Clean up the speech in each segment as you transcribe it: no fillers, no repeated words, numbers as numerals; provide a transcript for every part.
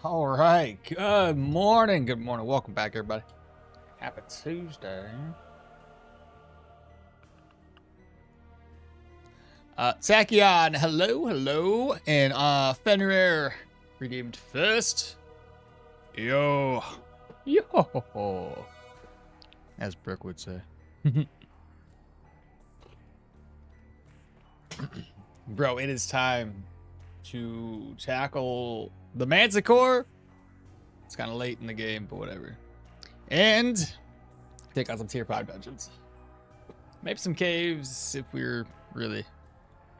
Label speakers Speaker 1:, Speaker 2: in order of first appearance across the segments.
Speaker 1: All right. Good morning. Good morning. Welcome back, everybody. Happy Tuesday. Tachyon, hello. And Fenrir redeemed first. Yo. As Brooke would say. Bro, it is time to tackle the Manticore. It's kind of late in the game, but whatever. And take on some tier 5 dungeons. Maybe some caves if we're really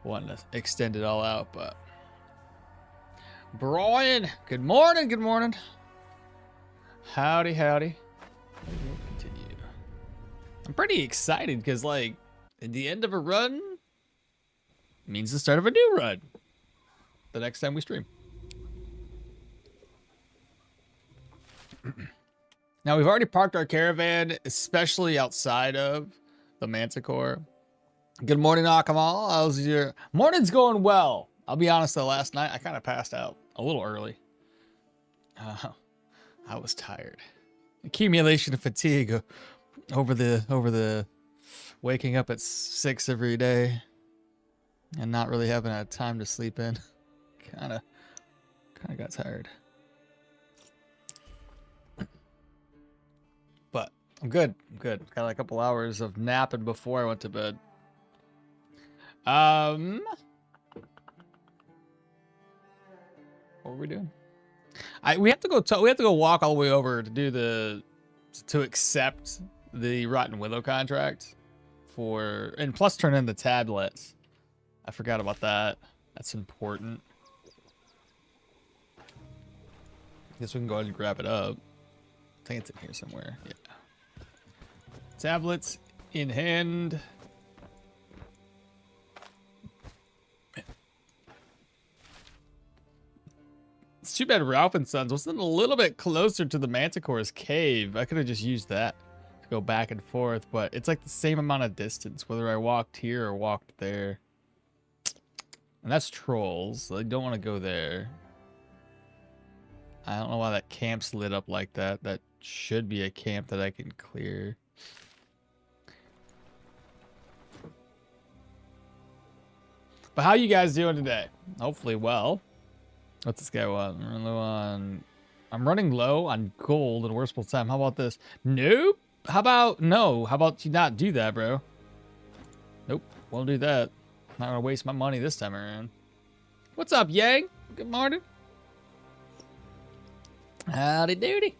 Speaker 1: wanting to extend it all out, but... Brian, good morning. Howdy. We'll continue. I'm pretty excited because, like, at the end of a run means the start of a new run. The next time we stream. Now, we've already parked our caravan, especially outside of the Manticore. Good morning, okmall. How's your morning's going well? I'll be honest, though, last night I kind of passed out a little early. I was tired. Accumulation of fatigue over the waking up at 6 every day and not really having a time to sleep in. Kind of got tired. But I'm good. Got like a couple hours of napping before I went to bed. What were we doing? We have to go walk all the way over to accept the Rotten Willow contract and plus turn in the tablets. I forgot about that. That's important. Guess we can go ahead and grab it up. I think it's in here somewhere. Yeah. Tablets in hand. It's too bad Ralph and Sons wasn't a little bit closer to the Manticore's cave. I could have just used that to go back and forth, but it's like the same amount of distance, whether I walked here or walked there. And that's trolls, so I don't want to go there. I don't know why that camp's lit up like that. That should be a camp that I can clear. But how you guys doing today? Hopefully well. What's this guy want? I'm running low on gold and worstful time. How about this? Nope. How about you not do that, bro? Nope. Won't do that. Not gonna waste my money this time around. What's up, Yang? Good morning. Howdy doody.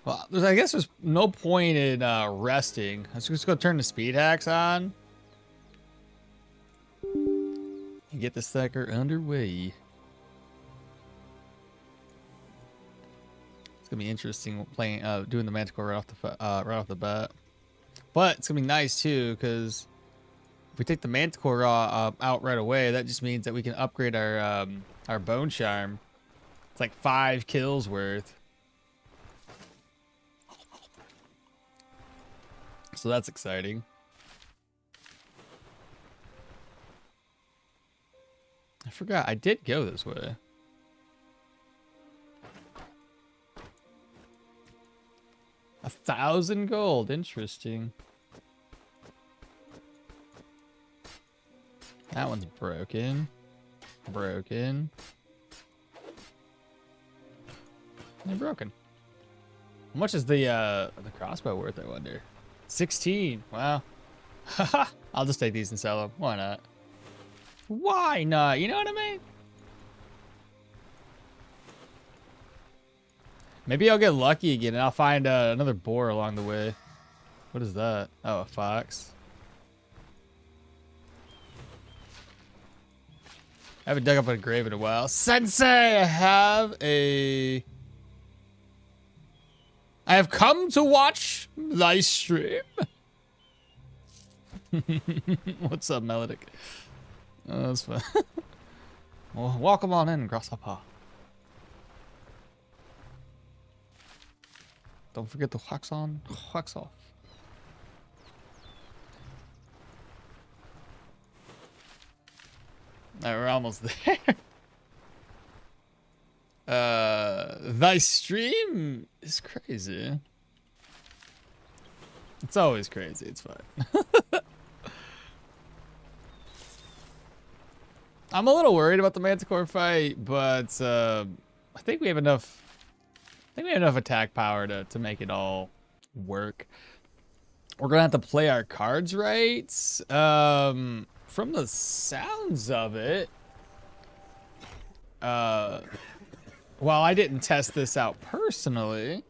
Speaker 1: Well, I guess there's no point in resting. Let's just go turn the speed hacks on. And get the sucker underway. It's gonna be interesting playing, doing the Manticore right off the bat. But it's gonna be nice too, because if we take the Manticore out right away, that just means that we can upgrade our bone charm. It's like 5 kills worth. So that's exciting. I forgot, I did go this way. $1,000 gold, interesting. That one's broken. And broken. How much is the crossbow worth, I wonder? 16, wow. I'll just take these and sell them, why not? Why not? You know what I mean? Maybe I'll get lucky again and I'll find another boar along the way. What is that? Oh, a fox. I haven't dug up a grave in a while. Sensei, I have come to watch thy stream. What's up, Melodic? Oh, that's fun. Well, welcome on in, Grasshopper. Don't forget to wax on, wax off. Alright, we're almost there. Thy stream is crazy. It's always crazy. It's fine. I'm a little worried about the Manticore fight, but I think we have enough. I think we have enough attack power to make it all work. We're gonna have to play our cards right. From the sounds of it, while I didn't test this out personally,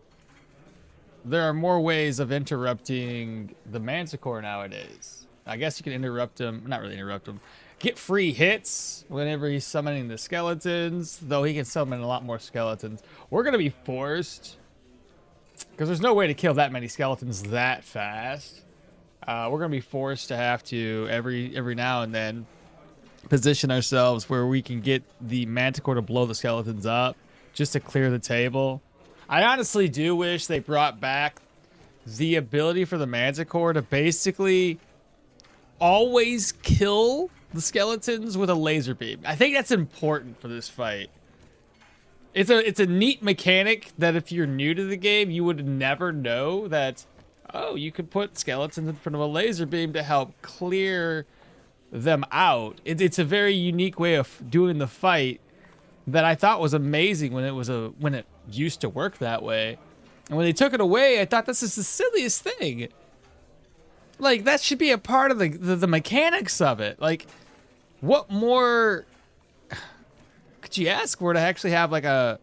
Speaker 1: there are more ways of interrupting the Manticore nowadays. I guess you can interrupt him, not really interrupt him, get free hits whenever he's summoning the skeletons, though he can summon a lot more skeletons. We're going to be forced, because there's no way to kill that many skeletons that fast. We're going to be forced to have to, every now and then, position ourselves where we can get the Manticore to blow the skeletons up, just to clear the table. I honestly do wish they brought back the ability for the Manticore to basically always kill the skeletons with a laser beam. I think that's important for this fight. It's a neat mechanic that if you're new to the game, you would never know that, oh, you could put skeletons in front of a laser beam to help clear them out. It's a very unique way of doing the fight that I thought was amazing when it used to work that way. And when they took it away, I thought this is the silliest thing. Like, that should be a part of the mechanics of it. Like, what more could you ask for to actually have like I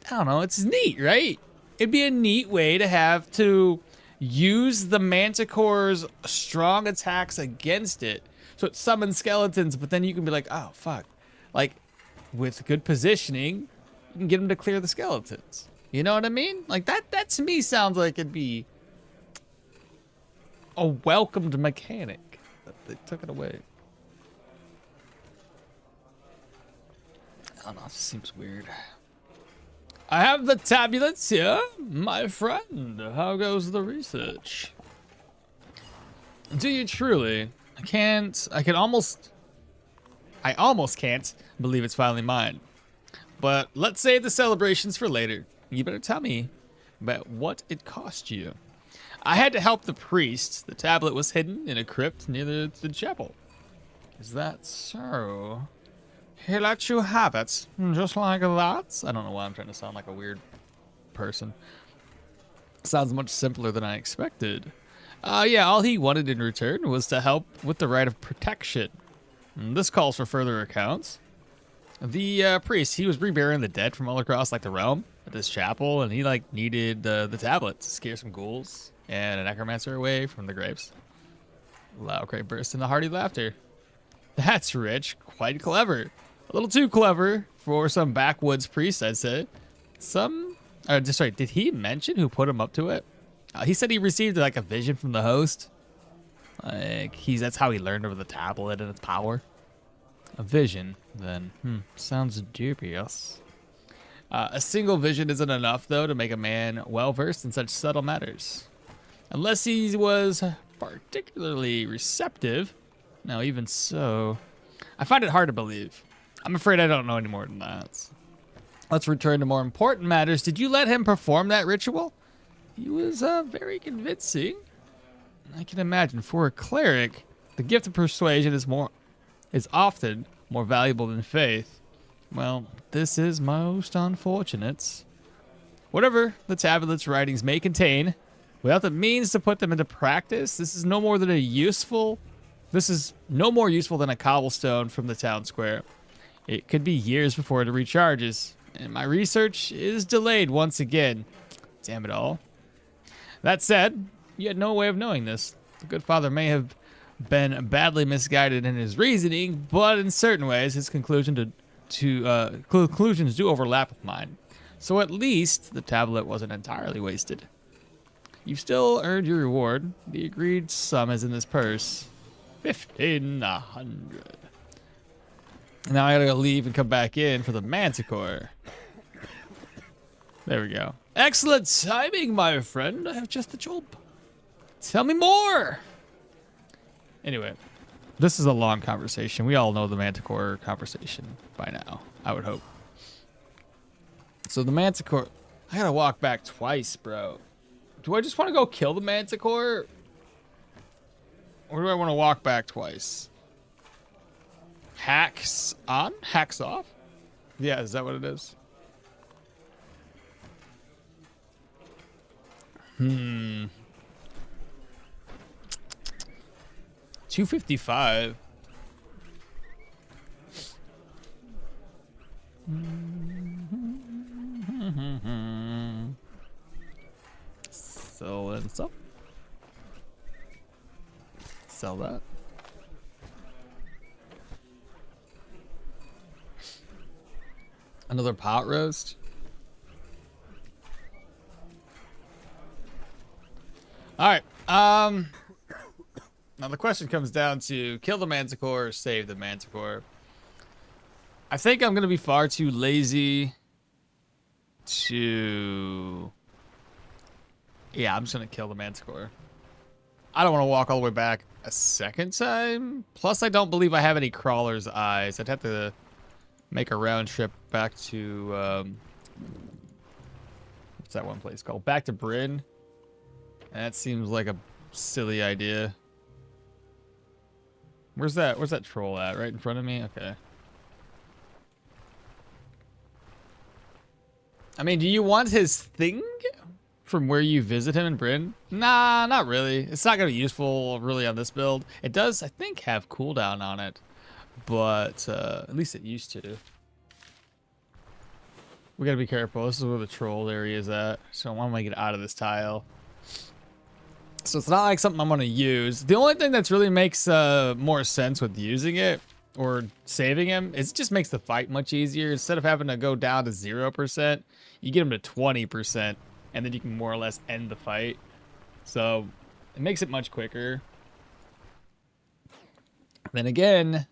Speaker 1: don't know, it's neat, right? It'd be a neat way to have to use the Manticore's strong attacks against it. So it summons skeletons, but then you can be like, oh, fuck. Like, with good positioning, you can get them to clear the skeletons. You know what I mean? Like, that to me sounds like it'd be a welcomed mechanic. They took it away. I don't know, it seems weird. I have the tablets here, my friend. How goes the research? Do you truly? I almost can't believe it's finally mine. But let's save the celebrations for later. You better tell me about what it cost you. I had to help the priest. The tablet was hidden in a crypt near the chapel. Is that so? He let you have it, just like that? I don't know why I'm trying to sound like a weird person. Sounds much simpler than I expected. Yeah, all he wanted in return was to help with the right of protection. This calls for further accounts. The priest, he was reburying the dead from all across like the realm at this chapel, and he like needed the tablet to scare some ghouls and a necromancer away from the graves. Laocray burst into hearty laughter. That's rich, quite clever. A little too clever for some backwoods priest, I'd say. Did he mention who put him up to it? He said he received like a vision from the host. Like that's how he learned over the tablet and its power. A vision, then. Sounds dubious. A single vision isn't enough, though, to make a man well-versed in such subtle matters. Unless he was particularly receptive. No, even so. I find it hard to believe. I'm afraid I don't know any more than that. Let's return to more important matters. Did you let him perform that ritual? He was very convincing. I can imagine for a cleric, the gift of persuasion is often more valuable than faith. Well, this is most unfortunate. Whatever the tablet's writings may contain, without the means to put them into practice, this is no more useful than a cobblestone from the town square. It could be years before it recharges, and my research is delayed once again. Damn it all. That said, you had no way of knowing this. The good father may have been badly misguided in his reasoning, but in certain ways, his conclusions do overlap with mine. So at least the tablet wasn't entirely wasted. You've still earned your reward. The agreed sum is in this purse. 1,500. Now I gotta go leave and come back in for the Manticore. There we go. Excellent timing, my friend. I have just the job. Tell me more. Anyway, this is a long conversation. We all know the Manticore conversation by now, I would hope. So the Manticore, I gotta walk back twice, bro. Do I just want to go kill the Manticore? Or do I want to walk back twice? Hacks on? Hacks off? Yeah, is that what it is? 255. Sell and stuff. Sell that. Another pot roast. All right. Now the question comes down to kill the Manticore or save the Manticore. I think I'm gonna be far too lazy to. Yeah, I'm just gonna kill the Manticore. I don't want to walk all the way back a second time. Plus, I don't believe I have any Crawler's Eyes. I'd have to make a round trip back to what's that one place called? Back to Bryn. And that seems like a silly idea. Where's that troll at? Right in front of me? Okay. I mean, do you want his thing from where you visit him in Bryn? Nah, not really. It's not gonna be useful really on this build. It does, I think, have cooldown on it, but at least it used to. We gotta be careful. This is where the troll area is at, so I want to make it out of this tile. So it's not like something I'm gonna use. The only thing that's really makes more sense with using it or saving him is it just makes the fight much easier. Instead of having to go down to 0%, you get him to 20%, and then you can more or less end the fight. So it makes it much quicker. Then again,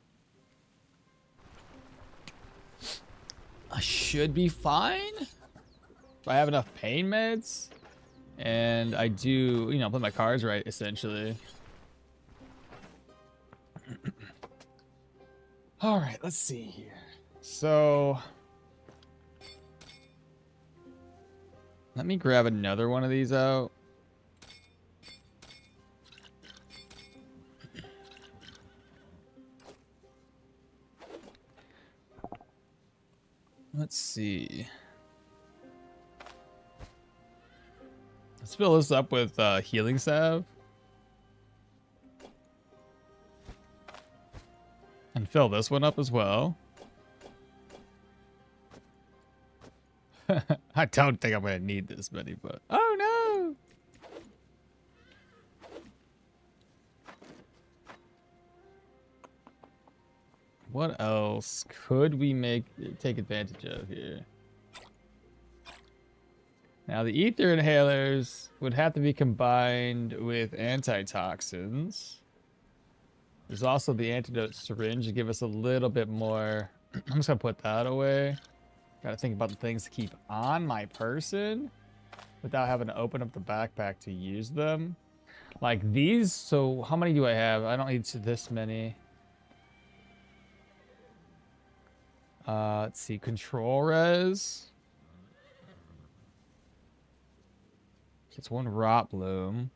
Speaker 1: I should be fine if I have enough pain meds. And I do, you know, play my cards right, essentially. All right, let's see here. So, let me grab another one of these out. Let's see. Let's fill this up with healing salve. And fill this one up as well. I don't think I'm going to need this many, but... Oh, no! What else could we take advantage of here? Now, the ether inhalers would have to be combined with antitoxins. There's also the antidote syringe to give us a little bit more. I'm just going to put that away. Got to think about the things to keep on my person without having to open up the backpack to use them. Like these. So how many do I have? I don't need this many. Let's see. Control res. It's one rot bloom.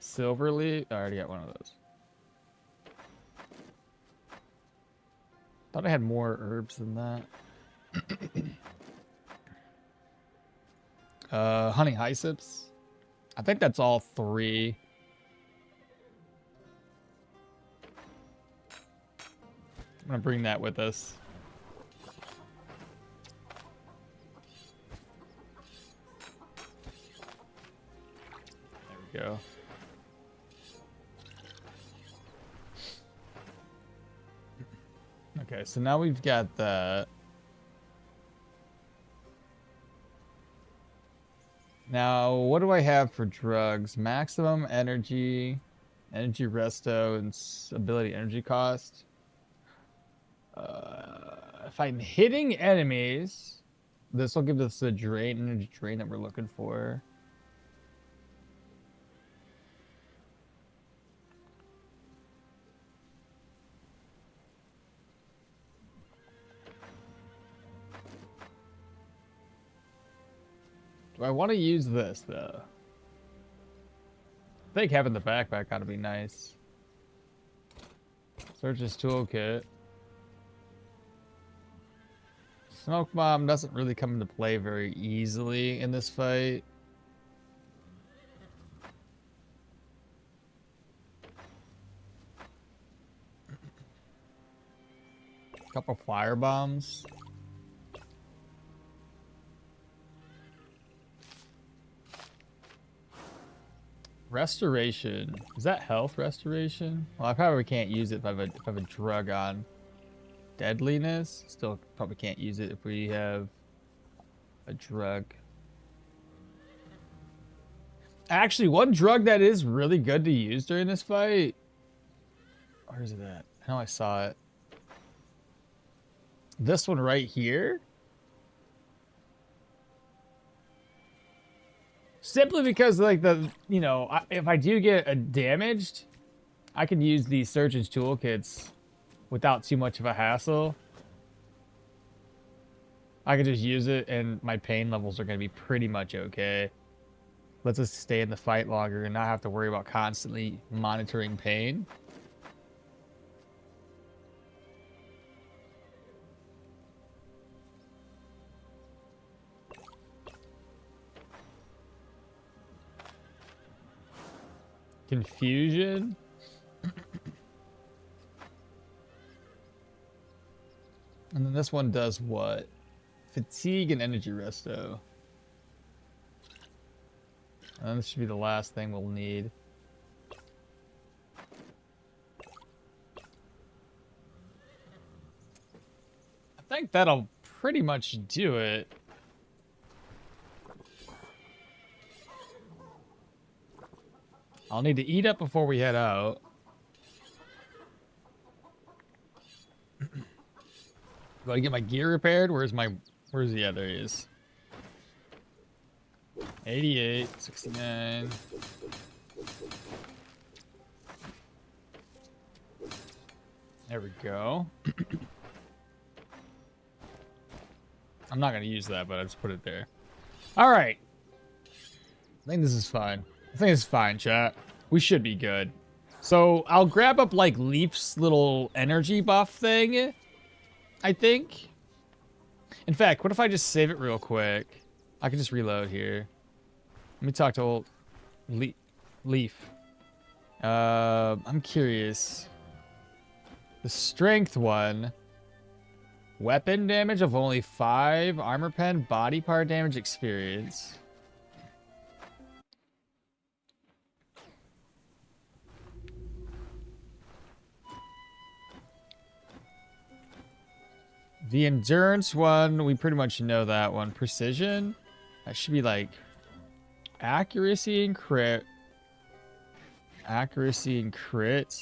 Speaker 1: Silver leaf. I already got one of those. Thought I had more herbs than that. Honey hyssopes. I think that's all 3. I'm gonna bring that with us. There we go. Okay, so now we've got that. Now, what do I have for drugs? Maximum energy, energy resto, and ability energy cost. If I'm hitting enemies, this will give us the energy drain that we're looking for. Do I want to use this, though? I think having the backpack gotta be nice. Searches toolkit. Smoke bomb doesn't really come into play very easily in this fight. Couple fire bombs. Restoration. Is that health restoration? Well, I probably can't use it if I have a drug on. Deadliness. Still probably can't use it if we have a drug. Actually, one drug that is really good to use during this fight. Where is it at? I know I saw it. This one right here. Simply because, like, you know, if I do get damaged, I can use these surgeon's toolkits without too much of a hassle. I can just use it, and my pain levels are going to be pretty much okay. Let's just stay in the fight longer and not have to worry about constantly monitoring pain. Confusion. And then this one does what? Fatigue and energy resto. And this should be the last thing we'll need. I think that'll pretty much do it. I'll need to eat up before we head out. Gotta get my gear repaired. Where's the other? There he is. 88, 69. There we go. I'm not gonna use that, but I just put it there. All right. I think this is fine. I think it's fine, chat. We should be good. So I'll grab up like Leaf's little energy buff thing, I think. In fact, what if I just save it real quick? I can just reload here. Let me talk to old Leaf. I'm curious. The strength one. Weapon damage of only 5. Armor pen, body part damage experience. The endurance one, we pretty much know that one. Precision, that should be like accuracy and crit. Accuracy and crit.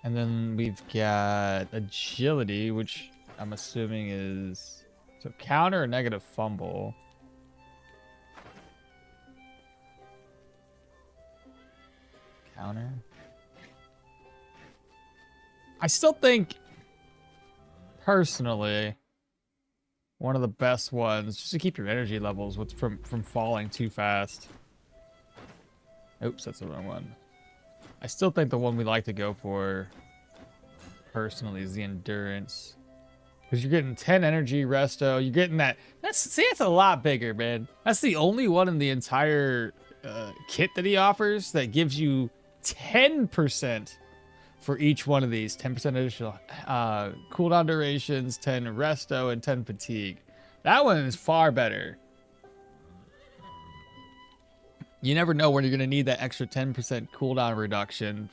Speaker 1: And then we've got agility, which I'm assuming is so counter or negative fumble. Counter. I still think, personally, one of the best ones, just to keep your energy levels from falling too fast. Oops, that's the wrong one. I still think the one we like to go for, personally, is the endurance. Because you're getting 10 energy resto. You're getting that. That's a lot bigger, man. That's the only one in the entire kit that he offers that gives you 10% for each one of these. 10% additional cooldown durations, 10 resto, and 10 fatigue. That one is far better. You never know when you're going to need that extra 10% cooldown reduction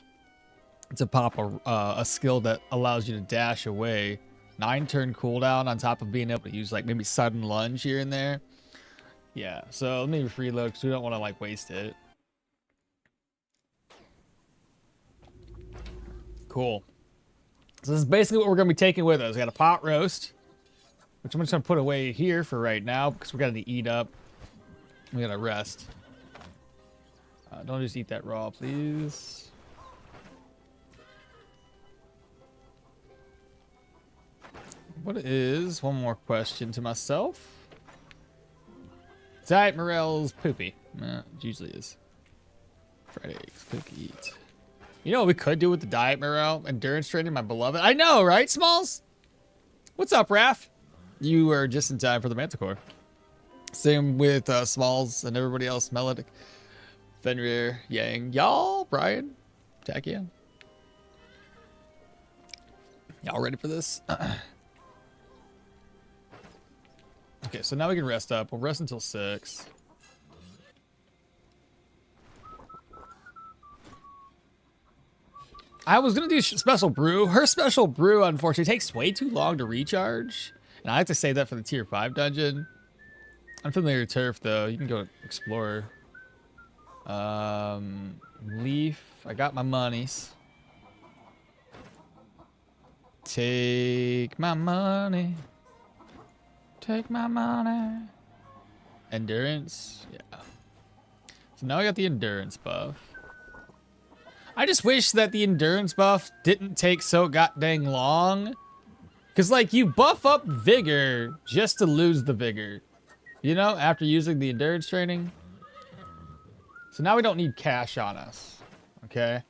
Speaker 1: to pop a skill that allows you to dash away. 9-turn cooldown on top of being able to use like maybe sudden lunge here and there. Yeah, so let me reload because we don't want to like waste it. Cool. So this is basically what we're going to be taking with us. We got a pot roast, which I'm just going to put away here for right now because we got to eat up. We got to rest. Don't just eat that raw, please. What is one more question to myself? Diet morale's poopy. It usually is. Fried eggs, cookies. You know what we could do with the diet morale? Endurance training, my beloved. I know, right, Smalls? What's up, Raph? You were just in time for the Manticore. Same with Smalls and everybody else. Melodic, Fenrir, Yang, y'all, Brian, Takia. Y'all ready for this? Okay, so now we can rest up. We'll rest until 6. I was going to do special brew. Her special brew, unfortunately, takes way too long to recharge. And I have to save that for the tier 5 dungeon. Unfamiliar turf, though. You can go explore. Leaf. I got my monies. Take my money. Take my money. Endurance. Yeah. So now I got the endurance buff. I just wish that the endurance buff didn't take so goddamn long. Because, like, you buff up vigor just to lose the vigor. You know, after using the endurance training. So now we don't need cash on us. Okay.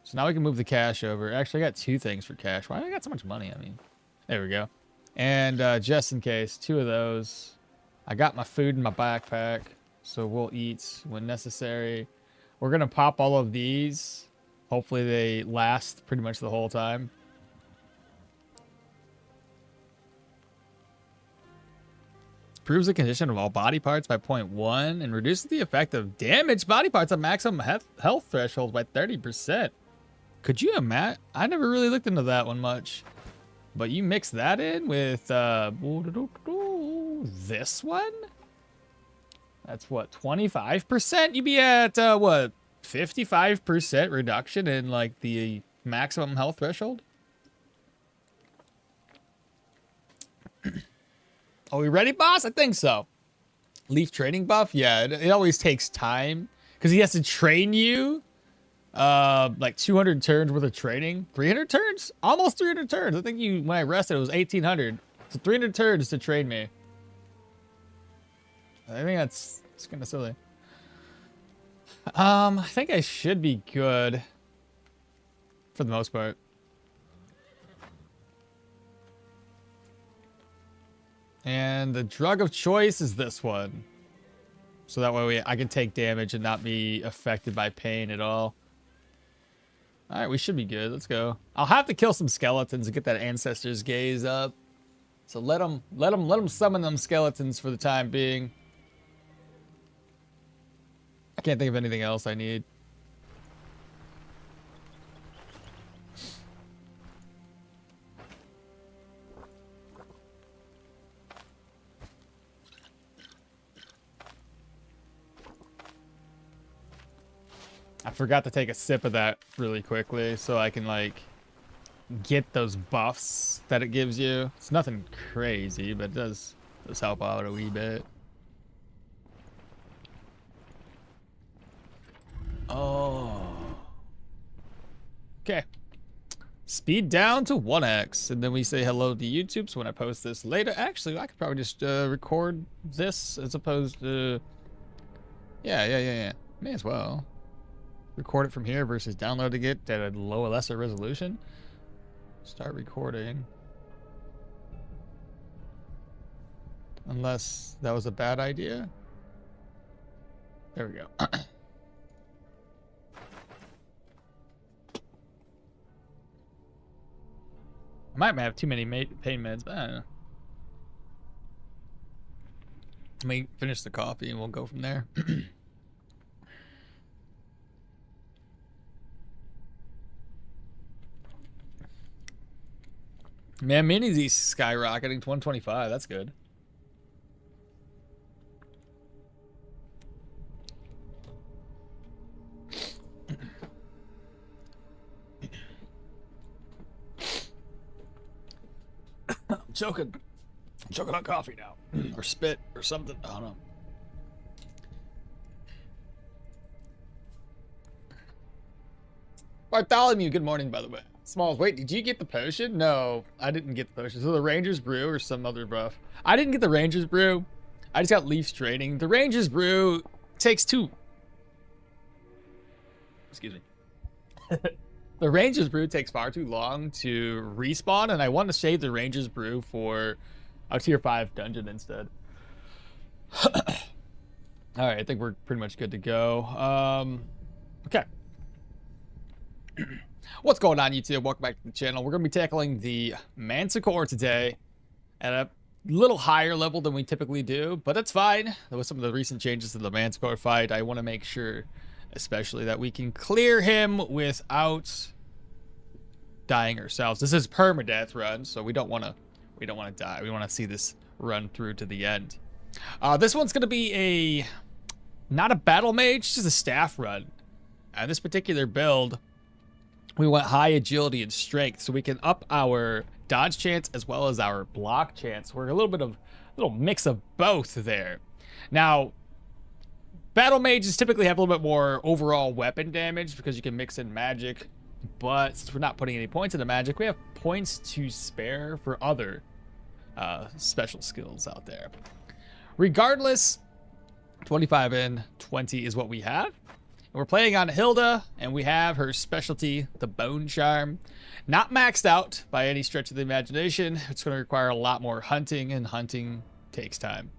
Speaker 1: So now we can move the cash over. Actually, I got 2 things for cash. Why do I got so much money? I mean, there we go. And just in case, 2 of those. I got my food in my backpack. So we'll eat when necessary. We're going to pop all of these. Hopefully they last pretty much the whole time. Improves the condition of all body parts by 0.1 and reduces the effect of damaged body parts at maximum health thresholds by 30%. Could you imagine? I never really looked into that one much. But you mix that in with this one? That's what, 25%? You'd be at, what, 55% reduction in, like, the maximum health threshold? Are we ready, boss? I think so. Leaf training buff? Yeah, it always takes time. Because he has to train you, like, 200 turns worth of training. 300 turns? Almost 300 turns. I think when I rested, it was 1,800. So 300 turns to train me. I think it's kind of silly. I think I should be good for the most part. And the drug of choice is this one. So that way I can take damage and not be affected by pain at all. All right, we should be good. Let's go. I'll have to kill some skeletons to get that ancestor's gaze up. So let them summon them skeletons for the time being. I can't think of anything else I need. I forgot to take a sip of that really quickly so I can, like, get those buffs that it gives you. It's nothing crazy, but it does help out a wee bit. Oh. Okay. Speed down to 1x, and then we say hello to YouTube. So when I post this later, actually, I could probably just record this as opposed to... Yeah. May as well. Record it from here versus downloading it at a lesser resolution. Start recording. Unless that was a bad idea. There we go. I might have too many pain meds, but I don't know. Let me finish the coffee and we'll go from there. Man, minis skyrocketing to 125. That's good. I'm choking on coffee now. Or spit or something. I don't know. Bartholomew, good morning, by the way. Smalls, wait, did you get the potion? No, I didn't get the potion. So the Ranger's Brew or some other buff. I didn't get the Ranger's Brew. I just got Leaf's Training. The Ranger's Brew takes two. Excuse me. The Ranger's Brew takes far too long to respawn, and I want to save the Ranger's Brew for a tier 5 dungeon instead. Alright, I think we're pretty much good to go. Okay. What's going on, YouTube? Welcome back to the channel. We're going to be tackling the Manticore today at a little higher level than we typically do, but that's fine. With some of the recent changes to the Manticore fight, I want to make sure, especially, that we can clear him without dying ourselves. This is permadeath run, so we don't want to die. We want to see this run through to the end. This one's going to be not a battle mage, just a staff run. This particular build, we went high agility and strength, so we can up our dodge chance as well as our block chance. We're a little mix of both there. Now, battle mages typically have a little bit more overall weapon damage because you can mix in magic, but since we're not putting any points into magic, we have points to spare for other special skills out there. Regardless, 25 and 20 is what we have. We're playing on Hilda, and we have her specialty, the Bone Charm. Not maxed out by any stretch of the imagination. It's going to require a lot more hunting, and hunting takes time.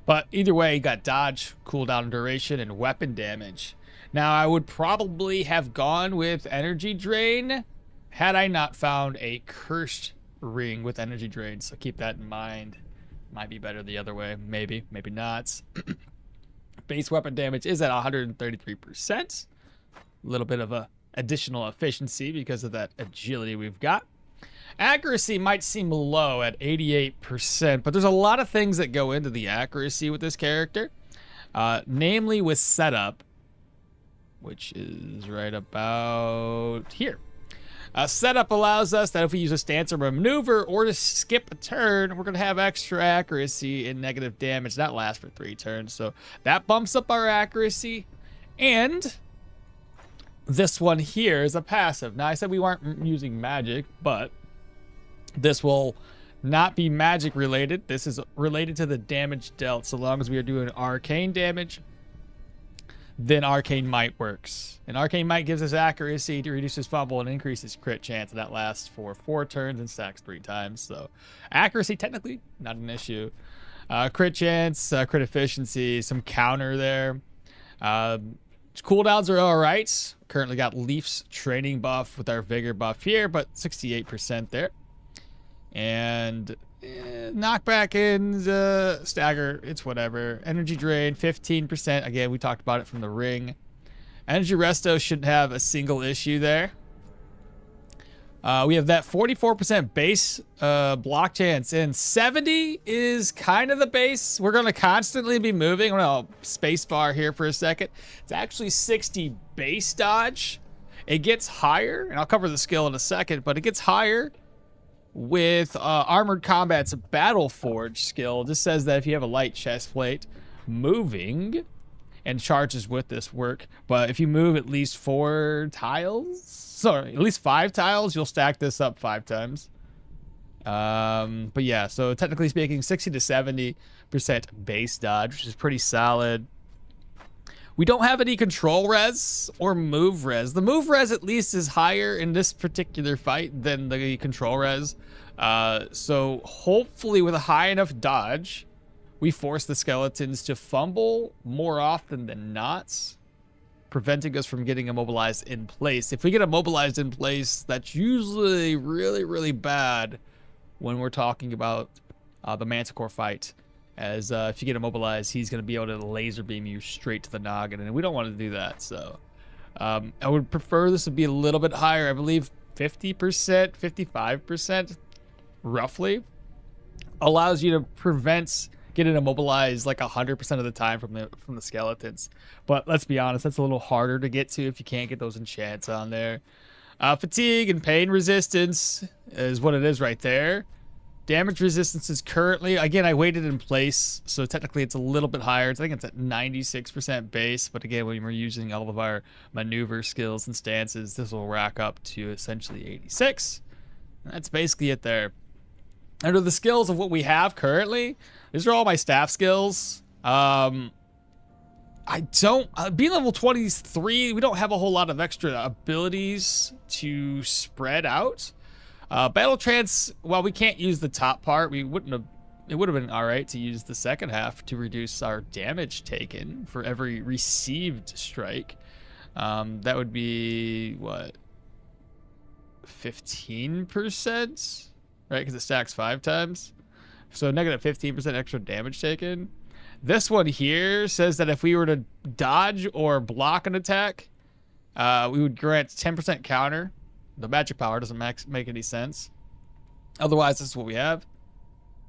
Speaker 1: But either way, you got dodge, cooldown duration, and weapon damage. Now, I would probably have gone with energy drain had I not found a cursed ring with energy drain, so keep that in mind. Might be better the other way, maybe not. Base weapon damage is at 133%. A little bit of a additional efficiency because of that agility we've got. Accuracy might seem low at 88%, but there's a lot of things that go into the accuracy with this character. Namely with setup, which is right about here. Setup allows us that if we use a stance or a maneuver or to skip a turn, we're going to have extra accuracy and negative damage. That lasts for 3 turns, so that bumps up our accuracy. And this one here is a passive. Now, I said we weren't using magic, but this will not be magic related. This is related to the damage dealt. So long as we are doing arcane damage, then Arcane Might works. And Arcane Might gives us accuracy to reduce his fumble and increase his crit chance, and that lasts for 4 turns and stacks 3 times. So accuracy, technically, not an issue. Crit chance, crit efficiency, some counter there. Cooldowns are alright. Currently got Leaf's training buff with our vigor buff here, but 68% there. And knockback and stagger, it's whatever. Energy drain 15%. Again, we talked about it from the ring. Energy resto shouldn't have a single issue there. We have that 44% base block chance, and 70 is kind of the base. We're going to constantly be moving. I'm going to space bar here for a second. It's actually 60 base dodge. It gets higher, and I'll cover the skill in a second, but it gets higher with Armored Combat's Battle Forge skill. This says that if you have a light chest plate moving and charges with this work, but if you move at least 4 tiles, sorry, at least 5 tiles, you'll stack this up 5 times. But yeah, so technically speaking, 60 to 70% base dodge, which is pretty solid. We don't have any control res or move res. The move res at least is higher in this particular fight than the control res. So hopefully with a high enough dodge, we force the skeletons to fumble more often than not, preventing us from getting immobilized in place. If we get immobilized in place, that's usually really, really bad when we're talking about the Manticore fight. As if you get immobilized, he's going to be able to laser beam you straight to the noggin, and we don't want to do that. So I would prefer this to be a little bit higher. I believe 50%, 55%, roughly, allows you to prevent getting immobilized like 100% of the time from the skeletons. But let's be honest, that's a little harder to get to if you can't get those enchants on there. Fatigue and pain resistance is what it is right there. Damage resistance is currently, again, I weighted in place, so technically it's a little bit higher. I think it's at 96% base, but again, when we're using all of our maneuver skills and stances, this will rack up to essentially 86. That's basically it there. Under the skills of what we have currently, these are all my staff skills. I don't, being level 23, we don't have a whole lot of extra abilities to spread out. Battle trance, while we can't use the top part, it would have been all right to use the second half to reduce our damage taken for every received strike. That would be what, 15%, right? Because it stacks 5 times, so negative 15% extra damage taken. This one here says that if we were to dodge or block an attack, we would grant 10% counter. The magic power doesn't make any sense. Otherwise, this is what we have.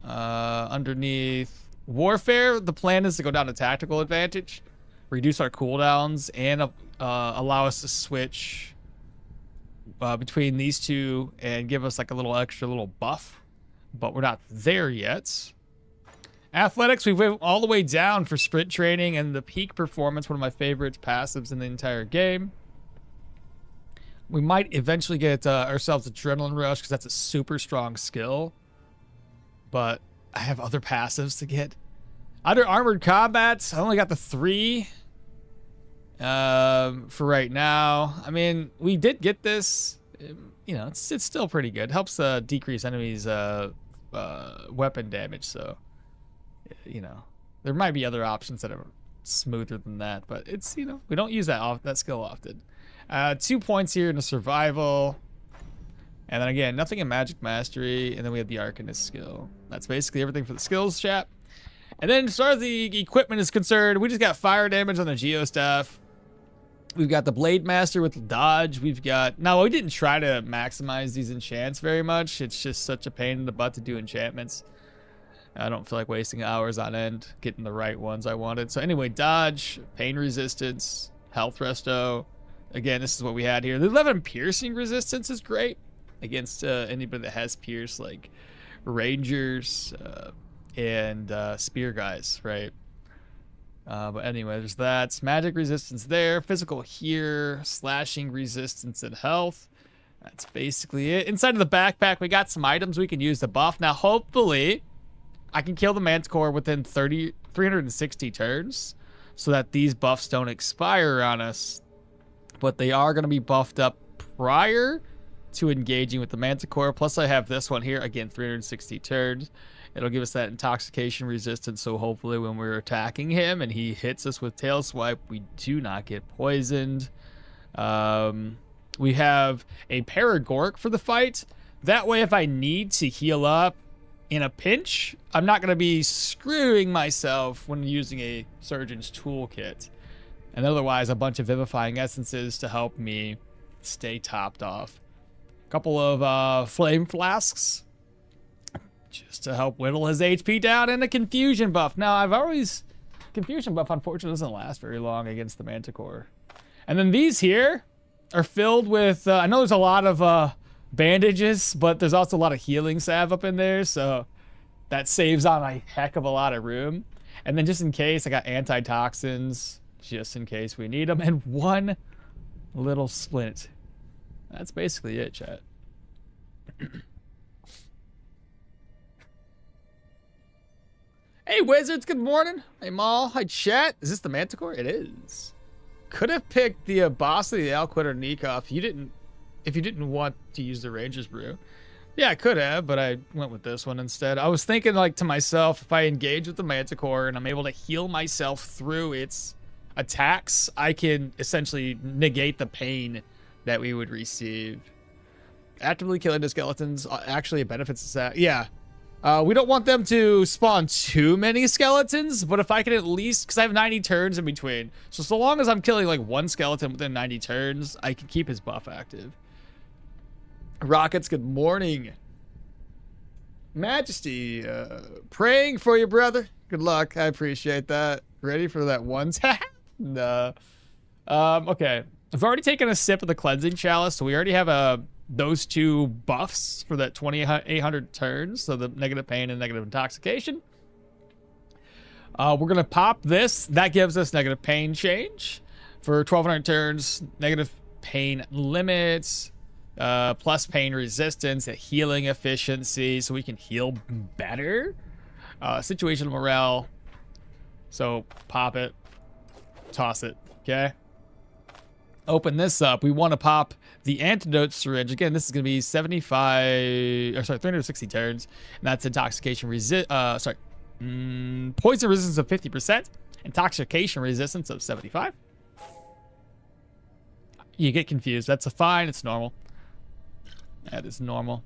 Speaker 1: Underneath warfare, the plan is to go down to tactical advantage, reduce our cooldowns, and allow us to switch between these two and give us like a little extra little buff. But we're not there yet. Athletics, we went all the way down for sprint training and the peak performance, one of my favorite passives in the entire game. We might eventually get ourselves Adrenaline Rush because that's a super strong skill. But I have other passives to get. Under Armored Combat, I only got the 3 for right now. I mean, we did get this. You know, it's still pretty good. It helps decrease enemies' weapon damage. So, you know, there might be other options that are smoother than that. But it's, you know, we don't use that skill often. 2 points here in the survival. And then again, nothing in magic mastery. And then we have the Arcanist skill. That's basically everything for the skills, chat. And then as far as the equipment is concerned, we just got fire damage on the Geo Staff. We've got the Blade Master with dodge. We've got... Now, we didn't try to maximize these enchants very much. It's just such a pain in the butt to do enchantments. I don't feel like wasting hours on end getting the right ones I wanted. So anyway, dodge, pain resistance, health resto. Again, this is what we had here. The 11 piercing resistance is great against anybody that has pierce, like rangers and spear guys, right? But anyway, there's that. Magic resistance there. Physical here. Slashing resistance and health. That's basically it. Inside of the backpack, we got some items we can use to buff. Now, hopefully, I can kill the Manticore within 360 turns so that these buffs don't expire on us. But they are going to be buffed up prior to engaging with the Manticore. Plus, I have this one here. Again, 360 turns. It'll give us that intoxication resistance. So hopefully when we're attacking him and he hits us with Tail Swipe, we do not get poisoned. We have a Paragork for the fight. That way, if I need to heal up in a pinch, I'm not going to be screwing myself when using a Surgeon's Toolkit. And otherwise, a bunch of Vivifying Essences to help me stay topped off. A couple of Flame Flasks just to help whittle his HP down, and a Confusion buff. Now, Confusion buff, unfortunately, doesn't last very long against the Manticore. And then these here are filled with, I know there's a lot of bandages, but there's also a lot of healing salve up in there, so that saves on a heck of a lot of room. And then just in case, I got antitoxins, just in case we need them, and one little splint. That's basically it, chat. Hey, Wizards, good morning. Hey, Maul. Hi, chat. Is this the Manticore? It is. Could have picked the boss of the Alquid or Nikov if you didn't want to use the Ranger's Brew. Yeah, I could have, but I went with this one instead. I was thinking, like, to myself, if I engage with the Manticore and I'm able to heal myself through its attacks, I can essentially negate the pain that we would receive. Actively killing the skeletons actually benefits that. Yeah. We don't want them to spawn too many skeletons, but if I can at least, because I have 90 turns in between, so long as I'm killing like one skeleton within 90 turns, I can keep his buff active. Rockets, good morning. Majesty, praying for you, brother. Good luck. I appreciate that. Ready for that one tap? No. Okay. I've already taken a sip of the cleansing chalice, so we already have a those two buffs for that 2800 turns, so the negative pain and negative intoxication. We're going to pop this. That gives us negative pain change for 1200 turns, negative pain limits, plus pain resistance, a healing efficiency, so we can heal better. Situational morale. So pop it, toss it, okay? Open this up. We want to pop the antidote syringe. Again, this is going to be 360 turns, and that's intoxication poison resistance of 50%, intoxication resistance of 75. You get confused. That's fine. It's normal. That is normal.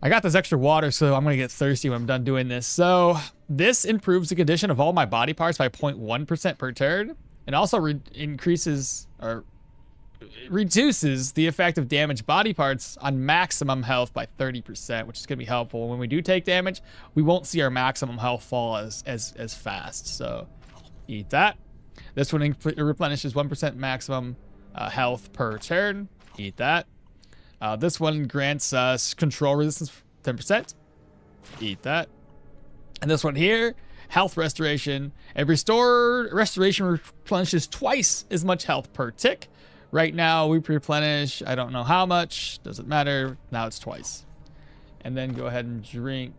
Speaker 1: I got this extra water, so I'm going to get thirsty when I'm done doing this. So this improves the condition of all my body parts by 0.1% per turn, and also reduces the effect of damaged body parts on maximum health by 30%, which is going to be helpful. When we do take damage, we won't see our maximum health fall as fast. So eat that. This one replenishes 1% maximum health per turn. Eat that. This one grants us control resistance 10%. Eat that. And this one here, health restoration. And restoration replenishes twice as much health per tick. Right now we replenish, I don't know how much, doesn't matter. Now it's twice. And then go ahead and drink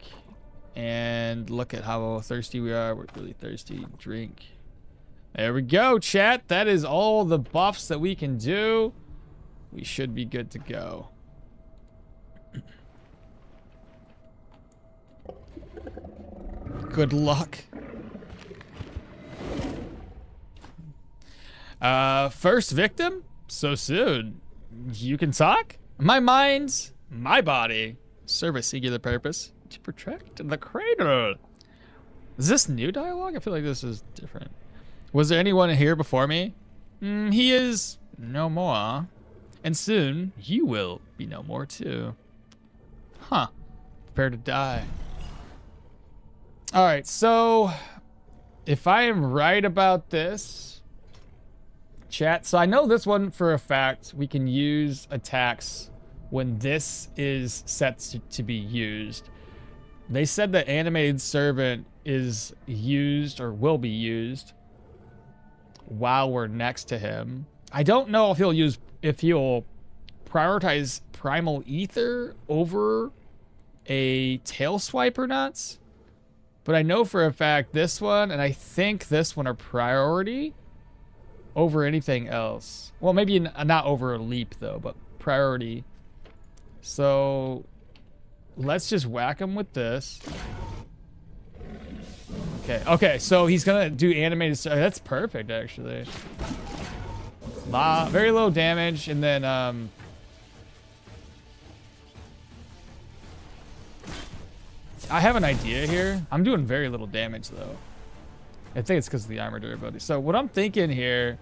Speaker 1: and look at how thirsty we are. We're really thirsty. Drink. There we go, chat. That is all the buffs that we can do. We should be good to go. Good luck. First victim? So soon. You can talk? My mind, my body, serve a singular purpose to protect the cradle. Is this new dialogue? I feel like this is different. Was there anyone here before me? He is no more. And soon, you will be no more too. Huh. Prepare to die. Alright, so if I am right about this, chat, so I know this one for a fact, we can use attacks when this is set to be used. They said that animated servant is used or will be used while we're next to him. I don't know if he'll prioritize primal ether over a tail swipe or not, but I know for a fact this one and I think this one are priority over anything else. Well, maybe not over a leap though, but priority. So let's just whack him with this. Okay, so he's gonna do animated. That's perfect, actually. Very low damage, and then I have an idea here. I'm doing very little damage though. I think it's because of the armor durability. So what I'm thinking here,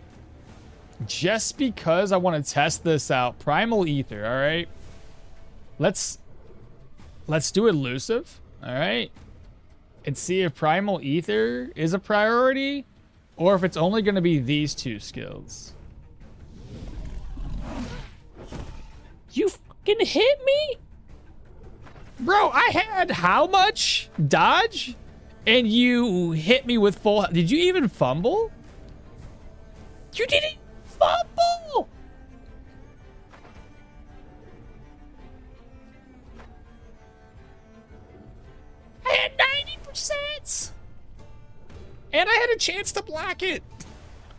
Speaker 1: just because I want to test this out, primal ether. All right, let's do elusive. All right. And see if primal ether is a priority or if it's only going to be these two skills. You fucking hit me? Bro, I had how much dodge and you hit me with full. Did you even fumble? You didn't fumble. I had 90%. And I had a chance to block it.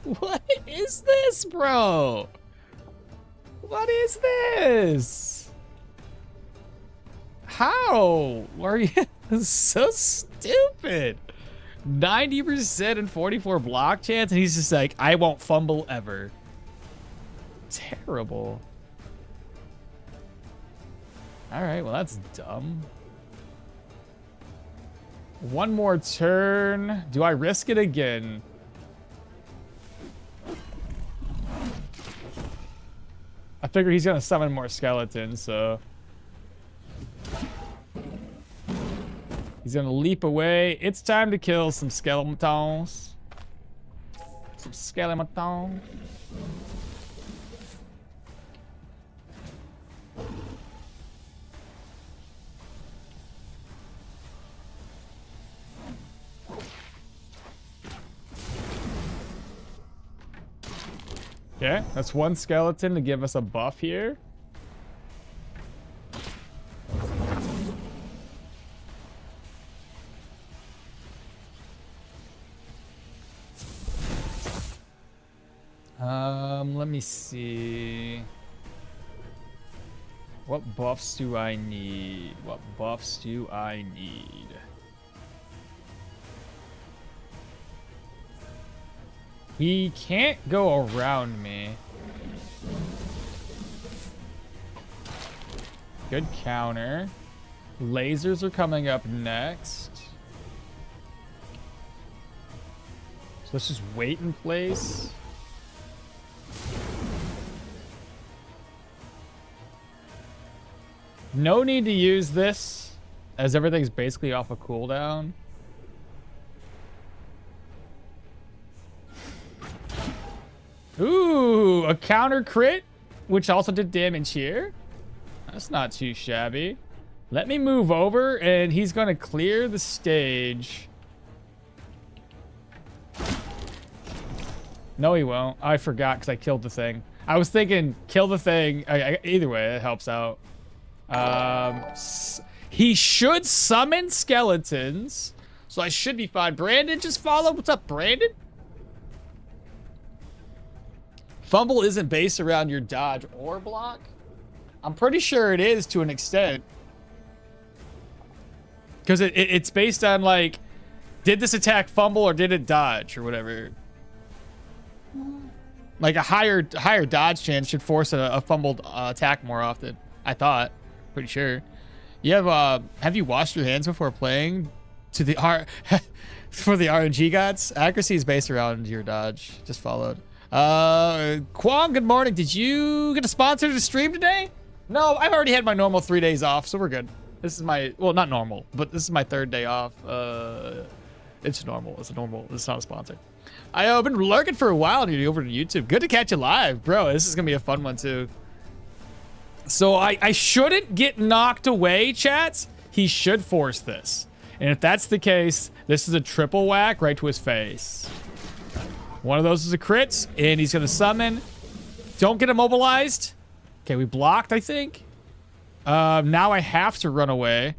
Speaker 1: What is this, bro? What is this? How are you so stupid? 90% and 44 block chance, and he's just like, I won't fumble ever. Terrible. All right, well, that's dumb. One more turn. Do I risk it again? I figure he's gonna summon more skeletons, so he's gonna leap away. It's time to kill some skeletons. Some skeletons. Okay, that's one skeleton to give us a buff here. Let me see. What buffs do I need? What buffs do I need? He can't go around me. Good counter. Lasers are coming up next. So let's just wait in place. No need to use this, as everything's basically off a cooldown. Ooh, a counter crit, which also did damage here. That's not too shabby. Let me move over, and he's going to clear the stage. No, he won't. I forgot because I killed the thing. I was thinking, kill the thing. Either way, it helps out. He should summon skeletons, so I should be fine. Brandon just followed. What's up, Brandon? Fumble isn't based around your dodge or block. I'm pretty sure it is to an extent. Because it's based on, like, did this attack fumble or did it dodge or whatever. Like, a higher dodge chance should force a fumbled attack more often. I thought. Pretty sure. You have you washed your hands before playing to the for the RNG gods? Accuracy is based around your dodge. Just followed. Kwong, good morning. Did you get a sponsor to stream today? No, I've already had my normal 3 days off, so we're good. This is my, well, not normal, but this is my 3rd day off. It's normal. It's normal. It's not a sponsor. I've been lurking for a while over to YouTube. Good to catch you live, bro. This is gonna be a fun one too. So I shouldn't get knocked away, chats. He should force this. And if that's the case, this is a triple whack right to his face. One of those is a crit, and he's gonna summon. Don't get immobilized. Okay, we blocked, I think. Now I have to run away.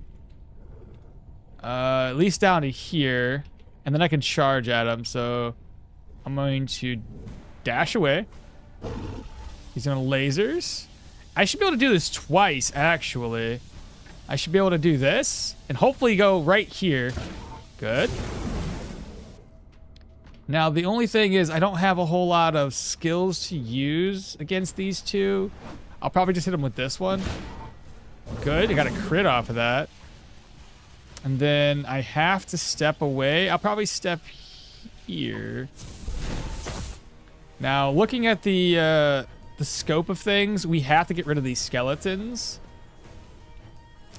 Speaker 1: At least down to here. And then I can charge at him, so I'm going to dash away. He's gonna lasers. I should be able to do this twice, actually. I should be able to do this, and hopefully go right here. Good. Now, the only thing is I don't have a whole lot of skills to use against these two. I'll probably just hit him with this one. Good, I got a crit off of that. And then I have to step away. I'll probably step here. Now, looking at the scope of things, we have to get rid of these skeletons.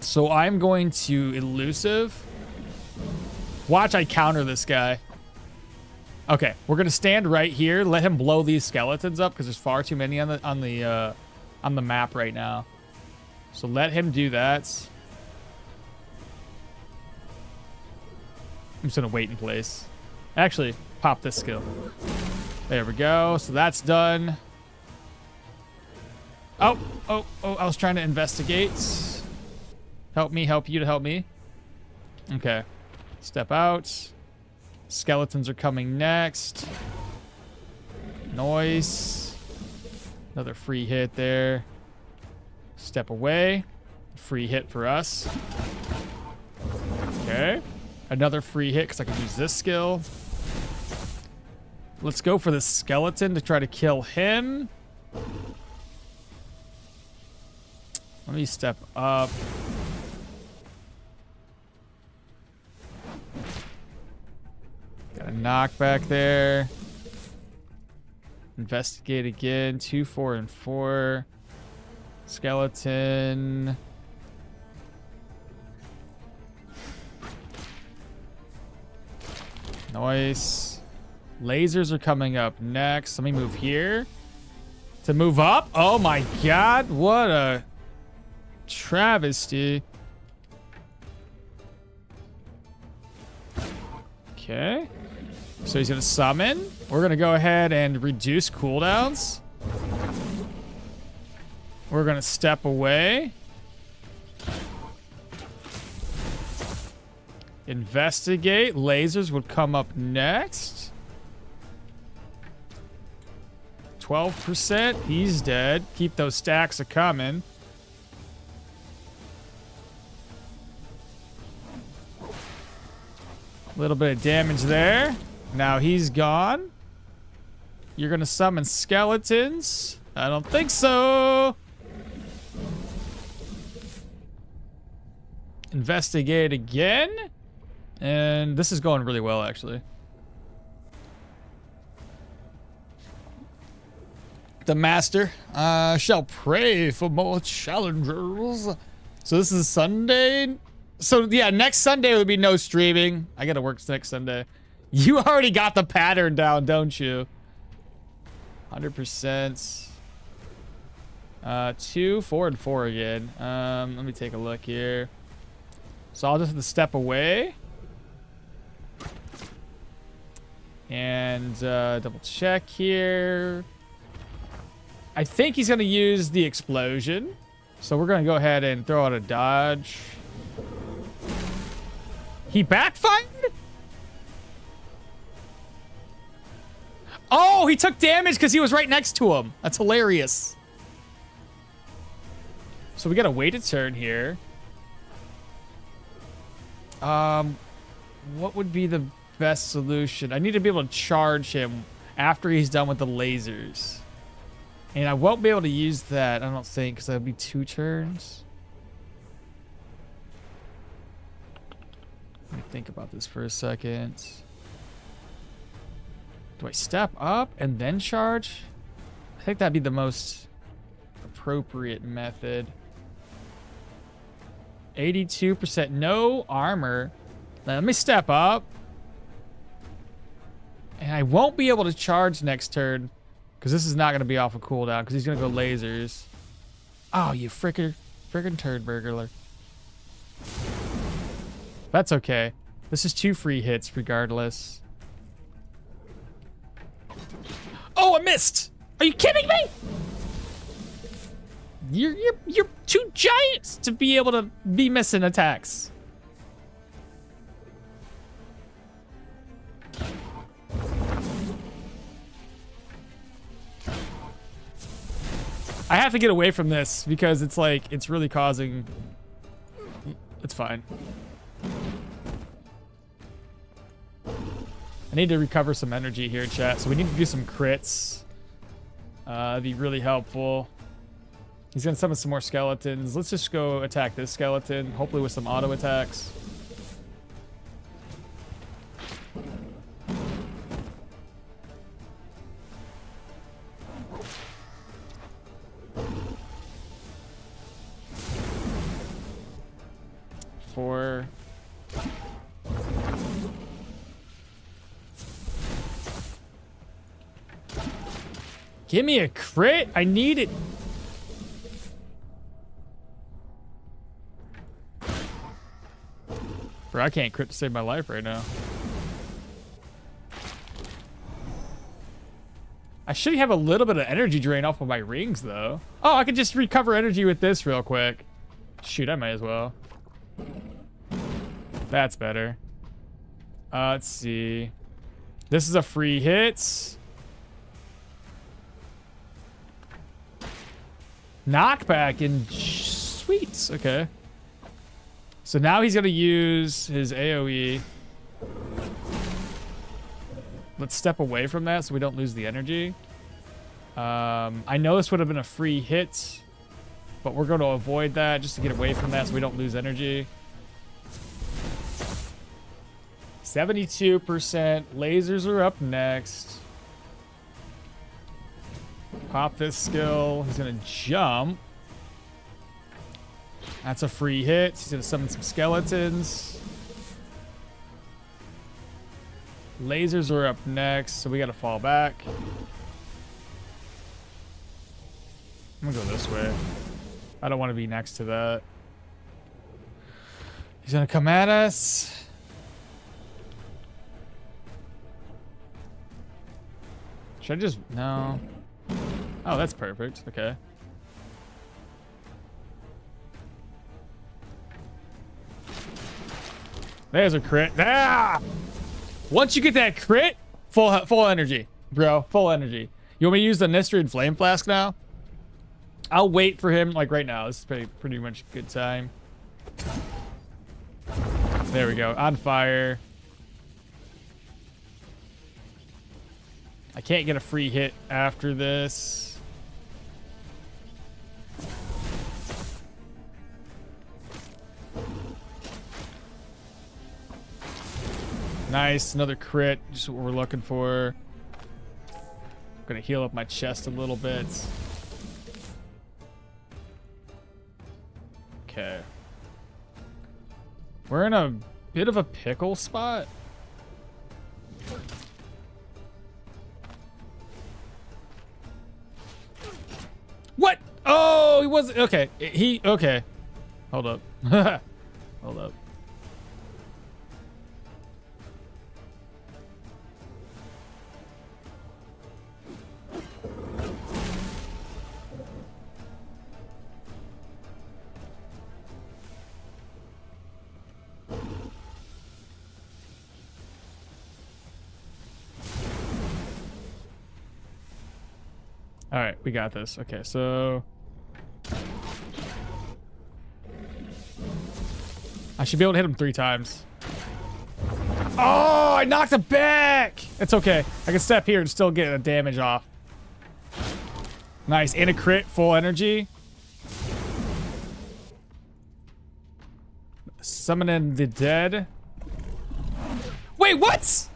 Speaker 1: So I'm going to elusive. Watch, I counter this guy. Okay, we're gonna stand right here, let him blow these skeletons up because there's far too many on the map right now. So let him do that. I'm just gonna wait in place. Actually, pop this skill. There we go. So that's done. Oh, I was trying to investigate. Help me, help you to help me. Okay. Step out. Skeletons are coming next. Noise. Another free hit there. Step away. Free hit for us. Okay. Another free hit because I can use this skill. Let's go for the skeleton to try to kill him. Let me step up. Got a knockback there. Investigate again. 2, 4, and 4. Skeleton. Nice. Lasers are coming up next. Let me move here. To move up? Oh my god. What a travesty. Okay. So he's going to summon. We're going to go ahead and reduce cooldowns. We're going to step away. Investigate. Lasers would come up next. 12%. He's dead. Keep those stacks a-coming. A little bit of damage there. Now he's gone. You're going to summon skeletons? I don't think so. Investigate again. And this is going really well, actually. The master shall pray for more challengers. So this is Sunday. So yeah, next Sunday would be no streaming. I gotta work next Sunday. You already got the pattern down, don't you? 100%. 2, 4, and 4 again. Let me take a look here. So I'll just have to step away. And double check here. I think he's going to use the explosion. So we're going to go ahead and throw out a dodge. He backfired? Oh, he took damage because he was right next to him. That's hilarious. So we got to wait a turn here. What would be the best solution? I need to be able to charge him after he's done with the lasers. And I won't be able to use that, I don't think, because that would be 2 turns. Let me think about this for a second. Do I step up and then charge? I think that'd be the most appropriate method. 82%, no armor. Now, let me step up. And I won't be able to charge next turn because this is not going to be off a cooldown because he's going to go lasers. Oh, you friggin' turd burglar. That's okay. This is 2 free hits regardless. Oh, I missed! Are you kidding me? You're too giant to be able to be missing attacks. I have to get away from this because it's like, it's really causing... It's fine. I need to recover some energy here, chat. So we need to do some crits. That'd be really helpful. He's going to summon some more skeletons. Let's just go attack this skeleton, hopefully with some auto attacks. Give me a crit. I need it. Bro, I can't crit to save my life right now. I should have a little bit of energy drain off of my rings, though. Oh, I could just recover energy with this real quick. Shoot, I might as well. That's better. Let's see. This is a free hit. Knockback in sweet. Okay. So now he's going to use his AoE. Let's step away from that so we don't lose the energy. I know this would have been a free hit, but we're going to avoid that just to get away from that so we don't lose energy. 72%. Lasers are up next. Pop this skill. He's going to jump. That's a free hit. He's going to summon some skeletons. Lasers are up next, so we got to fall back. I'm going to go this way. I don't want to be next to that. He's going to come at us. Should I just... No. Oh, that's perfect. Okay. There's a crit. Ah! Once you get that crit, full energy, bro. Full energy. You want me to use the Nistrian Flame Flask now? I'll wait for him, like right now. This is pretty much a good time. There we go. On fire. I can't get a free hit after this. Nice. Another crit. Just what we're looking for. Gonna heal up my chest a little bit. Okay. We're in a bit of a pickle spot. What? Oh, he wasn't. Okay. Okay. Hold up. Hold up. All right, we got this. Okay, so I should be able to hit him 3 times. Oh, I knocked him back. It's okay. I can step here and still get a damage off. Nice, and a crit, full energy. Summoning the dead. Wait, what?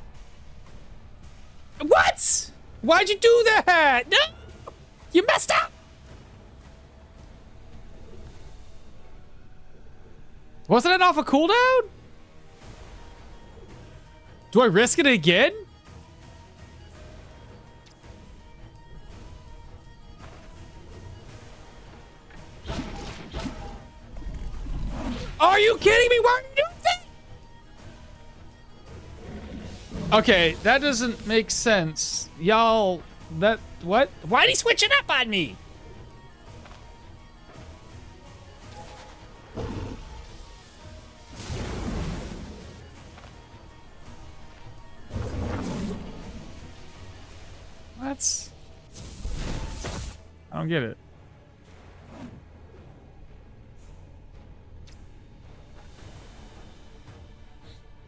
Speaker 1: What? Why'd you do that? No! You messed up! Wasn't it off a cooldown? Do I risk it again? Are you kidding me? Why are you doing that? Okay, that doesn't make sense. Y'all, what? Why'd he switch it up on me? What? I don't get it.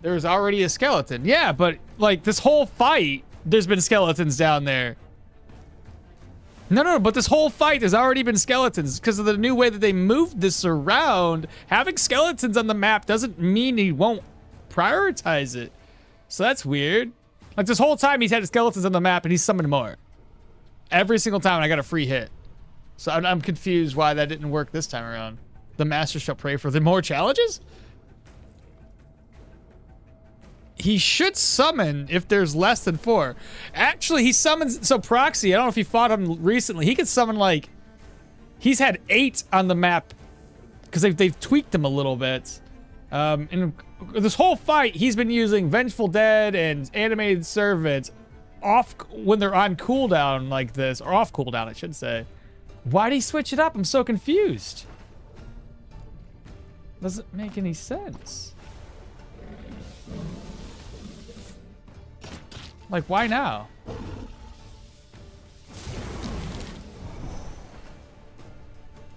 Speaker 1: There's already a skeleton. Yeah, but like this whole fight, there's been skeletons down there. No, but this whole fight has already been skeletons because of the new way that they moved this around. Having skeletons on the map doesn't mean he won't prioritize it. So that's weird. Like this whole time he's had skeletons on the map and he's summoned more. Every single time I got a free hit. So I'm confused why that didn't work this time around. The master shall pray for the more challenges? He should summon if there's less than 4. Actually, he summons... So Proxy, I don't know if you fought him recently. He could summon like... He's had 8 on the map. Because they've tweaked him a little bit. And this whole fight, he's been using Vengeful Dead and Animated Servant off when they're on cooldown like this. Or off cooldown, I should say. Why'd he switch it up? I'm so confused. Doesn't make any sense. Like, why now?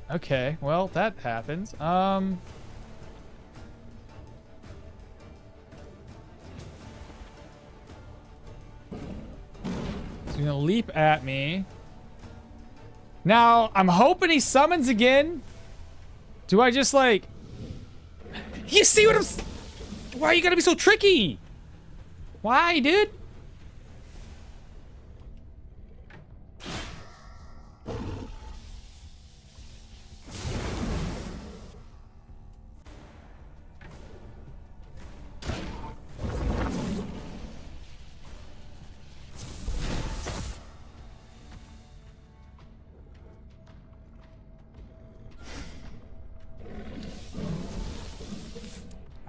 Speaker 1: Okay, well, that happens. So he's gonna leap at me. Now, I'm hoping he summons again. Do I just, like... You see what I'm... Why are you gonna be so tricky? Why, dude?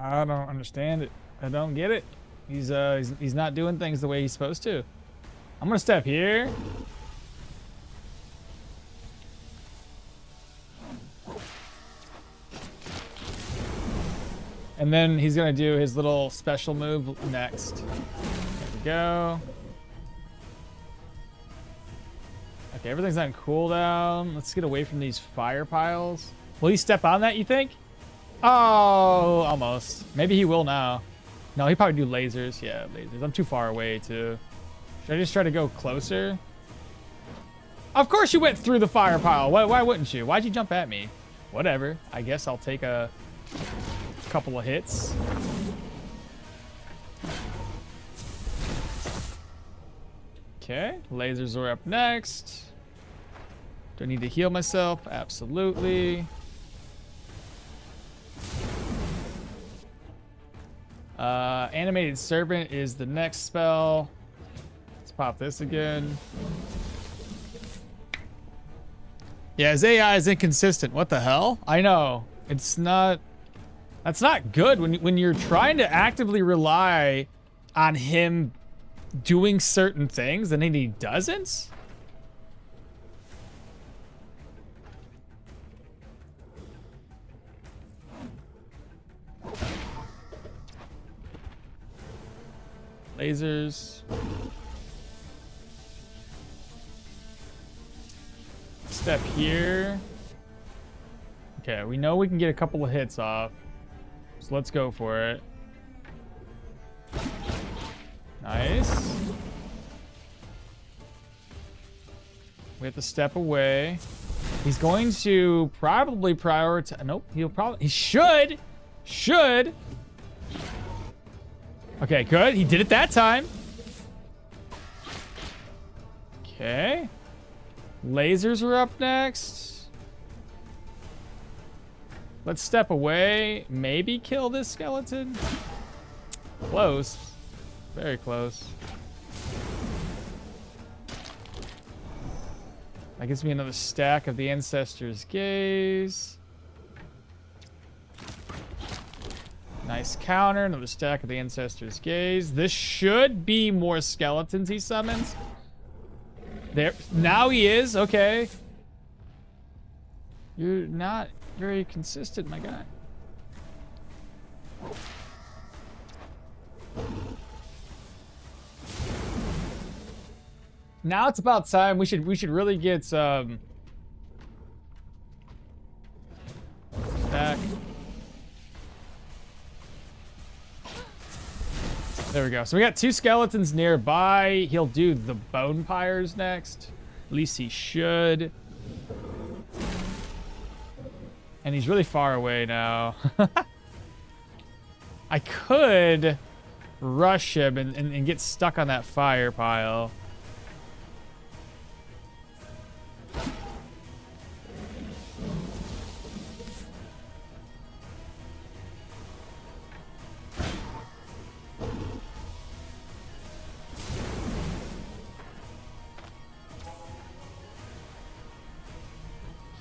Speaker 1: I don't understand it. I don't get it. He's not doing things the way he's supposed to. I'm gonna step here. And then he's gonna do his little special move next. There we go. Okay, everything's on cooldown. Let's get away from these fire piles. Will he step on that, you think? Oh, almost. Maybe he will now. No, he probably do lasers. Yeah, lasers. I'm too far away, too. Should I just try to go closer? Of course you went through the fire pile. Why wouldn't you? Why'd you jump at me? Whatever. I guess I'll take a couple of hits. Okay, lasers are up next. Do I need to heal myself? Absolutely. Animated Servant is the next spell. Let's pop this again. Yeah, his AI is inconsistent. What the hell? I know. It's not... That's not good when you're trying to actively rely on him doing certain things and then he doesn't. Lasers. Step here. Okay, we know we can get a couple of hits off. So let's go for it. Nice. We have to step away. He's going to probably prioritize. Nope, he should. Okay, good. He did it that time. Okay. Lasers are up next. Let's step away. Maybe kill this skeleton. Close. Very close. That gives me another stack of the Ancestor's Gaze. Nice counter. Another stack of the Ancestor's Gaze. This should be more skeletons he summons. There. Now he is. Okay. You're not very consistent, my guy. Now it's about time. We should really get some back. There we go. So we got two skeletons nearby. He'll do the bone pyres next. At least he should. And he's really far away now. I could rush him and get stuck on that fire pile.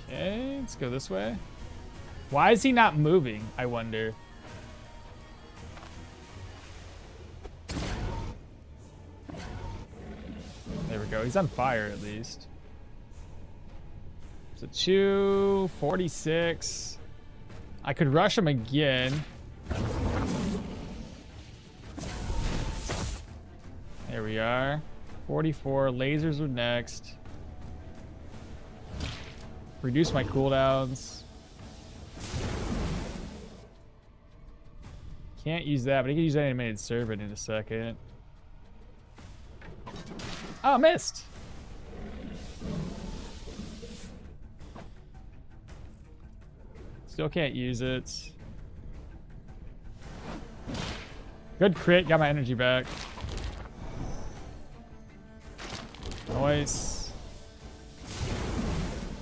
Speaker 1: Okay, let's go this way. Why is he not moving, I wonder? There we go. He's on fire at least. So 246. I could rush him again. There we are. 44. Lasers are next. Reduce my cooldowns. Can't use that, but he can use Animated Servant in a second. Oh, missed. Still can't use it. Good crit, got my energy back. Nice.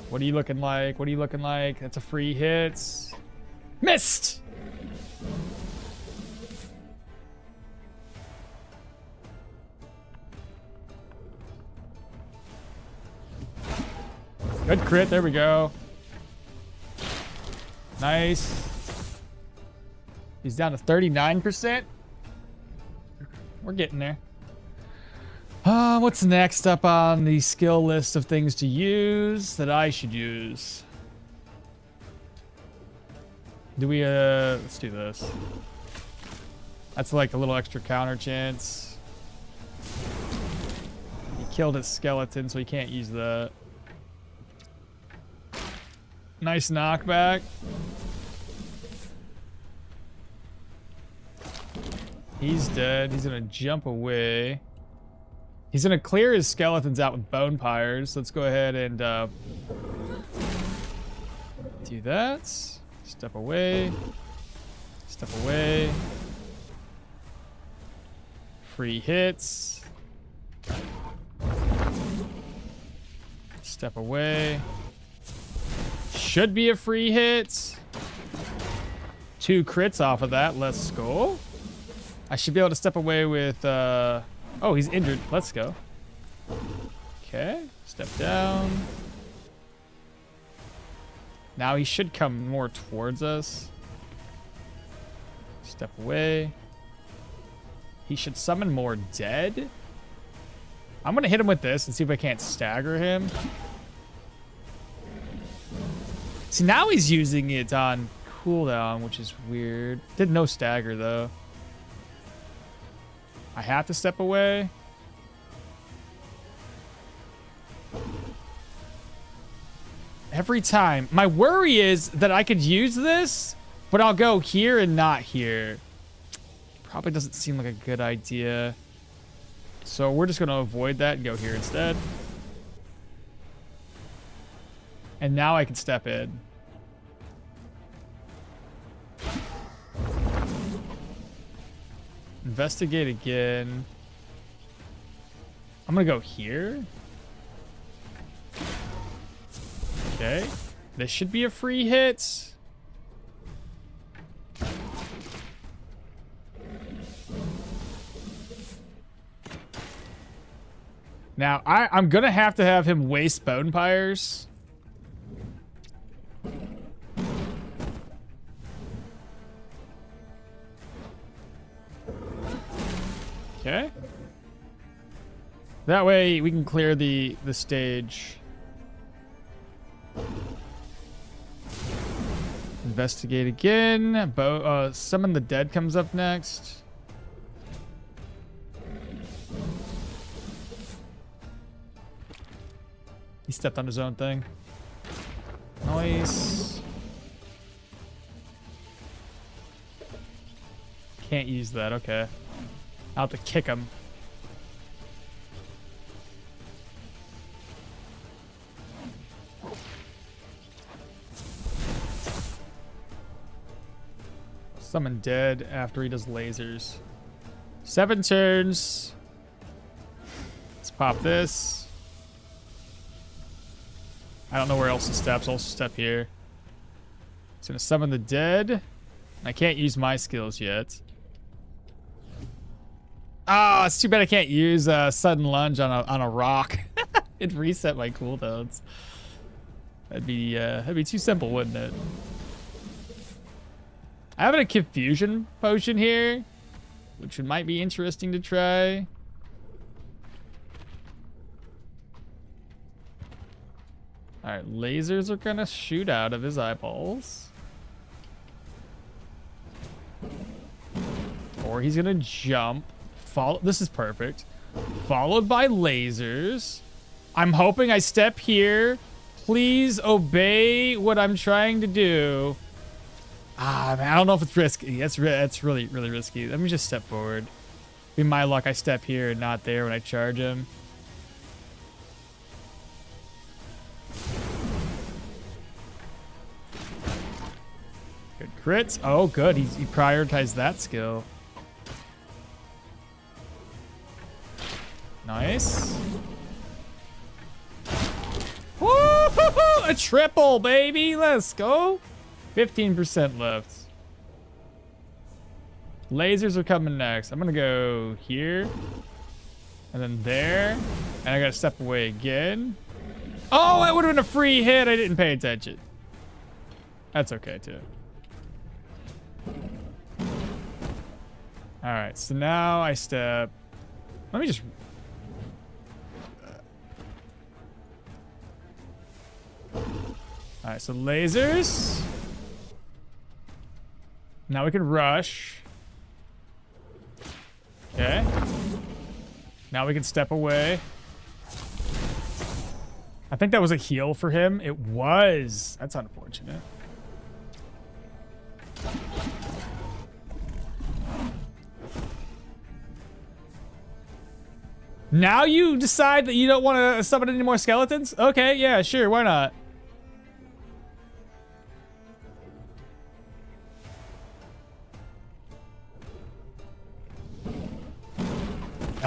Speaker 1: What are you looking like? What are you looking like? That's a free hit. Missed! Good crit, there we go. Nice. He's down to 39%. We're getting there. What's next up on the skill list of things to use that I should use? Do we, let's do this. That's like a little extra counter chance. He killed his skeleton, so he can't use that. Nice knockback. He's dead. He's gonna jump away. He's gonna clear his skeletons out with bone pyres. Let's go ahead and do that. Step away. Step away. Free hits. Step away. Should be a free hit. 2 crits off of that. Let's go. I should be able to step away with, oh, he's injured. Let's go. Okay. Step down. Now he should come more towards us. Step away. He should summon more dead. I'm going to hit him with this and see if I can't stagger him. See, now he's using it on cooldown, which is weird. Did no stagger, though. I have to step away. Every time. My worry is that I could use this, but I'll go here and not here. Probably doesn't seem like a good idea. So we're just going to avoid that and go here instead. And now I can step in. Investigate again. I'm going to go here. Okay. This should be a free hit. Now, I'm going to have him waste bone pyres. Okay. That way we can clear the stage. Investigate again. Summon the dead comes up next. He stepped on his own thing. Nice. Can't use that. Okay. I'll have to kick him. Summon dead after he does lasers. 7 turns. Let's pop this. I don't know where else to step, so I'll step here. It's gonna summon the dead. I can't use my skills yet. Oh, it's too bad I can't use sudden lunge on a rock. It'd reset my cooldowns. That'd be too simple, wouldn't it? I have a confusion potion here, which might be interesting to try. All right, lasers are gonna shoot out of his eyeballs. Or he's gonna jump. This is perfect. Followed by lasers. I'm hoping I step here. Please obey what I'm trying to do. Ah, man, I don't know if it's risky. That's really, really risky. Let me just step forward. Be my luck I step here and not there when I charge him. Good crits. Oh, good. He prioritized that skill. Nice. Woo-hoo-hoo! A triple, baby. Let's go. 15% left. Lasers are coming next. I'm going to go here. And then there. And I got to step away again. Oh, that would have been a free hit. I didn't pay attention. That's okay, too. All right. So now I step. Let me just... All right. So lasers. Now we can rush. Okay. Now we can step away. I think that was a heal for him. It was. That's unfortunate. Now you decide that you don't want to summon any more skeletons? Okay, yeah, sure, why not?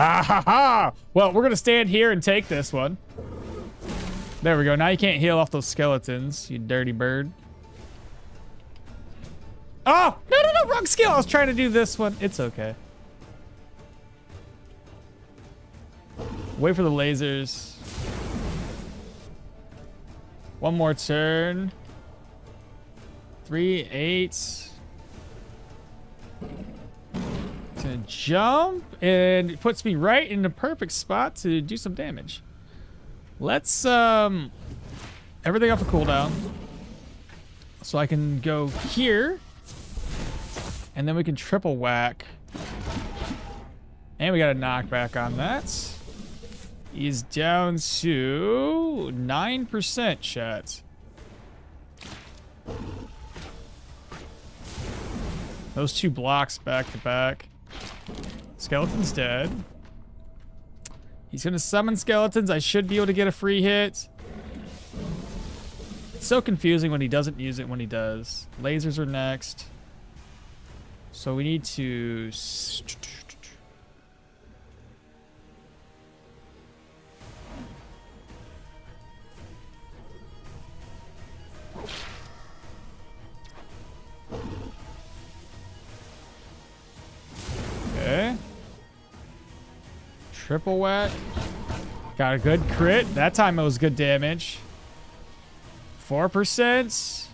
Speaker 1: Ah ha ha! Well, we're gonna stand here and take this one. There we go. Now you can't heal off those skeletons, you dirty bird. Oh! No, wrong skill! I was trying to do this one. It's okay. Wait for the lasers. One more turn. 3, 8. Gonna jump, and it puts me right in the perfect spot to do some damage. Let's everything off a cooldown. So I can go here. And then we can triple whack. And we got a knockback on that. He's down to 9%, chat. Those 2 blocks back to back. Skeleton's dead. He's gonna summon skeletons. I should be able to get a free hit. It's so confusing when he doesn't use it when he does. Lasers are next. So we need to... Okay. Triple whack. Got a good crit. That time it was good damage. 4%.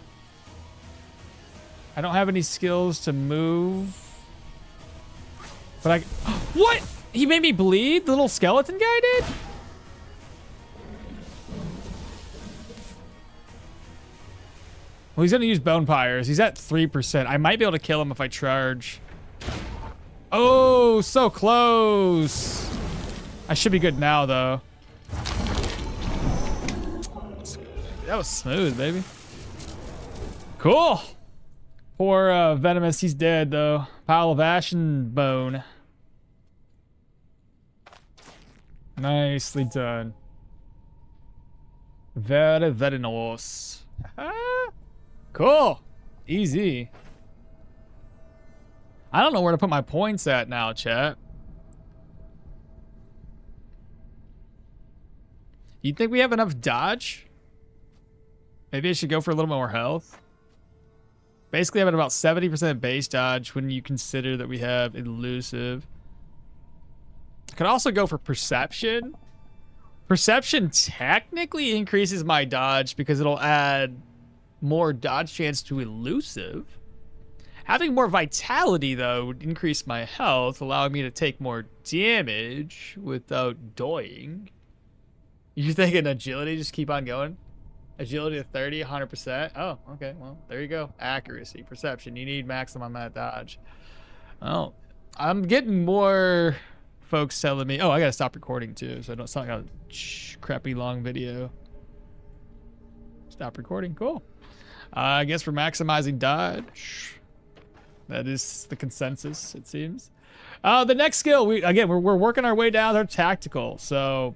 Speaker 1: I don't have any skills to move. But I... What? He made me bleed? The little skeleton guy did? Well, he's going to use bone pyres. He's at 3%. I might be able to kill him if I charge. Oh, so close. I should be good now, though. That was smooth, baby. Cool. Poor Venomous, he's dead, though. Pile of ash and bone. Nicely done. Very, very nice. Cool. Easy. I don't know where to put my points at now, chat. You think we have enough dodge? Maybe I should go for a little more health. Basically, I'm at about 70% base dodge when you consider that we have elusive. I could also go for perception. Perception technically increases my dodge because it'll add more dodge chance to elusive. Having more vitality, though, would increase my health, allowing me to take more damage without dying. You're thinking agility, just keep on going? Agility to 30, 100%. Oh, okay. Well, there you go. Accuracy, perception. You need maximum that dodge. Oh, I'm getting more folks telling me. Oh, I gotta stop recording too, so I don't sound like a crappy long video. Stop recording. Cool. I guess we're maximizing dodge. That is the consensus, it seems. The next skill, we're working our way down our tactical. So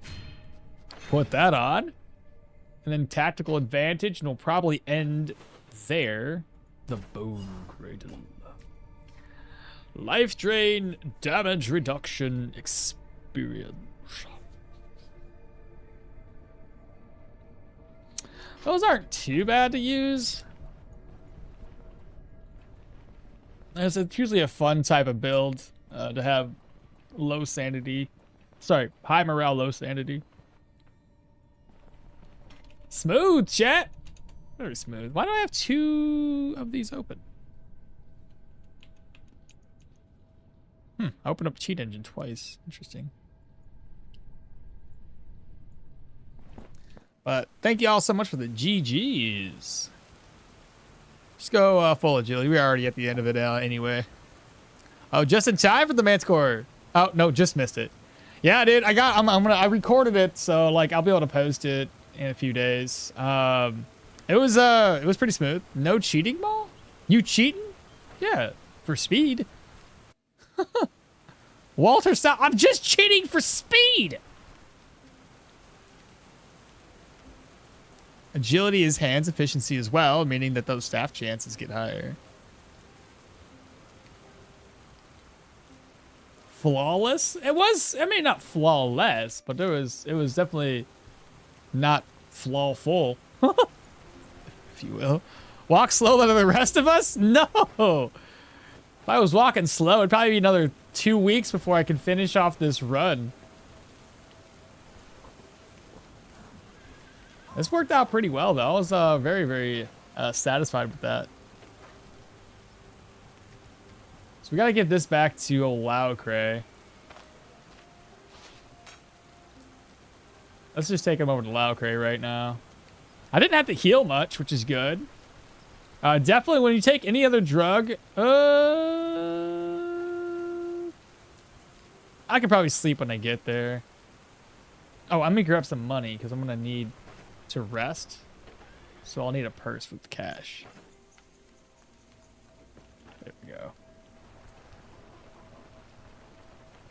Speaker 1: put that on. And then tactical advantage, and we'll probably end there. The Bone Cradle. Life drain, damage reduction, experience. Those aren't too bad to use. It's usually a fun type of build to have low sanity. Sorry, high morale, low sanity. Smooth, chat. Very smooth. Why do I have 2 of these open? I opened up cheat engine twice. Interesting. But thank you all so much for the GGs. Just go full agility. We're already at the end of it anyway. Oh, just in time for the Manticore. Oh no, just missed it. Yeah, dude. I recorded it, so like I'll be able to post it in a few days. It was pretty smooth. No cheating, Maul? You cheating? Yeah, for speed. Walter, stop! I'm just cheating for speed. Agility is hands efficiency as well, meaning that those staff chances get higher. Flawless? It was, I mean, not flawless, but it was definitely not flawful, if you will. Walk slower than the rest of us? No! If I was walking slow, it'd probably be another 2 weeks before I could finish off this run. This worked out pretty well, though. I was very, very satisfied with that. So we gotta give this back to Cray. Let's just take him over to Cray right now. I didn't have to heal much, which is good. Definitely when you take any other drug, I could probably sleep when I get there. Oh, I'm gonna grab some money because I'm gonna need to rest. So I'll need a purse with cash. There we go.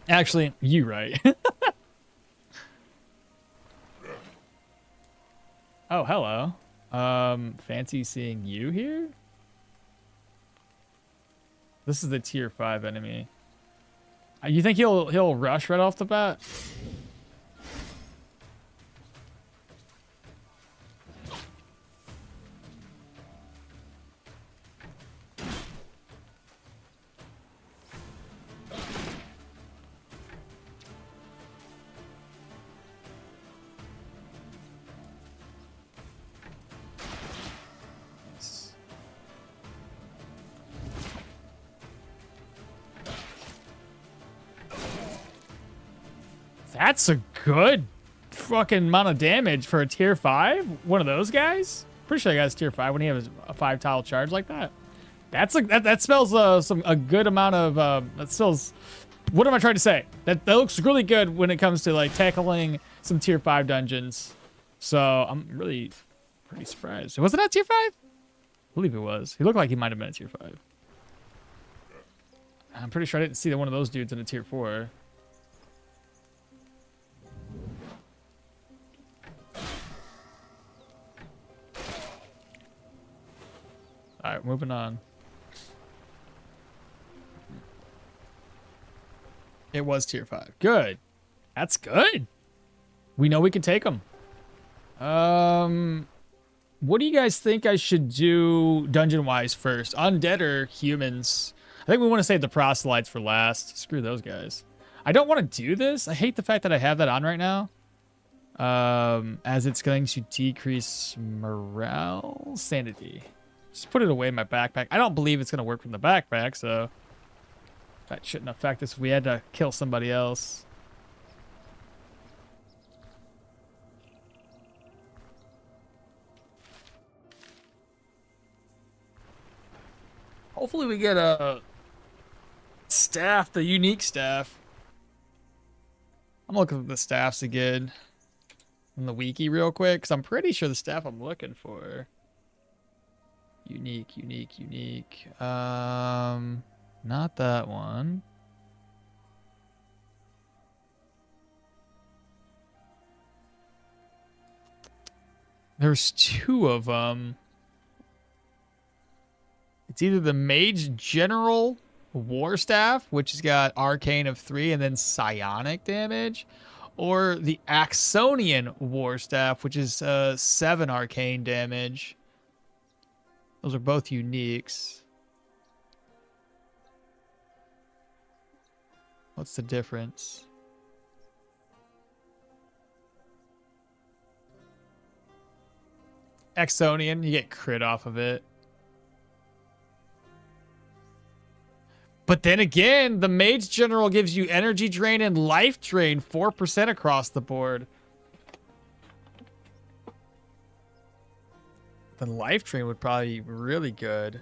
Speaker 1: Actually, you right. Oh, hello. Fancy seeing you here? This is the tier 5 enemy. You think he'll rush right off the bat? That's a good fucking amount of damage for a tier 5. One of those guys. Pretty sure that guy's tier 5 when he has a 5-tile charge like that. That's like that spells a good amount of that spells. What am I trying to say? That looks really good when it comes to like tackling some tier 5 dungeons. So I'm really pretty surprised. Was it at tier 5? I believe it was. He looked like he might have been a tier 5. I'm pretty sure I didn't see one of those dudes in a tier 4. All right, moving on. It was tier 5. Good. That's good. We know we can take them. What do you guys think I should do dungeon-wise first? Undead or humans? I think we want to save the proselytes for last. Screw those guys. I don't want to do this. I hate the fact that I have that on right now. As it's going to decrease morale, sanity. Just put it away in my backpack. I don't believe it's going to work from the backpack, so that shouldn't affect us if we had to kill somebody else. Hopefully we get a staff, the unique staff. I'm looking at the staffs again in the wiki real quick, because I'm pretty sure the staff I'm looking for. Unique. Not that one. There's 2 of them. It's either the Mage General War Staff, which has got Arcane of 3 and then Psionic damage, or the Axonian War Staff, which is 7 Arcane damage. Those are both uniques. What's the difference? Axonian, you get crit off of it. But then again, the Mage General gives you energy drain and life drain 4% across the board. then life drain would probably be really good.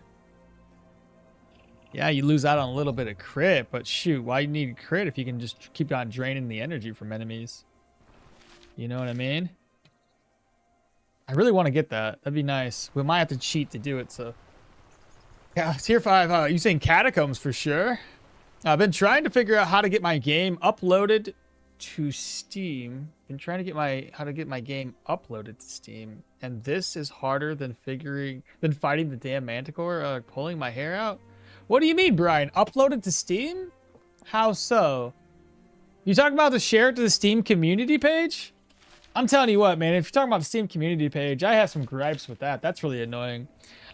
Speaker 1: Yeah, you lose out on a little bit of crit, but shoot, why you need crit if you can just keep on draining the energy from enemies? You know what I mean? I really want to get that. That'd be nice. We might have to cheat to do it, so. Yeah, tier 5. You saying catacombs for sure? I've been trying to figure out how to get my game uploaded to Steam. Been trying to get how to get my game uploaded to Steam, and this is harder than fighting the damn Manticore, pulling my hair out. What do you mean, Brian? Uploaded to Steam? How so? You talking about to share it to the Steam community page? I'm telling you what, man, if you're talking about the Steam community page, I have some gripes with that. That's really annoying.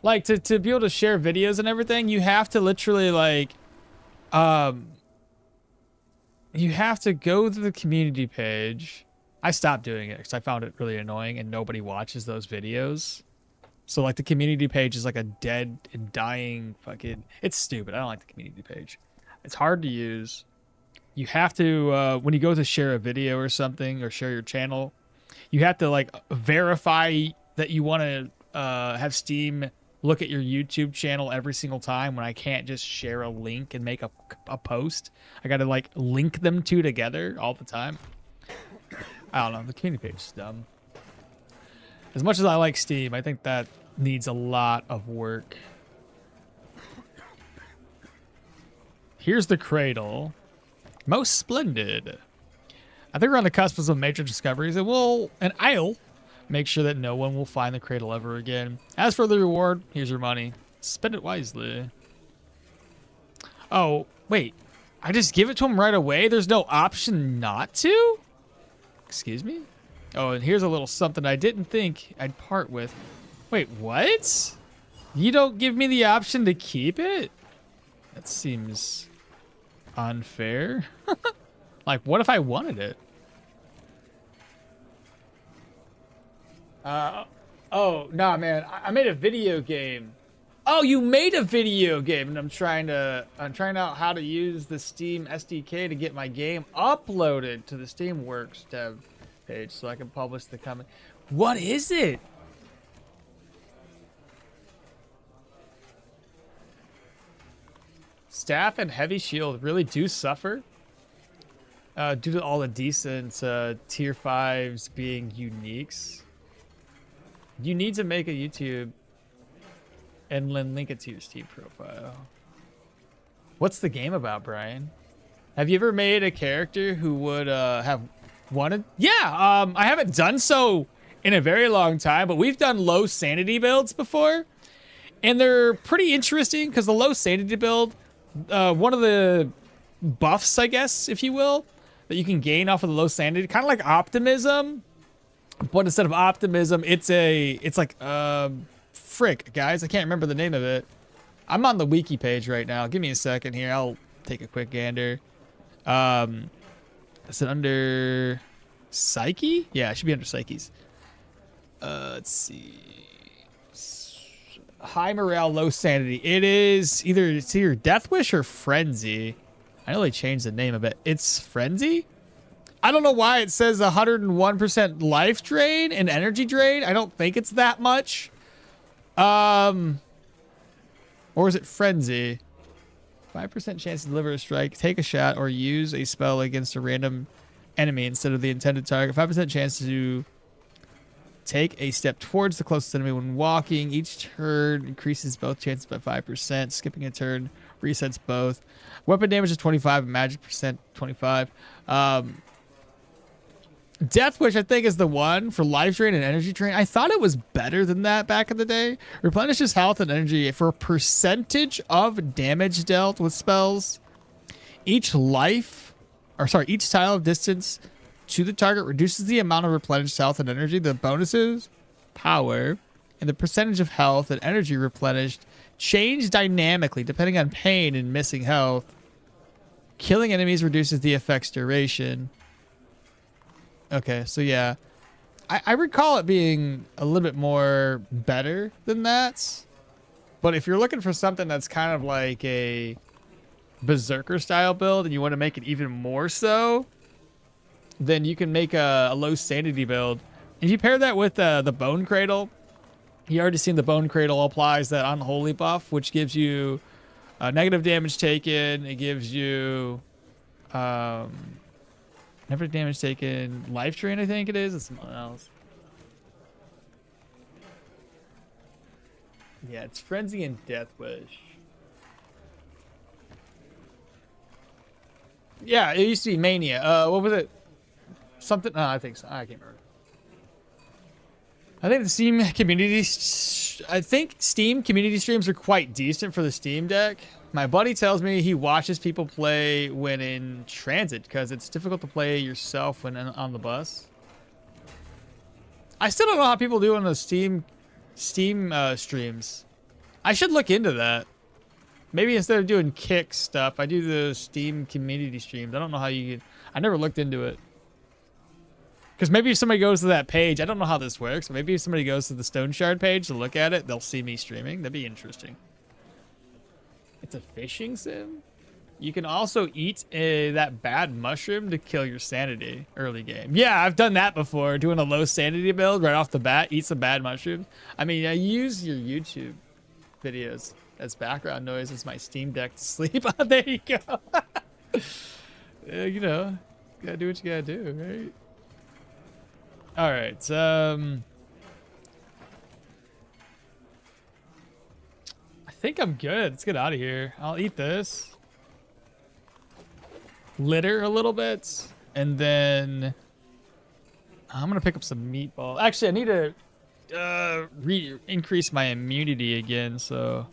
Speaker 1: Like, to be able to share videos and everything, you have to literally, like, you have to go to the community page. I stopped doing it because I found it really annoying and nobody watches those videos. So, like, the community page is like a dead and dying fucking... It's stupid. I don't like the community page. It's hard to use. You have to, when you go to share a video or something or share your channel, you have to, like, verify that you want to have Steam look at your YouTube channel every single time when I can't just share a link and make a post. I got to, like, link them two together all the time. I don't know. The community page is dumb. As much as I like Steam, I think that needs a lot of work. Here's the cradle. Most splendid. I think we're on the cusp of some major discoveries, and I'll make sure that no one will find the cradle ever again. As for the reward, here's your money. Spend it wisely. Oh, wait. I just give it to him right away? There's no option not to? Excuse me? Oh, and here's a little something I didn't think I'd part with. Wait, what? You don't give me the option to keep it? That seems unfair. Like, what if I wanted it? Oh, nah, man. I made a video game. Oh, you made a video game, and I'm trying out how to use the Steam SDK to get my game uploaded to the Steamworks dev page so I can publish the comment. What is it? Staff and heavy shield really do suffer due to all the decent tier 5s being uniques. You need to make a YouTube and then link it to your Steam profile. What's the game about, Brian? Have you ever made a character who would have wanted? Yeah, I haven't done so in a very long time, but we've done low sanity builds before. And they're pretty interesting because the low sanity build, one of the buffs, I guess, if you will, that you can gain off of the low sanity, kind of like optimism. But instead of optimism, it's like, frick, guys, I can't remember the name of it. I'm on the wiki page right now. Give me a second here. I'll take a quick gander. Is it under Psyche? Yeah, it should be under Psyches. Let's see. High morale, low sanity. It's either Death Wish or Frenzy. I know they changed the name of it. It's Frenzy? I don't know why it says 101% life drain and energy drain. I don't think it's that much. Or is it Frenzy? 5% chance to deliver a strike, take a shot, or use a spell against a random enemy instead of the intended target. 5% chance to take a step towards the closest enemy when walking. Each turn increases both chances by 5%. Skipping a turn resets both. Weapon damage is 25 and magic percent 25. Death Wish, I think, is the one for life drain and energy drain. I thought it was better than that back in the day. Replenishes health and energy for a percentage of damage dealt with spells. Each tile of distance to the target reduces the amount of replenished health and energy. The bonuses, power, and the percentage of health and energy replenished change dynamically depending on pain and missing health. Killing enemies reduces the effect's duration. Okay, so yeah. I recall it being a little bit more better than that. But if you're looking for something that's kind of like a Berserker style build and you want to make it even more so, then you can make a low sanity build. If you pair that with the Bone Cradle, You already seen the Bone Cradle applies that unholy buff, which gives you negative damage taken. It gives you negative damage taken, life drain, I think it is. It's something else. Yeah, it's Frenzy and Death Wish. Yeah, it used to be Mania. What was it? Something. No, I think so. I can't remember. I think the Steam community. I think Steam community streams are quite decent for the Steam Deck. My buddy tells me he watches people play when in transit because it's difficult to play yourself when on the bus. I still don't know how people do on the Steam streams. I should look into that. Maybe instead of doing kick stuff, I do the Steam community streams. I don't know how you can. I never looked into it. Because maybe if somebody goes to that page, I don't know how this works. But maybe if somebody goes to the Stoneshard page to look at it, they'll see me streaming. That'd be interesting. It's a fishing sim? You can also eat that bad mushroom to kill your sanity early game. Yeah, I've done that before. Doing a low sanity build right off the bat. Eat some bad mushrooms. I mean, I use your YouTube videos as background noise as my Steam Deck to sleep on. There you go. You know, gotta do what you gotta do, right? All right. I think I'm good. Let's get out of here. I'll eat this. Litter a little bit, and then I'm gonna pick up some meatball. Actually, I need to increase my immunity again, so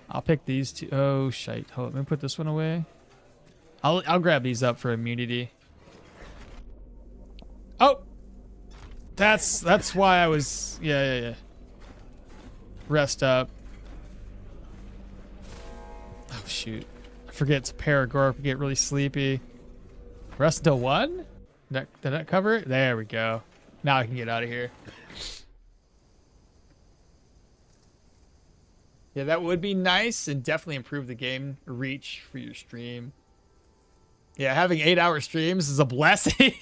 Speaker 1: I'll pick these two. Oh shite! Hold on, let me put this one away. I'll grab these up for immunity. Oh, that's why I was yeah. Rest up. Oh shoot. I forget it's a Paragorp. We get really sleepy. Rest until 1? Did that cover it? There we go. Now I can get out of here. Yeah, that would be nice and definitely improve the game reach for your stream. Yeah, having 8-hour streams is a blessing.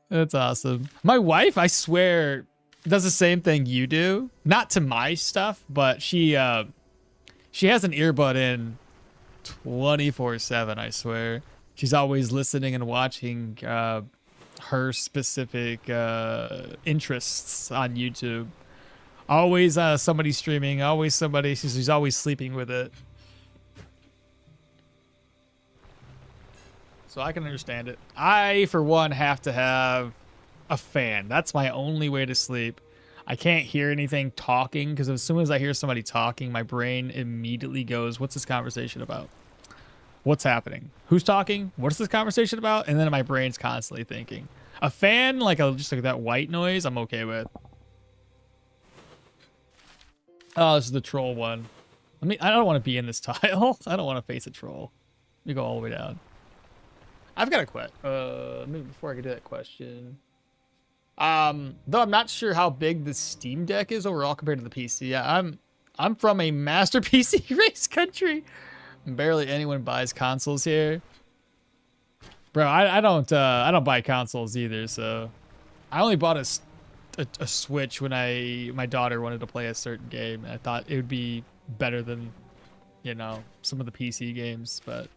Speaker 1: That's awesome. My wife, I swear, does the same thing you do. Not to my stuff, but she has an earbud in 24/7, I swear. She's always listening and watching her specific interests on YouTube. Always somebody streaming, always somebody. She's always sleeping with it. So I can understand it. I, for one, have to have a fan. That's my only way to sleep. I can't hear anything talking because as soon as I hear somebody talking, my brain immediately goes, what's this conversation about? What's happening? Who's talking? What's this conversation about? And then my brain's constantly thinking. A fan, just like that white noise, I'm okay with. Oh, this is the troll one. I don't want to be in this tile. I don't want to face a troll. Let me go all the way down. I've got a question. Maybe before I get to that question. Though I'm not sure how big the Steam Deck is overall compared to the PC. Yeah, I'm from a master PC race country. Barely anyone buys consoles here. Bro, I don't buy consoles either, so I only bought a Switch when my daughter wanted to play a certain game, and I thought it would be better than, some of the PC games, but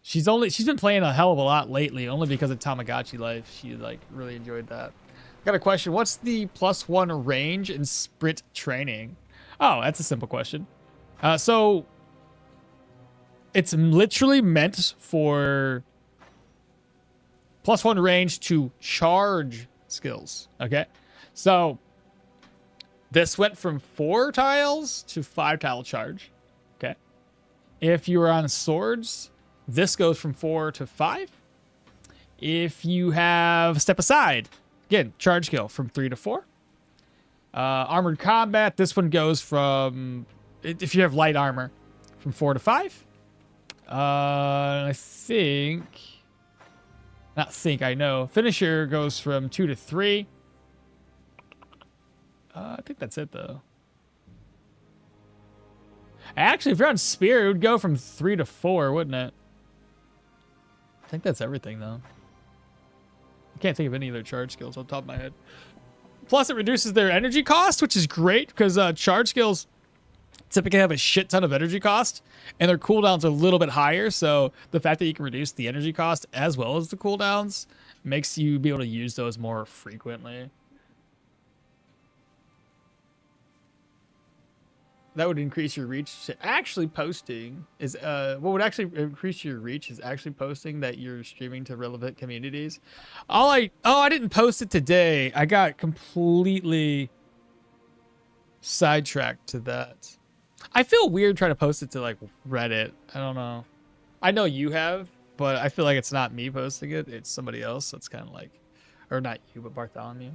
Speaker 1: she's been playing a hell of a lot lately, only because of Tamagotchi Life. She really enjoyed that. Got a question. What's the +1 range in sprint training? Oh, that's a simple question. So it's literally meant for +1 range to charge skills. Okay. So this went from 4 tiles to 5 tile charge. Okay. If you were on swords, this goes from 4 to 5. If you have step aside, again, charge skill from 3 to 4. Armored combat, this one goes from, if you have light armor, from 4 to 5. I know. Finisher goes from 2 to 3. I think that's it, though. Actually, if you're on spear, it would go from 3 to 4, wouldn't it? I think that's everything, though. I can't think of any other charge skills on top of my head. Plus, it reduces their energy cost, which is great because charge skills typically have a shit ton of energy cost, and their cooldowns are a little bit higher. So the fact that you can reduce the energy cost as well as the cooldowns makes you be able to use those more frequently. That would increase your reach. Actually posting is what would actually increase your reach is actually posting that you're streaming to relevant communities. I didn't post it today. I got completely sidetracked to that. I feel weird trying to post it to like Reddit. I don't know. I know you have, but I feel like it's not me posting it. It's somebody else. So it's kind of like, or not you, but Bartholomew.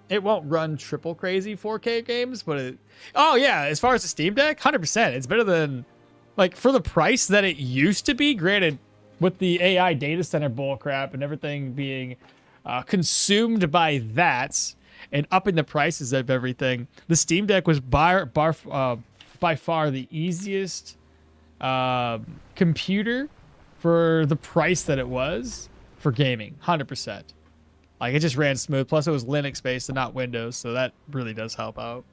Speaker 1: It won't run triple crazy 4K games, but oh yeah, as far as the Steam Deck, 100%. It's better than, like, for the price that it used to be. Granted, with the AI data center bullcrap and everything being consumed by that and upping the prices of everything, the Steam Deck was by far the easiest computer for the price that it was for gaming. 100%. Like, it just ran smooth. Plus, it was Linux based and not Windows, so that really does help out.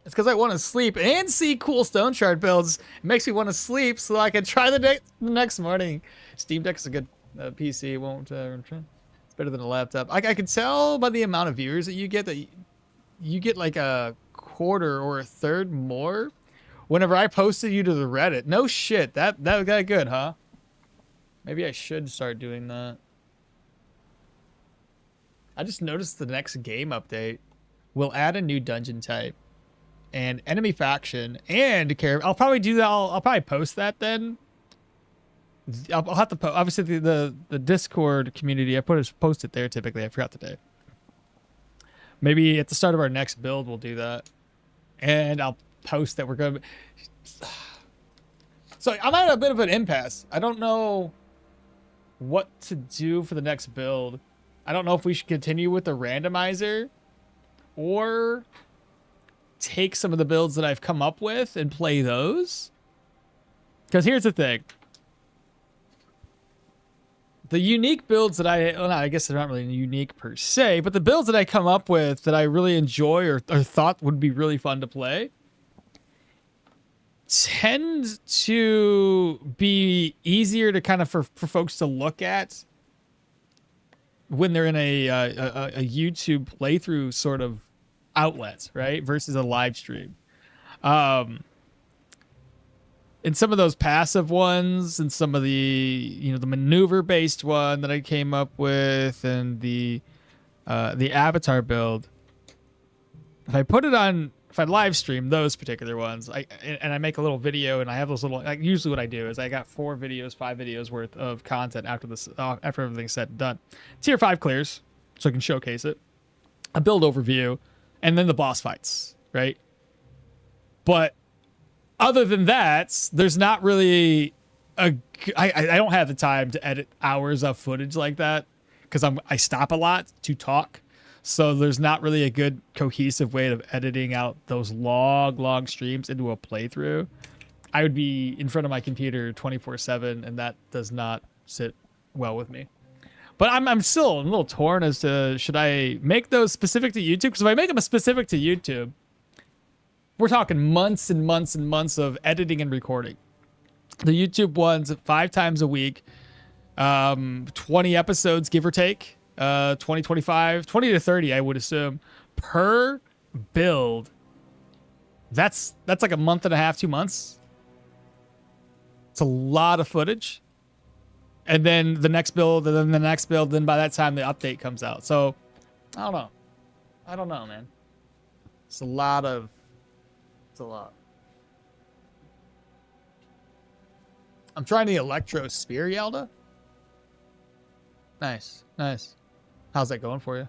Speaker 1: It's because I want to sleep and see cool Stoneshard builds. It makes me want to sleep so I can try the next morning. Steam Deck is a good PC. It won't. It's better than a laptop. I can tell by the amount of viewers that you get like a quarter or a third more whenever I posted you to the Reddit. No shit. That got good, huh? Maybe I should start doing that. I just noticed the next game update will add a new dungeon type and enemy faction and Caravan. I'll probably do that. I'll probably post that then. I'll have to post. Obviously, the Discord community, I post it there typically. I forgot today. Maybe at the start of our next build, we'll do that. And I'll post that we're going to... So I'm at a bit of an impasse. I don't know what to do for the next build. I don't know if we should continue with the randomizer or take some of the builds that I've come up with and play those. Because here's the thing. The unique builds that I guess they're not really unique per se, but the builds that I come up with that I really enjoy or thought would be really fun to play tend to be easier to kind of for folks to look at when they're in a YouTube playthrough sort of outlet, right? Versus a live stream. And some of those passive ones and some of the, the maneuver based one that I came up with and the avatar build, if I put it on, if I live stream those particular ones, I make a little video and I have those little, like, usually what I do is I got 5 videos worth of content after everything's said and done. Tier 5 clears, so I can showcase it, a build overview, and then the boss fights, right? But other than that, there's not really I don't have the time to edit hours of footage like that because I stop a lot to talk. So there's not really a good cohesive way of editing out those long streams into a playthrough. I would be in front of my computer 24/7, and that does not sit well with me. But I'm still a little torn as to should I make those specific to YouTube? Because if I make them specific to YouTube, we're talking months and months and months of editing and recording. The YouTube ones 5 times a week, 20 episodes, give or take. 20 to 30, I would assume, per build. That's like a month and a half, 2 months. It's a lot of footage. And then the next build, and then the next build, then by that time the update comes out. So I don't know, man. It's a lot. I'm trying the Electro Spear, Yalda. Nice. How's that going for you?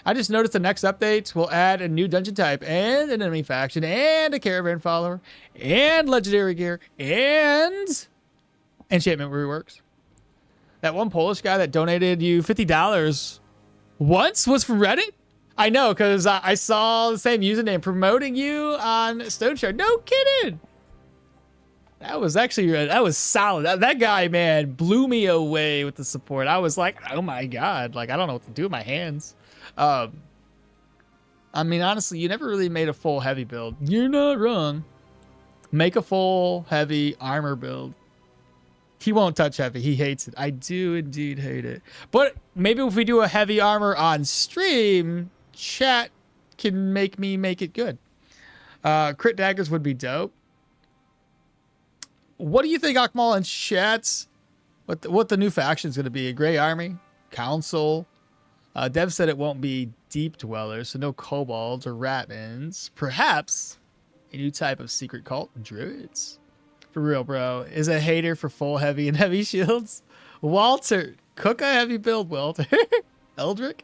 Speaker 1: I just noticed the next updates will add a new dungeon type and an enemy faction and a caravan follower and legendary gear and enchantment reworks. That one Polish guy that donated you $50 once was from Reddit? I know, because I saw the same username promoting you on Stoneshard. No kidding. That was actually, that was solid. That guy, man, blew me away with the support. I was like, oh my God. Like, I don't know what to do with my hands. I mean, honestly, you never really made a full heavy build. You're not wrong. Make a full heavy armor build. He won't touch heavy. He hates it. I do indeed hate it. But maybe if we do a heavy armor on stream, chat can make me make it good. Crit daggers would be dope. What do you think, Okmall and chats? What the new faction is going to be? A Grey Army? Council? Dev said it won't be deep dwellers, so no kobolds or ratmans. Perhaps a new type of secret cult, druids. For real, bro. Is a hater for full heavy and heavy shields. Walter, cook a heavy build, Walter. Eldrick,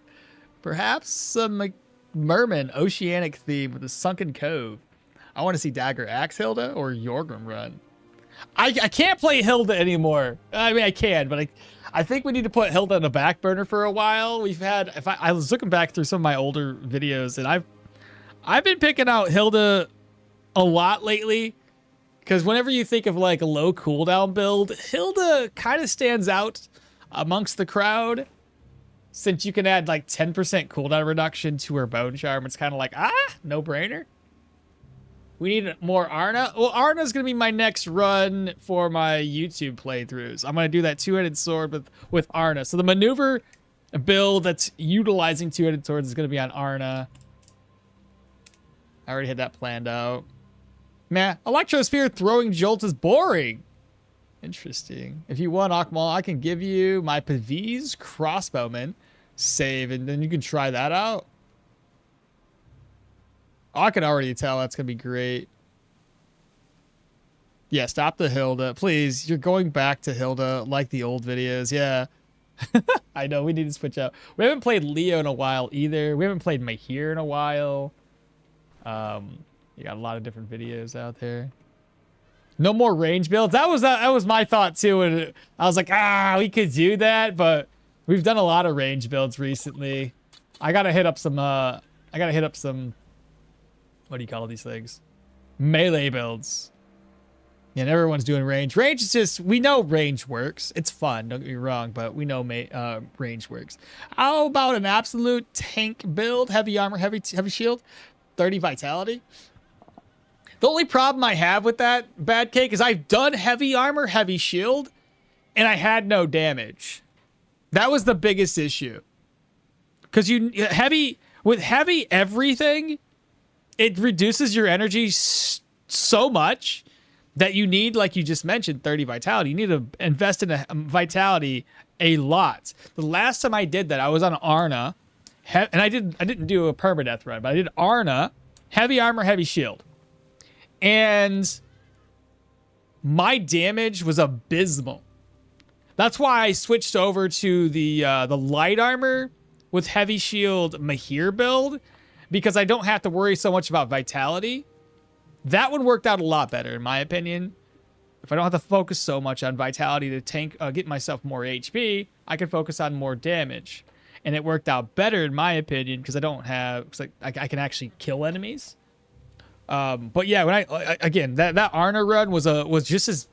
Speaker 1: perhaps some merman oceanic theme with a sunken cove. I want to see Dagger Axe Hilda or Yorgrim run. I can't play Hilda anymore. I mean, I can, but I think we need to put Hilda on the back burner for a while. We've had, I was looking back through some of my older videos, and I've been picking out Hilda a lot lately, because whenever you think of like a low cooldown build, Hilda kind of stands out amongst the crowd, since you can add like 10% cooldown reduction to her bone charm. It's kind of like, no brainer. We need more Arna. Well, Arna's going to be my next run for my YouTube playthroughs. I'm going to do that two-headed sword with Arna. So the maneuver build that's utilizing two-headed swords is going to be on Arna. I already had that planned out. Man, Electrosphere throwing jolts is boring. Interesting. If you want Okmall, I can give you my Paviz crossbowman save, and then you can try that out. I can already tell that's going to be great. Yeah, stop the Hilda. Please, you're going back to Hilda like the old videos. Yeah. I know, we need to switch out. We haven't played Leo in a while either. We haven't played Mahir in a while. You got a lot of different videos out there. No more range builds. That was my thought too. And I was like, we could do that, but we've done a lot of range builds recently. I gotta hit up some, what do you call these things? Melee builds. Yeah, and everyone's doing range. Range is just, we know range works. It's fun, don't get me wrong, but we know range works. How about an absolute tank build? Heavy armor, heavy shield, 30 vitality. The only problem I have with that, Bad Cake, is I've done heavy armor, heavy shield, and I had no damage. That was the biggest issue. Because with heavy everything, it reduces your energy so much that you need, like you just mentioned, 30 vitality. You need to invest in a vitality a lot. The last time I did that, I was on Arna, and I didn't do a permadeath run, but I did Arna, heavy armor, heavy shield. And my damage was abysmal. That's why I switched over to the light armor with heavy shield Mahir build, because I don't have to worry so much about vitality. That one worked out a lot better, in my opinion. If I don't have to focus so much on vitality to tank, get myself more HP, I can focus on more damage. And it worked out better, in my opinion, because I don't have, I can actually kill enemies. But yeah, when again, that Arna run was just as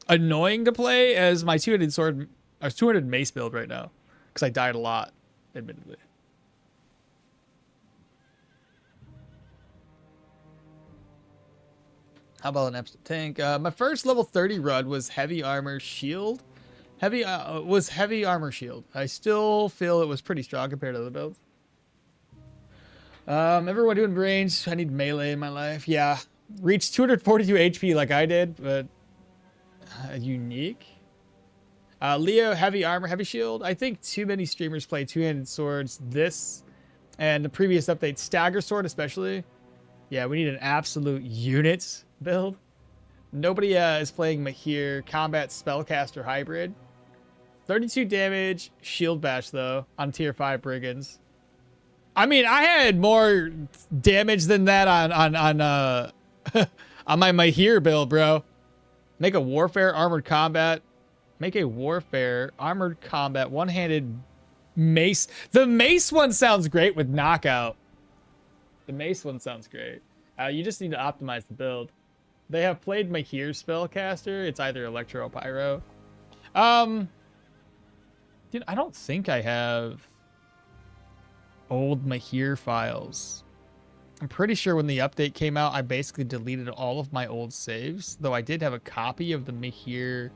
Speaker 1: annoying to play as my two-handed sword, or two-handed mace build right now, because I died a lot, admittedly. How about an absolute tank? My first level 30 run was heavy armor shield. Heavy armor shield. I still feel it was pretty strong compared to the builds. Everyone doing range. I need melee in my life. Yeah. Reach 242 HP like I did, but unique. Leo, heavy armor, heavy shield. I think too many streamers play two-handed swords. This and the previous update, stagger sword especially. Yeah, we need an absolute unit build. Nobody is playing Mahir, combat spellcaster hybrid. 32 damage, shield bash though, on tier 5 brigands. I mean, I had more damage than that on on my Mahir build, bro. Make a warfare armored combat. Make a warfare armored combat one-handed mace. The mace one sounds great with knockout. The mace one sounds great. You just need to optimize the build. They have played Mahir spellcaster. It's either Electro or Pyro. Dude, I don't think I have old Mahir files. I'm pretty sure when the update came out, I basically deleted all of my old saves, though I did have a copy of the Mahir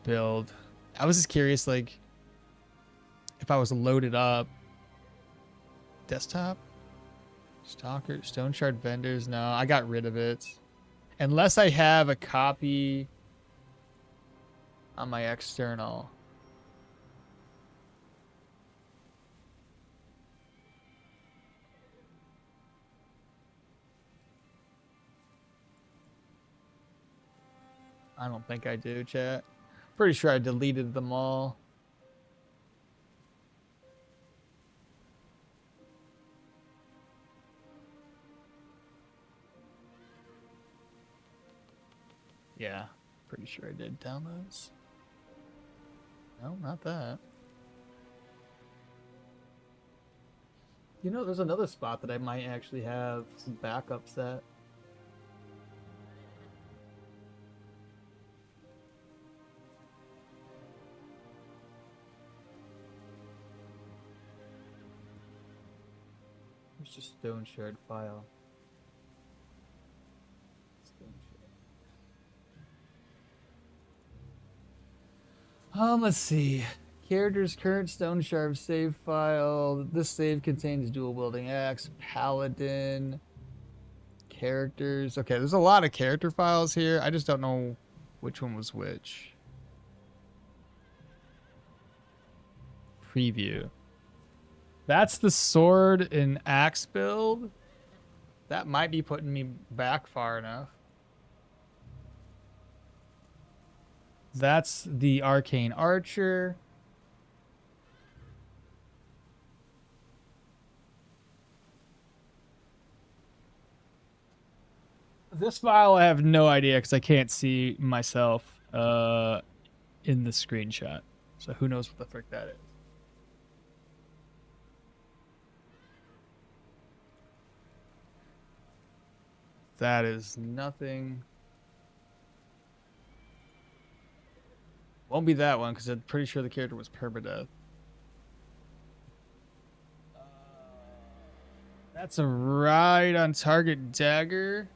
Speaker 1: build. I was just curious, like, if I was loaded up. Desktop? Stalker? Stoneshard vendors? No, I got rid of it. Unless I have a copy on my external. I don't think I do, chat. Pretty sure I deleted them all. Yeah, pretty sure I did downloads. No, not that. You know, there's another spot that I might actually have some backups at. There's just Stoneshard file. Let's see. Character's current Stoneshard save file. This save contains dual wielding axe, paladin, characters. Okay, there's a lot of character files here. I just don't know which one was which. Preview. That's the sword and axe build. That might be putting me back far enough. That's the arcane archer. This file I have no idea because I can't see myself in the screenshot. So who knows what the frick that is. That is nothing. Won't be that one because I'm pretty sure the character was permadeath. That's a right on target dagger.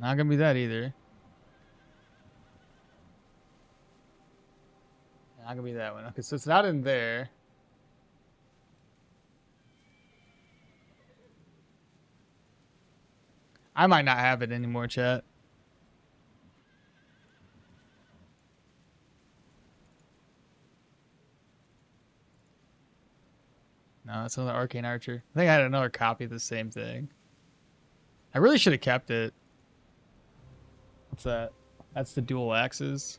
Speaker 1: Not gonna be that either. Not gonna be that one. Okay, so it's not in there. I might not have it anymore, chat. No, it's another arcane archer. I think I had another copy of the same thing. I really should have kept it. What's that? That's the dual axes.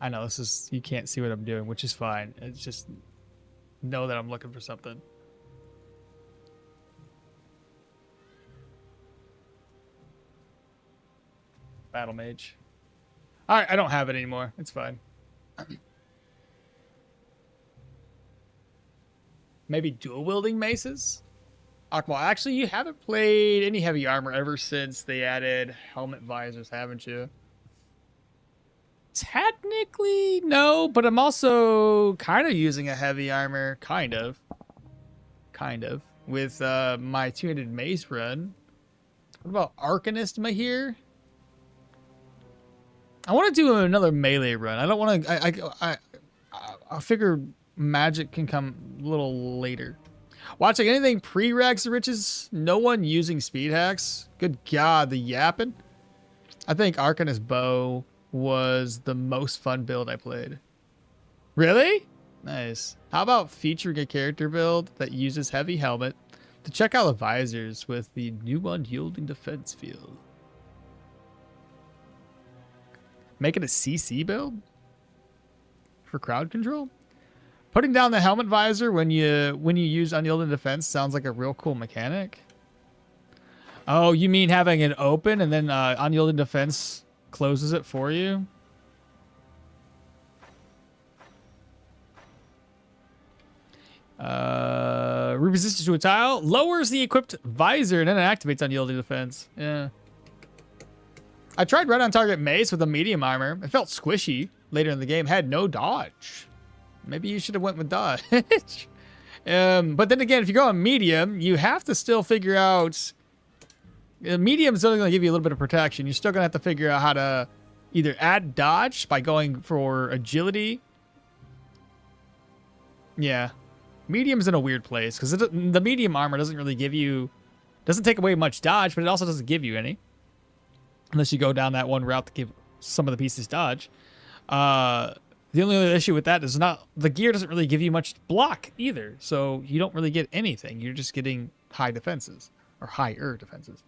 Speaker 1: I know this is, you can't see what I'm doing, which is fine. It's just know that I'm looking for something. Battle mage. All right, I don't have it anymore. It's fine. Maybe dual wielding maces? Okmall, actually, you haven't played any heavy armor ever since they added helmet visors, haven't you? Technically, no, but I'm also kind of using a heavy armor, kind of, with my 200 mace run. What about Arcanist Mahir? I want to do another melee run. I don't want to. I figure magic can come a little later. Watching anything pre-Rags to Riches? No one using speed hacks? Good God, the yapping. I think Arcanist Bow was the most fun build I played. Really? Nice. How about featuring a character build that uses heavy helmet to check out the visors with the new unyielding defense field? Make it a CC build for crowd control. Putting down the helmet visor when you use unyielding defense sounds like a real cool mechanic. Oh, you mean having it open and then unyielding defense closes it for you. Resistance to a tile. Lowers the equipped visor and then it activates unyielding defense. Yeah. I tried right on target mace with a medium armor. It felt squishy later in the game. Had no dodge. Maybe you should have went with dodge. But then again, if you go on medium, you have to still figure out... medium's only going to give you a little bit of protection. You're still going to have to figure out how to either add dodge by going for agility. Yeah. Medium's in a weird place because the medium armor doesn't really give you... doesn't take away much dodge, but it also doesn't give you any. Unless you go down that one route to give some of the pieces dodge. The only other issue with that is the gear doesn't really give you much block either. So you don't really get anything. You're just getting high defenses or higher defenses.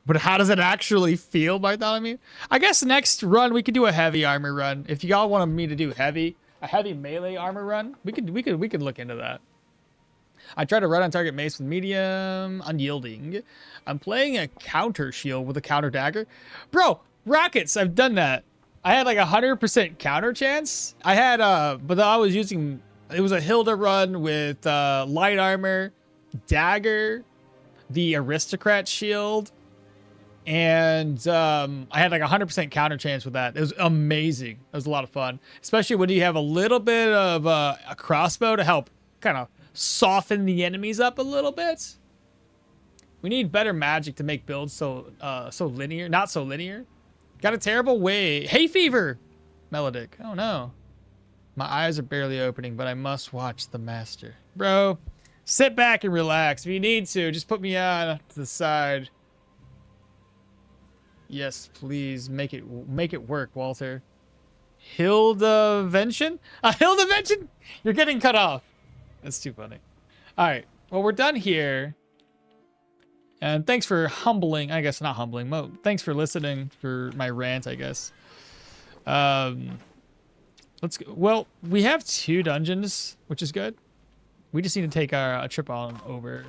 Speaker 1: But how does it actually feel, Bartholomew? I guess next run we could do a heavy armor run. If y'all wanted me to do a heavy melee armor run, we could look into that. I tried to run on target mace with medium unyielding. I'm playing a counter shield with a counter dagger. Bro, rockets, I've done that. I had like 100% counter chance. I had but I was using, it was a Hilda run with light armor, dagger, the aristocrat shield, and I had like 100% counter chance with that. It was amazing. It was a lot of fun, especially when you have a little bit of a crossbow to help kind of soften the enemies up a little bit. We need better magic to make builds so linear, not so linear. Got a terrible way. Hay fever, Melodic. Oh no, my eyes are barely opening, but I must watch the master. Bro, sit back and relax. If you need to, just put me on to the side. Yes, please make it work, Walter. Hildavention? Hildavention? You're getting cut off. That's too funny. All right. Well, we're done here. And thanks for humbling. I guess not humbling. Thanks for listening for my rant, I guess. Let's go. Well, we have 2 dungeons, which is good. We just need to take a trip on over.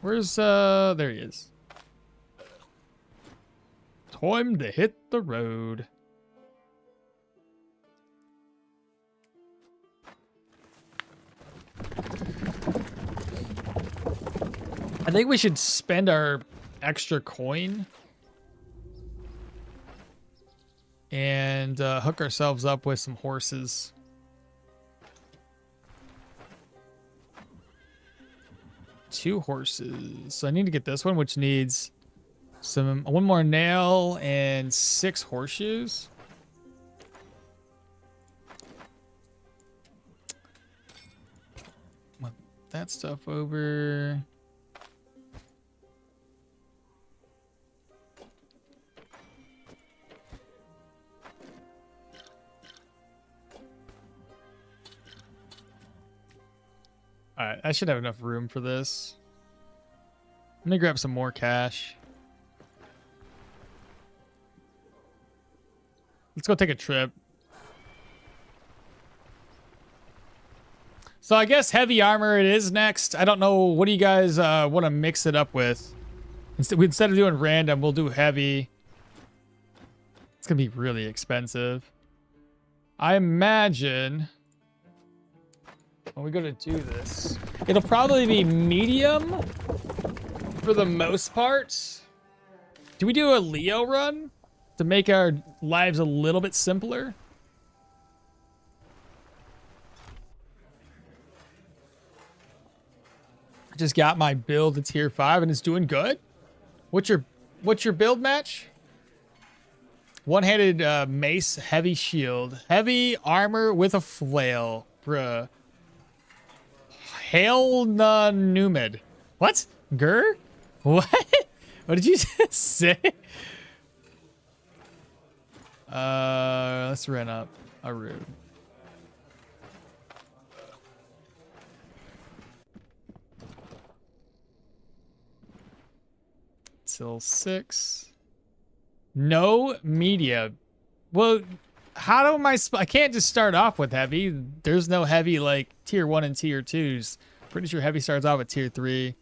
Speaker 1: Where's there he is. Time to hit the road. I think we should spend our extra coin and hook ourselves up with some horses. Two horses. So I need to get this one, which needs one more nail and 6 horseshoes. Move that stuff over. Alright, I should have enough room for this. I'm gonna grab some more cash. Let's go take a trip. So I guess heavy armor it is next. I don't know. What do you guys want to mix it up with? Instead of doing random, we'll do heavy. It's gonna be really expensive. I imagine when we go to do this, it'll probably be medium for the most part. Do we do a Leo run to make our lives a little bit simpler? I just got my build to tier 5 and it's doing good. What's your build match? One-handed mace, heavy shield, heavy armor with a flail, bruh. Hail Numid. What? Gur? What? What did you say? Let's run up a room. Till 6. No media. Well, how do I can't just start off with heavy. There's no heavy like tier 1 and tier 2s. Pretty sure heavy starts off at tier 3.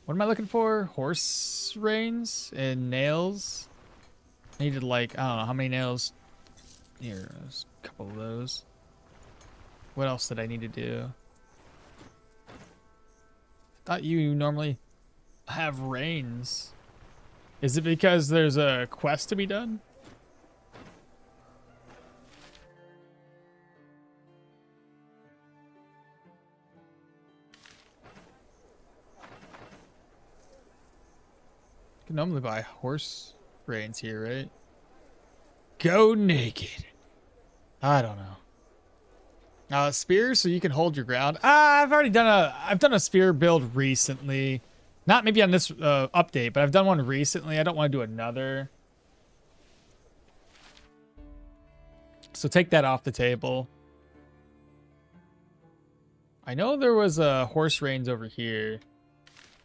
Speaker 1: What am I looking for? Horse reins and nails. I needed like, I don't know how many nails. Here, there's a couple of those. What else did I need to do? I thought you normally have reins. Is it because there's a quest to be done? You can normally buy horse reins here, right? Go naked. I don't know. Spears, so you can hold your ground. I've done a spear build recently. Not maybe on this update, but I've done one recently. I don't want to do another. So take that off the table. I know there was a horse reins over here.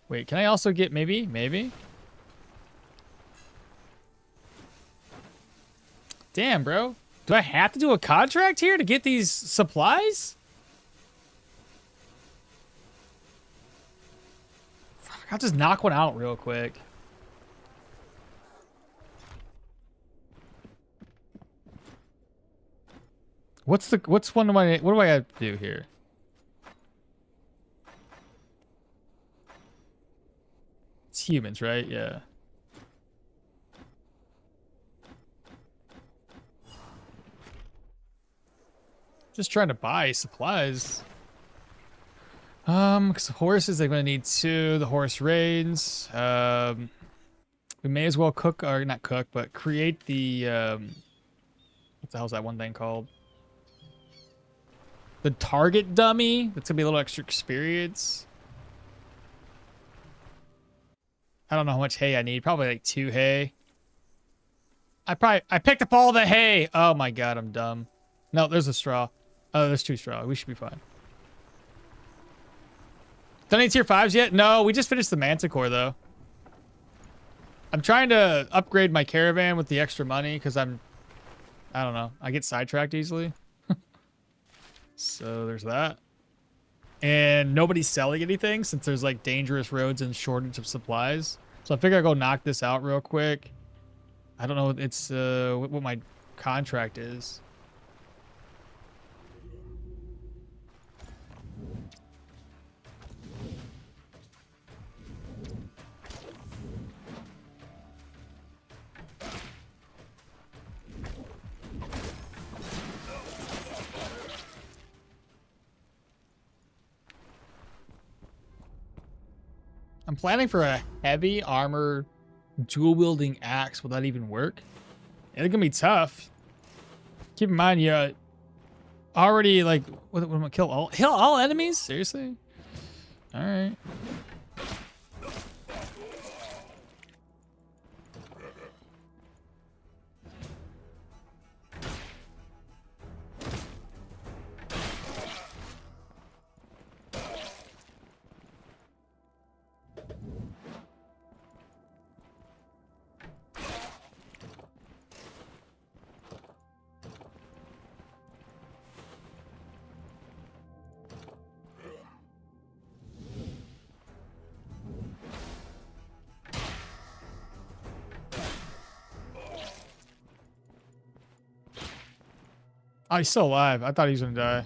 Speaker 1: Wait, can I also get maybe? Damn, bro. Do I have to do a contract here to get these supplies? Fuck, I'll just knock one out real quick. What do I have to do here? It's humans, right? Yeah. Just trying to buy supplies. Because horses, they're gonna need 2. The horse reins. We may as well cook, or not cook, but create the what the hell's that one thing called? The target dummy. That's gonna be a little extra experience. I don't know how much hay I need. Probably like 2 hay. I picked up all the hay. Oh my god, I'm dumb. No, there's a straw. Oh, there's 2 straw. We should be fine. Done any tier 5s yet? No, we just finished the Manticore though. I'm trying to upgrade my Caravan with the extra money because I don't know. I get sidetracked easily. So there's that. And nobody's selling anything since there's like dangerous roads and shortage of supplies. So I figure I'll go knock this out real quick. I don't know it's what my contract is. I'm planning for a heavy armor dual wielding axe. Will that even work? It's gonna be tough. Keep in mind, you already like what am I kill all enemies? Seriously? All right. Oh, he's still alive. I thought he was gonna die.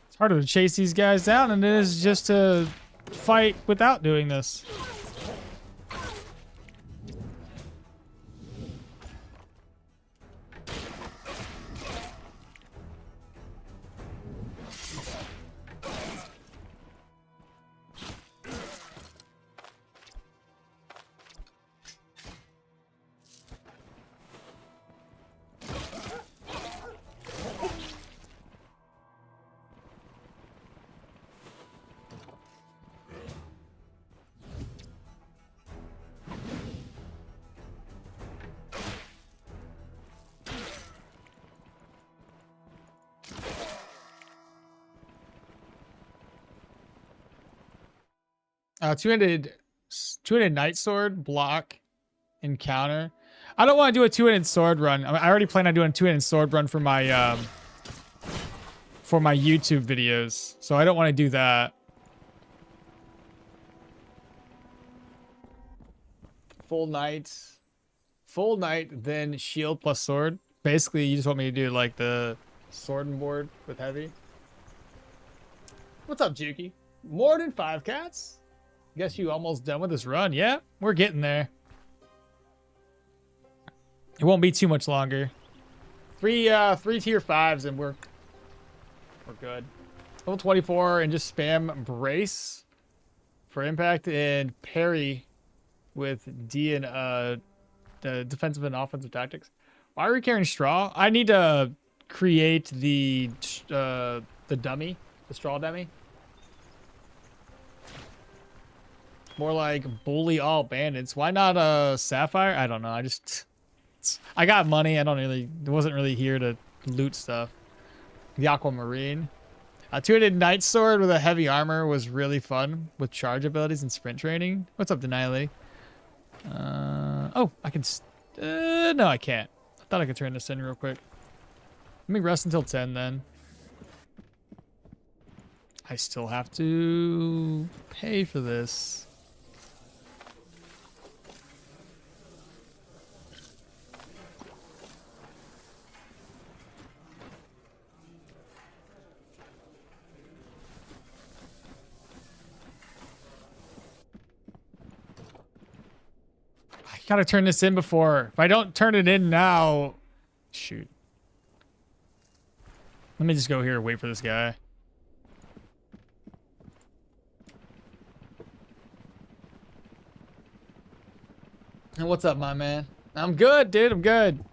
Speaker 1: It's harder to chase these guys down than it is just to fight without doing this. 200 Night Sword, block, encounter. I don't want to do a 2-handed sword run. I already plan on doing a 2-handed sword run for my YouTube videos, so I don't want to do that. Full night, then shield plus sword. Basically, you just want me to do like the sword and board with heavy. What's up, Juki? More than 5 cats? Guess you almost done with this run. Yeah, we're getting there. It won't be too much longer. Three tier 5s and we're good. Level 24 and just spam brace for impact and parry with D and the defensive and offensive tactics. Why are we carrying straw? I need to create the dummy, the straw dummy. More like bully all bandits. Why not a sapphire? I don't know. I got money. I wasn't really here to loot stuff. The aquamarine. A 2-handed night sword with a heavy armor was really fun with charge abilities and sprint training. What's up, Denility? Oh, I can. No, I can't. I thought I could turn this in real quick. Let me rest until 10 then. I still have to pay for this. Gotta turn this in before. If I don't turn it in now, shoot. Let me just go here and wait for this guy. And what's up, my man? I'm good, dude. I'm good.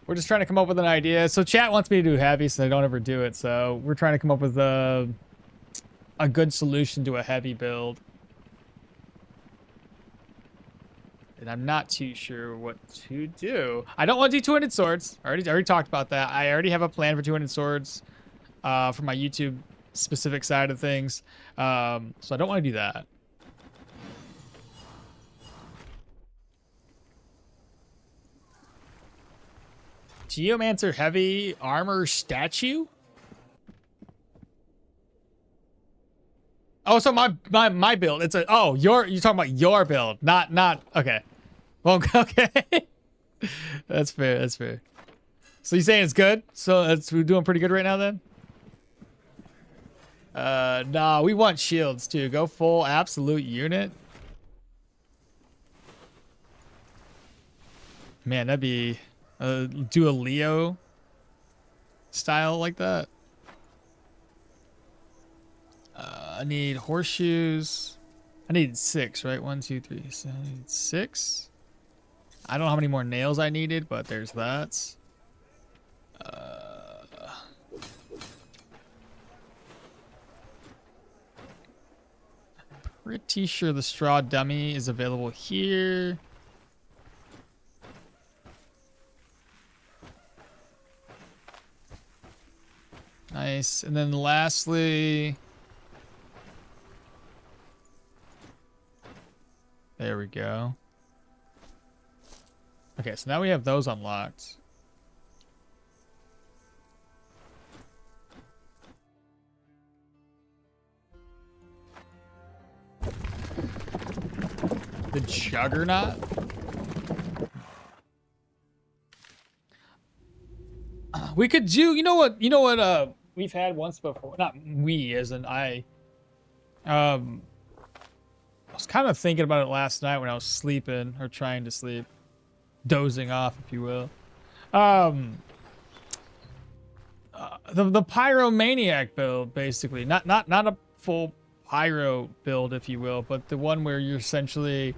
Speaker 1: We're just trying to come up with an idea. So chat wants me to do heavy, so I don't ever do it. So we're trying to come up with a good solution to a heavy build. And I'm not too sure what to do. I don't want to do 200 swords. I already talked about that. I already have a plan for 200 swords for my YouTube specific side of things. So I don't want to do that. Geomancer heavy armor statue? Oh, so my build. It's a you're talking about your build, not okay. Well, okay. That's fair. That's fair. So you saying it's good? So we're doing pretty good right now then? Nah, we want shields too. Go full absolute unit. Man, that'd be do a Leo style like that. I need horseshoes. I need 6, right? 1, 2, 3. So I need 6. I don't know how many more nails I needed, but there's that. Pretty sure the straw dummy is available here. Nice. And then lastly, there we go. Okay, so now we have those unlocked. The Juggernaut? We could do, you know what, we've had once before. Not we, as in I. I was kind of thinking about it last night when I was sleeping, or trying to sleep. Dozing off, if you will. The pyromaniac build, basically. Not a full pyro build, if you will, but the one where you're essentially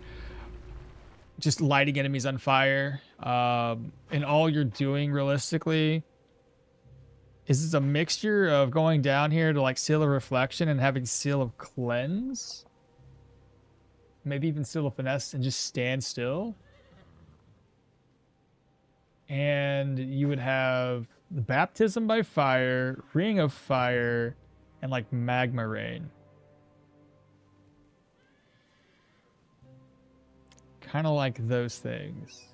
Speaker 1: just lighting enemies on fire. And all you're doing realistically is a mixture of going down here to like Seal of Reflection and having Seal of Cleanse. Maybe even Seal of Finesse and just stand still. And you would have the Baptism by Fire, Ring of Fire, and like Magma Rain. Kind of like those things.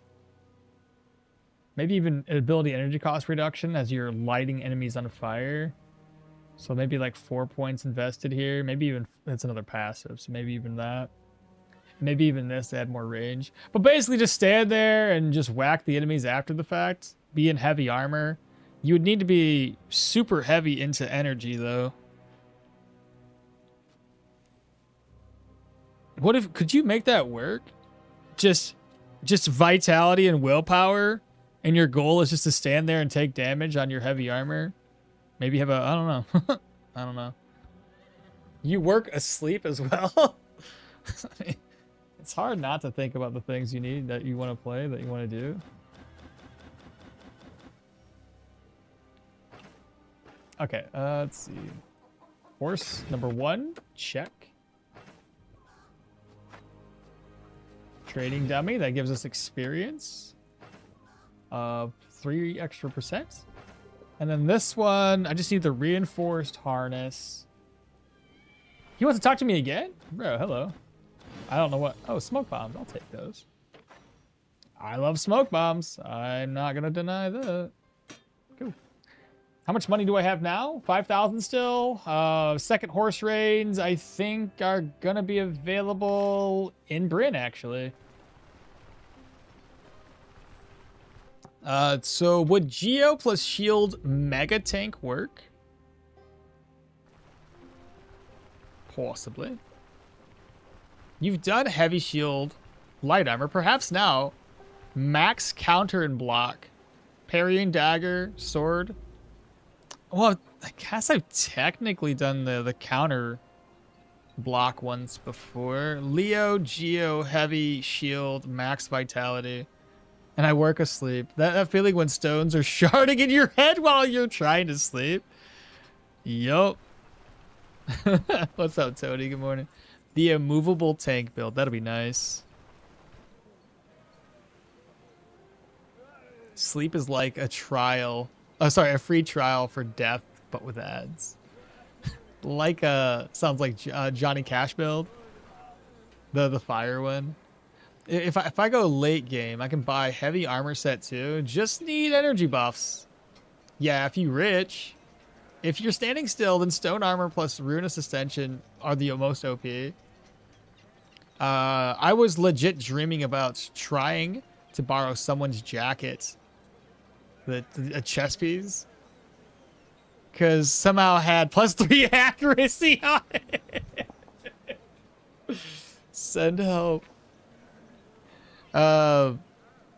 Speaker 1: Maybe even ability energy cost reduction as you're lighting enemies on fire. So maybe like 4 points invested here. Maybe even that's another passive. So maybe even that. Maybe even this to add more range. But basically just stand there and just whack the enemies after the fact. Be in heavy armor. You would need to be super heavy into energy though. What if, could you make that work? Just vitality and willpower, and your goal is just to stand there and take damage on your heavy armor? Maybe have a, I don't know. I don't know. You work asleep as well? It's hard not to think about the things you need, that you want to play, that you want to do. Okay, let's see. Horse number 1, check. Trading dummy, that gives us experience of 3 extra %. And then this one, I just need the reinforced harness. He wants to talk to me again? Bro, hello. I don't know what. Oh, smoke bombs. I'll take those. I love smoke bombs. I'm not going to deny that. Cool. How much money do I have now? 5,000 still. Second horse reins, I think, are going to be available in Bryn, actually. So would Geo plus shield mega tank work? Possibly. You've done heavy shield, light armor. Perhaps now, max counter and block, parrying dagger, sword. Well, I guess I've technically done the counter block ones before. Leo, Geo, heavy shield, max vitality. And I work asleep. That feeling when stones are sharding in your head while you're trying to sleep. Yup. What's up, Tony? Good morning. The immovable tank build. That'll be nice. Sleep is like a trial. Oh, sorry, a free trial for death, but with ads. Like sounds like Johnny Cash build. The fire one. If I go late game, I can buy heavy armor set too. Just need energy buffs. Yeah, if you rich. If you're standing still, then stone armor plus ruinous extension are the most OP. I was legit dreaming about trying to borrow someone's jacket, a chest piece, because somehow had +3 accuracy on it. Send help.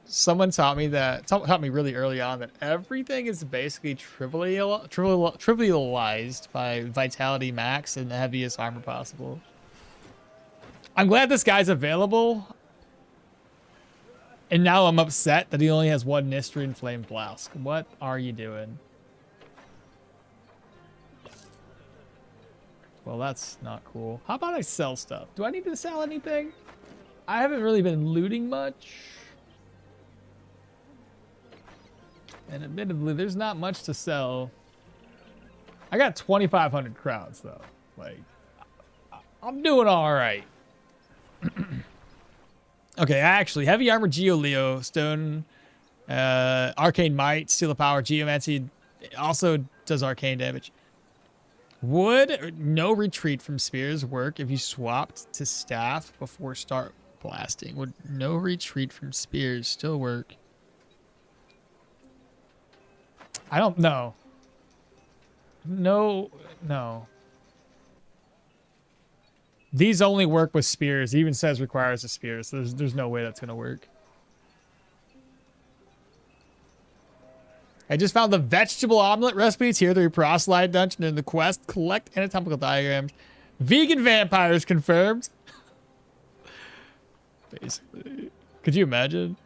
Speaker 1: Someone taught me really early on that everything is basically trivialized by vitality max and the heaviest armor possible. I'm glad this guy's available. And now I'm upset that he only has 1 Nistrian Flame Flask. What are you doing? Well, that's not cool. How about I sell stuff? Do I need to sell anything? I haven't really been looting much. And admittedly, there's not much to sell. I got 2,500 crowns, though. Like, I'm doing all right. Okay, actually, heavy armor, Geo Leo, stone, arcane might, steal of power, geomancy, also does arcane damage. Would no retreat from spears work if you swapped to staff before start blasting? Would no retreat from spears still work? I don't know. No. These only work with spears. It even says requires a spear, so there's no way that's gonna work. I just found the vegetable omelet recipes here. The proselyte dungeon in the quest. Collect anatomical diagrams. Vegan vampires confirmed. Basically. Could you imagine?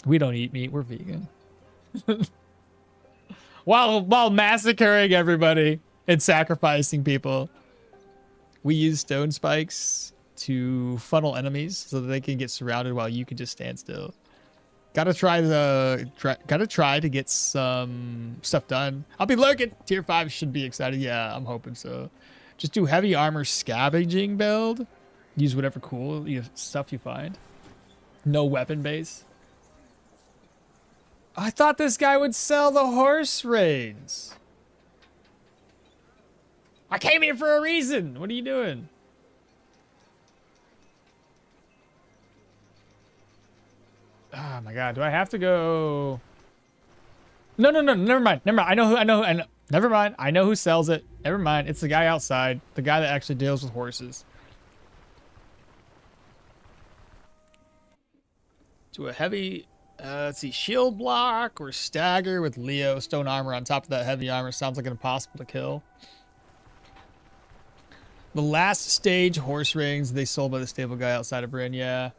Speaker 1: We don't eat meat. We're vegan. while massacring everybody and sacrificing people, we use stone spikes to funnel enemies so that they can get surrounded while you can just stand still. Gotta try to get some stuff done. I'll be lurking. Tier 5 should be excited. Yeah, I'm hoping so. Just do heavy armor scavenging build. Use whatever cool stuff you find. No weapon base. I thought this guy would sell the horse reins. I came here for a reason. What are you doing? Oh my god, do I have to go? No, never mind. I know who, never mind. I know who sells it. Never mind. It's the guy outside. The guy that actually deals with horses. To a heavy, let's see, shield block or stagger with Leo stone armor on top of that heavy armor. Sounds like an impossible to kill. The last stage horse rings they sold by the stable guy outside of Bryn, yeah.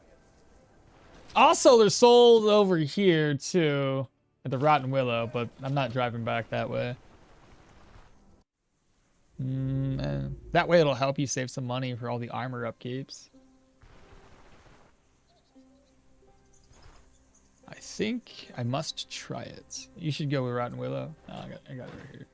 Speaker 1: Also, they're sold over here too at the Rotten Willow, but I'm not driving back that way. That way it'll help you save some money for all the armor upkeeps. I think I must try it. You should go with Rotten Willow. Oh, I got it right here.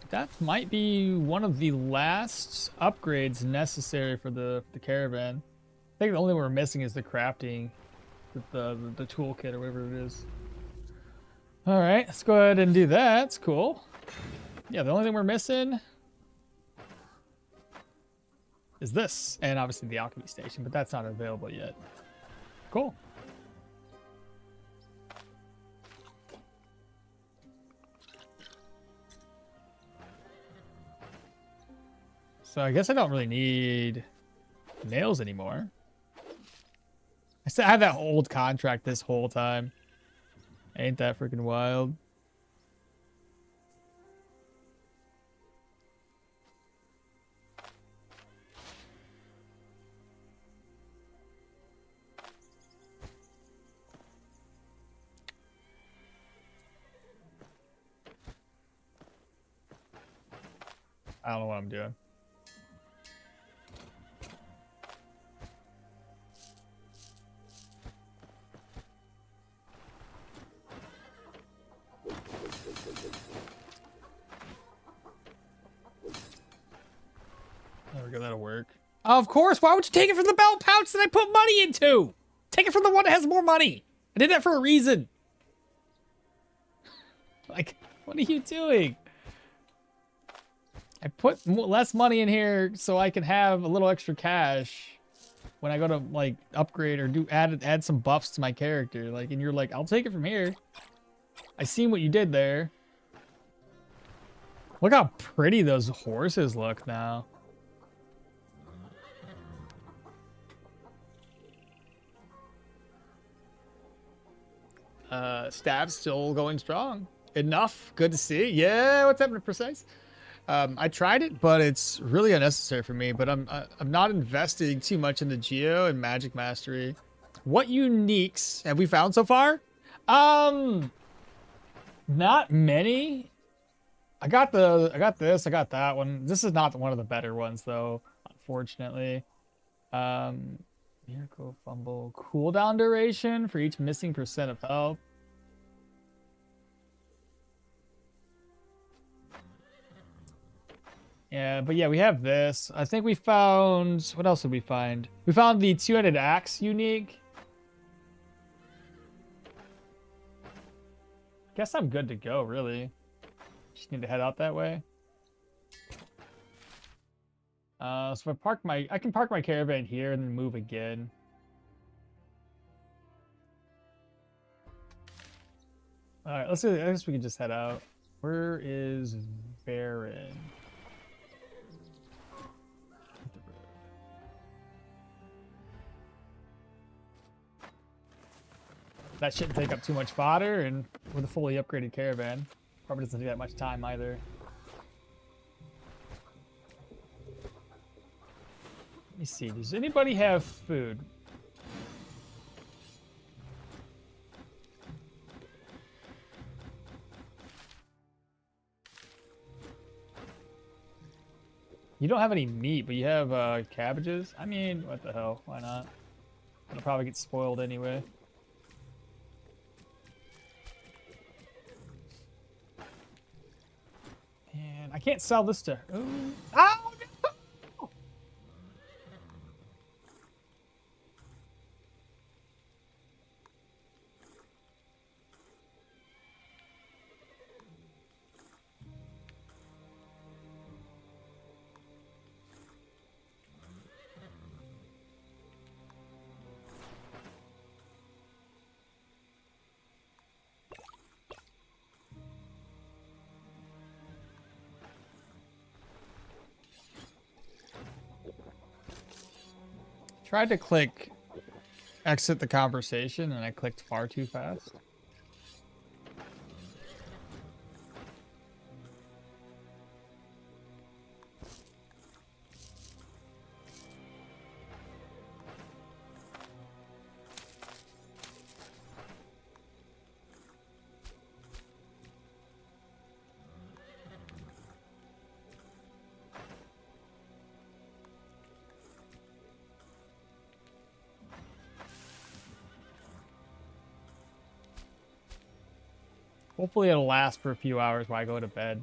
Speaker 1: That might be one of the last upgrades necessary for the Caravan. I think the only one we're missing is the crafting, the toolkit or whatever it is. All right, let's go ahead and do that. It's cool. Yeah, the only thing we're missing is this, and obviously the alchemy station, but that's not available yet. Cool. So I guess I don't really need nails anymore. I still have that old contract this whole time. Ain't that freaking wild? I don't know what I'm doing. There we go, that'll work. Of course, why would you take it from the belt pouch that I put money into? Take it from the one that has more money. I did that for a reason. Like, what are you doing? I put less money in here so I can have a little extra cash when I go to like upgrade or add some buffs to my character. Like, and you're like, I'll take it from here. I seen what you did there. Look how pretty those horses look now. Staves still going strong. Enough. Good to see. Yeah, what's happening, Precise? I tried it, but it's really unnecessary for me. But I'm not investing too much in the Geo and Magic Mastery. What uniques have we found so far? Not many. I got this. I got that one. This is not one of the better ones though, unfortunately. Miracle Fumble cooldown duration for each missing % of health. Yeah, but yeah, we have this. I think we found... What else did we find? We found the two-handed axe unique. Guess I'm good to go, really. Just need to head out that way. So if I can park my caravan here and then move again. All right, let's see. I guess we can just head out. Where is Baron? That shouldn't take up too much fodder, and with a fully upgraded caravan, probably doesn't take that much time either. Let me see. Does anybody have food? You don't have any meat, but you have cabbages? I mean, what the hell? Why not? It'll probably get spoiled anyway. And I can't sell this to... Oh Tried to click exit the conversation and I clicked far too fast. Hopefully it'll last for a few hours while I go to bed.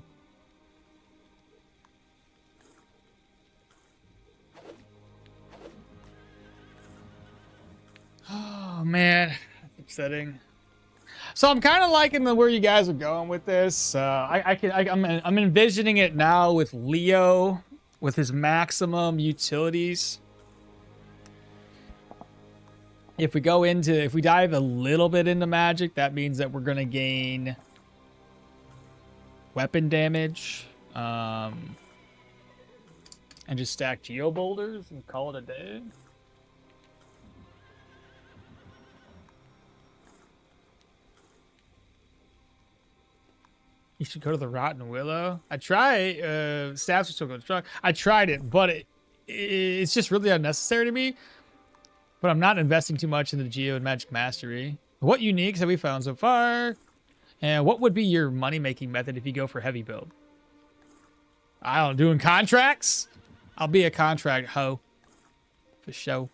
Speaker 1: Oh man, that's upsetting. So I'm kind of liking where you guys are going with this. I'm envisioning it now with Leo, with his maximum utilities. If we dive a little bit into magic, that means that we're gonna gain weapon damage, and just stack geo boulders and call it a day. You should go to the Rotten Willow. I tried. Staves are still going strong. I tried it, but it's just really unnecessary to me. But I'm not investing too much in the Geo and Magic Mastery. What uniques have we found so far? And what would be your money-making method if you go for heavy build? I don't know, doing contracts? I'll be a contract hoe. For show.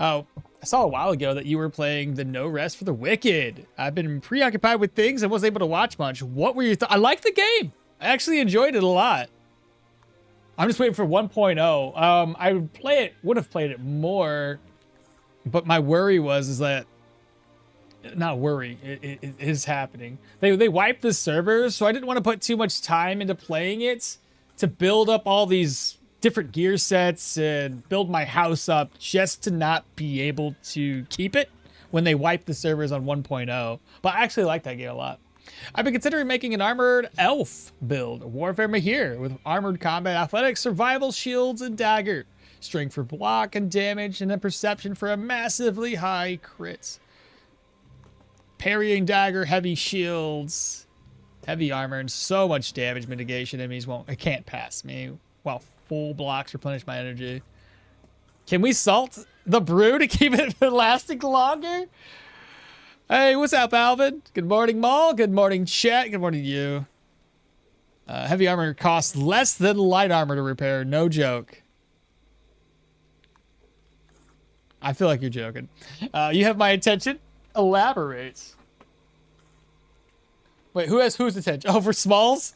Speaker 1: Oh, I saw a while ago that you were playing the No Rest for the Wicked. I've been preoccupied with things and wasn't able to watch much. What were your thoughts? I like the game. I actually enjoyed it a lot. I'm just waiting for 1.0. I would have played it more. But my worry is that, not worry, it is happening. They wiped the servers, so I didn't want to put too much time into playing it to build up all these different gear sets and build my house up just to not be able to keep it when they wiped the servers on 1.0. But I actually like that game a lot. I've been considering making an armored elf build, Warfare Mahir, with armored combat, athletics, survival, shields, and dagger. Strength for block and damage, and then perception for a massively high crit. Parrying dagger, heavy shields, heavy armor, and so much damage mitigation. Enemies can't pass me while full blocks replenish my energy. Can we salt the brew to keep it lasting longer? Hey, what's up, Alvin? Good morning, Maul. Good morning, chat. Good morning to you. Heavy armor costs less than light armor to repair. No joke. I feel like you're joking. You have my attention. Elaborate. Wait, who has whose attention? Oh, for Smalls?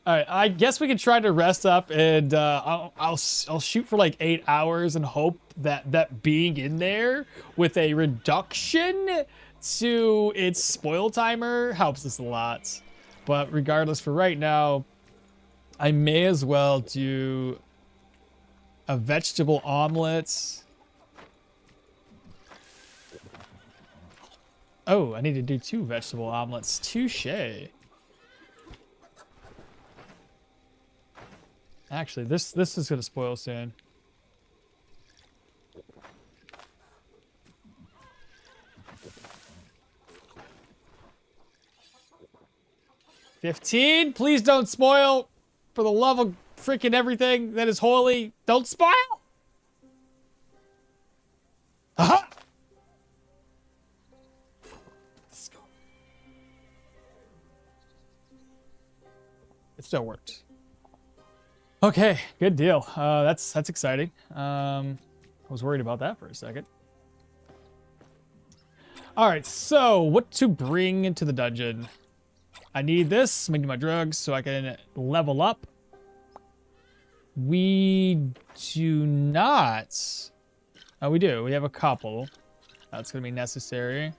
Speaker 1: All right, I guess we can try to rest up, and I'll shoot for like 8 hours and hope that being in there with a reduction to its spoil timer helps us a lot. But regardless, for right now, I may as well do a vegetable omelet. Oh, I need to do 2 vegetable omelets. Touche. Actually, this is gonna spoil soon. $15. Please don't spoil. For the love of freaking everything that is holy, don't spoil. Aha! Let's go. It still worked. Okay, good deal. That's exciting. I was worried about that for a second. All right, so what to bring into the dungeon? I need this. Making my drugs so I can level up. We do not. Oh, we do. We have a couple. That's going to be necessary.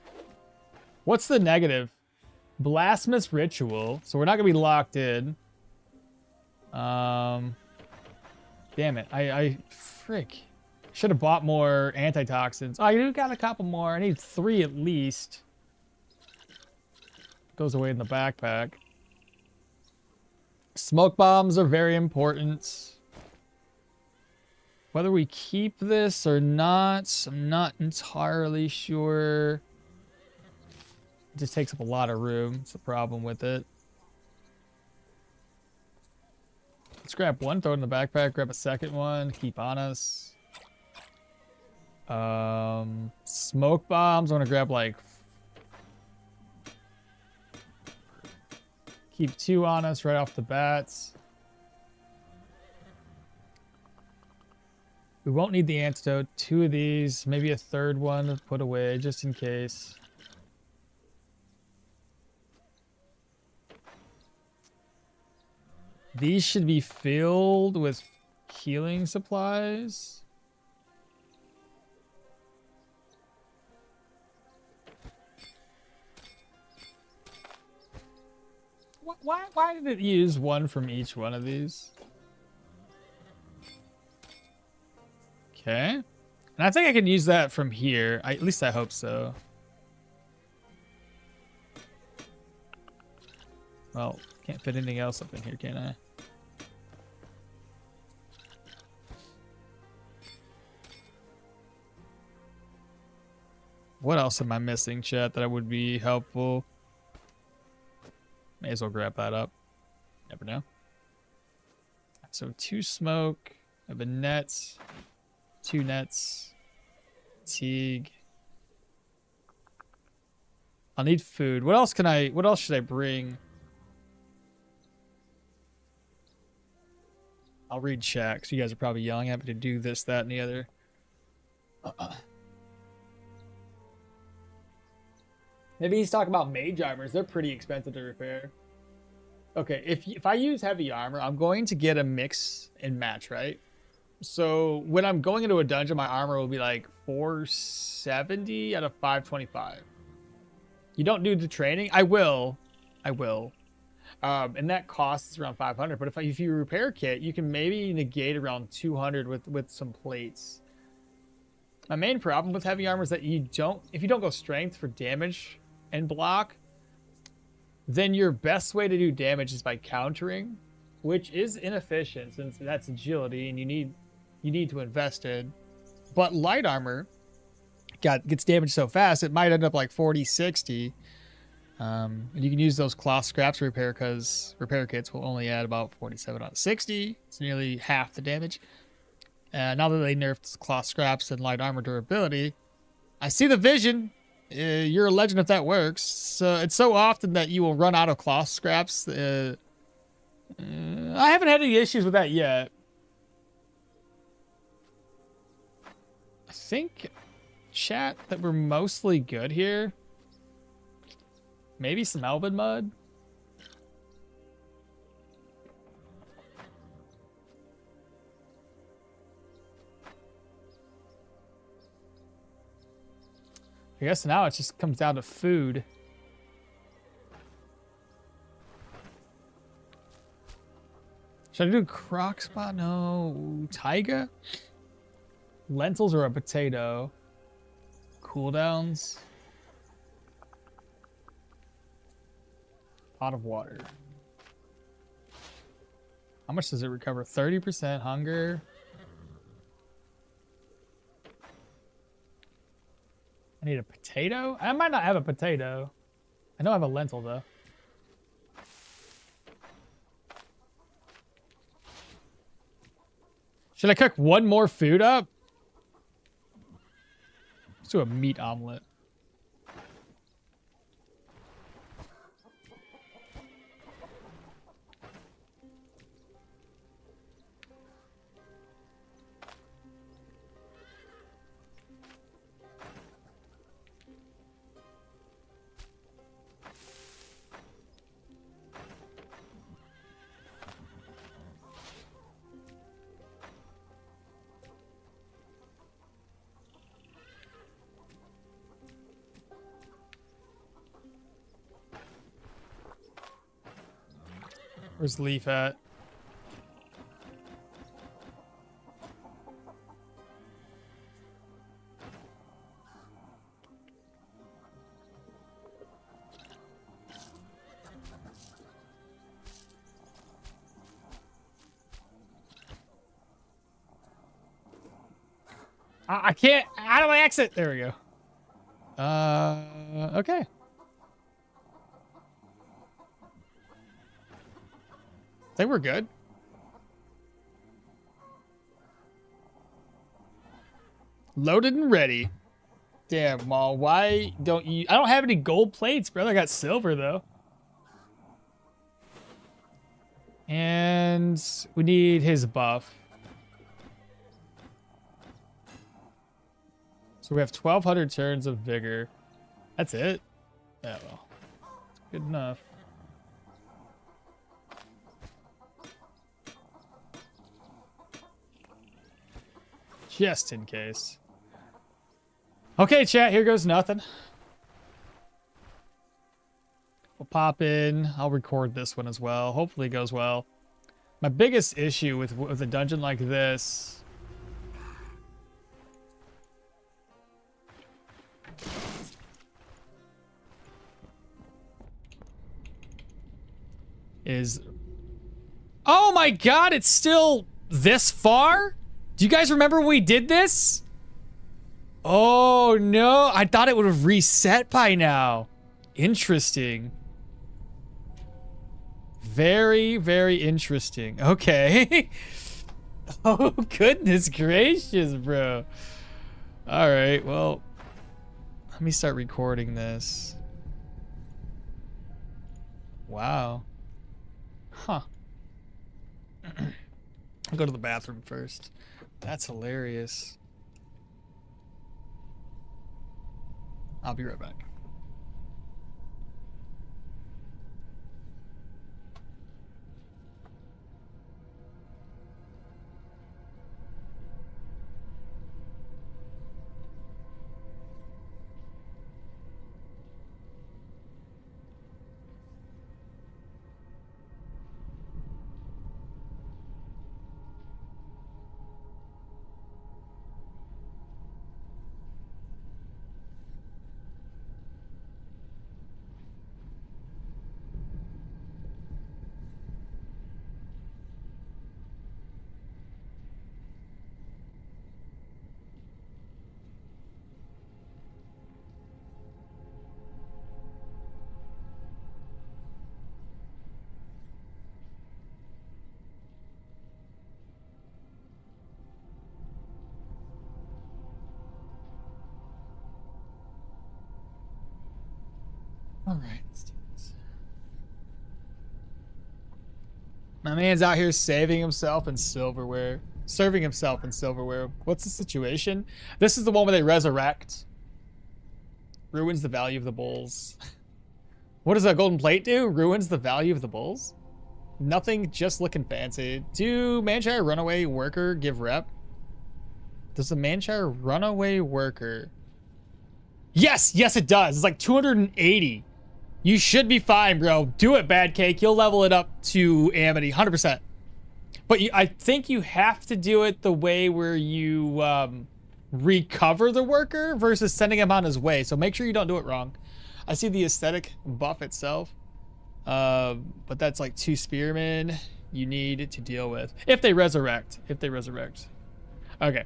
Speaker 1: What's the negative? Blasphemous ritual. So we're not going to be locked in. Damn it. I frick. Should have bought more antitoxins. Oh, I do got a couple more. I need 3 at least. Goes away in the backpack. Smoke bombs are very important. Whether we keep this or not, I'm not entirely sure. It just takes up a lot of room. It's the problem with it. Let's grab one, throw it in the backpack, grab a second one, keep on us. Smoke bombs, I want to grab like... Keep 2 on us right off the bats. We won't need the antidote. 2 of these, maybe a third one to put away just in case. These should be filled with healing supplies. Why did it use 1 from each one of these? Okay. And I think I can use that from here. At least I hope so. Well, can't fit anything else up in here, can I? What else am I missing, chat, that would be helpful? May as well grab that up. Never know. So 2 smoke. I have a net. 2 nets. Fatigue. I'll need food. What else should I bring? I'll read chat because you guys are probably yelling at me to do this, that, and the other. Maybe he's talking about mage armors. They're pretty expensive to repair. Okay, if I use heavy armor, I'm going to get a mix and match, right? So when I'm going into a dungeon, my armor will be like 470 out of 525. You don't do the training? I will. And that costs around 500. But if you repair kit, you can maybe negate around 200 with some plates. My main problem with heavy armor is that if you don't go strength for damage and block, then your best way to do damage is by countering, which is inefficient since that's agility and you need to invest in. But light armor gets damaged so fast it might end up like 40, 60. And you can use those cloth scraps to repair because repair kits will only add about 47 out of 60. It's nearly half the damage. Now that they nerfed cloth scraps and light armor durability, I see the vision. You're a legend if that works. So it's so often that you will run out of cloth scraps. I haven't had any issues with that yet. I think, chat, that we're mostly good here. Maybe some Elven mud. I guess now it just comes down to food. Should I do crock spot? No. Taiga? Lentils or a potato? Cooldowns? Pot of water. How much does it recover? 30% hunger. I need a potato? I might not have a potato. I know I have a lentil, though. Should I cook one more food up? Let's do a meat omelet. Where's Leaf at? I can't. How do I exit? There we go. Okay. I think we're good. Loaded and ready. Damn, Maul, why don't you... I don't have any gold plates, brother. I got silver, though. And we need his buff. So we have 1,200 turns of vigor. That's it? Yeah, well. Good enough. Just in case. Okay, chat, here goes nothing. We'll pop in. I'll record this one as well. Hopefully it goes well. My biggest issue with a dungeon like this is... Oh my god, it's still this far? Do you guys remember when we did this? Oh no, I thought it would have reset by now. Interesting. Very, very interesting. Okay. Oh, goodness gracious, bro. All right, well, let me start recording this. Wow. Huh. I'll go to the bathroom first. That's hilarious. I'll be right back. All right, let's do this. My man's out here saving himself in silverware. Serving himself in silverware. What's the situation? This is the one where they resurrect. Ruins the value of the bowls. What does a golden plate do? Ruins the value of the bowls? Nothing, just looking fancy. Do Manticore runaway worker give rep? Does the Manticore runaway worker... Yes, yes it does. It's like 280. You should be fine, bro. Do it, Bad Cake. You'll level it up to Amity, 100%. But I think you have to do it the way where you recover the worker versus sending him on his way. So make sure you don't do it wrong. I see the aesthetic buff itself. But that's like 2 spearmen you need to deal with. If they resurrect. If they resurrect. Okay.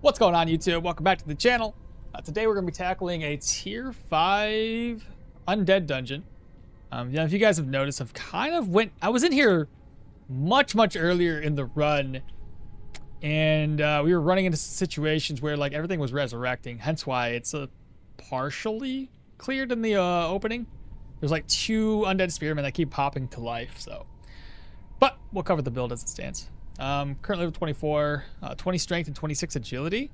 Speaker 1: What's going on, YouTube? Welcome back to the channel. Today we're going to be tackling a tier 5 undead dungeon. Yeah, if you guys have noticed, I was in here much earlier in the run, and we were running into situations where like everything was resurrecting, hence why it's partially cleared in the opening. There's like 2 undead spearmen that keep popping to life, so. But we'll cover the build as it stands. Currently level 24, 20 strength and 26 agility.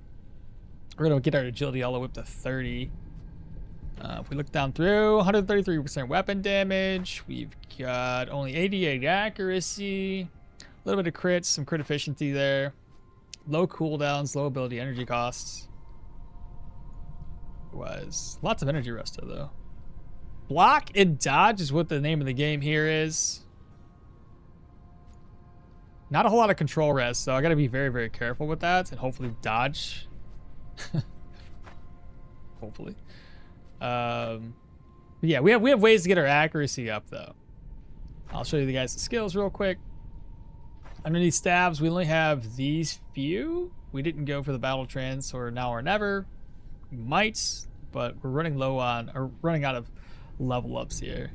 Speaker 1: We're gonna get our agility all the way up to 30. If we look down through, 133% weapon damage. We've got only 88 accuracy, a little bit of crits, some crit efficiency there. Low cooldowns, low ability energy costs. Lots of energy resto though. Block and dodge is what the name of the game here is. Not a whole lot of control res, so I gotta be very careful with that and hopefully dodge. Hopefully. Yeah, we have ways to get our accuracy up though. I'll show you guys the skills real quick. Underneath Staves, we only have these few. We didn't go for the battle trance or now or never. We might, but we're running low on, or running out of level ups here.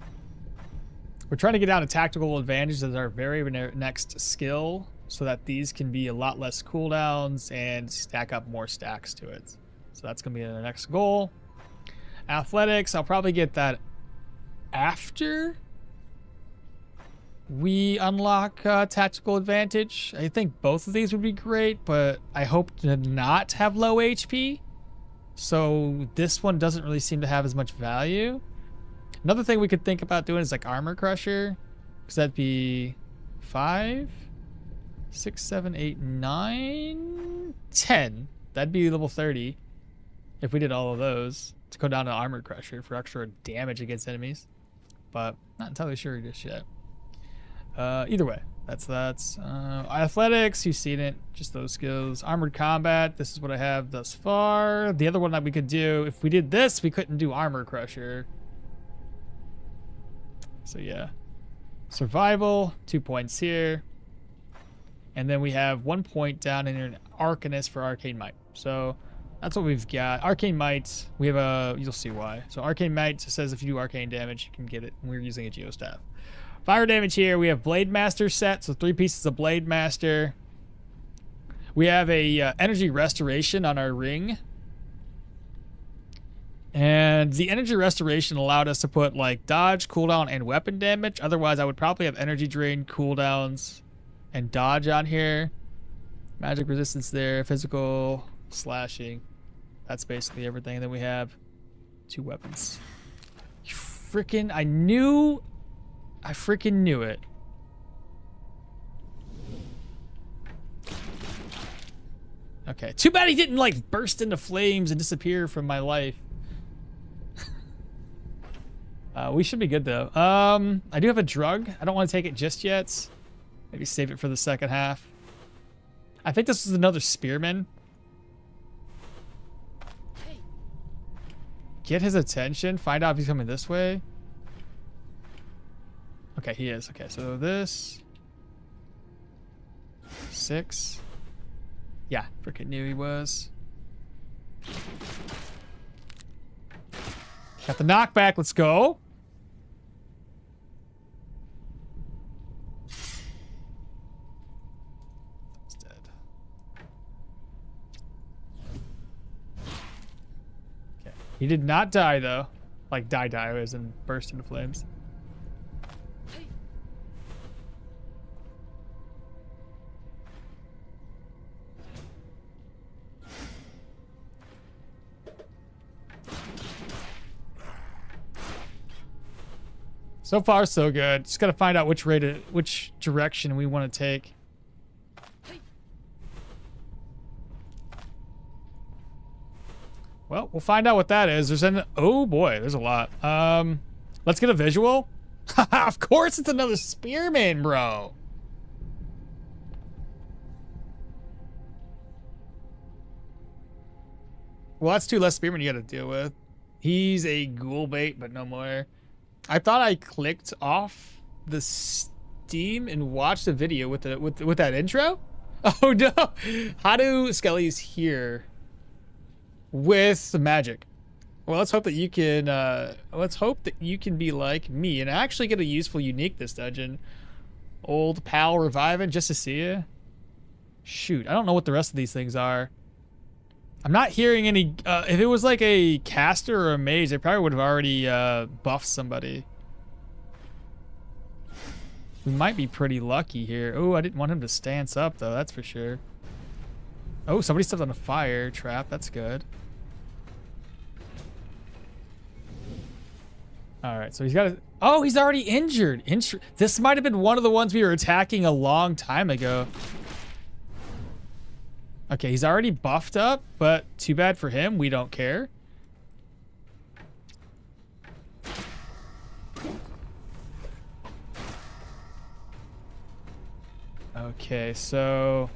Speaker 1: We're trying to get down to tactical advantage as our very next skill, so that these can be a lot less cooldowns and stack up more stacks to it. So that's going to be the next goal. Athletics, I'll probably get that after we unlock tactical advantage. I think both of these would be great, but I hope to not have low HP. So this one doesn't really seem to have as much value. Another thing we could think about doing is like armor crusher, because that'd be 5, 6, 7, 8, 9, 10. That'd be level 30 if we did all of those to go down to armor crusher for extra damage against enemies. But not entirely sure just yet. Either way, that's athletics. You've seen it, just those skills. Armored combat, this is what I have thus far. The other one that we could do, if we did this, we couldn't do armor crusher. So yeah, survival, 2 points here, and then we have 1 point down in an Arcanist for Arcane Might. So that's what we've got. Arcane Might, we have a, you'll see why. So Arcane Might says if you do arcane damage, you can get it. We're using a Geostaff. Fire damage here, we have Blade Master set, so 3 pieces of Blade Master. We have a energy restoration on our ring. And the energy restoration allowed us to put like dodge, cooldown, and weapon damage. Otherwise, I would probably have energy drain, cooldowns, and dodge on here. Magic resistance there, physical, slashing. That's basically everything. And then we have 2 weapons. Freaking, I freaking knew it. Okay, too bad he didn't like burst into flames and disappear from my life. We should be good though. I do have a drug. I don't want to take it just yet. Maybe save it for the second half. I think this is another spearman. Get his attention. Find out if he's coming this way. Okay, he is. Okay, so this 6. Yeah, freaking knew he was. Got the knockback. Let's go. He's dead. Okay. He did not die though. Like die as in burst into flames. So far, so good. Just gotta find out which direction we want to take. Well, we'll find out what that is. Oh boy, there's a lot. Let's get a visual. Of course, it's another spearman, bro. Well, that's 2 less spearmen you gotta deal with. He's a ghoul bait, but no more. I thought I clicked off the Steam and watched a video with that intro. Oh no! How do skellies hear with the magic? Well, let's hope that you can. Let's hope that you can be like me and actually get a useful unique this dungeon. Old pal reviving just to see you. Shoot, I don't know what the rest of these things are. I'm not hearing any. If it was like a caster or a mage, they probably would have already buffed somebody. We might be pretty lucky here. Oh, I didn't want him to stance up though. That's for sure. Oh, somebody stepped on a fire trap. That's good. All right, so he's got. Oh, he's already injured. This might have been one of the ones we were attacking a long time ago. Okay, he's already buffed up, but too bad for him. We don't care. Okay, so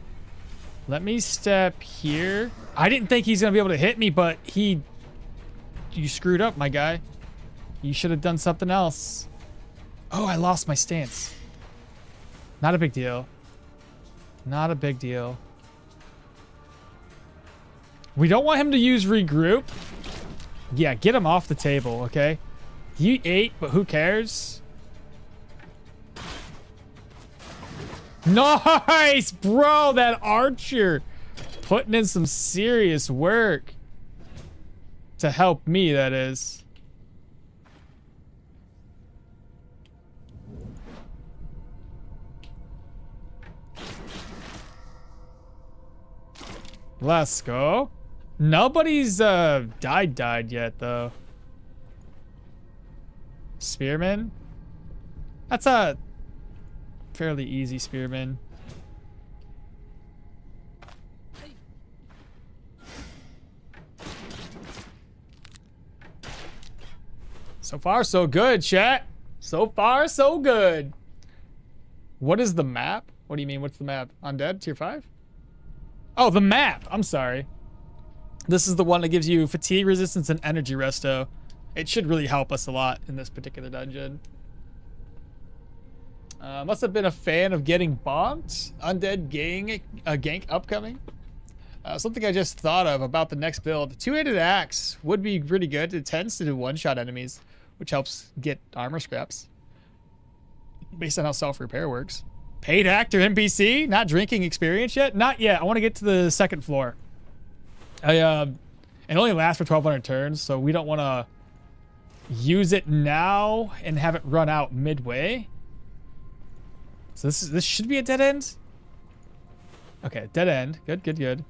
Speaker 1: let me step here. I didn't think he's gonna be able to hit me, but you screwed up, my guy. You should have done something else. Oh, I lost my stance. Not a big deal. Not a big deal. We don't want him to use regroup. Yeah, get him off the table, okay? He ate, but who cares? Nice, bro. That archer putting in some serious work to help me, that is. Let's go. Nobody's died yet though. Spearman? That's a fairly easy spearman. So far so good, chat. So far so good. What is the map? What do you mean, what's the map? Undead tier 5? Oh, the map. I'm sorry. This is the one that gives you fatigue resistance and energy resto. It should really help us a lot in this particular dungeon. Must have been a fan of getting bombed. Undead gank upcoming. Something I just thought of about the next build. Two-handed axe would be pretty good. It tends to do one-shot enemies, which helps get armor scraps. Based on how self-repair works. Paid actor NPC? Not drinking experience yet? Not yet. I want to get to the second floor. It only lasts for 1,200 turns, so we don't want to use it now and have it run out midway. So this should be a dead end. Okay, dead end. Good, good, good.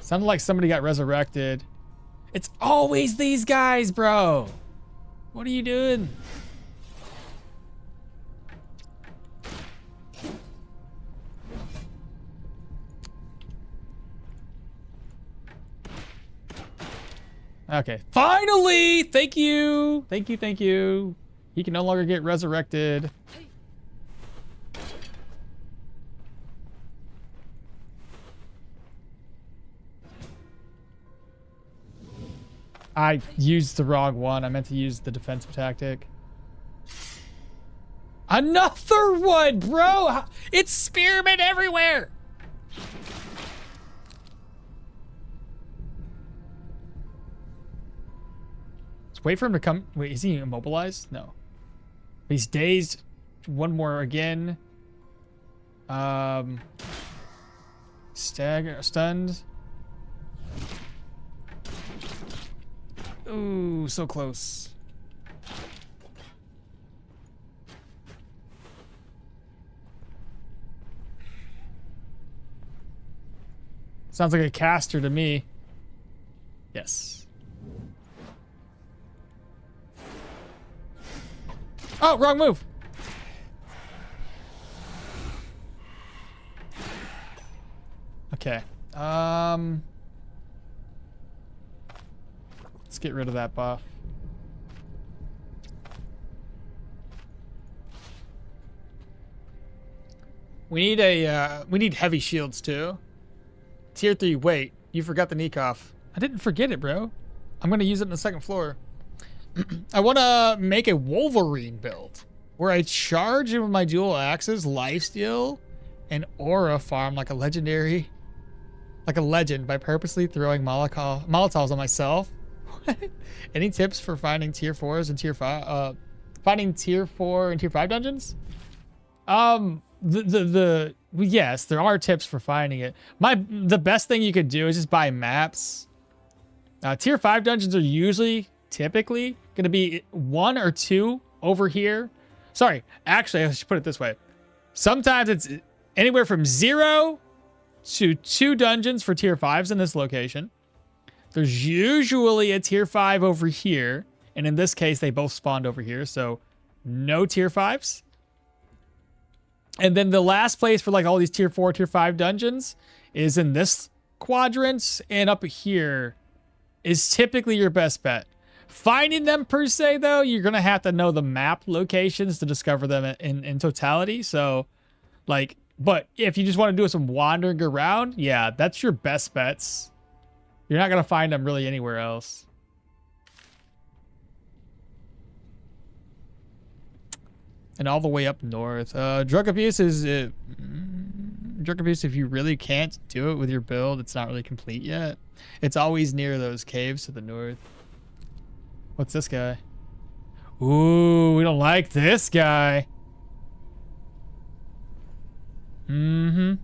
Speaker 1: Sounded like somebody got resurrected. It's always these guys, bro. What are you doing? Okay, finally! Thank you! Thank you, thank you. He can no longer get resurrected. I used the wrong one. I meant to use the defensive tactic. Another one, bro! It's spearmen everywhere! Wait for him to come. Wait, is he immobilized? No. He's dazed. One more again. Stunned. Ooh, so close. Sounds like a caster to me. Yes. Oh, wrong move. Okay. Let's get rid of that buff. We need heavy shields too. Tier 3, wait, you forgot the Nikov. I didn't forget it, bro. I'm gonna use it in the second floor. I want to make a Wolverine build where I charge with my dual axes, lifesteal, and aura farm like a legend by purposely throwing Molotovs on myself. Any tips for finding tier 4s and tier 5? Finding tier 4 and tier 5 dungeons? Yes, there are tips for finding it. The best thing you could do is just buy maps. Tier 5 dungeons are typically going to be 1 or 2 over here. Sorry, actually, I should put it this way. Sometimes it's anywhere from 0 to 2 dungeons for tier 5s in this location. There's usually a tier 5 over here. And in this case, they both spawned over here. So no tier 5s. And then the last place for like all these tier 4, tier 5 dungeons is in this quadrant. And up here is typically your best bet. Finding them per se, though, you're going to have to know the map locations to discover them in totality. So, like, but if you just want to do some wandering around, yeah, that's your best bets. You're not going to find them really anywhere else. And all the way up north. Drug abuse is... Drug Abuse, if you really can't do it with your build, it's not really complete yet. It's always near those caves to the north. What's this guy? Ooh, we don't like this guy. Mm-hmm.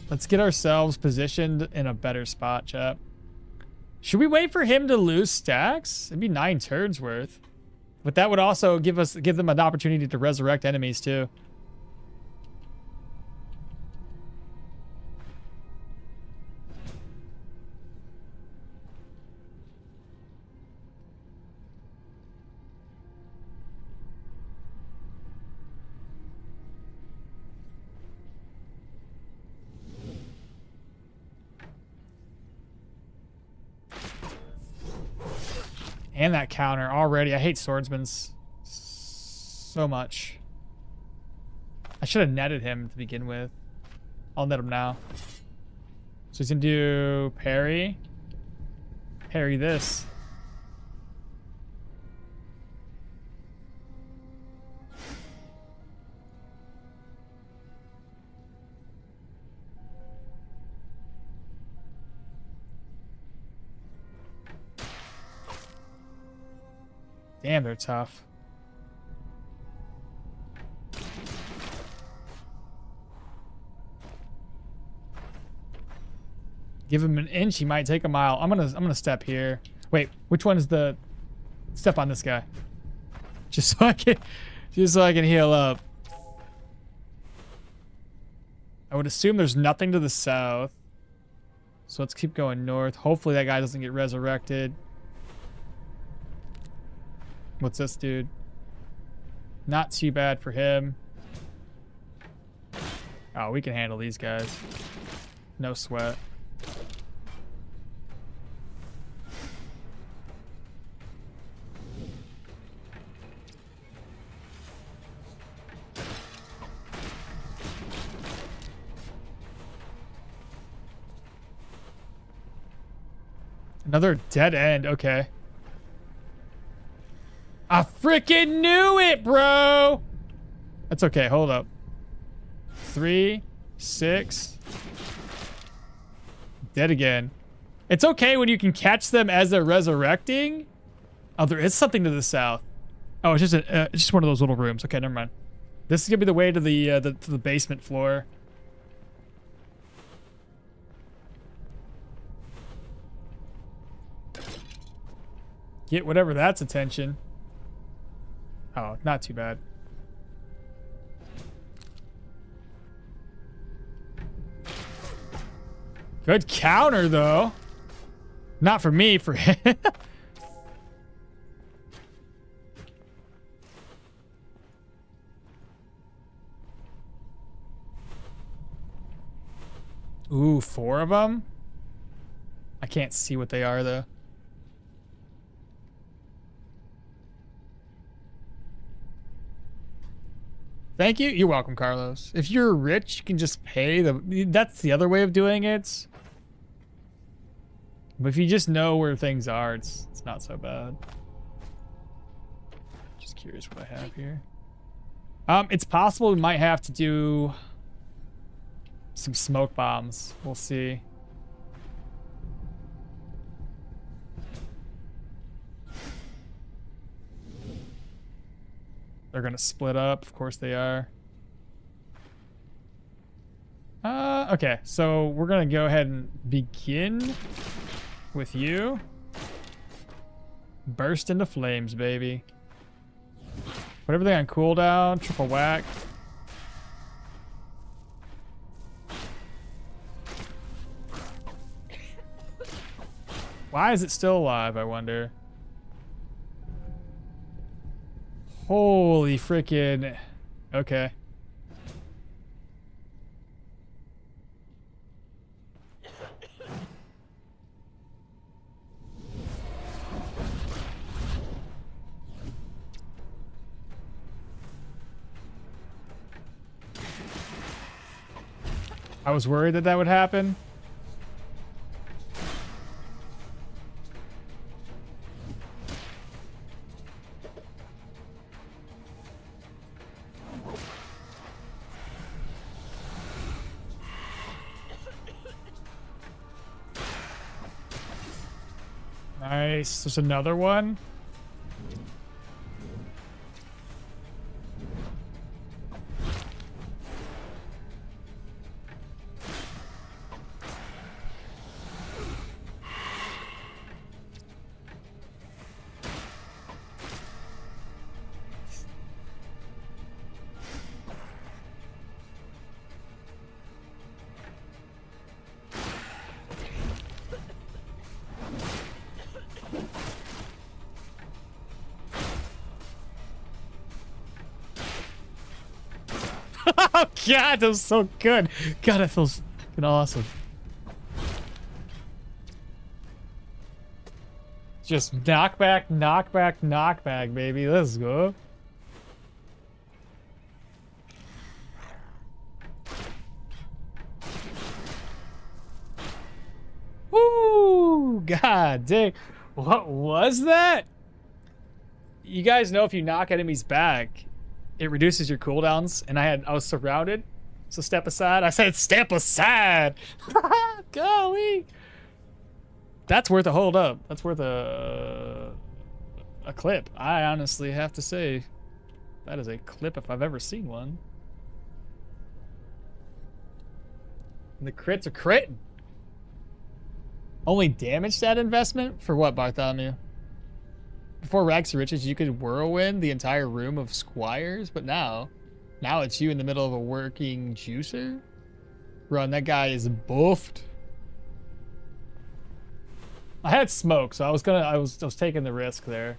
Speaker 1: Let's get ourselves positioned in a better spot, chap. Should we wait for him to lose stacks? It'd be 9 turns worth. But that would also give them an opportunity to resurrect enemies too. And that counter already. I hate swordsmen so much. I should have netted him to begin with. I'll net him now. So he's gonna do parry. Parry this. Damn, they're tough. Give him an inch, he might take a mile. I'm gonna step here. Wait, which one is the step on this guy? Just so I can heal up. I would assume there's nothing to the south. So let's keep going north. Hopefully that guy doesn't get resurrected. What's this dude? Not too bad for him. Oh, we can handle these guys. No sweat. Another dead end. Okay. I freaking knew it, bro. That's okay. Hold up. 3, 6. Dead again. It's okay when you can catch them as they're resurrecting. Oh, there is something to the south. Oh, it's just one of those little rooms. Okay, never mind. This is gonna be the way to the basement floor. Get whatever that's attention. Oh, not too bad. Good counter, though. Not for me, for him. Ooh, 4 of them? I can't see what they are, though. Thank you. You're welcome, Carlos. If you're rich, you can just pay that's the other way of doing it. But if you just know where things are, it's not so bad. Just curious what I have here. It's possible we might have to do some smoke bombs. We'll see. They're gonna split up. Of course they are. Okay, so we're gonna go ahead and begin with you. Burst into flames, baby. Put everything on cooldown. Triple whack. Why is it still alive, I wonder? Holy freaking. Okay. I was worried that would happen. Nice. There's another one. Oh god, that was so good. God, that feels fucking awesome. Just knockback, knockback, knockback, baby. Let's go. Woo! God dang. What was that? You guys know if you knock enemies back, it reduces your cooldowns, and I was surrounded, so step aside. I said step aside. Golly, that's worth a hold up. That's worth a clip. I honestly have to say, that is a clip if I've ever seen one. And the crits are critting. Only damage that investment for what, Bartholomew? Before Rags to Riches, you could whirlwind the entire room of squires, but now it's you in the middle of a working juicer? Run, that guy is buffed. I had smoke, so I was taking the risk there.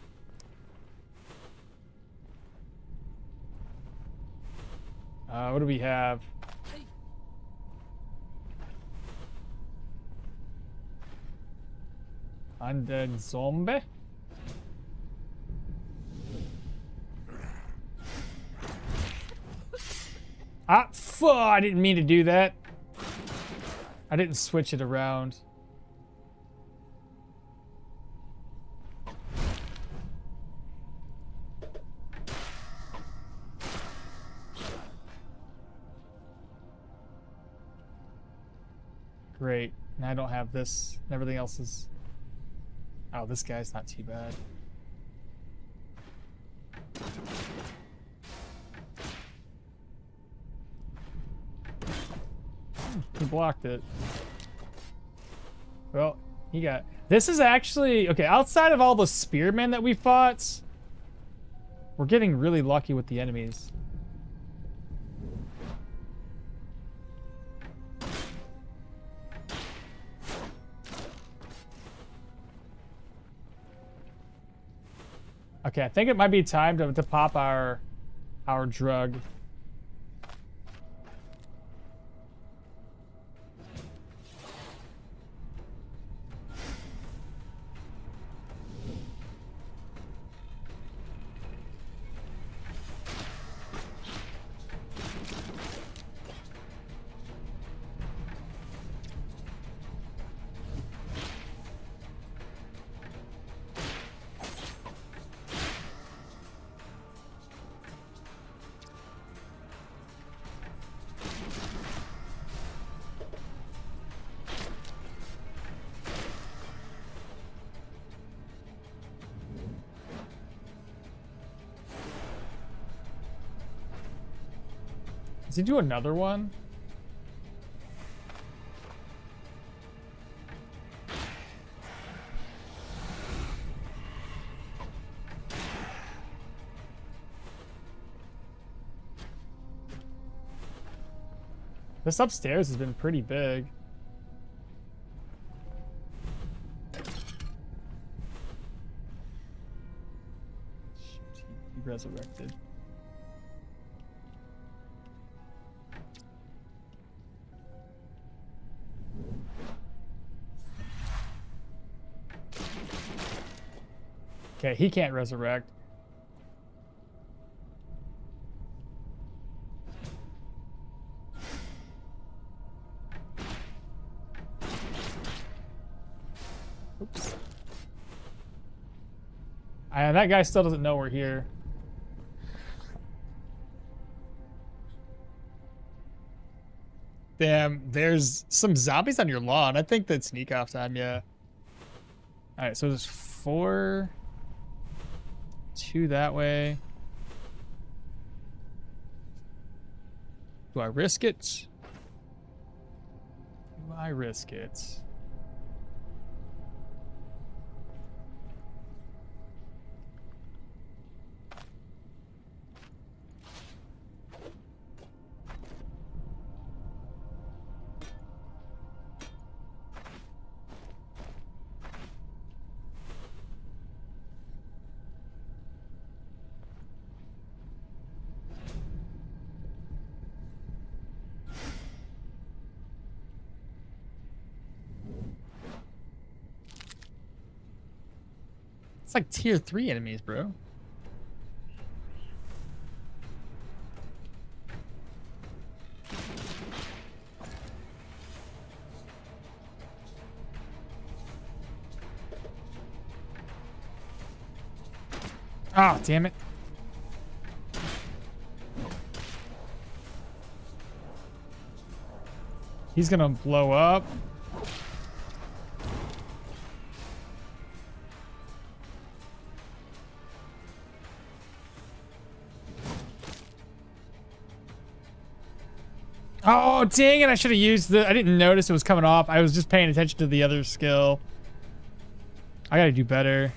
Speaker 1: What do we have? Undead zombie? Ah, fuck, I didn't mean to do that. I didn't switch it around. Great. Now I don't have this. Everything else is... Oh, this guy's not too bad. He blocked it. Well, he got... This is actually... Okay, outside of all the spearmen that we fought, we're getting really lucky with the enemies. Okay, I think it might be time to pop our drug. Does he do another one? This upstairs has been pretty big. Shoot, he resurrected. Okay, he can't resurrect. Oops. And that guy still doesn't know we're here. Damn, there's some zombies on your lawn. I think that's sneak off time, yeah. All right, so there's 4, 2 that way. Do I risk it? Do I risk it? It's like tier 3 enemies, bro. Oh, damn it. He's gonna blow up. Oh, dang it. I should have used the... I didn't notice it was coming off. I was just paying attention to the other skill. I gotta do better.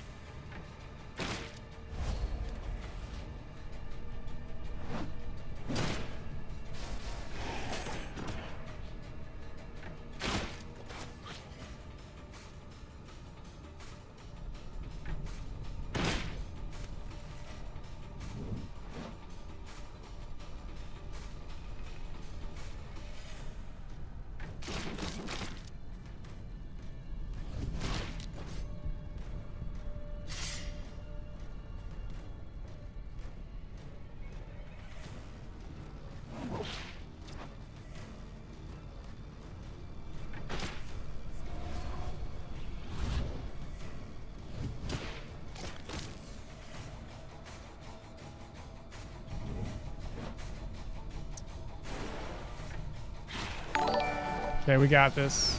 Speaker 1: Okay, we got this.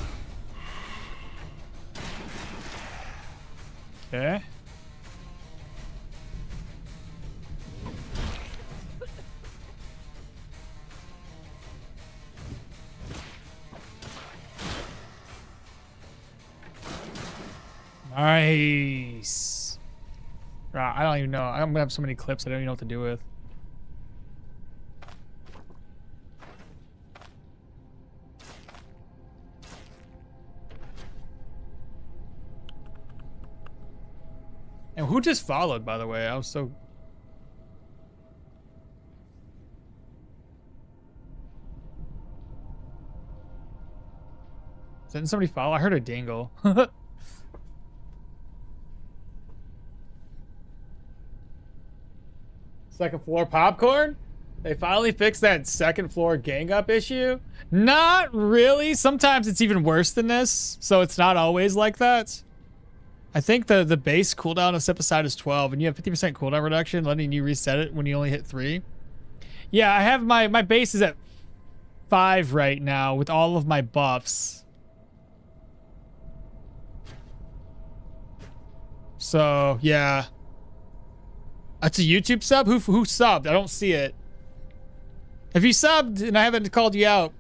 Speaker 1: Okay. Nice. Right, I don't even know. I'm gonna have so many clips I don't even know what to do with. And who just followed, by the way? I was so... Didn't somebody follow? I heard a dingle. Second floor popcorn? They finally fixed that second floor gang up issue? Not really. Sometimes it's even worse than this, so it's not always like that. I think the base cooldown of step aside is 12, and you have 50% cooldown reduction, letting you reset it when you only hit 3. Yeah, I have my base is at 5 right now with all of my buffs. So, yeah. That's a YouTube sub? Who subbed? I don't see it. If you subbed and I haven't called you out,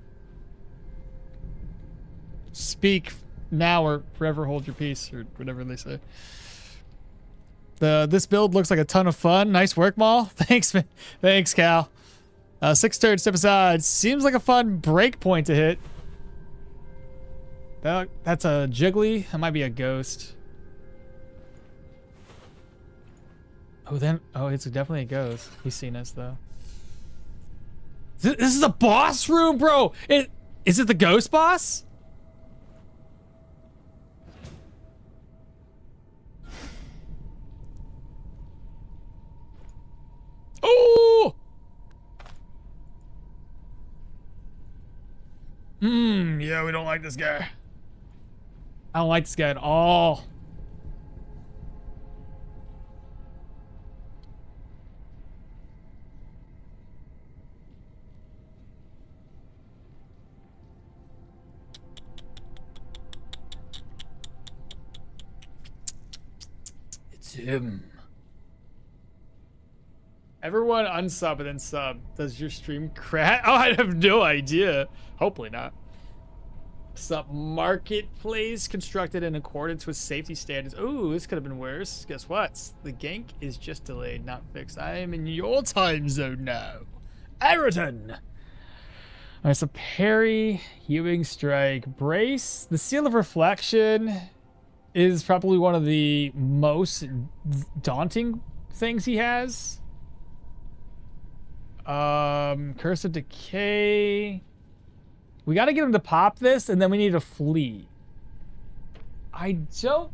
Speaker 1: speak now or forever hold your peace, or whatever they say. This build looks like a ton of fun. Nice work, Maul. Thanks, man. Thanks, Cal. 6 turns step aside. Seems like a fun break point to hit. That's a jiggly. That might be a ghost. Oh, it's definitely a ghost. He's seen us though. This is the boss room, bro. Is it the ghost boss? Oh! Yeah, we don't like this guy. I don't like this guy at all. Tim. Everyone unsub and then sub. Does your stream crash? Oh, I have no idea. Hopefully not. Sub marketplace constructed in accordance with safety standards. Ooh, this could have been worse. Guess what? The gank is just delayed, not fixed. I am in your time zone now. Ayrton! Alright, so parry, hewing strike, brace. The seal of reflection is probably one of the most daunting things he has. Curse of Decay. We got to get him to pop this, and then we need to flee. I don't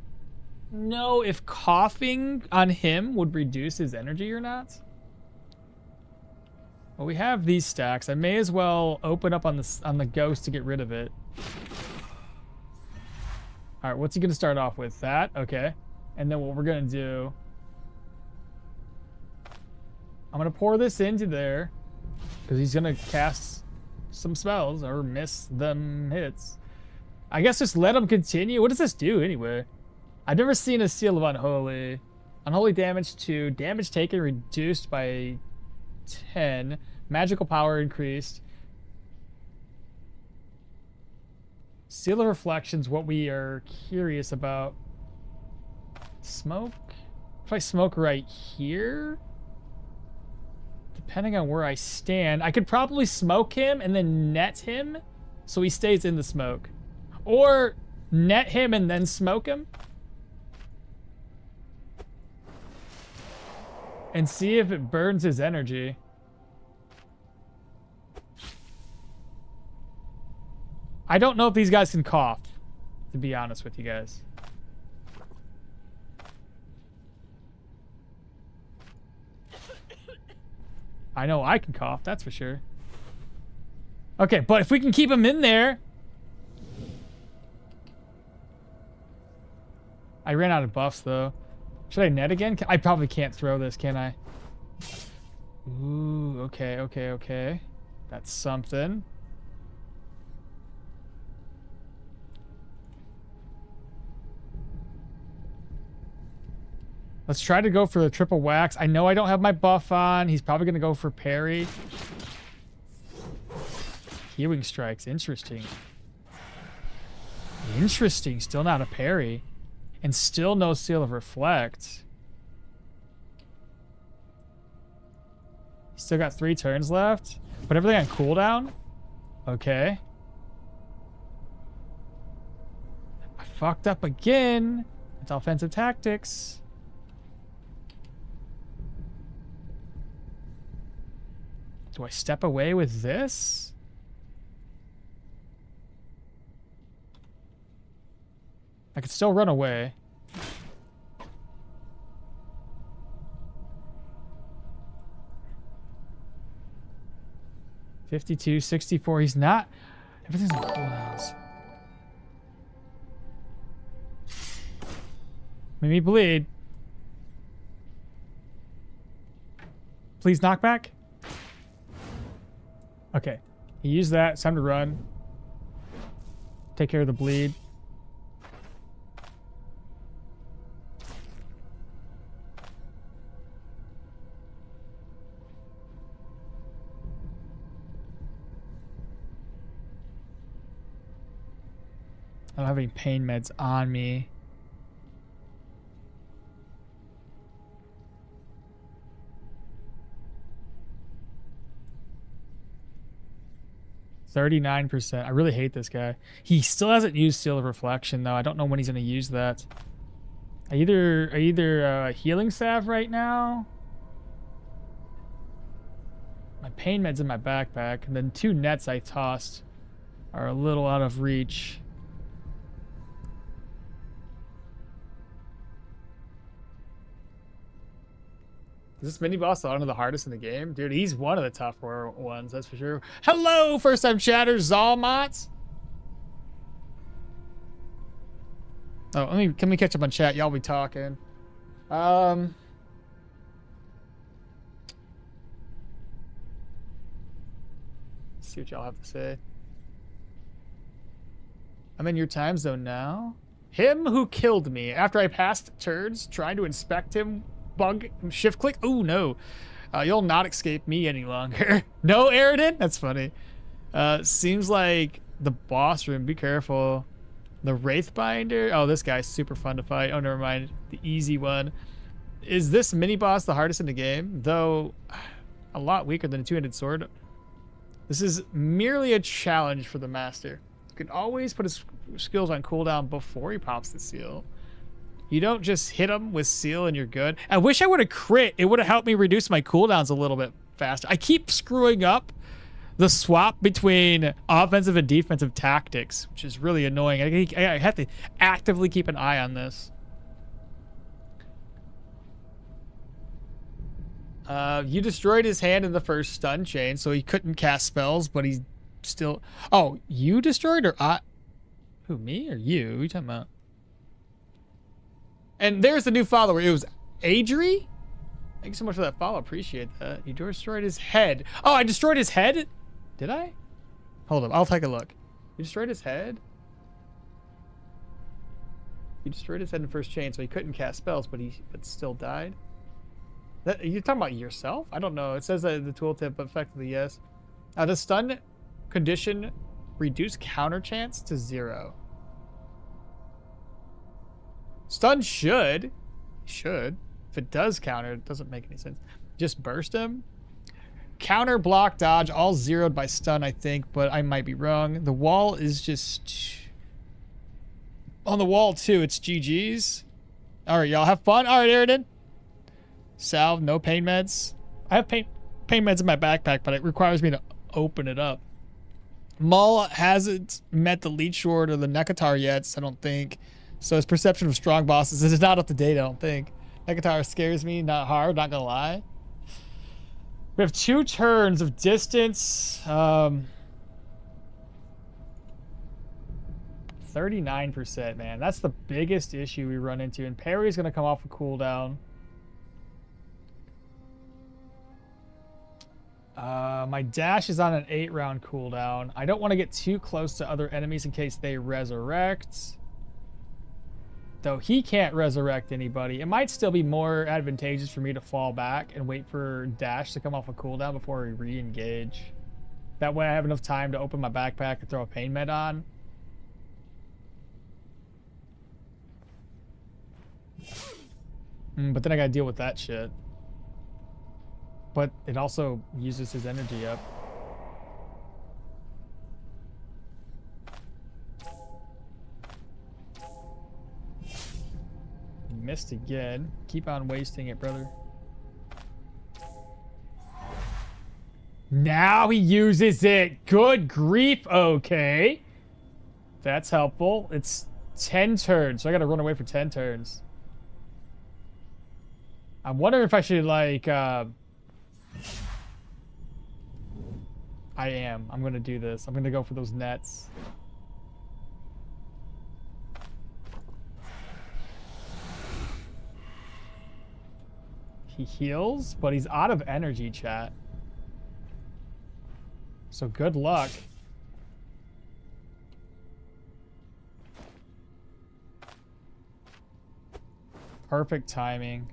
Speaker 1: know if coughing on him would reduce his energy or not. Well, we have these stacks. I may as well open up on the ghost to get rid of it. All right, what's he going to start off with? That? Okay. And then what we're going to do... I'm going to pour this into there because he's going to cast some spells or miss them hits. I guess just let him continue. What does this do anyway? I've never seen a seal of Unholy. Unholy damage to damage taken reduced by 10. Magical power increased. Seal of Reflection's what we are curious about. Smoke? If I smoke right here? Depending on where I stand, I could probably smoke him and then net him so he stays in the smoke. Or net him and then smoke him. And see if it burns his energy. I don't know if these guys can cough, to be honest with you guys. I know I can cough, that's for sure. Okay, but if we can keep him in there... I ran out of buffs, though. Should I net again? I probably can't throw this, can I? Ooh, okay, okay, okay. That's something. Let's try to go for the triple wax. I know I don't have my buff on. He's probably going to go for parry. Hewing strikes. Interesting. Interesting. Still not a parry. And still no seal of reflect. Still got 3 turns left. Put everything on cooldown. Okay. I fucked up again. It's offensive tactics. Do I step away with this? I could still run away. $52, $64. He's not. Everything's on cooldowns. Made me bleed. Please knock back. Okay, he used that. It's time to run. Take care of the bleed. I don't have any pain meds on me. %. I really hate this guy. He still hasn't used Seal of Reflection, though. I don't know when he's going to use that. I either healing salve right now. My pain meds in my backpack, and then 2 nets I tossed are a little out of reach. Is this mini boss one of the hardest in the game? Dude, he's one of the tougher ones, that's for sure. Hello, first time chatter, Zalmot. Oh, let me catch up on chat. Y'all be talking. See what y'all have to say. I'm in your time zone now. Him who killed me after I passed turns trying to inspect him. Bug shift click. Oh no. You'll not escape me any longer. No, Aridin? That's funny. Seems like the boss room. Be careful. The Wraithbinder. Oh, this guy's super fun to fight. Oh, never mind. The easy one. Is this mini boss the hardest in the game? Though a lot weaker than a two-handed sword. This is merely a challenge for the master. You can always put his skills on cooldown before he pops the seal. You don't just hit him with seal and you're good. I wish I would have crit. It would have helped me reduce my cooldowns a little bit faster. I keep screwing up the swap between offensive and defensive tactics, which is really annoying. I have to actively keep an eye on this. You destroyed his hand in the first stun chain, so he couldn't cast spells, but he's still... Oh, you destroyed or I... Who, me or you? What are you talking about? And there's the new follower. It was Adri? Thank you so much for that follow. Appreciate that. You destroyed his head. Oh, I destroyed his head? Did I? Hold up. I'll take a look. You destroyed his head? You destroyed his head in the first chain, so he couldn't cast spells, but still died? You're talking about yourself? I don't know. It says that in the tooltip, but effectively, yes. The stun condition reduce counter chance to 0. Stun should. If it does counter, it doesn't make any sense. Just burst him. Counter, block, dodge, all zeroed by stun, I think, but I might be wrong. The wall is just... On the wall, too, it's GG's. All right, y'all have fun. All right, Aridin. Salve, no pain meds. I have pain meds in my backpack, but it requires me to open it up. Mull hasn't met the Leech Sword or the Nekatar yet, so I don't think. So his perception of strong bosses is not up to date, I don't think. Nekatar scares me, not hard, not gonna lie. We have 2 turns of distance. 39%, man. That's the biggest issue we run into. And parry's gonna come off a cooldown. My dash is on an 8-round cooldown. I don't want to get too close to other enemies in case they resurrect. Though he can't resurrect anybody. It might still be more advantageous for me to fall back and wait for dash to come off a cooldown before we re-engage. That way I have enough time to open my backpack and throw a pain med on. But then I gotta deal with that shit. But it also uses his energy up. Missed again. Keep on wasting it, brother. Now he uses it. Good grief. Okay. That's helpful. It's 10 turns, so I gotta run away for 10 turns. I'm wondering if I should, like, I'm gonna do this. I'm gonna go for those nets. He heals, but he's out of energy, chat. So good luck. Perfect timing.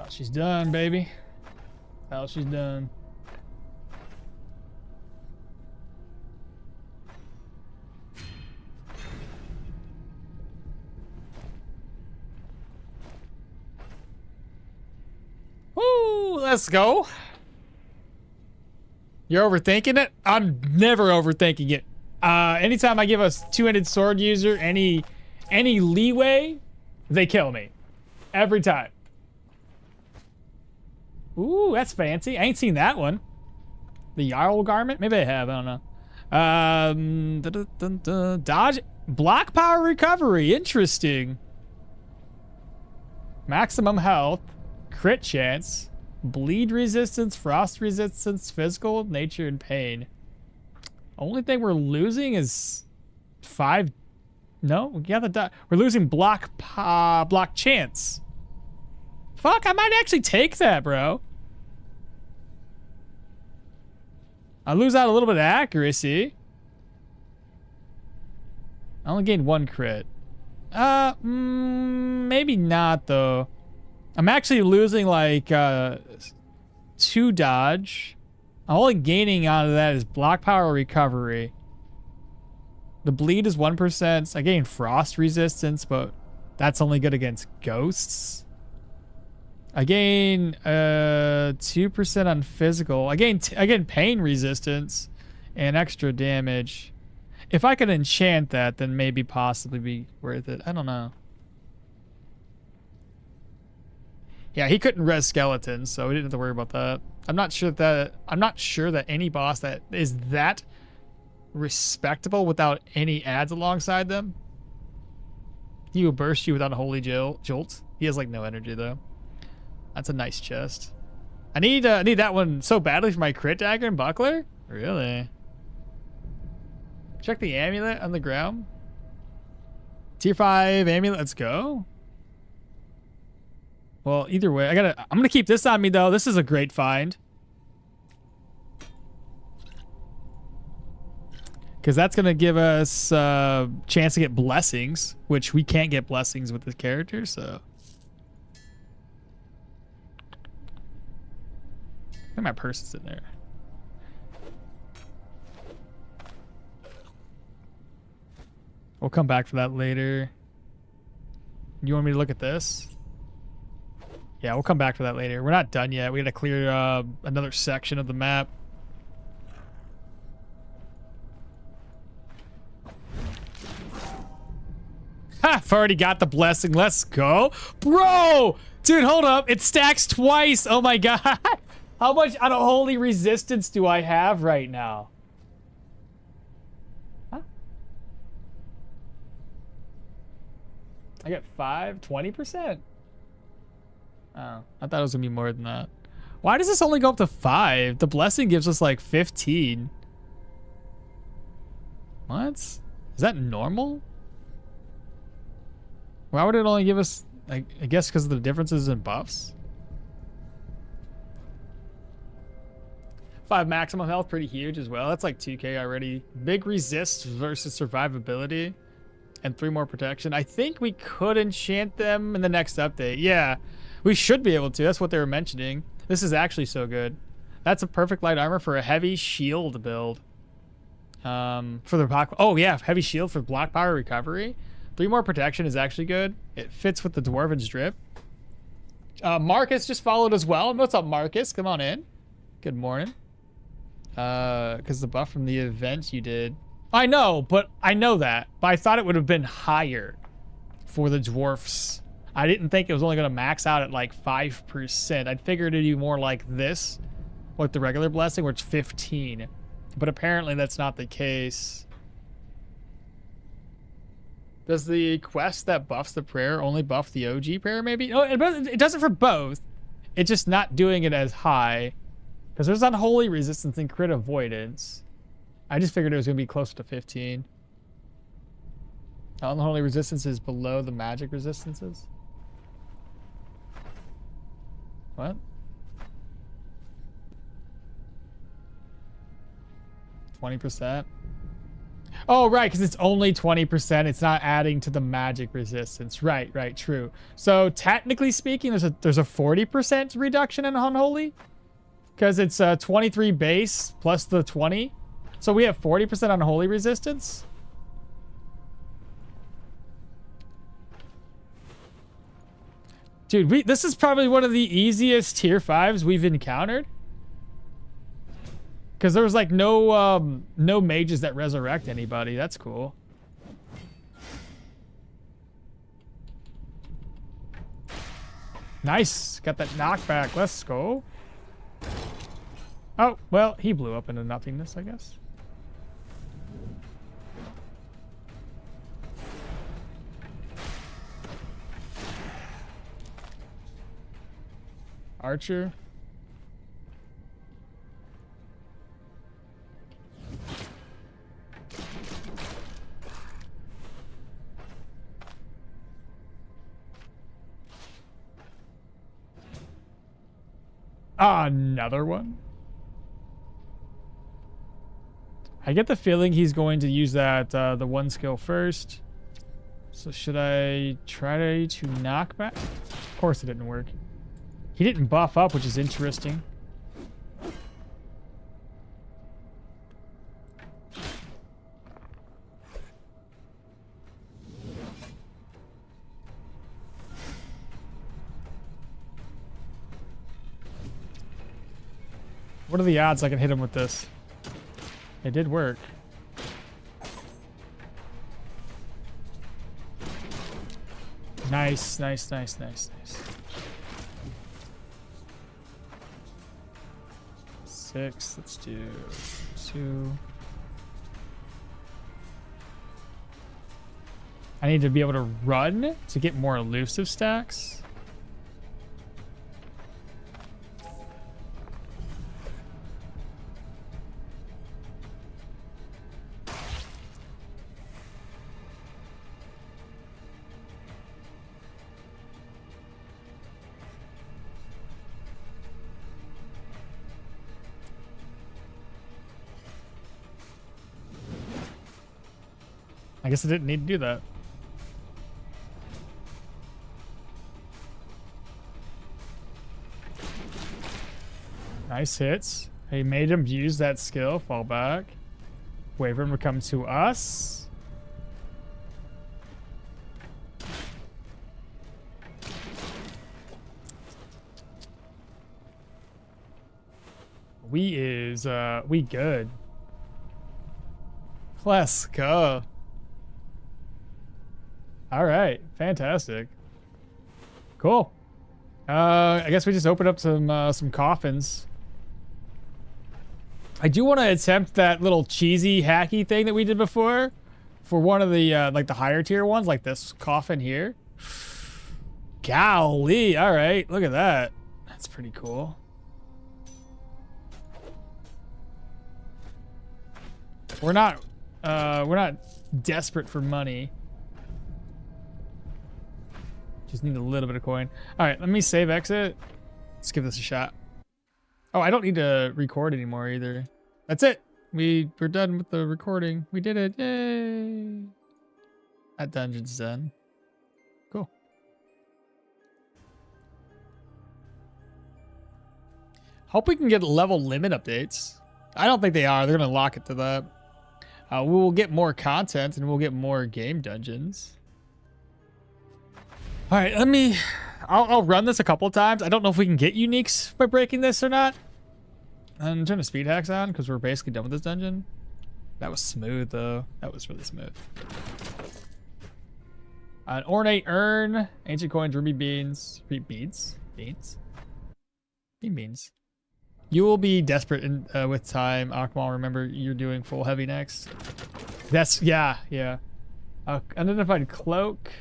Speaker 1: She's done, baby. How she's done. Woo, let's go. You're overthinking it? I'm never overthinking it. Anytime I give a two-handed sword user any leeway, they kill me. Every time. Ooh, that's fancy. I ain't seen that one. The Jarl garment? Maybe I have. I don't know. Dodge. Block power recovery. Interesting. Maximum health. Crit chance. Bleed resistance, frost resistance, physical, nature, and pain. Only thing we're losing is 5. No, we got the we're losing block chance. Fuck, I might actually take that, bro. I lose out a little bit of accuracy. I only gained 1 crit. Maybe not though. I'm actually losing like 2 dodge. I'm only gaining out of that is block power recovery. The bleed is 1%. I gain frost resistance, but that's only good against ghosts. I gain 2% on physical. I gain pain resistance and extra damage. If I could enchant that, then maybe possibly be worth it. I don't know. Yeah, he couldn't res skeletons, so we didn't have to worry about that. I'm not sure that any boss that is that respectable without any ads alongside them. He will burst you without a holy jolt. He has like no energy though. That's a nice chest. I need that one so badly for my crit dagger and buckler. Really? Check the amulet on the ground. Tier 5 amulet. Let's go. Well, either way, I'm gonna keep this on me though. This is a great find. Because that's going to give us a chance to get blessings, which we can't get blessings with this character, so. I think my purse is in there. We'll come back for that later. You want me to look at this? Yeah, we'll come back for that later. We're not done yet. We got to clear another section of the map. Ha! I've already got the blessing. Let's go. Bro! Dude, hold up. It stacks twice. Oh my god. How much unholy resistance do I have right now? Huh? I got 20%. Oh, I thought it was gonna be more than that. Why does this only go up to 5? The blessing gives us like 15. What? Is that normal? Why would it only give us, I guess because of the differences in buffs? 5 maximum health, pretty huge as well. That's like 2k already. Big resist versus survivability. And 3 more protection. I think we could enchant them in the next update. Yeah, we should be able to. That's what they were mentioning. This is actually so good. That's a perfect light armor for a heavy shield build. For the block. Oh yeah, heavy shield for block power recovery. 3 more protection is actually good. It fits with the Dwarven Drip. Marcus just followed as well. What's up, Marcus? Come on in. Good morning. Because the buff from the event you did. I know, but I know that. But I thought it would have been higher for the dwarfs. I didn't think it was only going to max out at like 5%. I figured it'd be more like this with the regular blessing where it's 15. But apparently that's not the case. Does the quest that buffs the prayer only buff the OG prayer maybe? Oh, it does it for both. It's just not doing it as high. Because there's unholy resistance and crit avoidance. I just figured it was going to be closer to 15. Unholy resistance is below the magic resistances. What? 20%? Oh, right, because it's only 20%. It's not adding to the magic resistance. Right, true. So technically speaking, there's a 40% reduction in unholy. Because it's 23 base plus the 20. So we have 40% unholy resistance. Dude, this is probably one of the easiest tier 5s we've encountered. Because there was like no mages that resurrect anybody. That's cool. Nice. Got that knockback. Let's go. Oh, well, he blew up into nothingness, I guess. Archer. Another one. I get the feeling he's going to use that the one skill first. So should I try to knock back? Of course it didn't work. He didn't buff up, which is interesting. What are the odds I can hit him with this? It did work. Nice, nice, nice, nice, nice. 6, let's do 2. I need to be able to run to get more elusive stacks. I guess I didn't need to do that. Nice hits. He made him use that skill. Fall back. Wait for him to come to us. We good. Let's go. All right, fantastic. Cool. I guess we just open up some coffins. I do want to attempt that little cheesy hacky thing that we did before for one of the like the higher tier ones, like this coffin here. Golly, all right, look at that. That's pretty cool. We're not desperate for money. Just need a little bit of coin. All right, let me save exit. Let's give this a shot. Oh, I don't need to record anymore either. That's it. We're done with the recording. We did it. Yay. That dungeon's done. Cool. Hope we can get level limit updates. I don't think they are. They're going to lock it to that. We will get more content and we'll get more game dungeons. All right, I'll run this a couple of times. I don't know if we can get uniques by breaking this or not. And turn the speed hacks on because we're basically done with this dungeon. That was smooth though. That was really smooth. An ornate urn, ancient coins, ruby beans, beans. You will be desperate with time, Okmall. Remember, you're doing full heavy next. That's yeah. Unidentified cloak.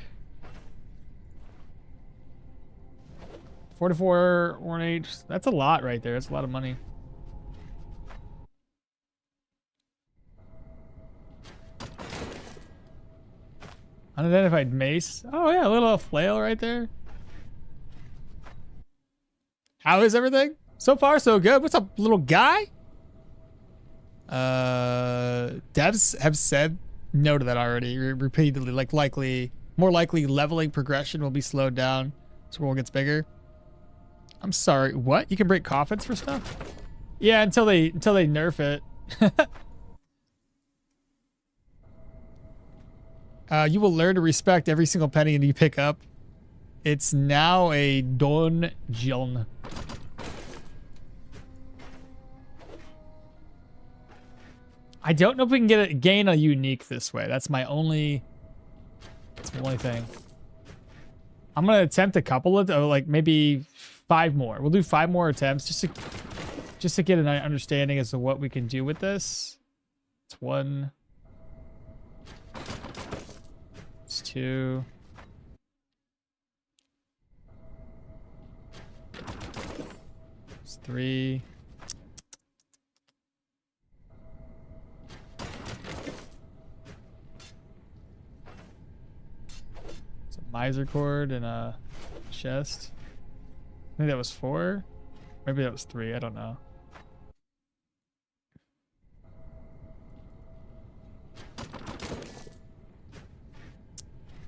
Speaker 1: 44 ornate. That's a lot right there. That's a lot of money. Unidentified mace. Oh yeah, a little flail right there. How is everything? So far, so good. What's up, little guy? Devs have said no to that already repeatedly. Like more likely leveling progression will be slowed down so world gets bigger. I'm sorry, what? You can break coffins for stuff? Yeah, until they nerf it. You will learn to respect every single penny you pick up. It's now a donjon. I don't know if we can gain a unique this way. That's the only thing. I'm gonna attempt a couple of like maybe 5 more. We'll do 5 more attempts just to get an understanding as to what we can do with this. It's 1. It's 2. It's 3. It's a miser cord and a chest. I think that was 4. Maybe that was 3. I don't know.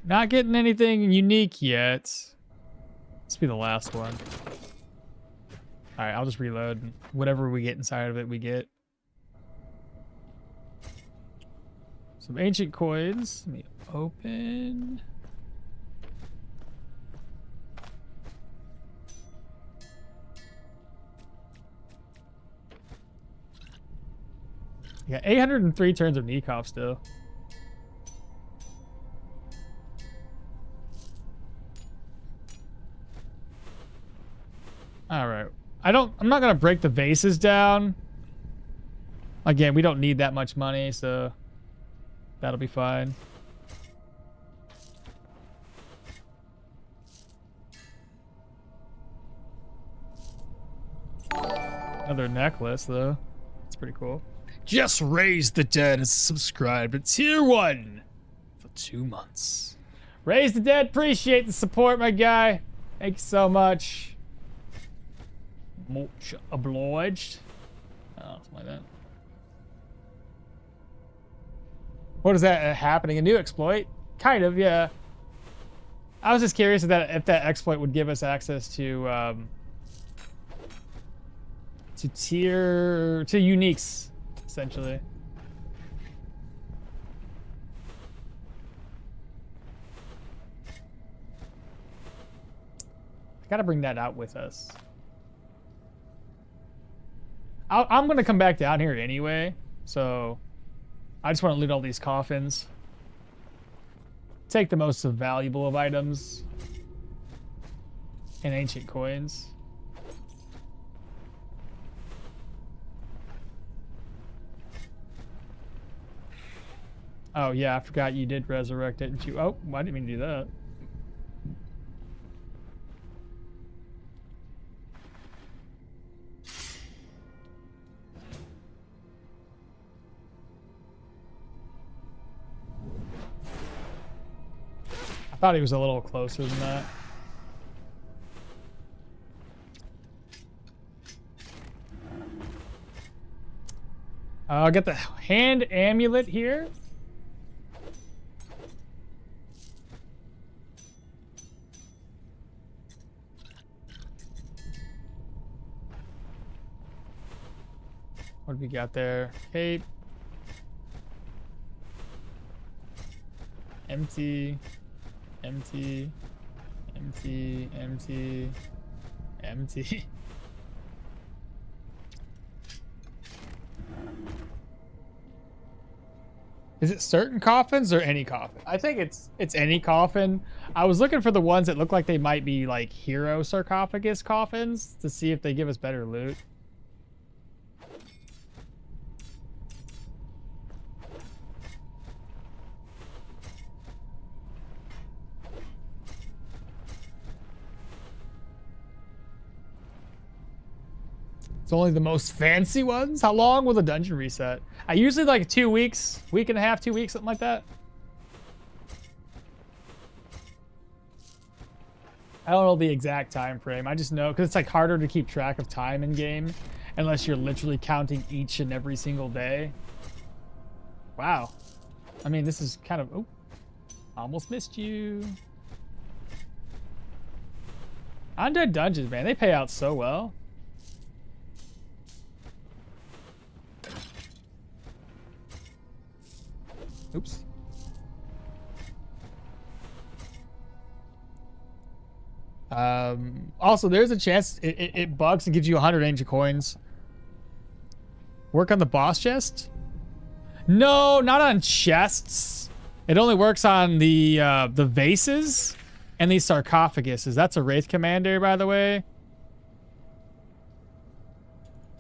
Speaker 1: Not getting anything unique yet. This will be the last one. All right, I'll just reload. Whatever we get inside of it, we get. Some ancient coins. Let me open. Yeah, 803 turns of Nikov still. All right. I'm not going to break the vases down. Again, we don't need that much money, so that'll be fine. Another necklace, though. That's pretty cool. Just Raise the Dead has subscribed to Tier 1 for 2 months. Raise the Dead, appreciate the support, my guy. Thank you so much. Much obliged. Oh, something like that. What is that happening? A new exploit? Kind of, yeah. I was just curious if that exploit would give us access to uniques, essentially. I gotta bring that out with us. I'm gonna come back down here anyway, so I just want to loot all these coffins. Take the most valuable of items and ancient coins. Oh yeah, I forgot you did resurrect it, didn't you? Oh, I didn't mean to do that. I thought he was a little closer than that. I'll get the hand amulet here. What have we got there? Cape. Empty. Empty. Empty. Empty. Empty. Is it certain coffins or any coffin? I think it's any coffin. I was looking for the ones that look like they might be like hero sarcophagus coffins to see if they give us better loot. It's only the most fancy ones? How long will the dungeon reset? I usually like 2 weeks, week and a half, 2 weeks, something like that. I don't know the exact time frame. I just know because it's like harder to keep track of time in game unless you're literally counting each and every single day. Wow. I mean, this is kind of, oh, almost missed you. Undead dungeons, man, they pay out so well. Oops. Also, there's a chance it bugs and gives you 100 ancient coins. Work on the boss chest? No, not on chests. It only works on the vases and these sarcophaguses. That's a Wraith Commander, by the way.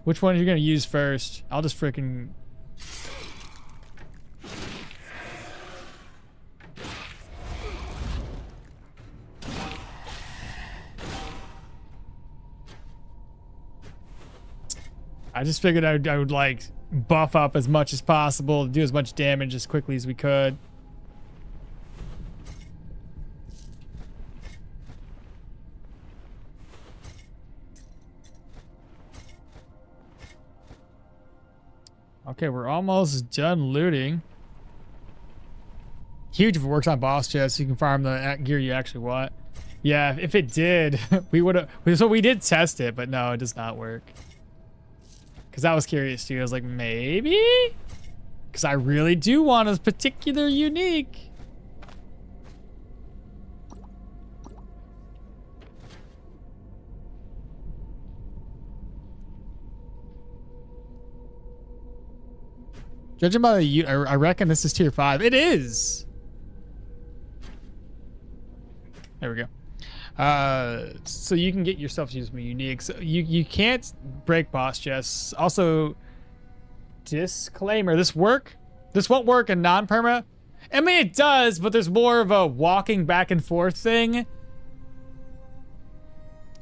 Speaker 1: Which one are you going to use first? I'll just freaking... I just figured I would like buff up as much as possible, do as much damage as quickly as we could. Okay, we're almost done looting. Huge if it works on boss chests. You can farm the gear you actually want. Yeah, if it did, we would have. So we did test it, but no, it does not work. Because I was curious too. I was like, maybe? Because I really do want a particular unique. Judging by the, I reckon this is tier 5. It is. There we go. So you can get yourself to use some unique. So you can't break boss chests. Also, disclaimer: this won't work in non-perma. I mean, it does, but there's more of a walking back and forth thing.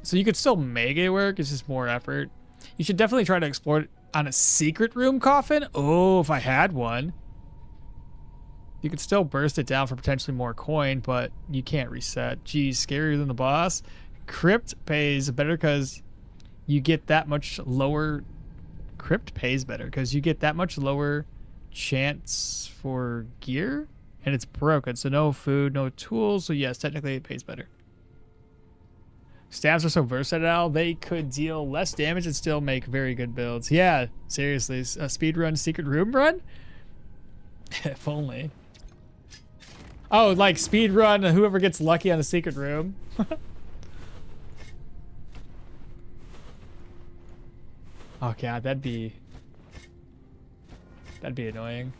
Speaker 1: So you could still make it work. It's just more effort. You should definitely try to explore it on a secret room coffin. Oh, if I had one. You could still burst it down for potentially more coin, but you can't reset. Geez, scarier than the boss. Crypt pays better because you get that much lower. Crypt pays better because you get that much lower chance for gear, and it's broken. So no food, no tools. So yes, technically it pays better. Staves are so versatile, they could deal less damage and still make very good builds. Yeah, seriously. A speedrun secret room run? If only. Oh, like speedrun whoever gets lucky on a secret room. Oh god, that'd be annoying.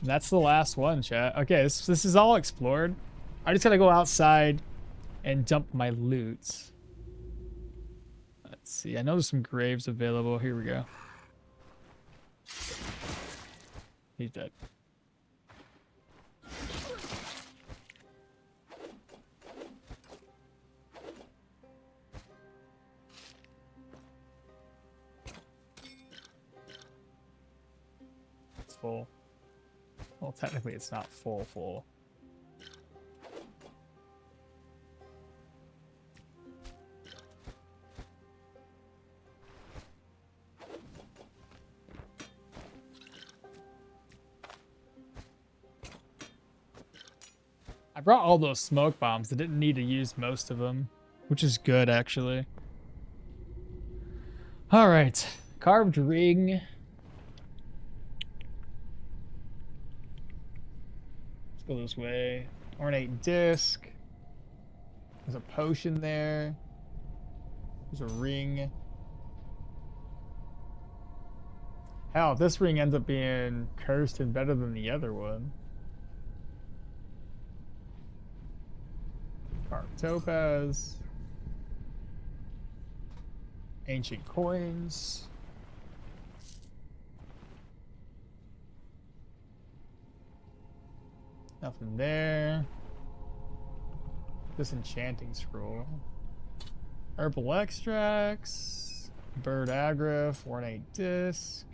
Speaker 1: And that's the last one, chat. Okay, this is all explored. I just gotta go outside and dump my loot. Let's see. I know there's some graves available. Here we go. He's dead. It's full. Well, technically it's not full. I brought all those smoke bombs. I didn't need to use most of them, which is good, actually. All right. Carved ring. Let's go this way. Ornate disc. There's a potion there. There's a ring. Hell, if this ring ends up being cursed and better than the other one. Carved topaz. Ancient coins. Nothing there. Disenchanting scroll. Herbal extracts. Bird agrif. Ornate disc.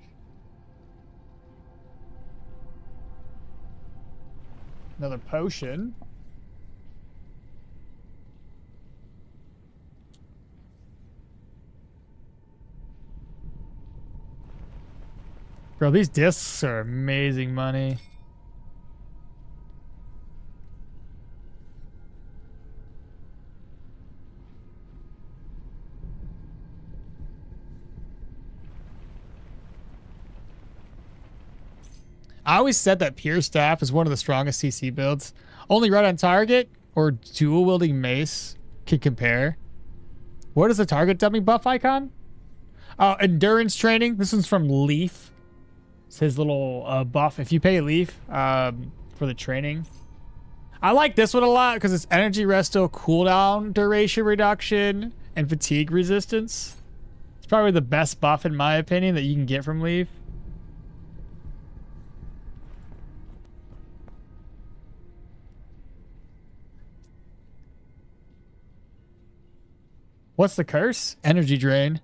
Speaker 1: Another potion. Bro, these discs are amazing money. I always said that Pure Staff is one of the strongest CC builds. Only right on target or dual wielding mace can compare. What is the target dummy buff icon? Oh, endurance training. This one's from Leaf. It's his little buff. If you pay Leaf for the training. I like this one a lot because it's energy resto, cooldown duration reduction, and fatigue resistance. It's probably the best buff in my opinion that you can get from Leaf. What's the curse? Energy drain.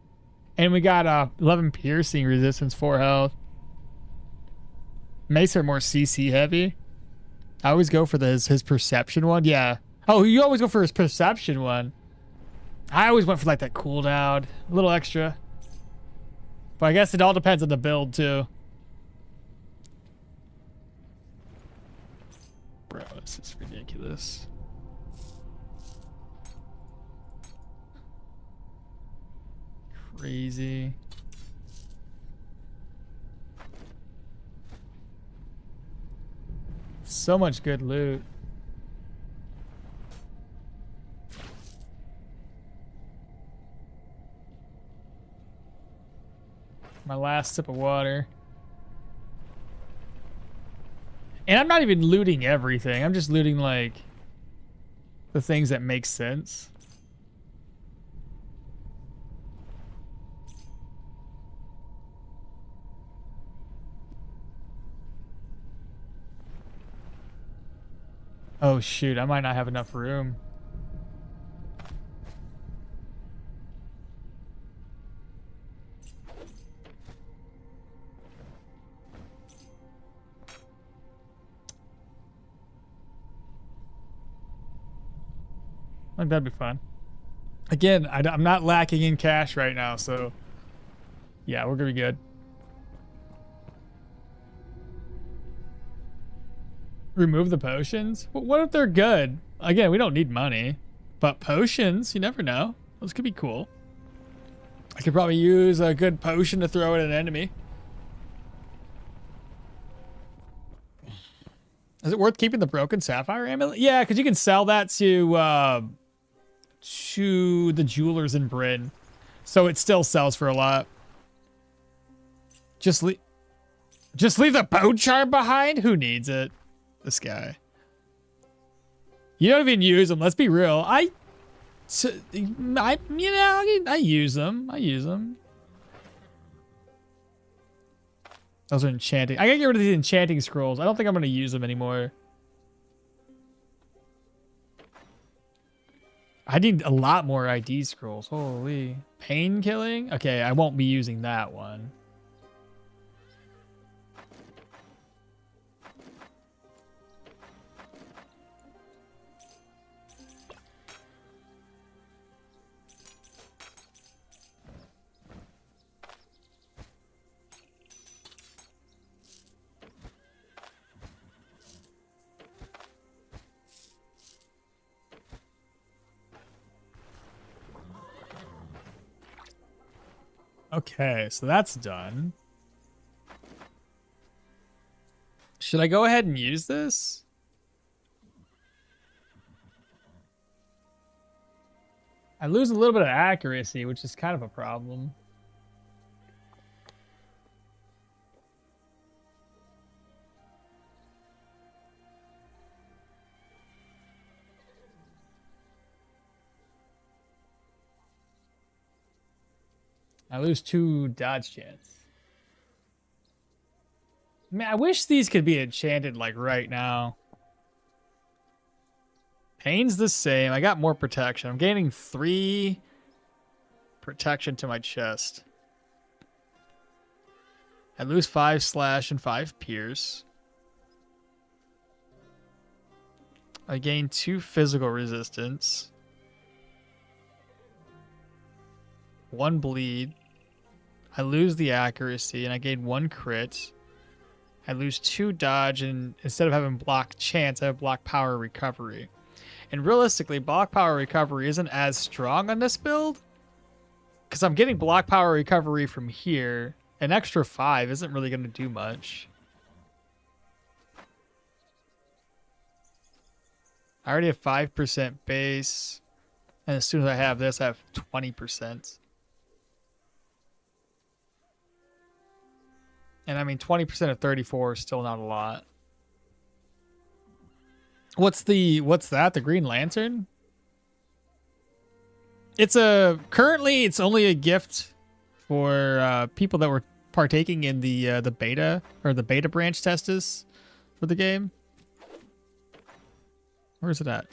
Speaker 1: And we got 11 piercing resistance, 4 health. Mace are more CC heavy. I always go for his perception one. Yeah. Oh, you always go for his perception one. I always went for like that cooldown. A little extra. But I guess it all depends on the build too. Bro, this is ridiculous. Crazy. So much good loot. My last sip of water. And I'm not even looting everything. I'm just looting like the things that make sense. Oh shoot, I might not have enough room. I think that'd be fun. Again, I'm not lacking in cash right now, so yeah, we're gonna be good. Remove the potions? What if they're good? Again, we don't need money, but potions, you never know. Those could be cool. I could probably use a good potion to throw at an enemy. Is it worth keeping the broken sapphire amulet? Yeah, because you can sell that to the jewelers in Bryn, so it still sells for a lot. Just leave the bone charm behind. Who needs it? This guy. You don't even use them. Let's be real. I use them. I use them. Those are enchanting. I gotta get rid of these enchanting scrolls. I don't think I'm gonna use them anymore. I need a lot more ID scrolls. Holy. Pain killing? Okay, I won't be using that one. Okay, so that's done. Should I go ahead and use this? I lose a little bit of accuracy, which is kind of a problem. I lose 2 dodge chance. Man, I wish these could be enchanted like right now. Pain's the same. I got more protection. I'm gaining 3 protection to my chest. I lose 5 slash and 5 pierce. I gain 2 physical resistance. 1 bleed. I lose the accuracy and I gain 1 crit. I lose 2 dodge, and instead of having block chance, I have block power recovery. And realistically, block power recovery isn't as strong on this build, because I'm getting block power recovery from here. An extra 5 isn't really going to do much. I already have 5% base, and as soon as I have this, I have 20%. And I mean, 20% of 34 is still not a lot. What's that? The Green Lantern? Currently it's only a gift for people that were partaking in the beta, or the beta branch testis for the game. Where's it at?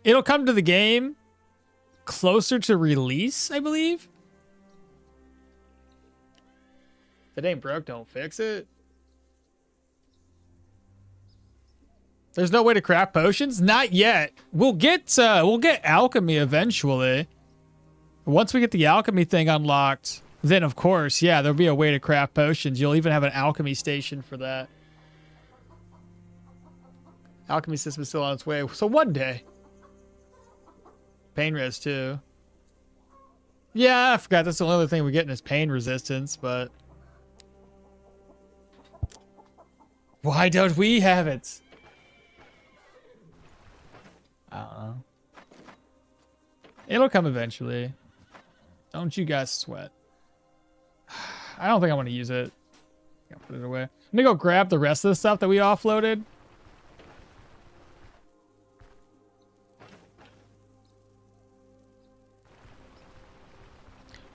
Speaker 1: It'll come to the game closer to release, I believe. If it ain't broke, don't fix it. There's no way to craft potions? Not yet. We'll get alchemy eventually. Once we get the alchemy thing unlocked, then of course, yeah, there'll be a way to craft potions. You'll even have an alchemy station for that. Alchemy system is still on its way. So one day. Pain res too. Yeah, I forgot. That's the only other thing we're getting is pain resistance, but why don't we have it? I don't know. It'll come eventually. Don't you guys sweat. I don't think I want to use it. I'll put it away. I'm gonna go grab the rest of the stuff that we offloaded.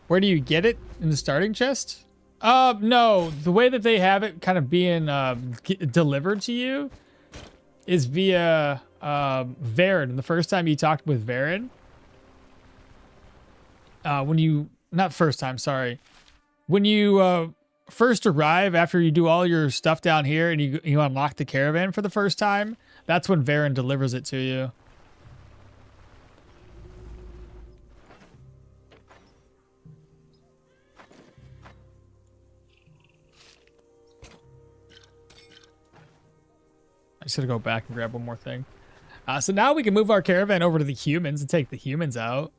Speaker 1: Where do you get it? In the starting chest? No. The way that they have it kind of being delivered to you is via Varen. The first time you talked with Varen, when you, not first time, sorry. When you first arrive after you do all your stuff down here and you unlock the caravan for the first time, that's when Varen delivers it to you. I just gotta go back and grab one more thing. So now we can move our caravan over to the humans and take the humans out.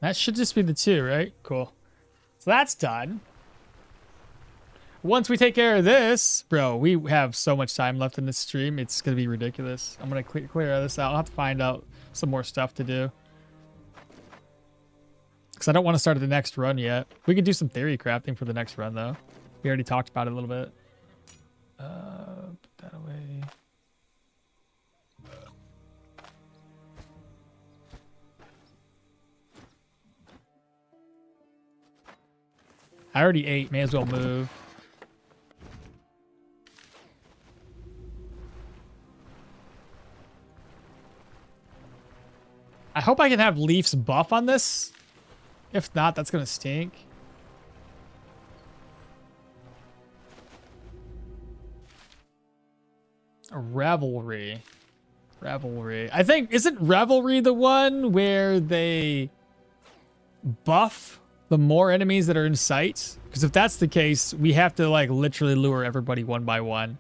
Speaker 1: That should just be the two, right? Cool. So that's done. Once we take care of this, bro, we have so much time left in this stream. It's gonna be ridiculous. I'm gonna clear this out. I'll have to find out some more stuff to do. Because I don't want to start at the next run yet. We could do some theory crafting for the next run, though. We already talked about it a little bit. Put that away. I already ate. May as well move. I hope I can have Leaf's buff on this. If not, that's going to stink. A Revelry. Revelry. I think, isn't Revelry the one where they buff the more enemies that are in sight? Because if that's the case, we have to like literally lure everybody one by one.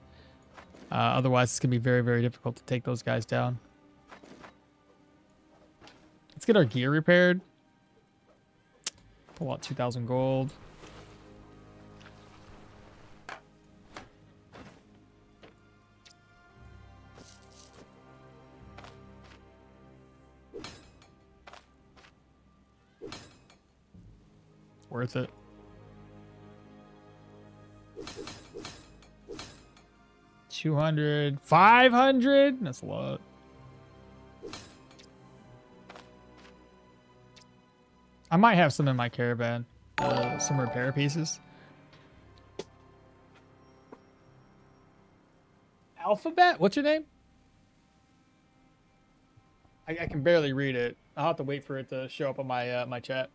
Speaker 1: Otherwise, it's going to be very, very difficult to take those guys down. Let's get our gear repaired. Pull out 2,000 gold. Worth it. $200, $500. That's a lot. I might have some in my caravan. Some repair pieces. Alphabet? What's your name? I can barely read it. I'll have to wait for it to show up on my my chat.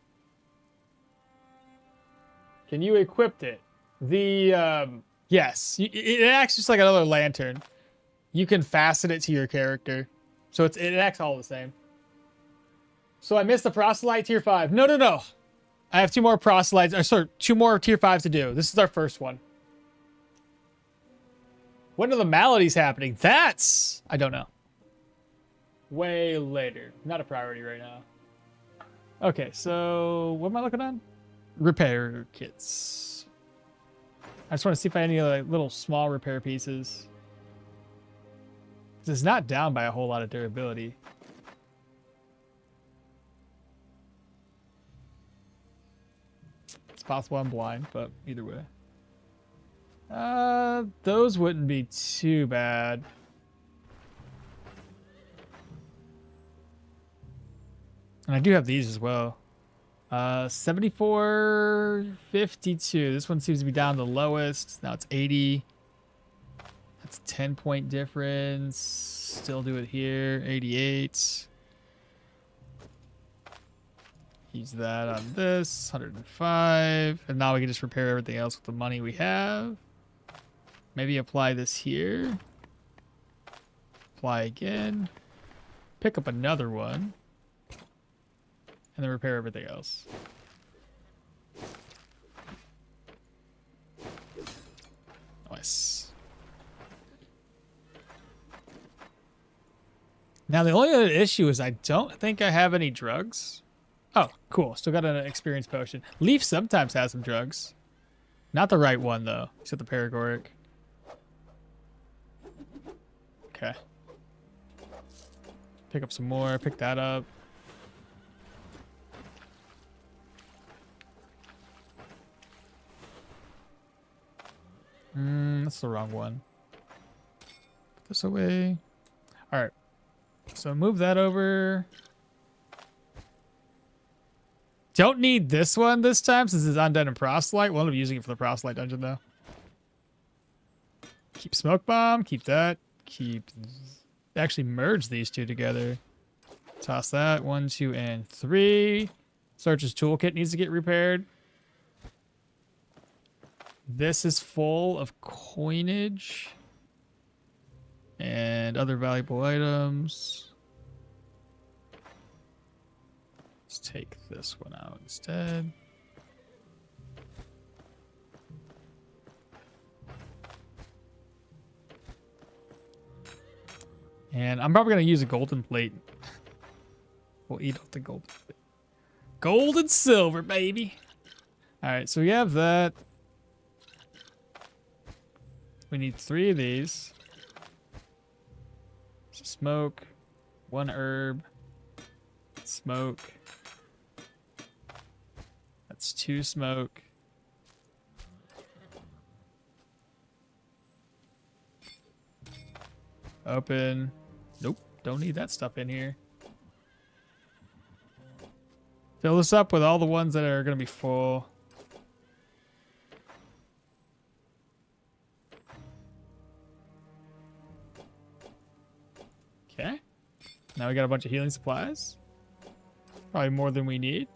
Speaker 1: Can you equip it? The yes, it acts just like another lantern. You can fasten it to your character, so it acts all the same. So I missed the proselyte tier 5. No. I have 2 more proselytes. Or sorry, 2 more tier 5s to do. This is our first one. When are the maladies happening? That's I don't know. Way later. Not a priority right now. Okay, so what am I looking on? Repair kits. I just want to see if I have any like little small repair pieces. It's not down by a whole lot of durability. It's possible I'm blind, but either way. Those wouldn't be too bad. And I do have these as well. 74.52. This one seems to be down the lowest. Now it's 80. That's a 10-point difference. Still do it here. 88. Use that on this. 105. And now we can just repair everything else with the money we have. Maybe apply this here. Fly again. Pick up another one. And then repair everything else. Nice. Now, the only other issue is I don't think I have any drugs. Oh, cool. Still got an experience potion. Leaf sometimes has some drugs. Not the right one, though. Except the Paragoric. Okay. Pick up some more. Pick that up. That's the wrong one. Put this away. All right. So move that over. Don't need this one this time since it's Undead and Proselyte. We'll end up using it for the Proselyte dungeon, though. Keep Smoke Bomb. Keep that. Keep... Actually merge these two together. Toss that. 1, 2, and 3. Search's Toolkit needs to get repaired. This is full of coinage and other valuable items. Let's take this one out instead. And I'm probably going to use a golden plate. We'll eat off the golden plate. Gold and silver, baby. All right, so we have that. We need 3 of these. So smoke, 1 herb, smoke. That's 2 smoke. Open. Nope, don't need that stuff in here. Fill this up with all the ones that are going to be full. Okay. Now we got a bunch of healing supplies. Probably more than we need.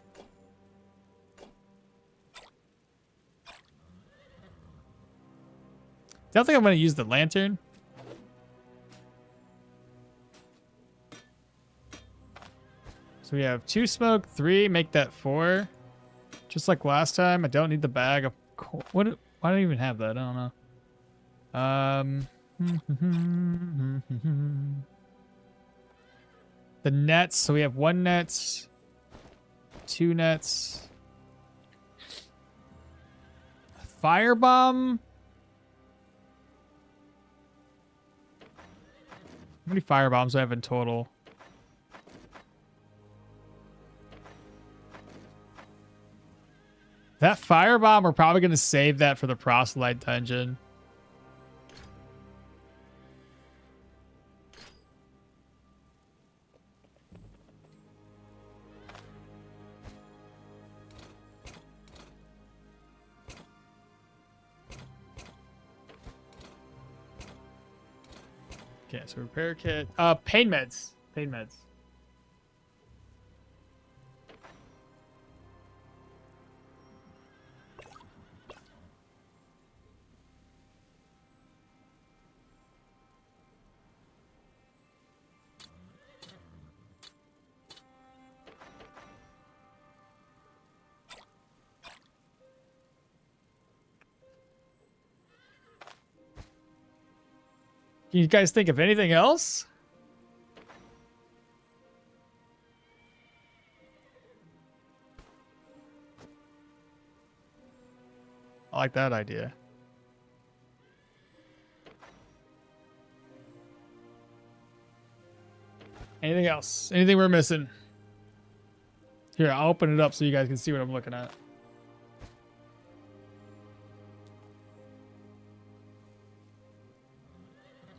Speaker 1: Don't think I'm going to use the lantern. So we have 2 smoke, 3, make that 4. Just like last time, I don't need the bag of why do I even have that? I don't know. The nets, so we have 1 net, 2 nets. Firebomb. How many firebombs do I have in total? That firebomb, we're probably going to save that for the Proselyte dungeon. Okay, so repair kit. Pain meds. Pain meds. Can you guys think of anything else? I like that idea. Anything else? Anything we're missing? Here, I'll open it up so you guys can see what I'm looking at.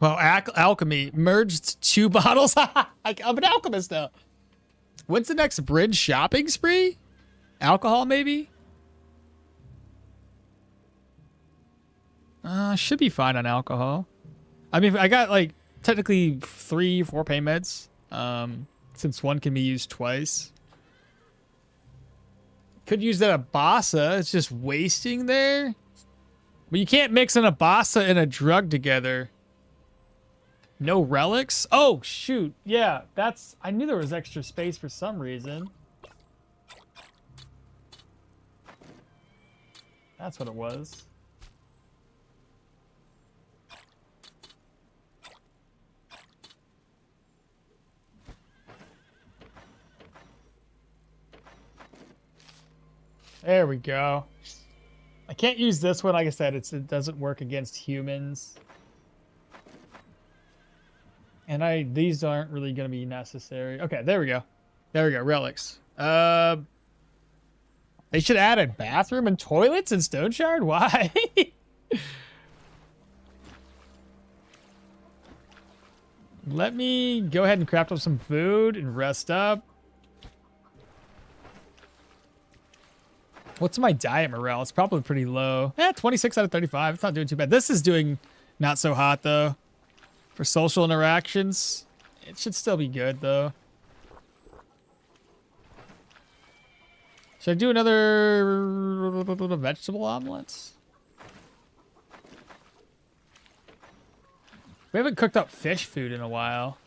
Speaker 1: Well, alchemy merged 2 bottles. I'm an alchemist now. When's the next bridge shopping spree? Alcohol, maybe? Should be fine on alcohol. I mean, I got like technically 3, 4 pain meds. Since 1 can be used twice. Could use that Abasa. It's just wasting there. But you can't mix an Abasa and a drug together. No relics? Oh, shoot. Yeah, that's... I knew there was extra space for some reason. That's what it was. There we go. I can't use this one. Like I said, it doesn't work against humans. And these aren't really going to be necessary. Okay, there we go. There we go. Relics. They should add a bathroom and toilets in Stoneshard? Why? Let me go ahead and craft up some food and rest up. What's my diet morale? It's probably pretty low. 26 out of 35. It's not doing too bad. This is doing not so hot, though. For social interactions, it should still be good, though. Should I do another vegetable omelets? We haven't cooked up fish food in a while.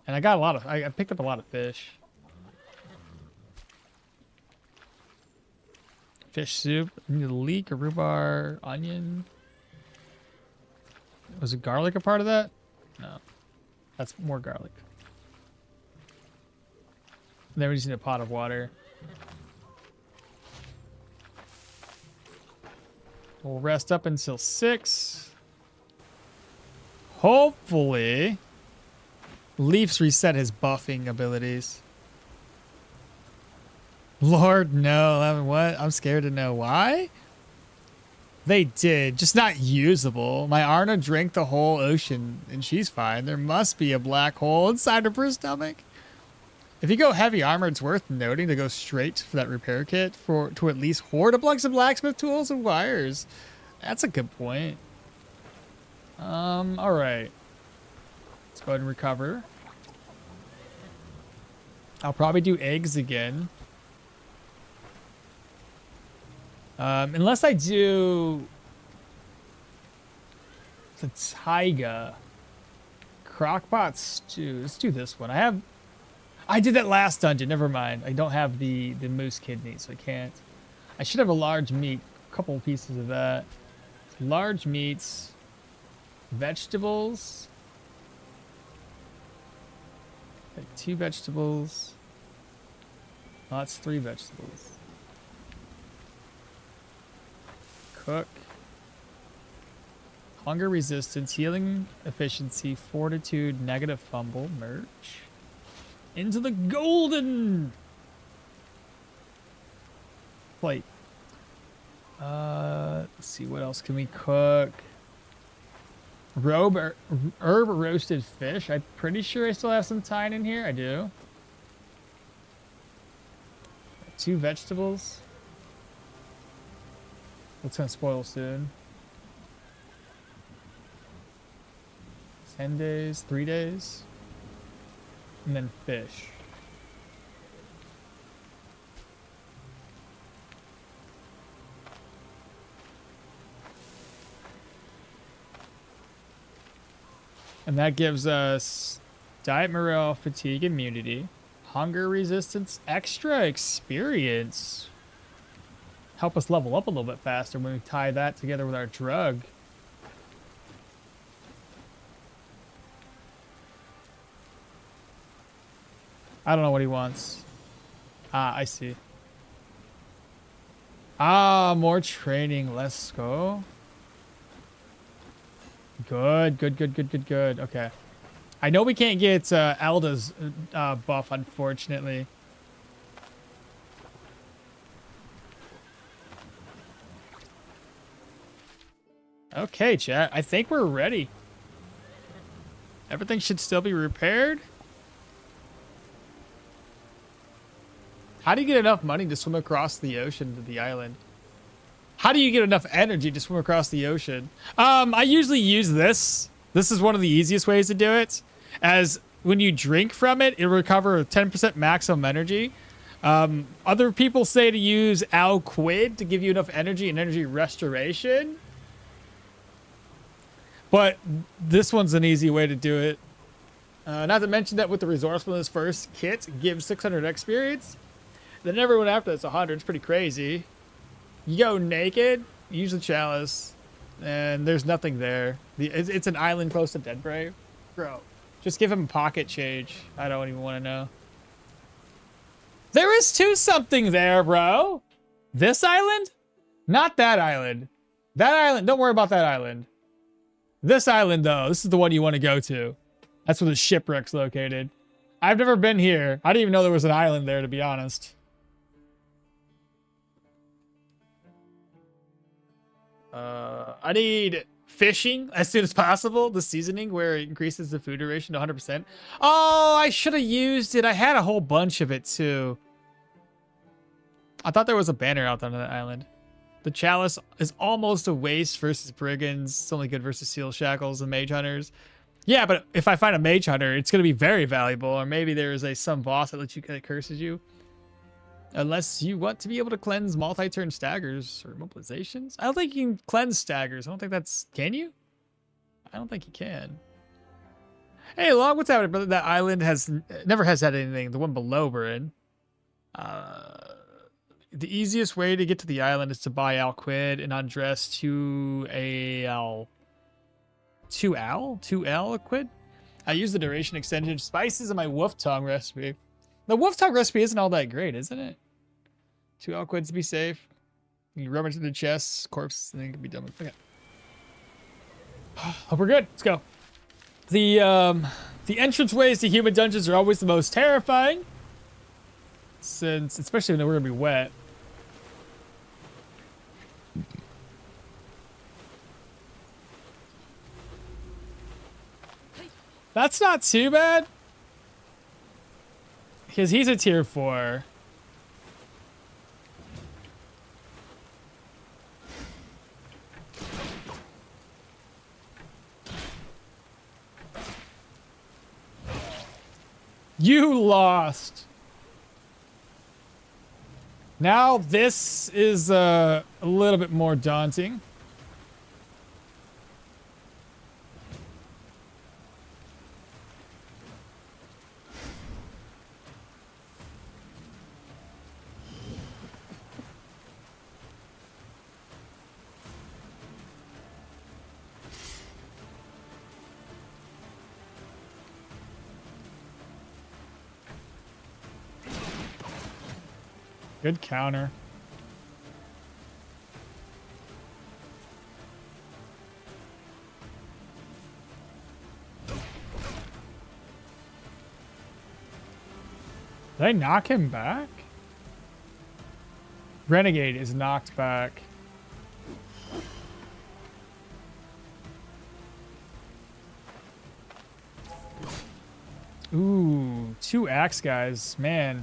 Speaker 1: And I got a lot of... I picked up a lot of fish. Fish soup. I need a leek, a rhubarb, onion. Was it garlic a part of that? No. That's more garlic. And then we just need a pot of water. We'll rest up until 6. Hopefully, Leafs reset his buffing abilities. Lord, no. I mean, what? I'm scared to know why. They did, just not usable. My Arna drank the whole ocean, and she's fine. There must be a black hole inside of her stomach. If you go heavy armor, it's worth noting to go straight for that repair kit to at least hoard a bunch of blacksmith tools and wires. That's a good point. All right. Let's go ahead and recover. I'll probably do eggs again. Unless I do the taiga crockpot stew. Let's do this one. I did that last dungeon. Never mind. I don't have the moose kidney, so I can't. I should have a large meat. A couple of pieces of that. Large meats. Vegetables. Like 2 vegetables. Oh, that's 3 vegetables. Cook. Hunger resistance, healing efficiency, fortitude, negative fumble, merch. Into the golden plate. Let's see, what else can we cook? Herb roasted fish. I'm pretty sure I still have some thyme in here. I do. 2 vegetables. It's gonna spoil soon. 10 days, 3 days. And then fish. And that gives us diet morale, fatigue, immunity, hunger resistance, extra experience. Help us level up a little bit faster when we tie that together with our drug. I don't know what he wants. Ah, I see. Ah, more training. Let's go. Good, good, good, good, good, good. Okay. I know we can't get Elda's buff, unfortunately. Okay, chat. I think we're ready. Everything should still be repaired. How do you get enough money to swim across the ocean to the island? How do you get enough energy to swim across the ocean? I usually use this. This is one of the easiest ways to do it. As when you drink from it, it'll recover 10% maximum energy. Other people say to use Alquid to give you enough energy and energy restoration. But this one's an easy way to do it. Not to mention that with the resourcefulness first kit gives 600 experience. Then everyone after that's 100. It's pretty crazy. You go naked, use the chalice, and there's nothing there. It's an island close to Deadbrave. Bro, just give him pocket change. I don't even want to know. There is two something there, bro. This island? Not that island. That island, don't worry about that island. This island, though, this is the one you want to go to. That's where the shipwreck's located. I've never been here. I didn't even know there was an island there, to be honest. I need fishing as soon as possible. The seasoning where it increases the food duration to 100%. Oh, I should have used it. I had a whole bunch of it, too. I thought there was a banner out on that island. The chalice is almost a waste versus brigands. It's only good versus seal shackles and mage hunters. Yeah, but if I find a mage hunter, it's going to be very valuable. Or maybe there is some boss that lets you that curses you. Unless you want to be able to cleanse multi-turn staggers or mobilizations. I don't think you can cleanse staggers. I don't think that's... Can you? I don't think you can. Hey, Long, what's happening, brother? That island never has had anything. The one below we're in. The easiest way to get to the island is to buy Alquid and undress 2Al. 2L Alquid? I use the duration extension spices in my wolf tongue recipe. The wolf tongue recipe isn't all that great, isn't it? 2 Alquids to be safe. You rub it into the chest, corpse, and then it can be done with. Okay. Hope we're good. Let's go. The entranceways to human dungeons are always the most terrifying. Especially when we're gonna be wet. That's not too bad. Because he's a tier 4. You lost. Now this is a little bit more daunting. Good counter. Did I knock him back? Renegade is knocked back. Ooh, 2 axe guys, man.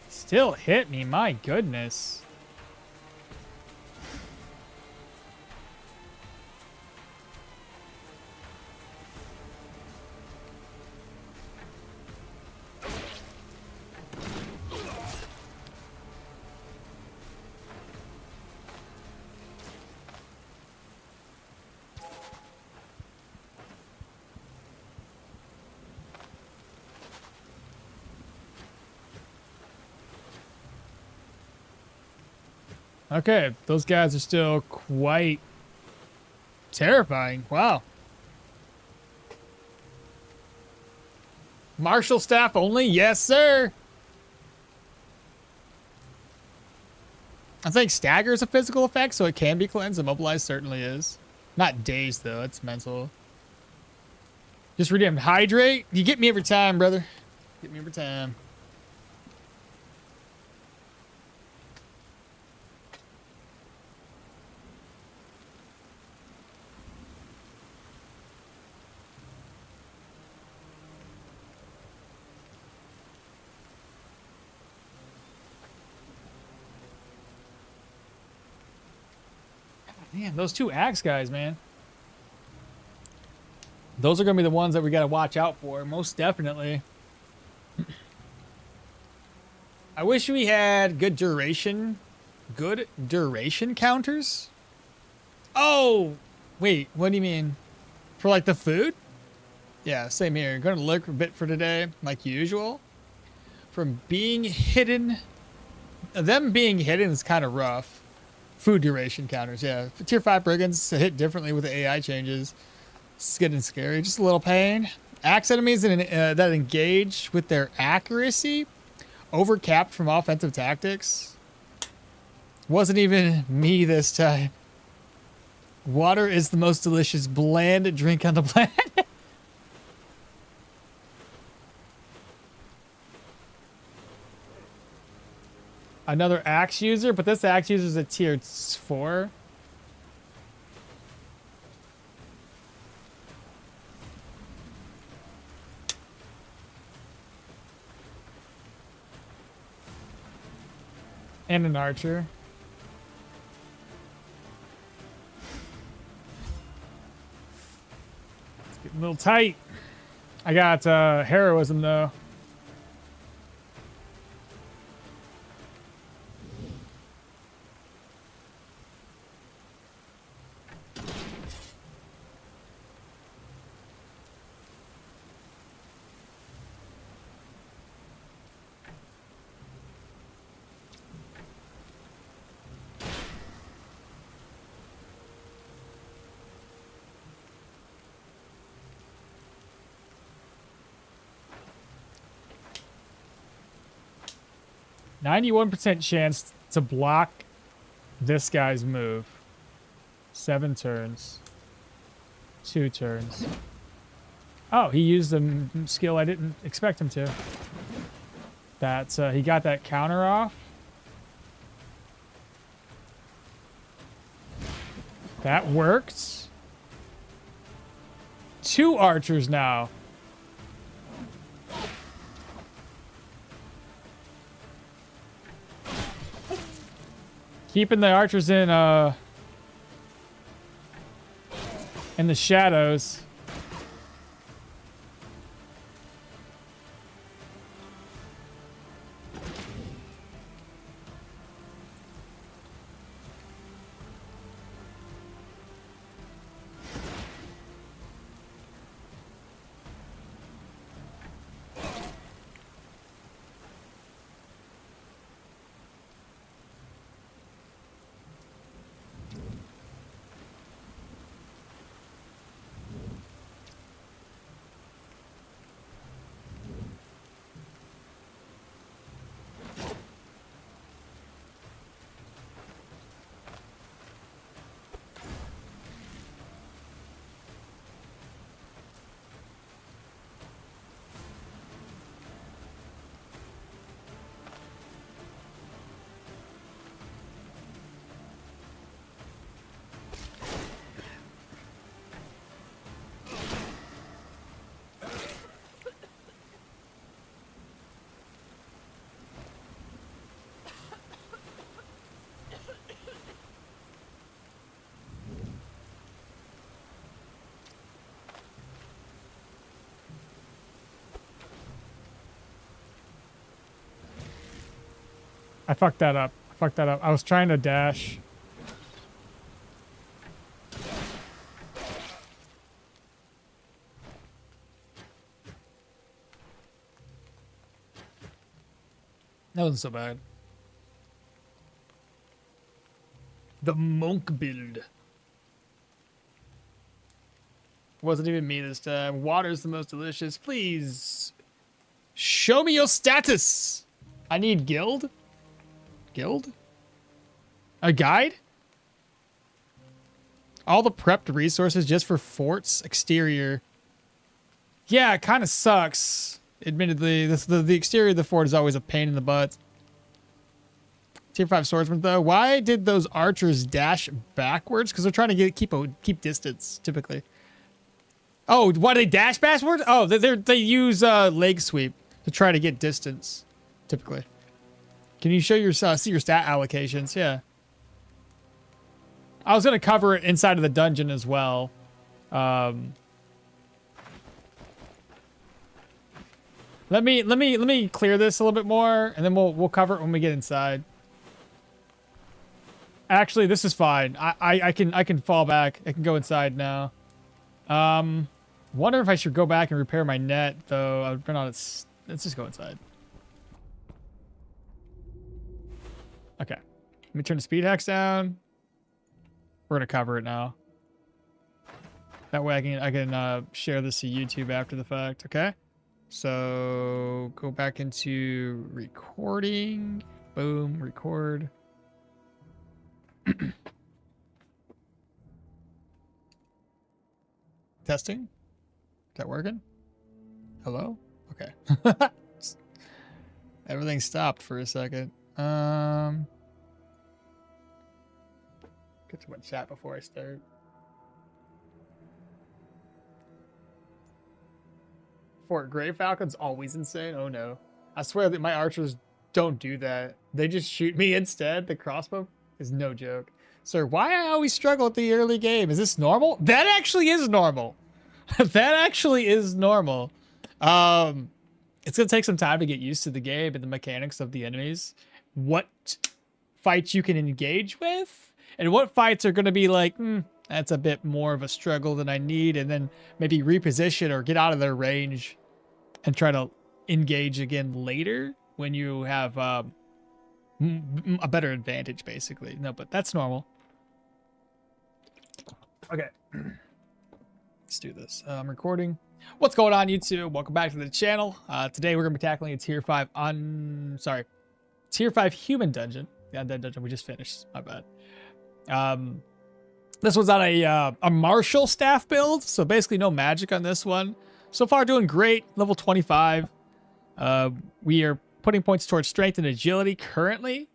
Speaker 1: Still hit me, my goodness. Okay, those guys are still quite terrifying. Wow. Martial staff only? Yes, sir. I think stagger is a physical effect, so it can be cleansed. Immobilized certainly is. Not dazed, though. It's mental. Just redeemed. Hydrate. You get me every time, brother. Get me every time. Damn, those two axe guys, man. Those are going to be the ones that we got to watch out for, most definitely. I wish we had good duration counters. Oh, wait, what do you mean? For like the food? Yeah, same here. Going to look a bit for today, like usual. From being hidden. Them being hidden is kind of rough. Food duration counters, yeah. Tier 5 brigands hit differently with the AI changes. It's getting scary. Just a little pain. Axe enemies that engage with their accuracy. Overcapped from offensive tactics. Wasn't even me this time. Water is the most delicious, bland drink on the planet. Another axe user, but this axe user is a tier 4. And an archer. It's getting a little tight. I got heroism though. %91 chance to block this guy's move. 7 turns. 2 turns. Oh, he used a skill I didn't expect him to. That's he got that counter off. That worked. 2 archers now. Keeping the archers in the shadows. I fucked that up. I was trying to dash. That wasn't so bad. The monk build. Wasn't even me this time. Water's the most delicious. Please show me your status. I need guild. Guild? A guide? All the prepped resources just for forts exterior. Yeah, it kind of sucks. Admittedly, the exterior of the fort is always a pain in the butt. Tier 5 swordsman though. Why did those archers dash backwards? Because they're trying to keep distance typically. Oh, why do they dash backwards? Oh, they use leg sweep to try to get distance typically. Can you show your see your stat allocations? Yeah. I was gonna cover it inside of the dungeon as well. Let me clear this a little bit more, and then we'll cover it when we get inside. Actually, this is fine. I can fall back. I can go inside now. Wonder if I should go back and repair my net though. I've been on it. Let's just go inside. Okay. Let me turn the speed hacks down. We're gonna cover it now. That way I can share this to YouTube after the fact. Okay. So go back into recording. Boom. Record. Testing. Is that working? Hello? Okay. Everything stopped for a second. Get to my chat before I start. Fort Grey Falcon's always insane. Oh no. I swear that my archers don't do that. They just shoot me instead. The crossbow is no joke. Sir, why I always struggle at the early game? Is this normal? That actually is normal. That actually is normal. It's gonna take some time to get used to the game and the mechanics of the enemies. What fights you can engage with, and what fights are gonna be like, that's a bit more of a struggle than I need, and then maybe reposition or get out of their range and try to engage again later when you have a better advantage, basically. No, but that's normal. Okay. Let's do this. I'm recording. What's going on, YouTube? Welcome back to the channel. Today we're going to be tackling a tier 5 human dungeon. The Undead dungeon we just finished. My bad. This one's on a martial staff build, so basically no magic on this one. So far doing great. Level 25. We are putting points towards strength and agility currently.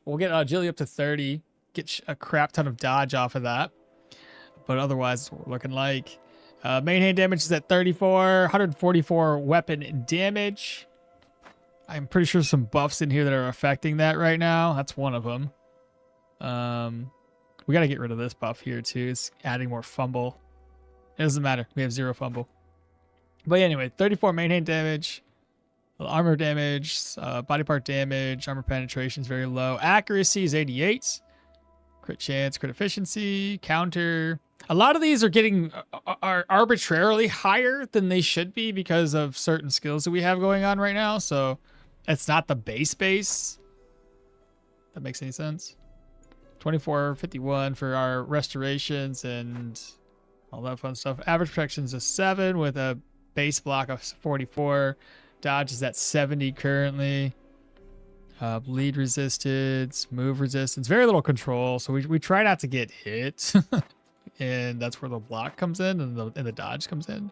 Speaker 1: We'll get agility up to 30. Get a crap ton of dodge off of that. But otherwise, that's what we're looking like. Main hand damage is at 34. 144 weapon damage. I'm pretty sure some buffs in here that are affecting that right now. That's one of them. We got to get rid of this buff here too. It's adding more fumble. It doesn't matter. We have 0 fumble. But anyway, 34 main hand damage. Armor damage. Body part damage. Armor penetration is very low. Accuracy is 88. Crit chance. Crit efficiency. Counter. A lot of these are getting are arbitrarily higher than they should be because of certain skills that we have going on right now. So it's not the base. That makes any sense. 2451 for our restorations and all that fun stuff. Average protection is a 7 with a base block of 44. Dodge is at 70 currently. Bleed resistance, move resistance, very little control. So we try not to get hit. And that's where the block comes in and the dodge comes in.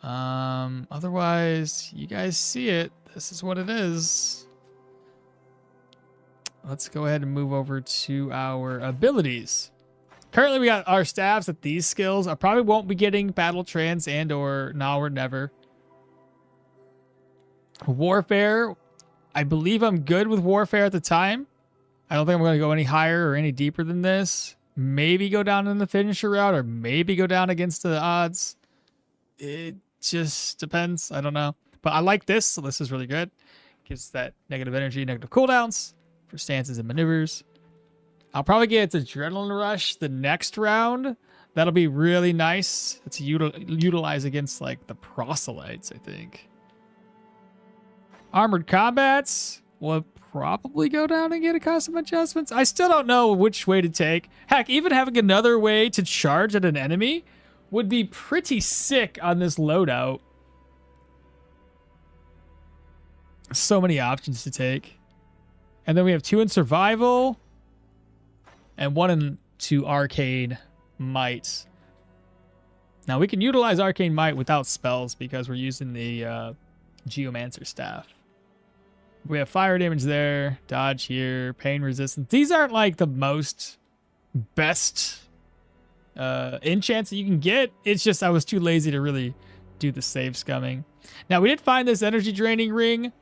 Speaker 1: Otherwise, you guys see it. This is what it is. Let's go ahead and move over to our abilities. Currently, we got our staves at these skills. I probably won't be getting battle trance and or now or never. Warfare. I believe I'm good with warfare at the time. I don't think I'm going to go any higher or any deeper than this. Maybe go down in the finisher route or maybe go down against the odds. It just depends. I don't know. But I like this, so this is really good. Gives that negative energy, negative cooldowns for stances and maneuvers. I'll probably get its Adrenaline Rush the next round. That'll be really nice. It's utilize against like the proselytes, I think. Armored Combats will probably go down and get a custom adjustments. I still don't know which way to take. Heck, even having another way to charge at an enemy would be pretty sick on this loadout. So many options to take. And then we have 2 in survival and 1 into arcane might. Now we can utilize arcane might without spells because we're using the geomancer staff. We have fire damage there, dodge here, pain resistance. These aren't like the most best enchants that you can get. It's just I was too lazy to really do the save scumming. Now we did find this energy draining ring.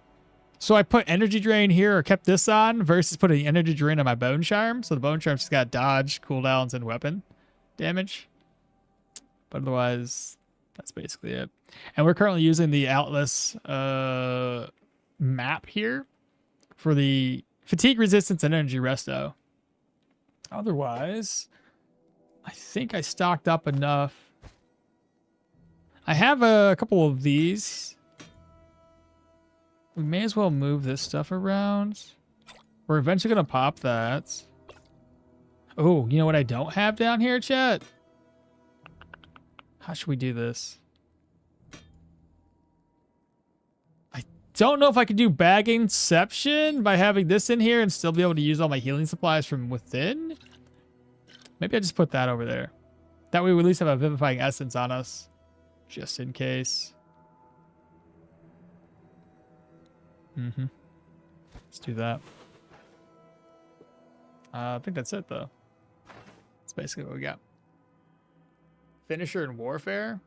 Speaker 1: So I put energy drain here or kept this on versus putting energy drain on my bone charm. So the bone charm's just got dodge, cooldowns, and weapon damage. But otherwise, that's basically it. And we're currently using the Atlas map here for the fatigue resistance and energy resto. Otherwise, I think I stocked up enough. I have a couple of these. We may as well move this stuff around. We're eventually going to pop that. Oh, you know what I don't have down here, chat? How should we do this? I don't know if I could do bag inception by having this in here and still be able to use all my healing supplies from within. Maybe I just put that over there. That way we at least have a vivifying essence on us. Just in case. Let's do that. I think that's it, though. That's basically what we got. Finisher and Warfare.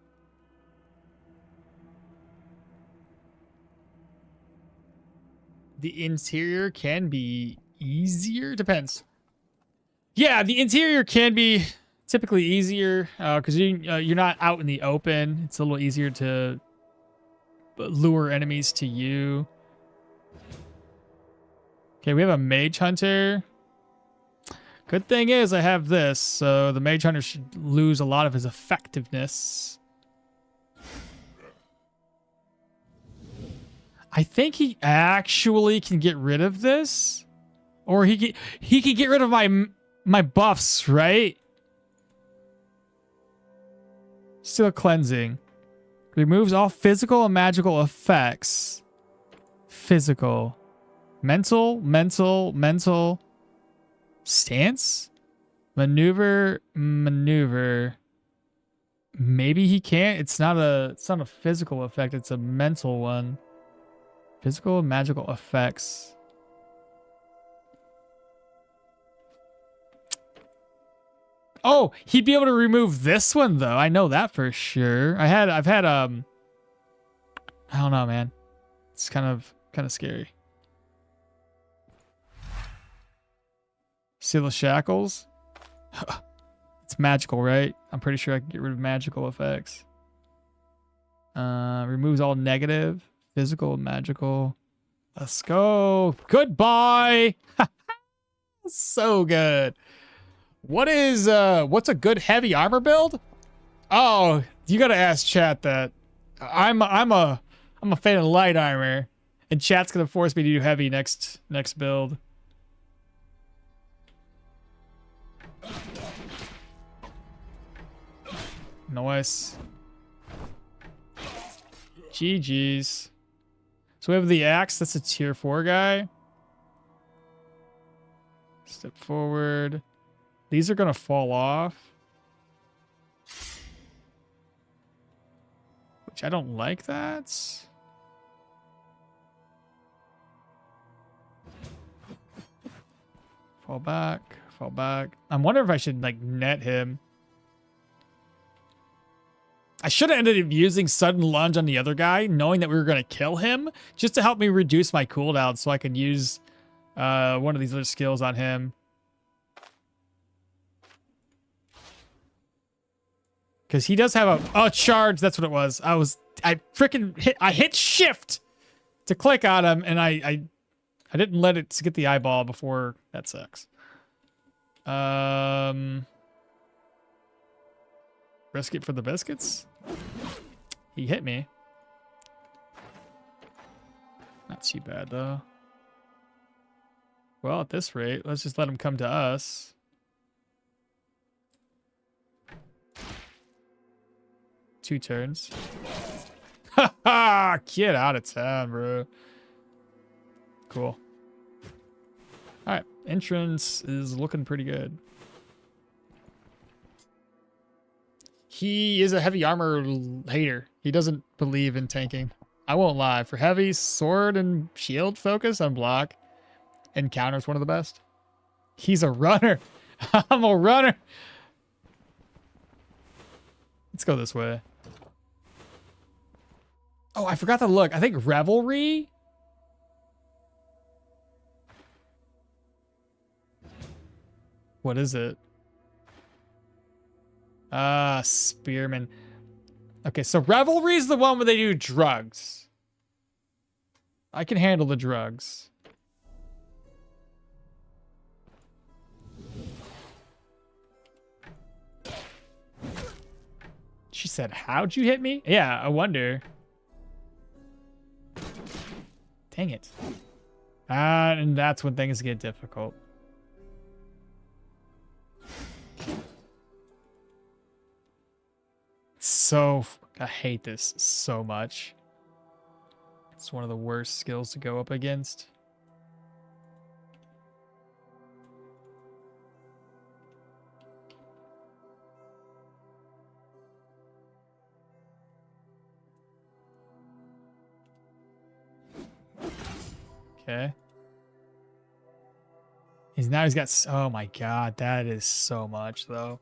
Speaker 1: The interior can be easier. Depends. Yeah, the interior can be typically easier because you're not out in the open. It's a little easier to lure enemies to you. Okay, we have a Mage Hunter. Good thing is I have this, so the Mage Hunter should lose a lot of his effectiveness. I think he actually can get rid of this, or he can get rid of my buffs, right? Still cleansing. Removes all physical and magical effects. Physical. Mental. Stance? Maneuver. Maybe he can't. It's not a physical effect, it's a mental one. Physical and magical effects. Oh, he'd be able to remove this one though. I know that for sure. I've had I don't know, man. It's kind of scary. Seal of Shackles. It's magical, right? I'm pretty sure I can get rid of magical effects. Removes all negative, physical, magical. Let's go. Goodbye. So good. What's a good heavy armor build? Oh, you gotta ask chat that. I'm a fan of light armor, and chat's gonna force me to do heavy next build. Nice. GG's. So we have the axe. That's a tier 4 guy. Step forward. These are going to fall off. Which I don't like that. Fall back. Fall back. I'm wondering if I should like net him. I should have ended up using sudden lunge on the other guy, knowing that we were going to kill him, just to help me reduce my cooldown so I can use one of these other skills on him. Because he does have a charge. That's what it was. I hit shift to click on him, and I didn't let it get the eyeball before. That sucks. Risk it for the biscuits? He hit me. Not too bad, though. Well, at this rate, let's just let him come to us. Two turns. Ha ha! Get out of town, bro. Cool. Alright, entrance is looking pretty good. He is a heavy armor hater. He doesn't believe in tanking. I won't lie. For heavy, sword and shield focus on block, encounter's one of the best. He's a runner. I'm a runner. Let's go this way. Oh, I forgot to look. I think Revelry What is it? Spearman. Okay, so Revelry is the one where they do drugs. I can handle the drugs. She said, how'd you hit me? Yeah, I wonder. Dang it. And that's when things get difficult. So, I hate this so much. It's one of the worst skills to go up against. Okay. He's got, oh my god, that is so much though.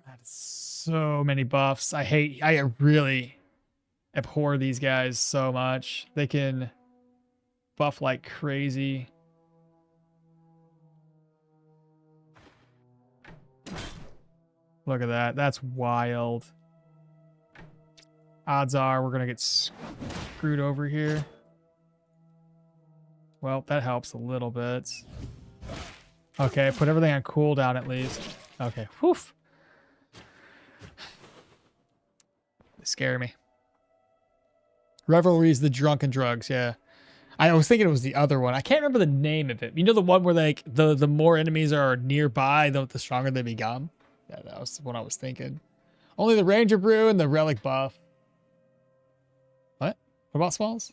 Speaker 1: That's so many buffs. I really abhor these guys so much. They can buff like crazy. Look at that. That's wild. Odds are we're going to get screwed over here. Well, that helps a little bit. Okay, put everything on cooldown at least. Okay, whew. They scare me. Revelry's the drunken drugs, yeah. I was thinking it was the other one. I can't remember the name of it. You know the one where like the more enemies are nearby, the stronger they become? Yeah, that was the one I was thinking. Only the Ranger Brew and the Relic buff. What? What about Smalls?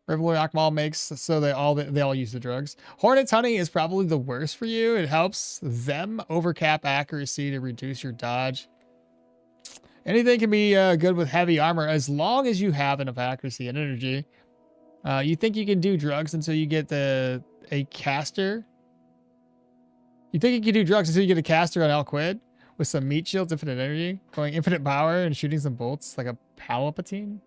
Speaker 1: Revelry okmall makes so they all use the drugs. Hornet's honey is probably the worst for you. It helps them overcap accuracy to reduce your dodge. Anything can be good with heavy armor as long as you have enough accuracy and energy. You think you can do drugs until you get a caster? You think you can do drugs until you get a caster on Alquid with some meat shields, infinite energy, going infinite power and shooting some bolts like a Palpatine?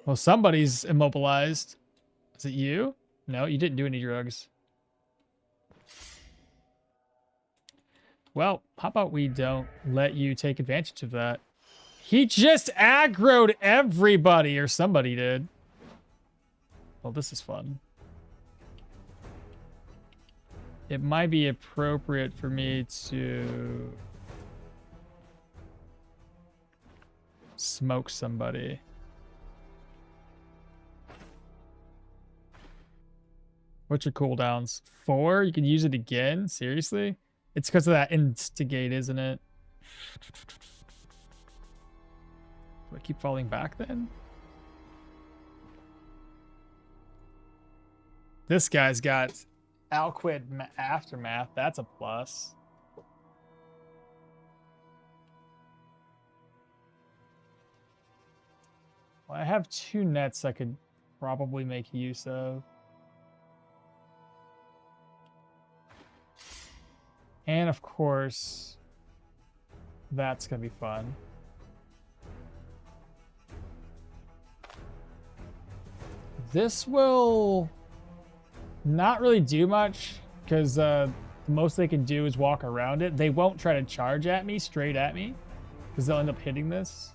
Speaker 1: Well, somebody's immobilized. Is it you? No, you didn't do any drugs. Well, how about we don't let you take advantage of that? He just aggroed everybody, or somebody did. Well, this is fun. It might be appropriate for me to smoke somebody. What's your cooldowns? 4? You can use it again? Seriously? It's because of that instigate, isn't it? Do I keep falling back then? This guy's got Alquid Aftermath. That's a plus. Well, I have 2 nets I could probably make use of. And of course, that's going to be fun. This will not really do much because the most they can do is walk around it. They won't try to charge at me, straight at me, because they'll end up hitting this.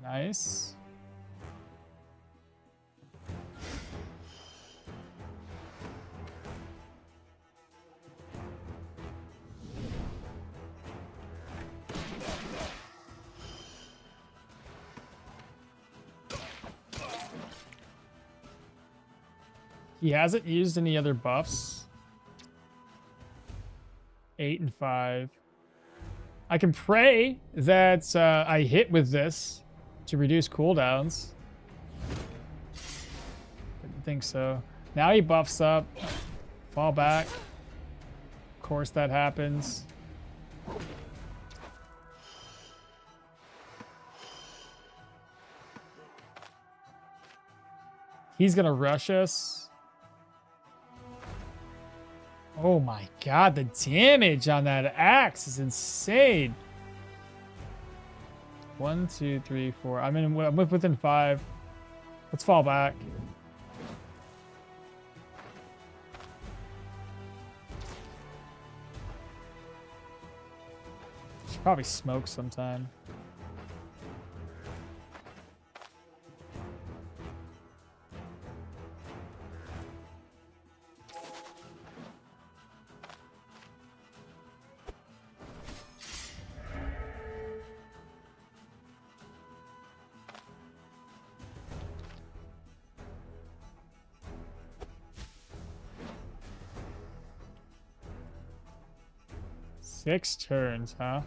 Speaker 1: Nice. He hasn't used any other buffs. 8 and 5. I can pray that I hit with this to reduce cooldowns. Didn't think so. Now he buffs up. Fall back. Of course that happens. I He's gonna rush us. Oh my god, the damage on that axe is insane. 1, 2, 3, 4. I'm within 5. Let's fall back. Should probably smoke sometime. Six turns, huh?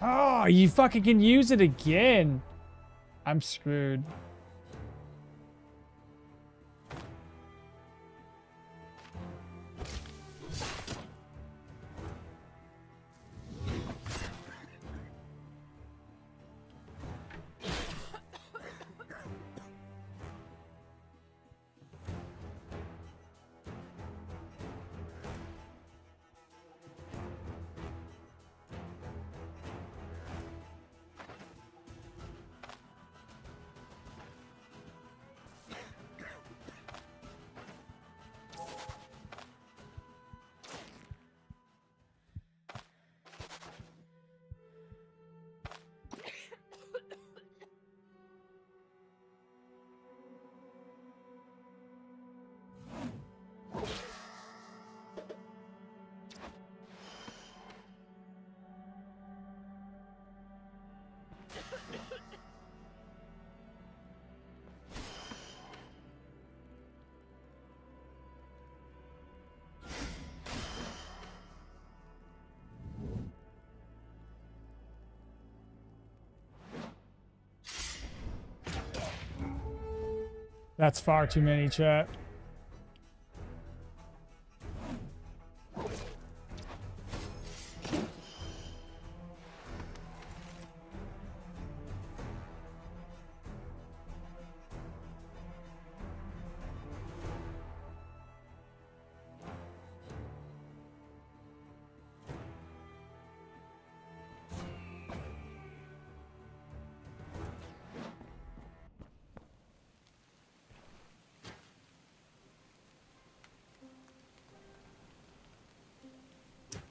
Speaker 1: Oh, you fucking can use it again. I'm screwed. That's far too many, chat.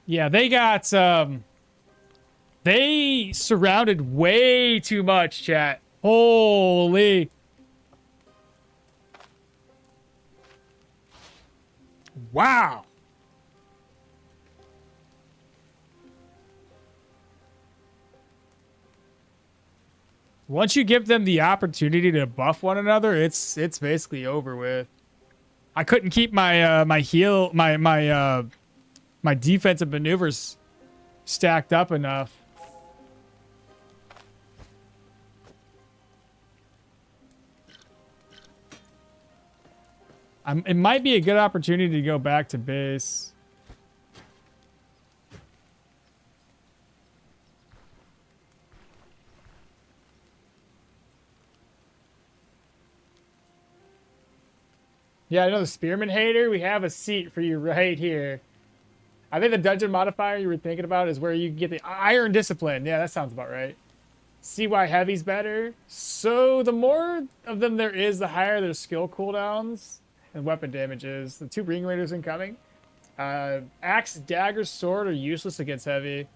Speaker 1: Yeah, they got they surrounded way too much, chat. Holy. Wow. Once you give them the opportunity to buff one another, it's basically over with. I couldn't keep my my defensive maneuvers stacked up enough. It might be a good opportunity to go back to base. Yeah, I know the Spearman hater. We have a seat for you right here. I think the dungeon modifier you were thinking about is where you get the Iron Discipline. Yeah, that sounds about right. See why Heavy's better? So the more of them there is, the higher their skill cooldowns and weapon damages. The 2 Ring Raiders incoming. Axe, Dagger, Sword are useless against Heavy.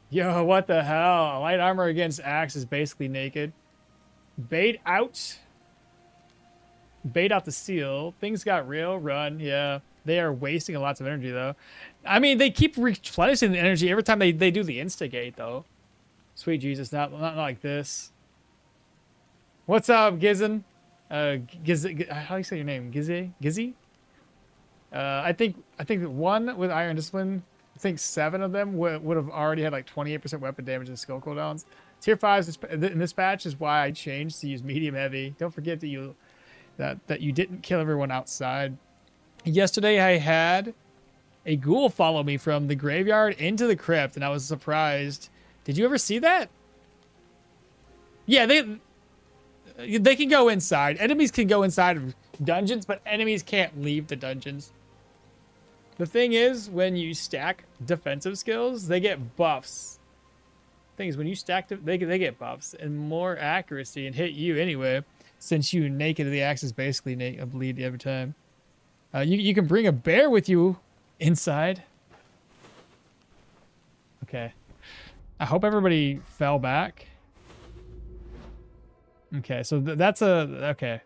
Speaker 1: Yo, what the hell? Light armor against Axe is basically naked. Bait out. Bait out the seal. Things got real. Run. Yeah. They are wasting lots of energy, though. I mean, they keep replenishing the energy every time they do the instigate, though. Sweet Jesus, not like this. What's up, Gizen? How do you say your name? Gizzy? I think one with Iron Discipline, I think 7 of them would have already had like 28% weapon damage and skill cooldowns. Tier 5s in this patch is why I changed to use medium heavy. Don't forget that you didn't kill everyone outside. Yesterday I had a ghoul followed me from the graveyard into the crypt, and I was surprised. Did you ever see that? Yeah, they can go inside. Enemies can go inside of dungeons, but enemies can't leave the dungeons. The thing is, when you stack defensive skills, they get buffs. Thing is, when you stack they get buffs and more accuracy and hit you anyway, since you naked the axe is basically a bleed every time. You can bring a bear with you inside. Okay. I hope everybody fell back. Okay, so that's a... Okay.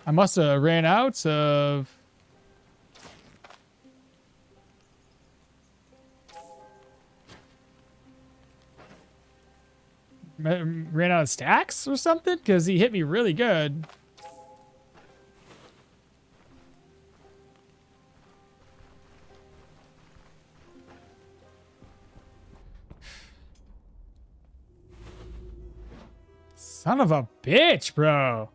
Speaker 1: I must have ran out of... Ran out of stacks or something? Because he hit me really good. Son of a bitch, bro.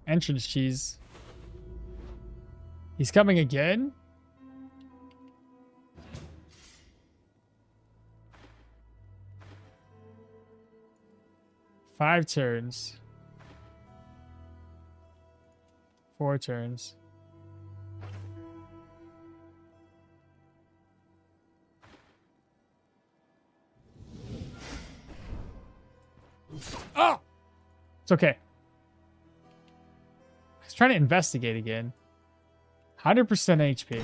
Speaker 1: Entrance cheese. He's coming again? Five turns. 4 turns. Oh! It's okay. I was trying to investigate again. 100% HP.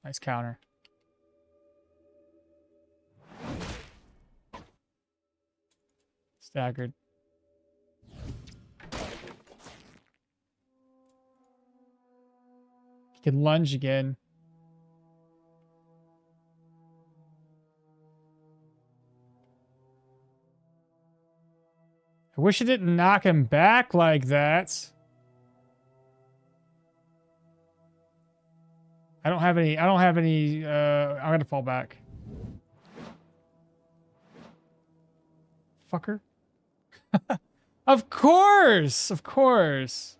Speaker 1: Nice counter. Staggered. He can lunge again. I wish it didn't knock him back like that. I don't have any, I'm gonna fall back. Fucker. Of course! Of course!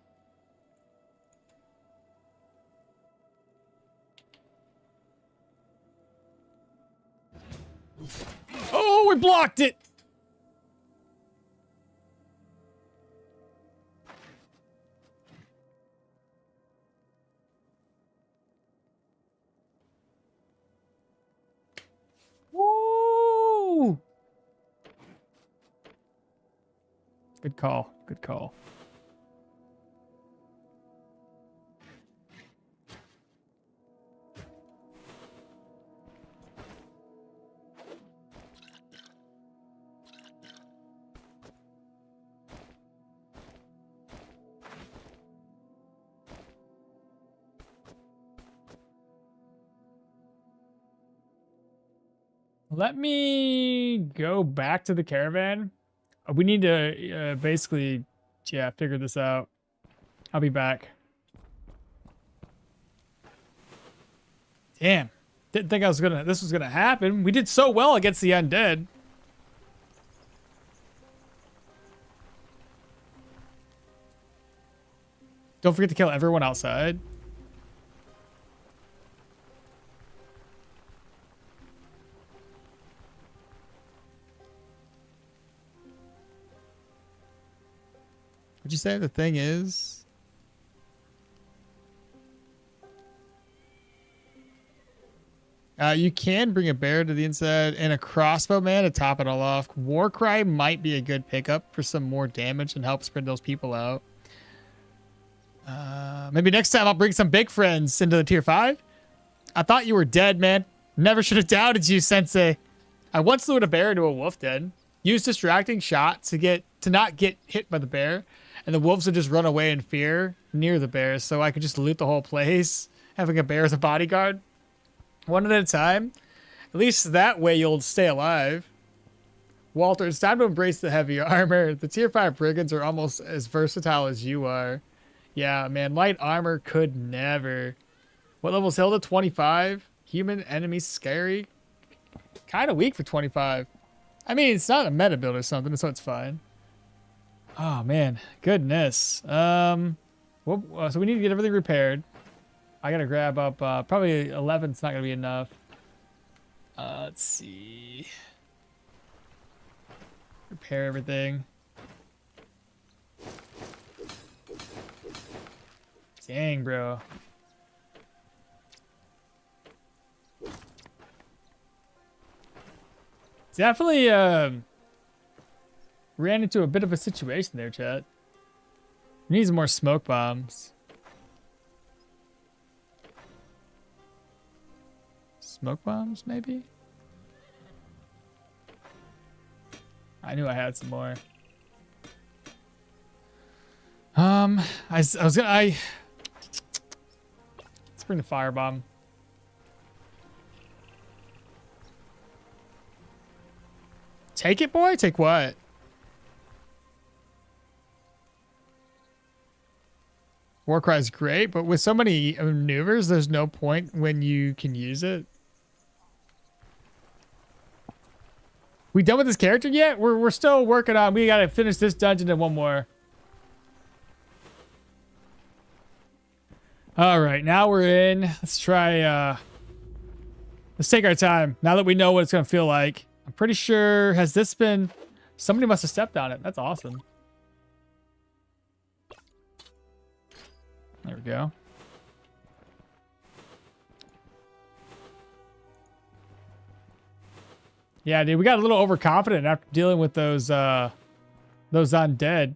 Speaker 1: Oh, we blocked it! Woo! Good call. Good call. Let me go back to the caravan. We need to basically, yeah, figure this out. I'll be back. Damn. Didn't think this was gonna happen. We did so well against the undead. Don't forget to kill everyone outside. What'd you say the thing is? You can bring a bear to the inside and a crossbow man to top it all off. Warcry might be a good pickup for some more damage and help spread those people out. Maybe next time I'll bring some big friends into the tier 5. I thought you were dead, man. Never should have doubted you, Sensei. I once lured a bear into a wolf den. Used distracting shot to not get hit by the bear. And the wolves would just run away in fear near the bears. So I could just loot the whole place, having a bear as a bodyguard. One at a time. At least that way you'll stay alive. Walter, it's time to embrace the heavy armor. The tier 5 brigands are almost as versatile as you are. Yeah, man, light armor could never. What level's Hilda? 25. Human enemy scary. Kind of weak for 25. I mean, it's not a meta build or something, so it's fine. Oh, man. Goodness. So we need to get everything repaired. I got to grab up, probably 11's not going to be enough. Let's see. Repair everything. Dang, bro. Definitely ran into a bit of a situation there, chat. Needs more smoke bombs. Smoke bombs, maybe? I knew I had some more. Let's bring the firebomb. Take it, boy? Take what? Warcry is great, but with so many maneuvers, there's no point when you can use it. We done with this character yet? We're still working on. We gotta finish this dungeon and one more. All right, now we're in. Let's try. Let's take our time. Now that we know what it's gonna feel like. I'm pretty sure. Has this been? Somebody must have stepped on it. That's awesome. There we go. Yeah, dude, we got a little overconfident after dealing with those undead.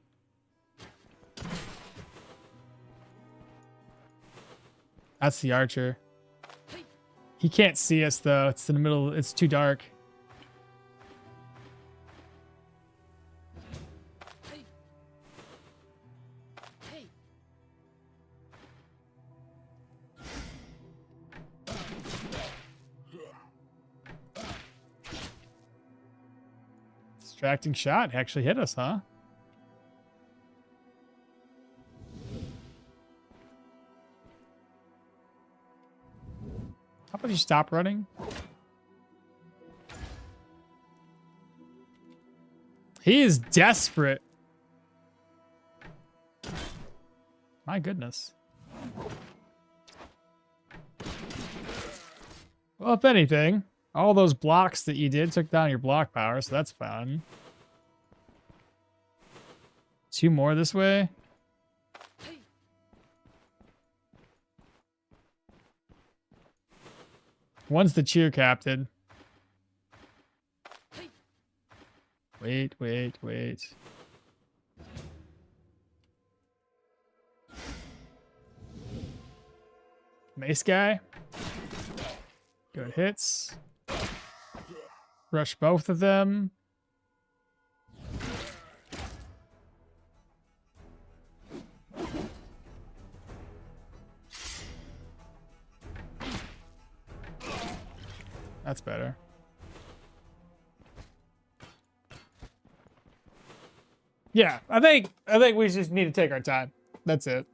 Speaker 1: That's the archer. He can't see us though. It's in the middle. It's too dark. Distracting shot actually hit us, huh? How about you stop running? He is desperate. My goodness. Well, if anything, all those blocks that you did took down your block power, so that's fun. 2 more this way. One's the cheer captain. Wait. Mace guy. Good hits. Rush both of them. That's better. Yeah, I think we just need to take our time. That's it.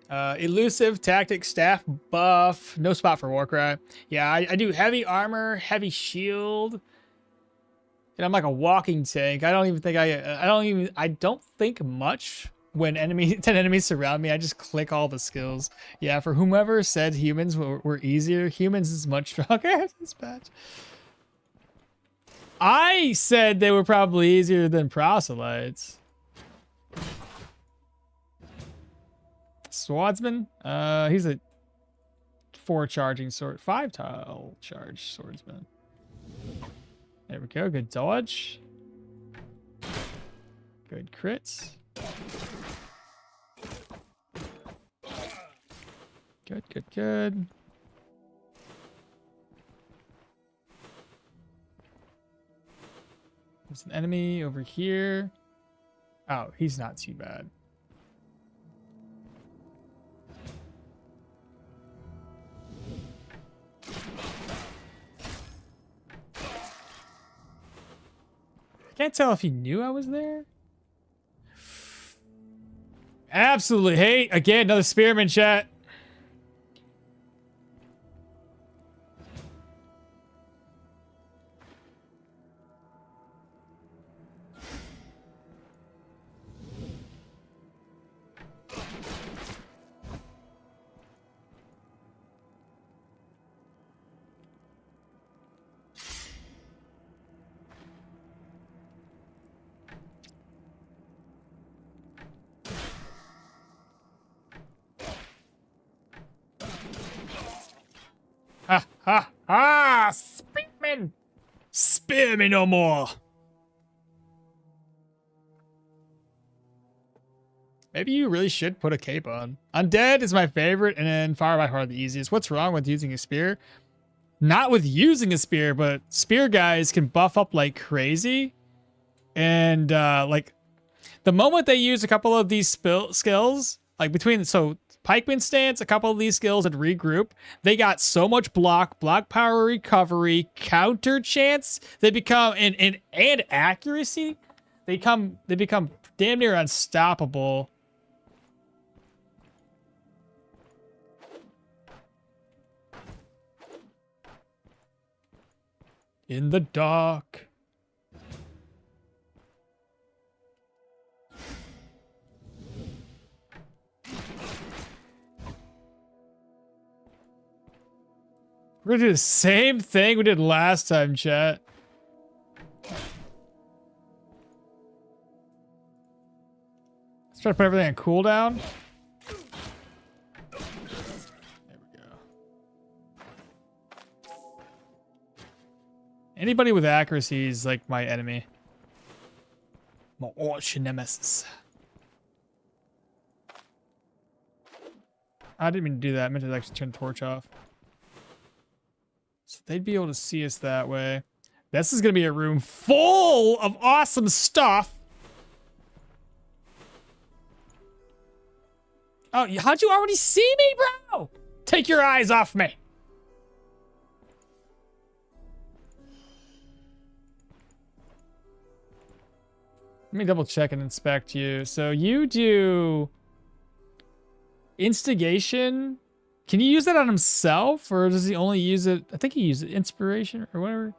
Speaker 1: Elusive tactic staff buff. No spot for Warcry. Yeah, I do heavy armor, heavy shield, and I'm like a walking tank. I don't think much when 10 enemies surround me. I just click all the skills. Yeah, for whomever said humans were easier, humans is much stronger. This patch. I said they were probably easier than proselytes. swordsman. He's a 4 charging sword, 5 tile charge swordsman. There we go. Good dodge. Good crits. Good, good, good. There's an enemy over here. Oh, he's not too bad. I can't tell if he knew I was there. Absolutely. Hey, again, another spearman chat. Ha ha ha! Spearman! Spear me no more! Maybe you really should put a cape on. Undead is my favorite, and then fire by far the easiest. What's wrong with using a spear? Not with using a spear, but spear guys can buff up like crazy. And like the moment they use a couple of these skills, like between pikeman stance, a couple of these skills and regroup, they got so much block power recovery, counter chance. They become and accuracy. They become damn near unstoppable. In the dark. We're gonna do the same thing we did last time, chat. Let's try to put everything on cooldown. There we go. Anybody with accuracy is like my enemy. My arch nemesis. I didn't mean to do that. I meant to actually turn the torch off. So they'd be able to see us that way. This is going to be a room full of awesome stuff. Oh, how'd you already see me, bro? Take your eyes off me. Let me double check and inspect you. So you do instigation. Can you use that on himself, or does he only use it? I think he uses inspiration or whatever.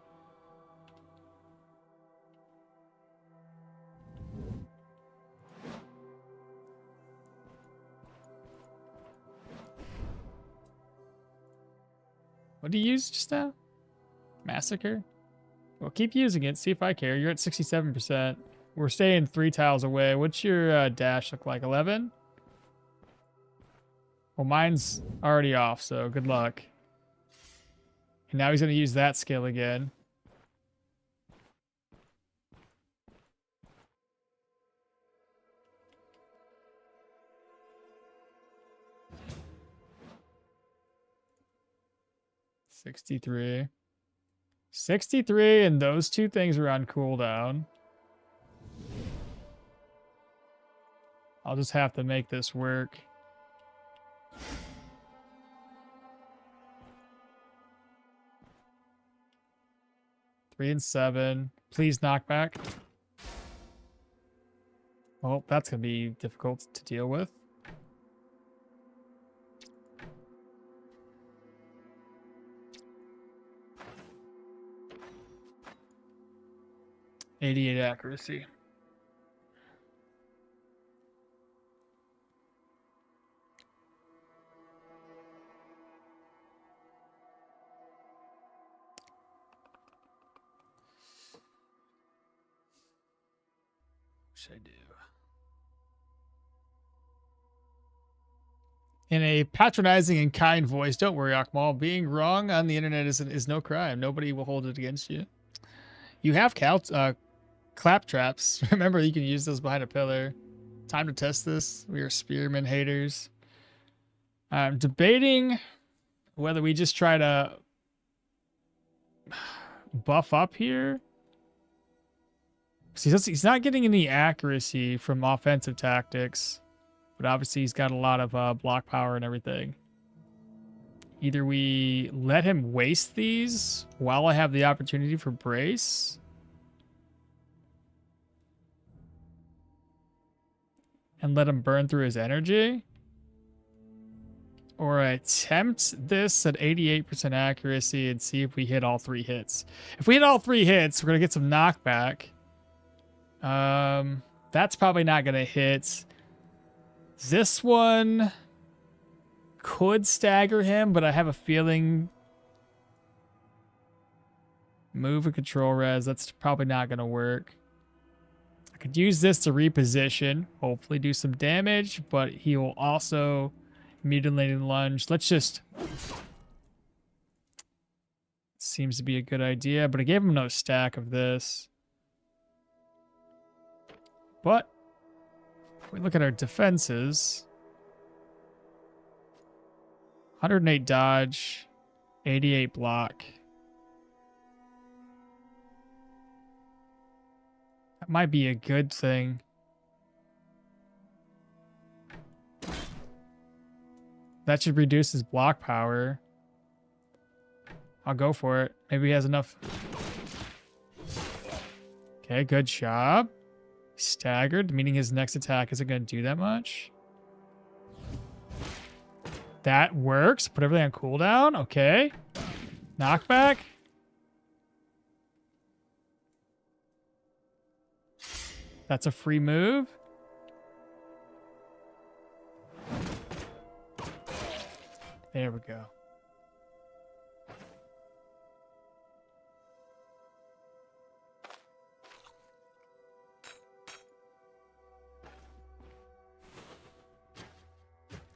Speaker 1: What do you use just now? Massacre? Well, keep using it. See if I care. You're at 67%. We're staying 3 tiles away. What's your dash look like? 11? Well, mine's already off, so good luck. And now he's going to use that skill again. $63. 63, and those 2 things are on cooldown. I'll just have to make this work. Three and 7. Please knock back. Well, that's going to be difficult to deal with. .88 accuracy. What should I do? in a patronizing and kind voice. Don't worry, Okmall. Being wrong on the internet is no crime. Nobody will hold it against you. You have clap traps. Remember, you can use those behind a pillar. Time to test this. We are spearmen haters. I'm debating whether we just try to buff up here. He's not getting any accuracy from offensive tactics, but obviously he's got a lot of block power and everything. Either we let him waste these while I have the opportunity for brace, and let him burn through his energy, or attempt this at 88% accuracy and see if we hit all 3 hits. If we hit all 3 hits, we're going to get some knockback. That's probably not going to hit. This one could stagger him, but I have a feeling move and control res, that's probably not going to work. I could use this to reposition, hopefully do some damage, but he will also mutilating lunge. Let's just... Seems to be a good idea, but I gave him no stack of this. But if we look at our defenses, 108 dodge, 88 block. That might be a good thing. That should reduce his block power. I'll go for it. Maybe he has enough. Okay, good job. Staggered, meaning his next attack isn't going to do that much. That works. Put everything on cooldown. Okay. Knockback. That's a free move. There we go.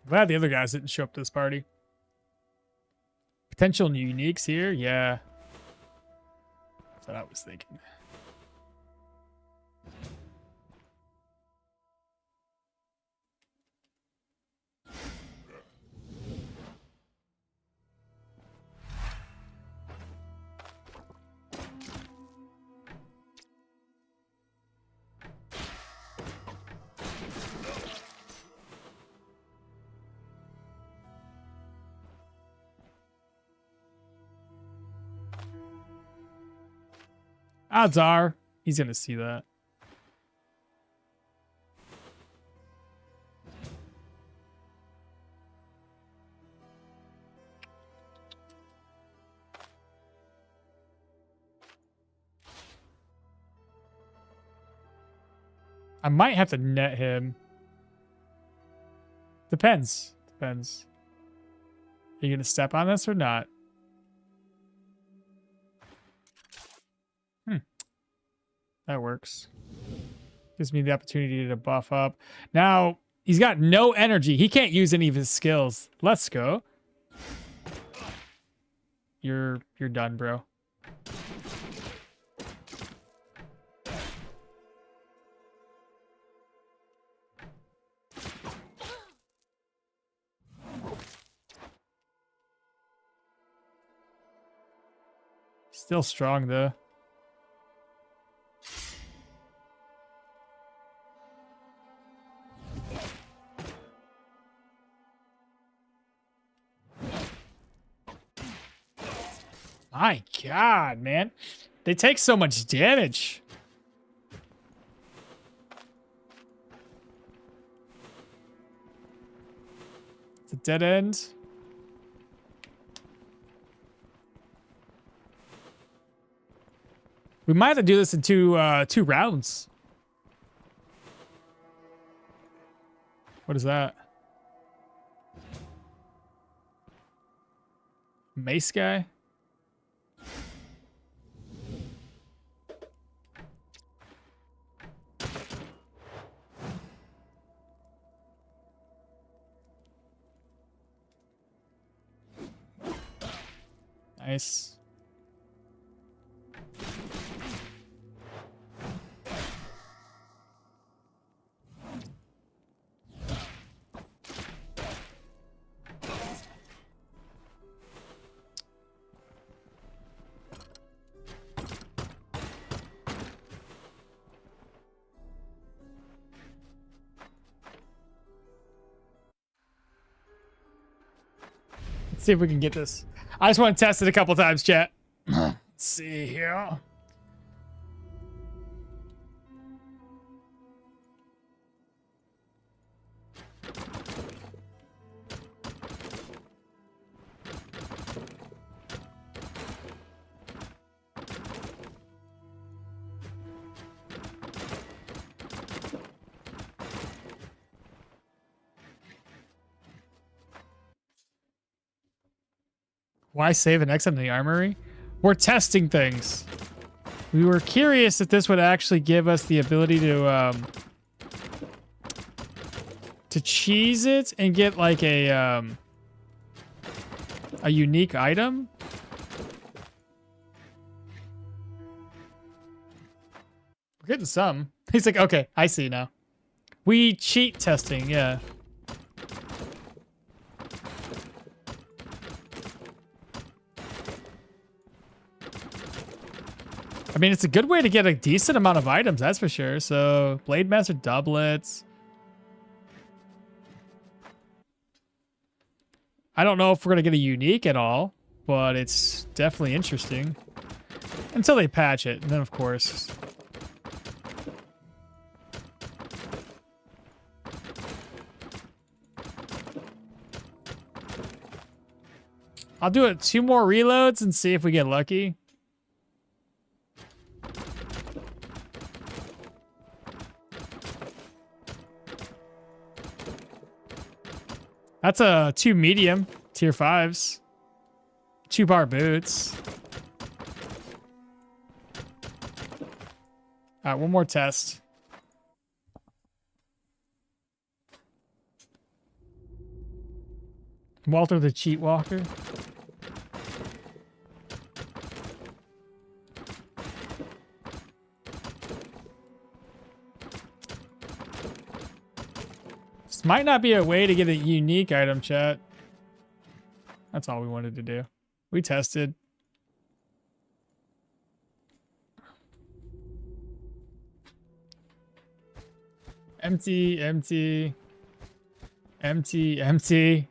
Speaker 1: Glad the other guys didn't show up to this party. Potential uniques here? Yeah. That's what I was thinking. Odds are he's going to see that. I might have to net him. Depends. Depends. Are you going to step on this or not? That works. Gives me the opportunity to buff up. Now, he's got no energy. He can't use any of his skills. Let's go. You're done, bro. Still strong, though. My God, man. They take so much damage. It's a dead end. We might have to do this in two rounds. What is that? Mace guy? Nice. Let's see if we can get this. I just want to test it a couple times, chat. Let's see here. Why save an X in the armory? We're testing things. We were curious if this would actually give us the ability to cheese it and get like a unique item. We're getting some. He's like, okay, I see now. We cheat testing, yeah. I mean, it's a good way to get a decent amount of items, that's for sure. So, Blade Master doublets. I don't know if we're going to get a unique at all, but it's definitely interesting. Until they patch it, and then of course. I'll do it 2 more reloads and see if we get lucky. That's a 2 medium, tier 5s. 2-bar boots. All right, one more test. Walter the Cheat Walker. This might not be a way to get a unique item, chat. That's all we wanted to do. We tested. Empty, empty. Empty, empty.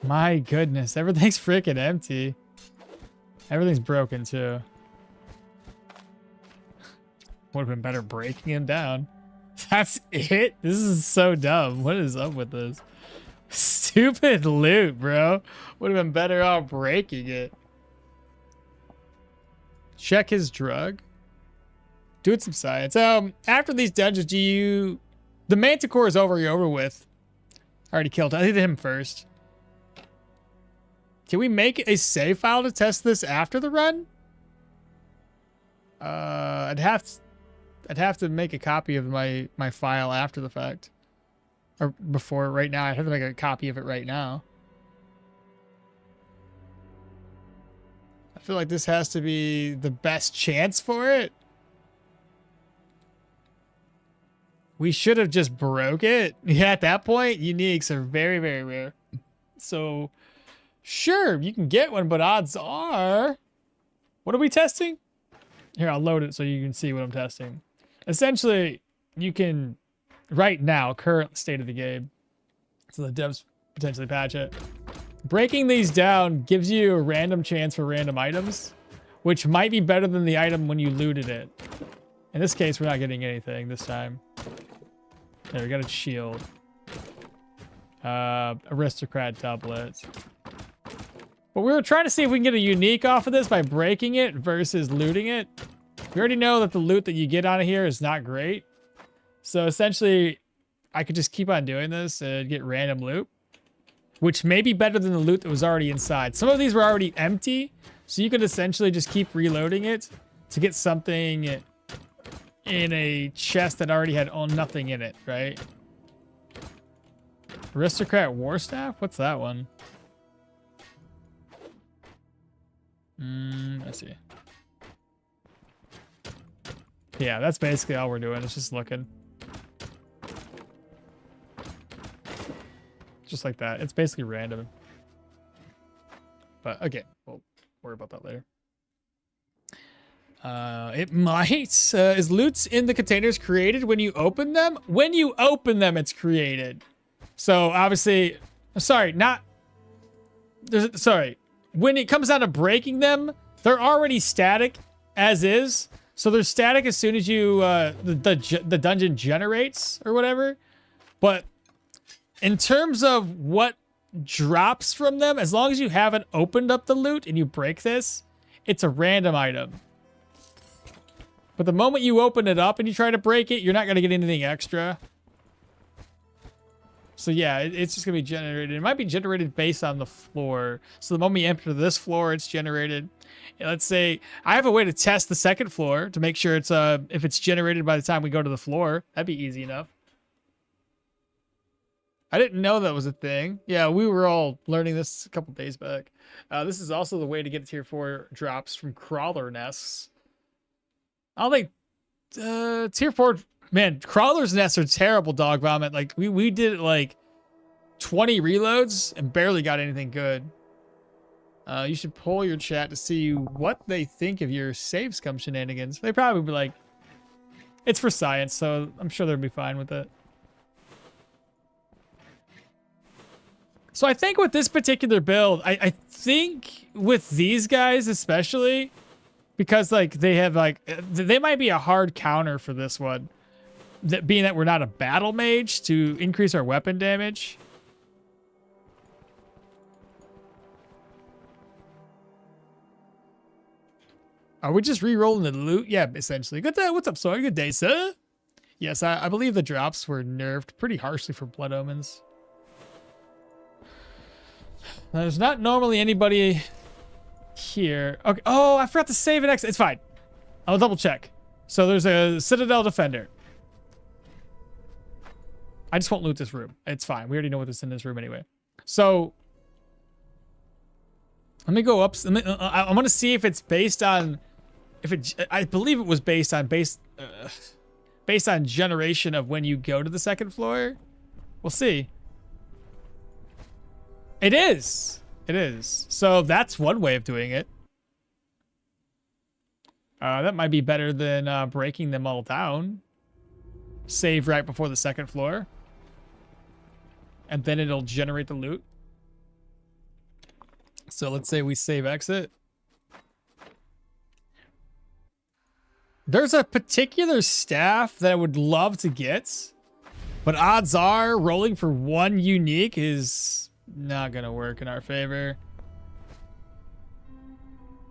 Speaker 1: My goodness, everything's freaking empty. Everything's broken too. Would have been better breaking him down. That's it? This is so dumb. What is up with this? Stupid loot, bro. Would have been better off breaking it. Check his drug. Doing some science. After these dungeons, do you... The Manticore is over with. I already killed him. I did him first. Can we make a save file to test this after the run? I'd have to make a copy of my file after the fact. Or before, right now. I have to make a copy of it right now. I feel like this has to be the best chance for it. We should have just broke it. Yeah, at that point, uniques are very, very rare. So, sure, you can get one, but odds are... What are we testing? Here, I'll load it so you can see what I'm testing. Essentially, you can, right now, current state of the game, so the devs potentially patch it. Breaking these down gives you a random chance for random items, which might be better than the item when you looted it. In this case, we're not getting anything this time. There, we got a shield. Aristocrat doublet. But we were trying to see if we can get a unique off of this by breaking it versus looting it. We already know that the loot that you get out of here is not great. So essentially, I could just keep on doing this and get random loot, which may be better than the loot that was already inside. Some of these were already empty, so you could essentially just keep reloading it to get something in a chest that already had nothing in it, right? Aristocrat War Staff? What's that one? Let's see. Yeah, that's basically all we're doing. It's just looking. Just like that. It's basically random. But okay, we'll worry about that later. It might. Is loot in the containers created when you open them? When you open them, it's created. So obviously, sorry, not. Sorry. When it comes down to breaking them, they're already static as is. So they're static as soon as you the dungeon generates or whatever. But in terms of what drops from them, as long as you haven't opened up the loot and you break this, it's a random item. But the moment you open it up and you try to break it, you're not going to get anything extra. So yeah, it's just going to be generated. It might be generated based on the floor. So the moment you enter this floor, it's generated. Let's say I have a way to test the second floor to make sure it's if it's generated by the time we go to the floor. That'd be easy enough. I didn't know that was a thing. Yeah, we were all learning this a couple days back. This is also the way to get tier 4 drops from crawler nests. I don't think tier 4, man, crawler's nests are terrible, dog vomit. Like we did like 20 reloads and barely got anything good. You should poll your chat to see what they think of your save scum shenanigans. They probably be like, it's for science, so I'm sure they'll be fine with it. So I think with this particular build, I think with these guys especially, because like they have like, they might be a hard counter for this one. That being that we're not a battle mage to increase our weapon damage. Are we just re-rolling the loot? Yeah, essentially. Good day. What's up, Sawyer? Good day, sir. Yes, I believe the drops were nerfed pretty harshly for Blood Omens. There's not normally anybody here. Okay. Oh, I forgot to save an exit. It's fine. I'll double check. So there's a Citadel Defender. I just won't loot this room. It's fine. We already know what's in this room anyway. So let me go up. I'm going to see if it's based on, I believe it was based on generation of when you go to the second floor. We'll see. It is. It is. So that's one way of doing it. That might be better than breaking them all down. Save right before the second floor. And then it'll generate the loot. So let's say we save exit. There's a particular staff that I would love to get. But odds are rolling for one unique is not gonna work in our favor.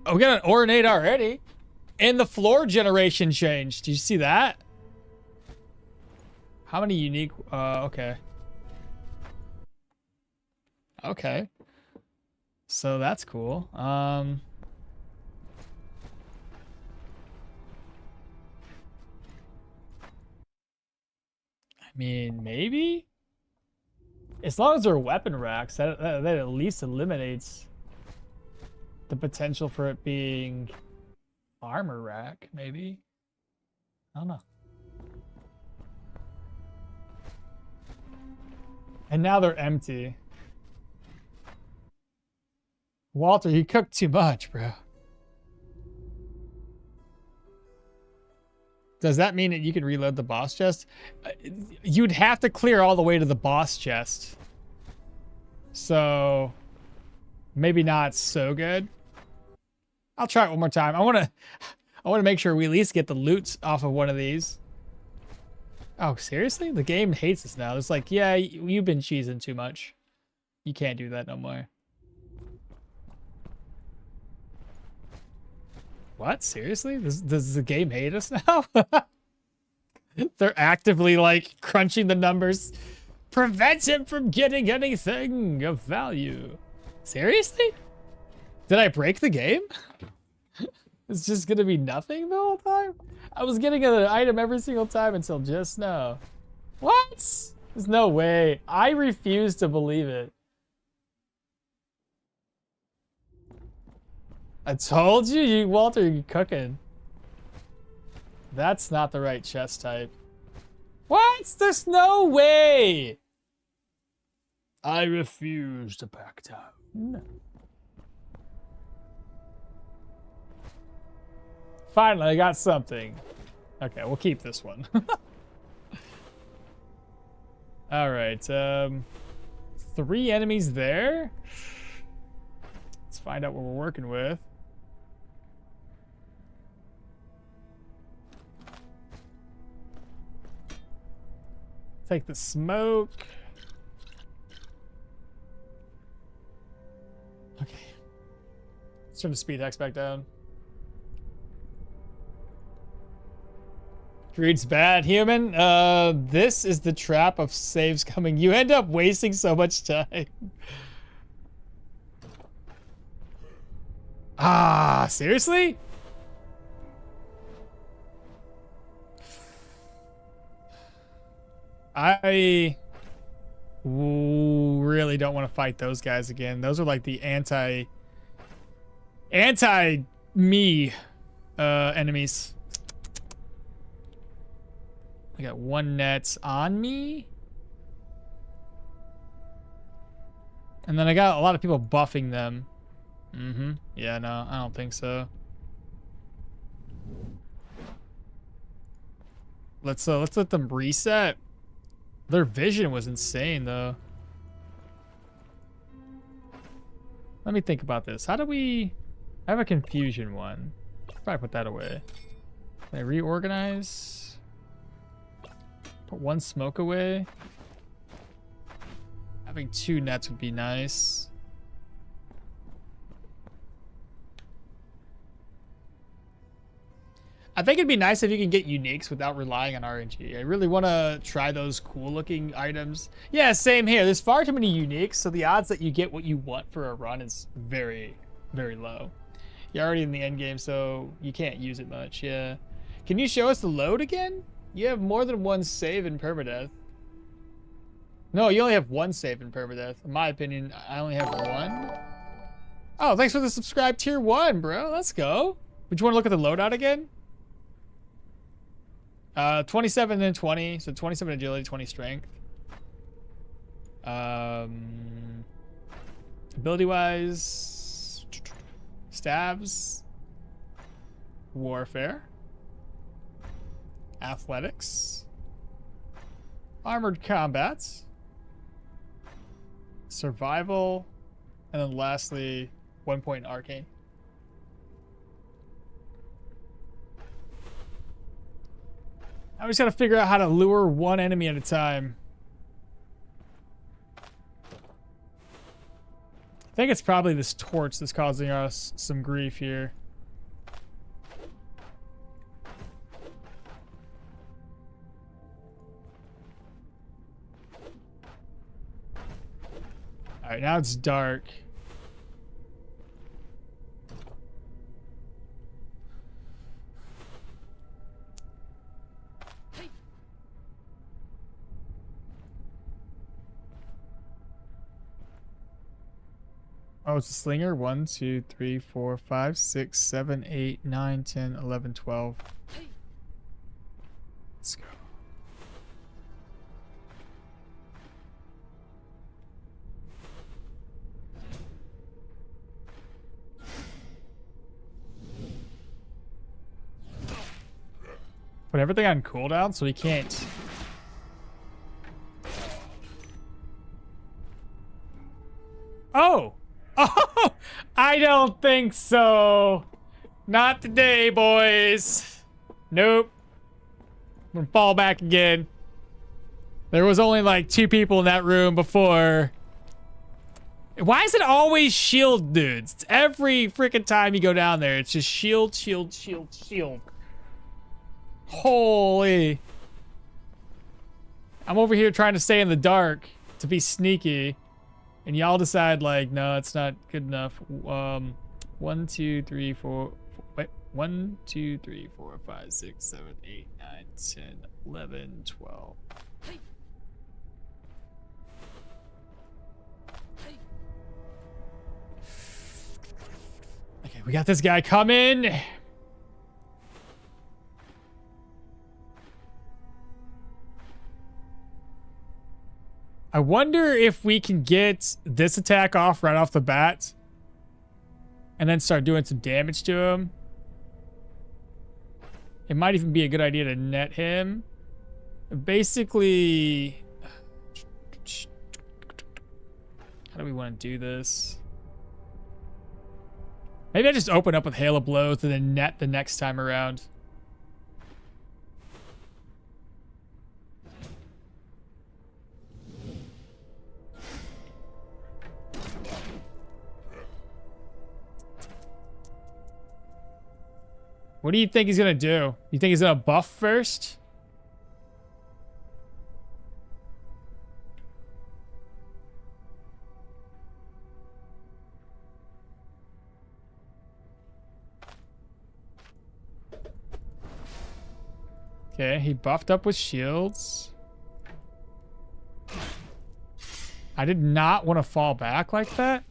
Speaker 1: Oh, we got an Ornate already. And the floor generation changed. Did you see that? How many unique? Okay. Okay. So that's cool. I mean, maybe? As long as they're weapon racks, that at least eliminates the potential for it being armor rack, maybe? I don't know. And now they're empty. Walter, you cooked too much, bro. Does that mean that you can reload the boss chest? You'd have to clear all the way to the boss chest. So maybe not so good. I'll try it one more time. I want to make sure we at least get the loot off of one of these. Oh, seriously? The game hates us now. It's like, yeah, you've been cheesing too much. You can't do that no more. What? Seriously? Does the game hate us now? They're actively like crunching the numbers. Prevents him from getting anything of value. Seriously? Did I break the game? It's just gonna be nothing the whole time? I was getting an item every single time until just now. What? There's no way. I refuse to believe it. I told you, Walter, you're cooking. That's not the right chest type. What? There's no way. I refuse to back down. Finally, I got something. Okay, we'll keep this one. All right. 3 enemies there. Let's find out what we're working with. Take the smoke. Okay. Let's turn the speed hex back down. Greed's bad, human. This is the trap of saves coming. You end up wasting so much time. Ah, seriously? I really don't want to fight those guys again. Those are like the anti-me enemies. I got 1 net on me. And then I got a lot of people buffing them. Yeah, no, I don't think so. Let's let them reset. Their vision was insane, though. Let me think about this. How do we... I have a confusion one. Probably put that away. Can I reorganize? Put 1 smoke away. Having 2 nets would be nice. I think it'd be nice if you can get uniques without relying on RNG. I really want to try those cool looking items. Yeah, same here. There's far too many uniques, so the odds that you get what you want for a run is very, very low. You're already in the end game, so you can't use it much. Yeah. Can you show us the load again? You have more than 1 save in permadeath. No, you only have 1 save in permadeath. In my opinion, I only have 1. Oh, thanks for the subscribe tier 1, bro. Let's go. Would you want to look at the loadout again? 27 and 20, so 27 agility, 20 strength. Ability-wise, Staves, Warfare, Athletics, Armored Combat, Survival, and then lastly, 1 point Arcane. I just gotta figure out how to lure 1 enemy at a time. I think it's probably this torch that's causing us some grief here. Alright, now it's dark. Oh, it's a slinger. 1, 2, 3, 4, 5, 6, 7, 8, 9, 10, 11, 12. Let's go. Put everything on cooldown so he can't. Oh! Oh, I don't think so. Not today, boys. Nope. I'm gonna fall back again. There was only like 2 people in that room before. Why is it always shield dudes? It's every freaking time you go down there, it's just shield, shield, shield, shield. Holy. I'm over here trying to stay in the dark to be sneaky. And y'all decide like, no, it's not good enough. 1, 2, 3, 4. Wait, 1, 2, 3, 4, 5, 6, 7, 8, 9, 10, 11, 12. Okay, We got this guy coming. I wonder if we can get this attack off right off the bat and then start doing some damage to him. It might even be a good idea to net him. Basically, how do we want to do this? Maybe I just open up with Hail of Blows and then net the next time around. What do you think he's gonna do? You think he's gonna buff first? Okay, he buffed up with shields. I did not want to fall back like that.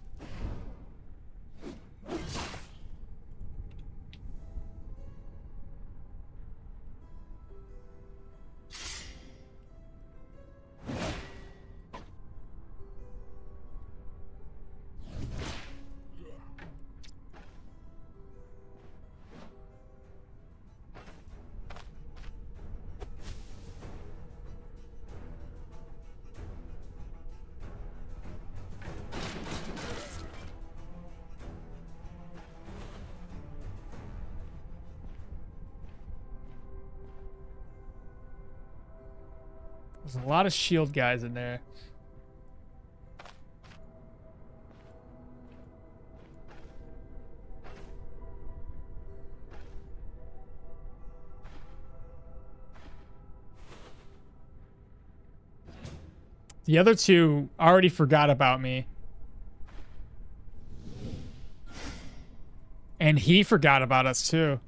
Speaker 1: There's a lot of shield guys in there. The other two already forgot about me. And he forgot about us too.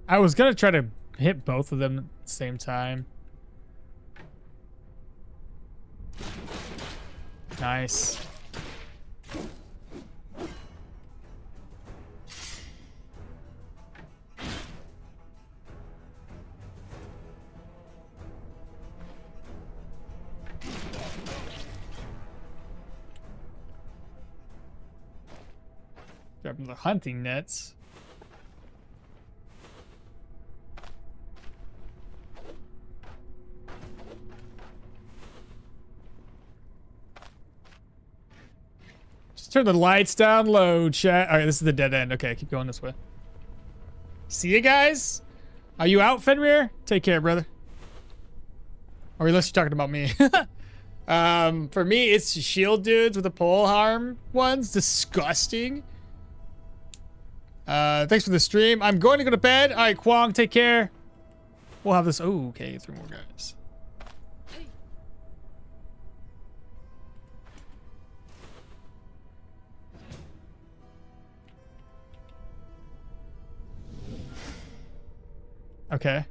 Speaker 1: I was gonna try to hit both of them at the same time. Nice. Grabbing the hunting nets. Turn the lights down low, chat. All right, this is the dead end. Okay, keep going this way. See you guys. Are you out, Fenrir? Take care, brother. Or unless you're talking about me. For me, it's shield dudes with the pole harm ones. Disgusting. Thanks for the stream. I'm going to go to bed. All right, Kwong, take care. We'll have this. Oh, okay, 3 more guys. Okay.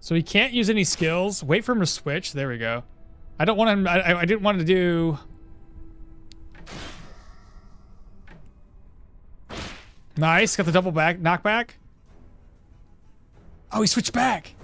Speaker 1: So he can't use any skills. Wait for him to switch. There we go. I don't want him. I didn't want to do. Nice. Got the double back knockback. Oh, he switched back.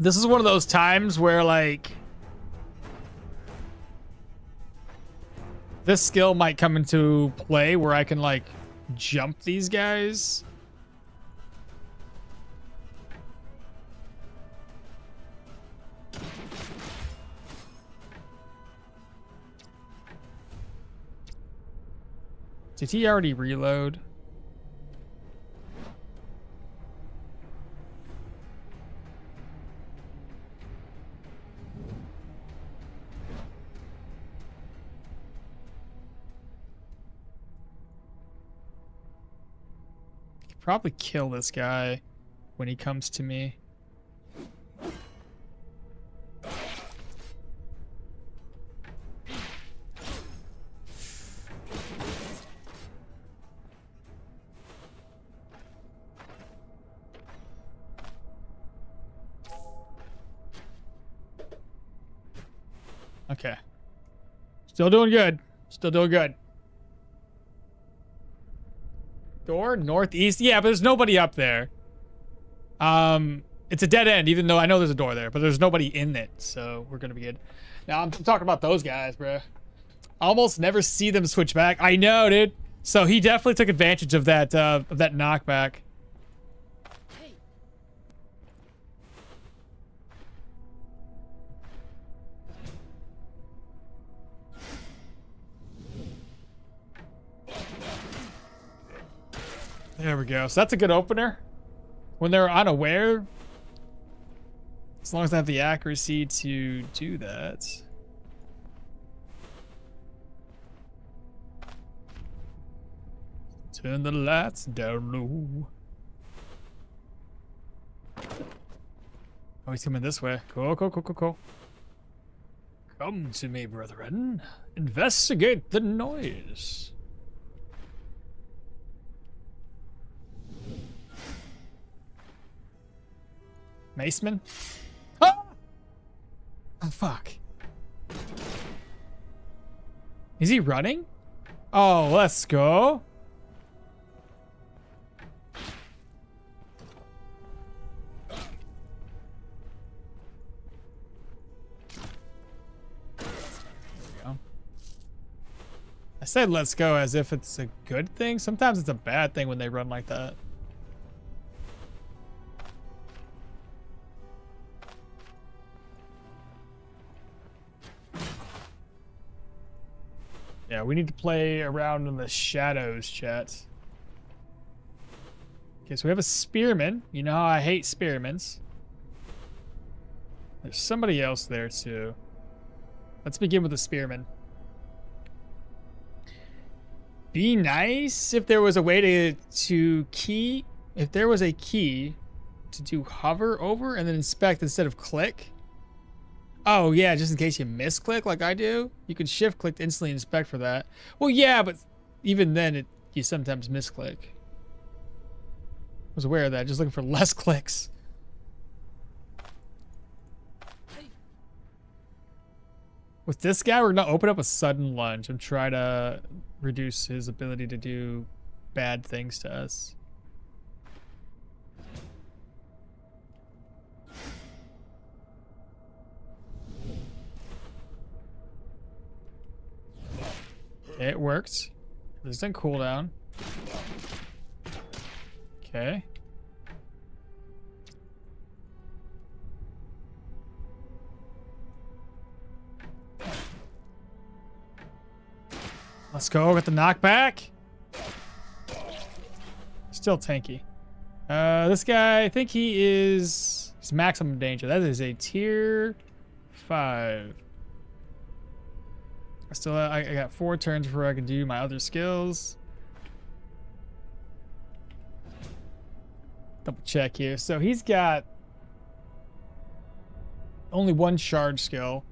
Speaker 1: This is one of those times where, like, this skill might come into play where I can, like, jump these guys. Did he already reload? Probably kill this guy when he comes to me. Okay. Still doing good. Still doing good. Door northeast. Yeah, but there's nobody up there. It's a dead end, even though I know there's a door there, but there's nobody in it, so we're gonna be good. Now I'm talking about those guys, bro. Almost never see them switch back. I know, dude. So he definitely took advantage of that knockback. There we go. So that's a good opener. When they're unaware, as long as I have the accuracy to do that. Turn the lights down low. Oh, he's coming this way. Cool, cool, cool, cool, cool. Come to me, brethren. Investigate the noise. Maceman? Ah! Oh, fuck. Is he running? Oh, let's go. There we go. I said let's go as if it's a good thing. Sometimes it's a bad thing when they run like that. Yeah, we need to play around in the shadows, chat. Okay, so we have a spearman. You know how I hate spearmans. There's somebody else there, too. Let's begin with the spearman. Be nice if there was a way to key... If there was a key to do hover over and then inspect instead of click... Oh, yeah, just in case you misclick like I do. You can shift click to instantly inspect for that. Well, yeah, but even then, you sometimes misclick. I was aware of that, just looking for less clicks. With this guy, we're going to open up a sudden lunge and try to reduce his ability to do bad things to us. It worked. This is on cooldown. Okay. Let's go. Get the knockback. Still tanky. This guy, I think he's maximum danger. That is a tier 5. I got 4 turns before I can do my other skills. Double check here. So he's got only 1 shard skill.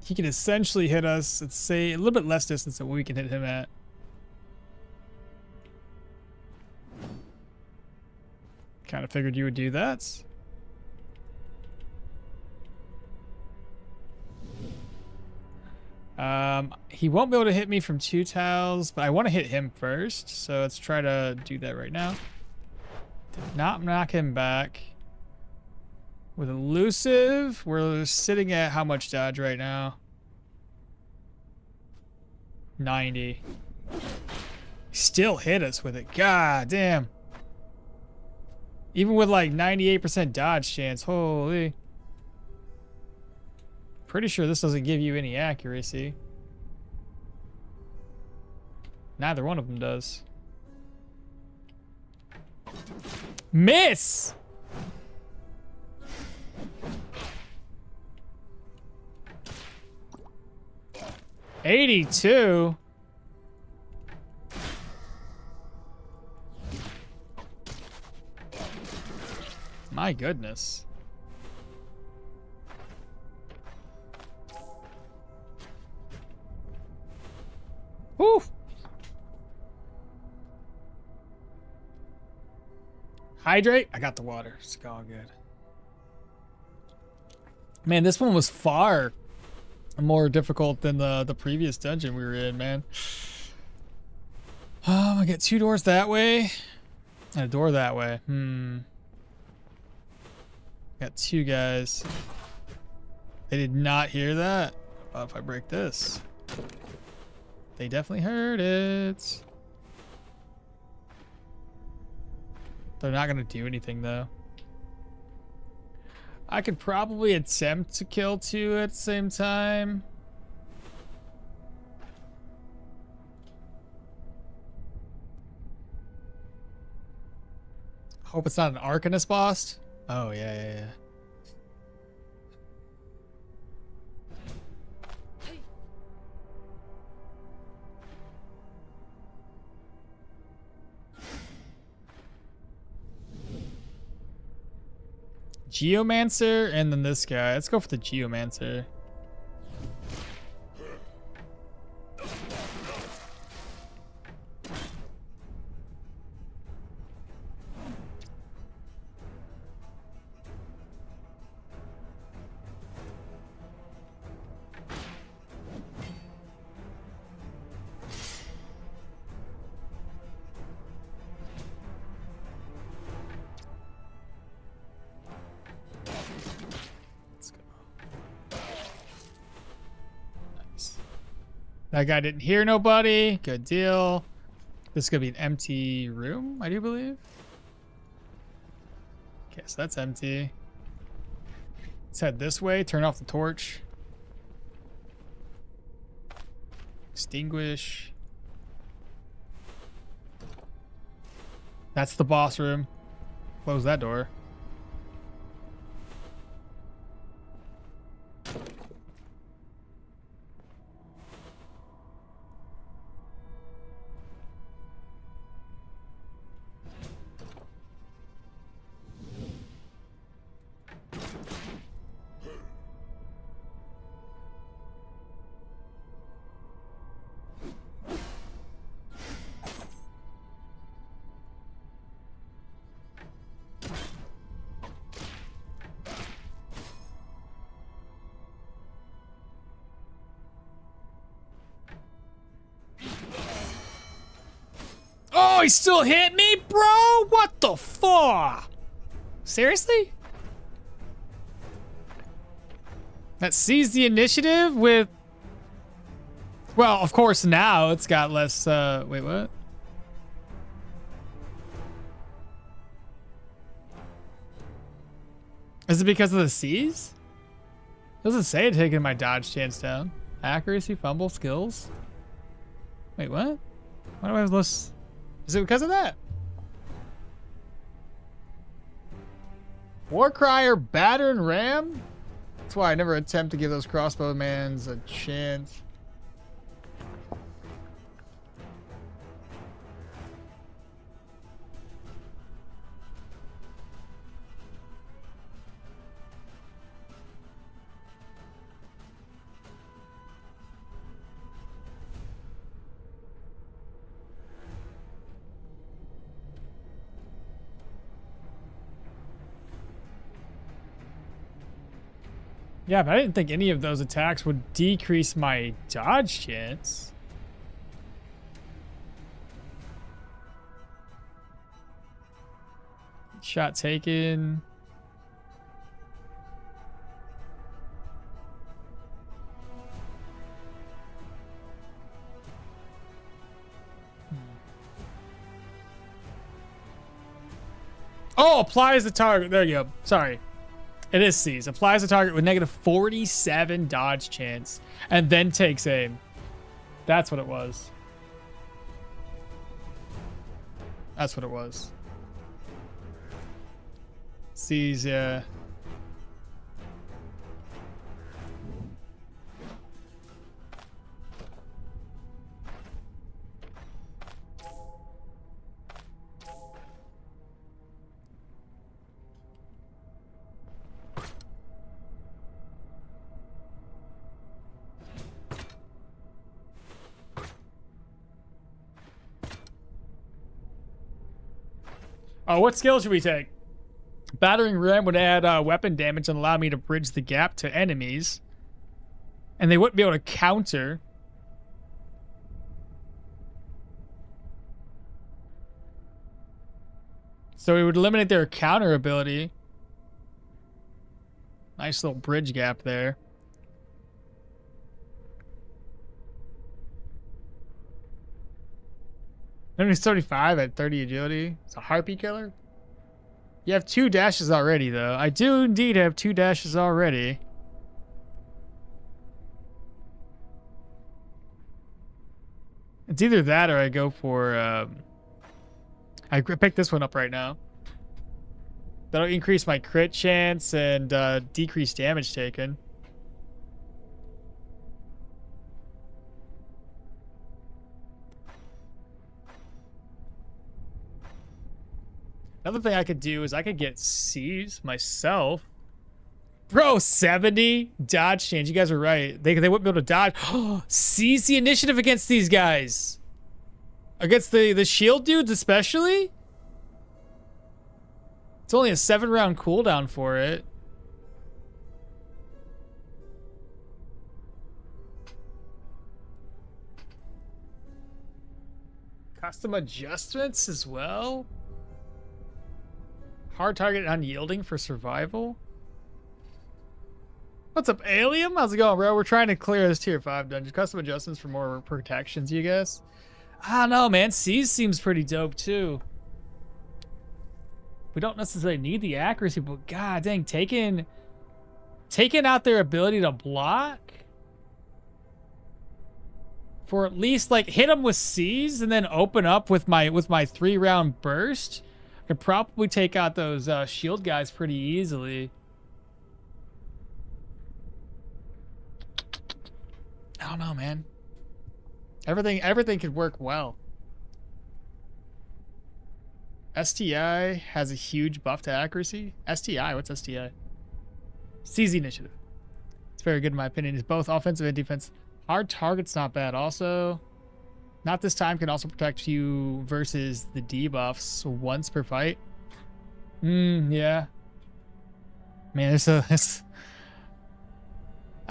Speaker 1: He can essentially hit us, let's say, a little bit less distance than what we can hit him at. Kind of figured you would do that. He won't be able to hit me from 2 tiles, but I want to hit him first, so let's try to do that right now. Did not knock him back. With elusive, we're sitting at how much dodge right now? 90. Still hit us with it. God damn. Even with like 98% dodge chance. Holy. Pretty sure this doesn't give you any accuracy. Neither one of them does. Miss! $82. My goodness. Whew. Hydrate? I got the water. It's all good. Man, this one was far more difficult than the previous dungeon we were in, man. I get 2 doors that way and a door that way. Got 2 guys. They did not hear that. What if I break this? They definitely heard it. They're not gonna do anything though. I could probably attempt to kill 2 at the same time. Hope it's not an Arcanist boss. Oh, yeah. Geomancer and then this guy. Let's go for the Geomancer. That guy didn't hear nobody. Good deal. This is going to be an empty room, I do believe. Okay, so that's empty. Let's head this way. Turn off the torch. Extinguish. That's the boss room. Close that door. Oh, he still hit me, bro? What the fuck? Seriously? That sees the initiative with... Well, of course, now it's got less... Wait, what? Is it because of the C's? Doesn't say it taking my dodge chance down. Accuracy, fumble, skills. Wait, what? Why do I have less... Is it because of that? Warcrier, batter, and ram? That's why I never attempt to give those crossbowmans a chance. Yeah, but I didn't think any of those attacks would decrease my dodge chance. Shot taken. Oh, applies the target. There you go. Sorry. It is seize. Applies the target with negative 47 dodge chance and then takes aim. That's what it was. That's what it was. Seize, yeah. Oh, what skill should we take? Battering Ram would add weapon damage and allow me to bridge the gap to enemies. And they wouldn't be able to counter. So it would eliminate their counter ability. Nice little bridge gap there. Only 75 at 30 agility. It's a harpy killer. You have 2 dashes already, though. I do indeed have 2 dashes already. It's either that or I go for... I pick this one up right now. That'll increase my crit chance and decrease damage taken. Another thing I could do is I could get Seize myself. Bro, 70 dodge change. You guys are right. They wouldn't be able to dodge. Seize the initiative against these guys. Against the shield dudes especially? It's only a 7-round cooldown for it. Custom adjustments as well. Hard target unyielding for survival. What's up, Alien? How's it going, bro? We're trying to clear this tier 5 dungeon. Custom adjustments for more protections, you guys. I don't know, man. Seize seems pretty dope, too. We don't necessarily need the accuracy, but god dang, taking out their ability to block for at least like hit them with Seize and then open up with my 3-round burst. I could probably take out those shield guys pretty easily. I don't know, man. Everything could work well. STI has a huge buff to accuracy. STI, what's STI? Seize initiative. It's very good in my opinion. It's both offensive and defense. Hard target's not bad. Also, not this time can also protect you versus the debuffs once per fight. Yeah. Man, I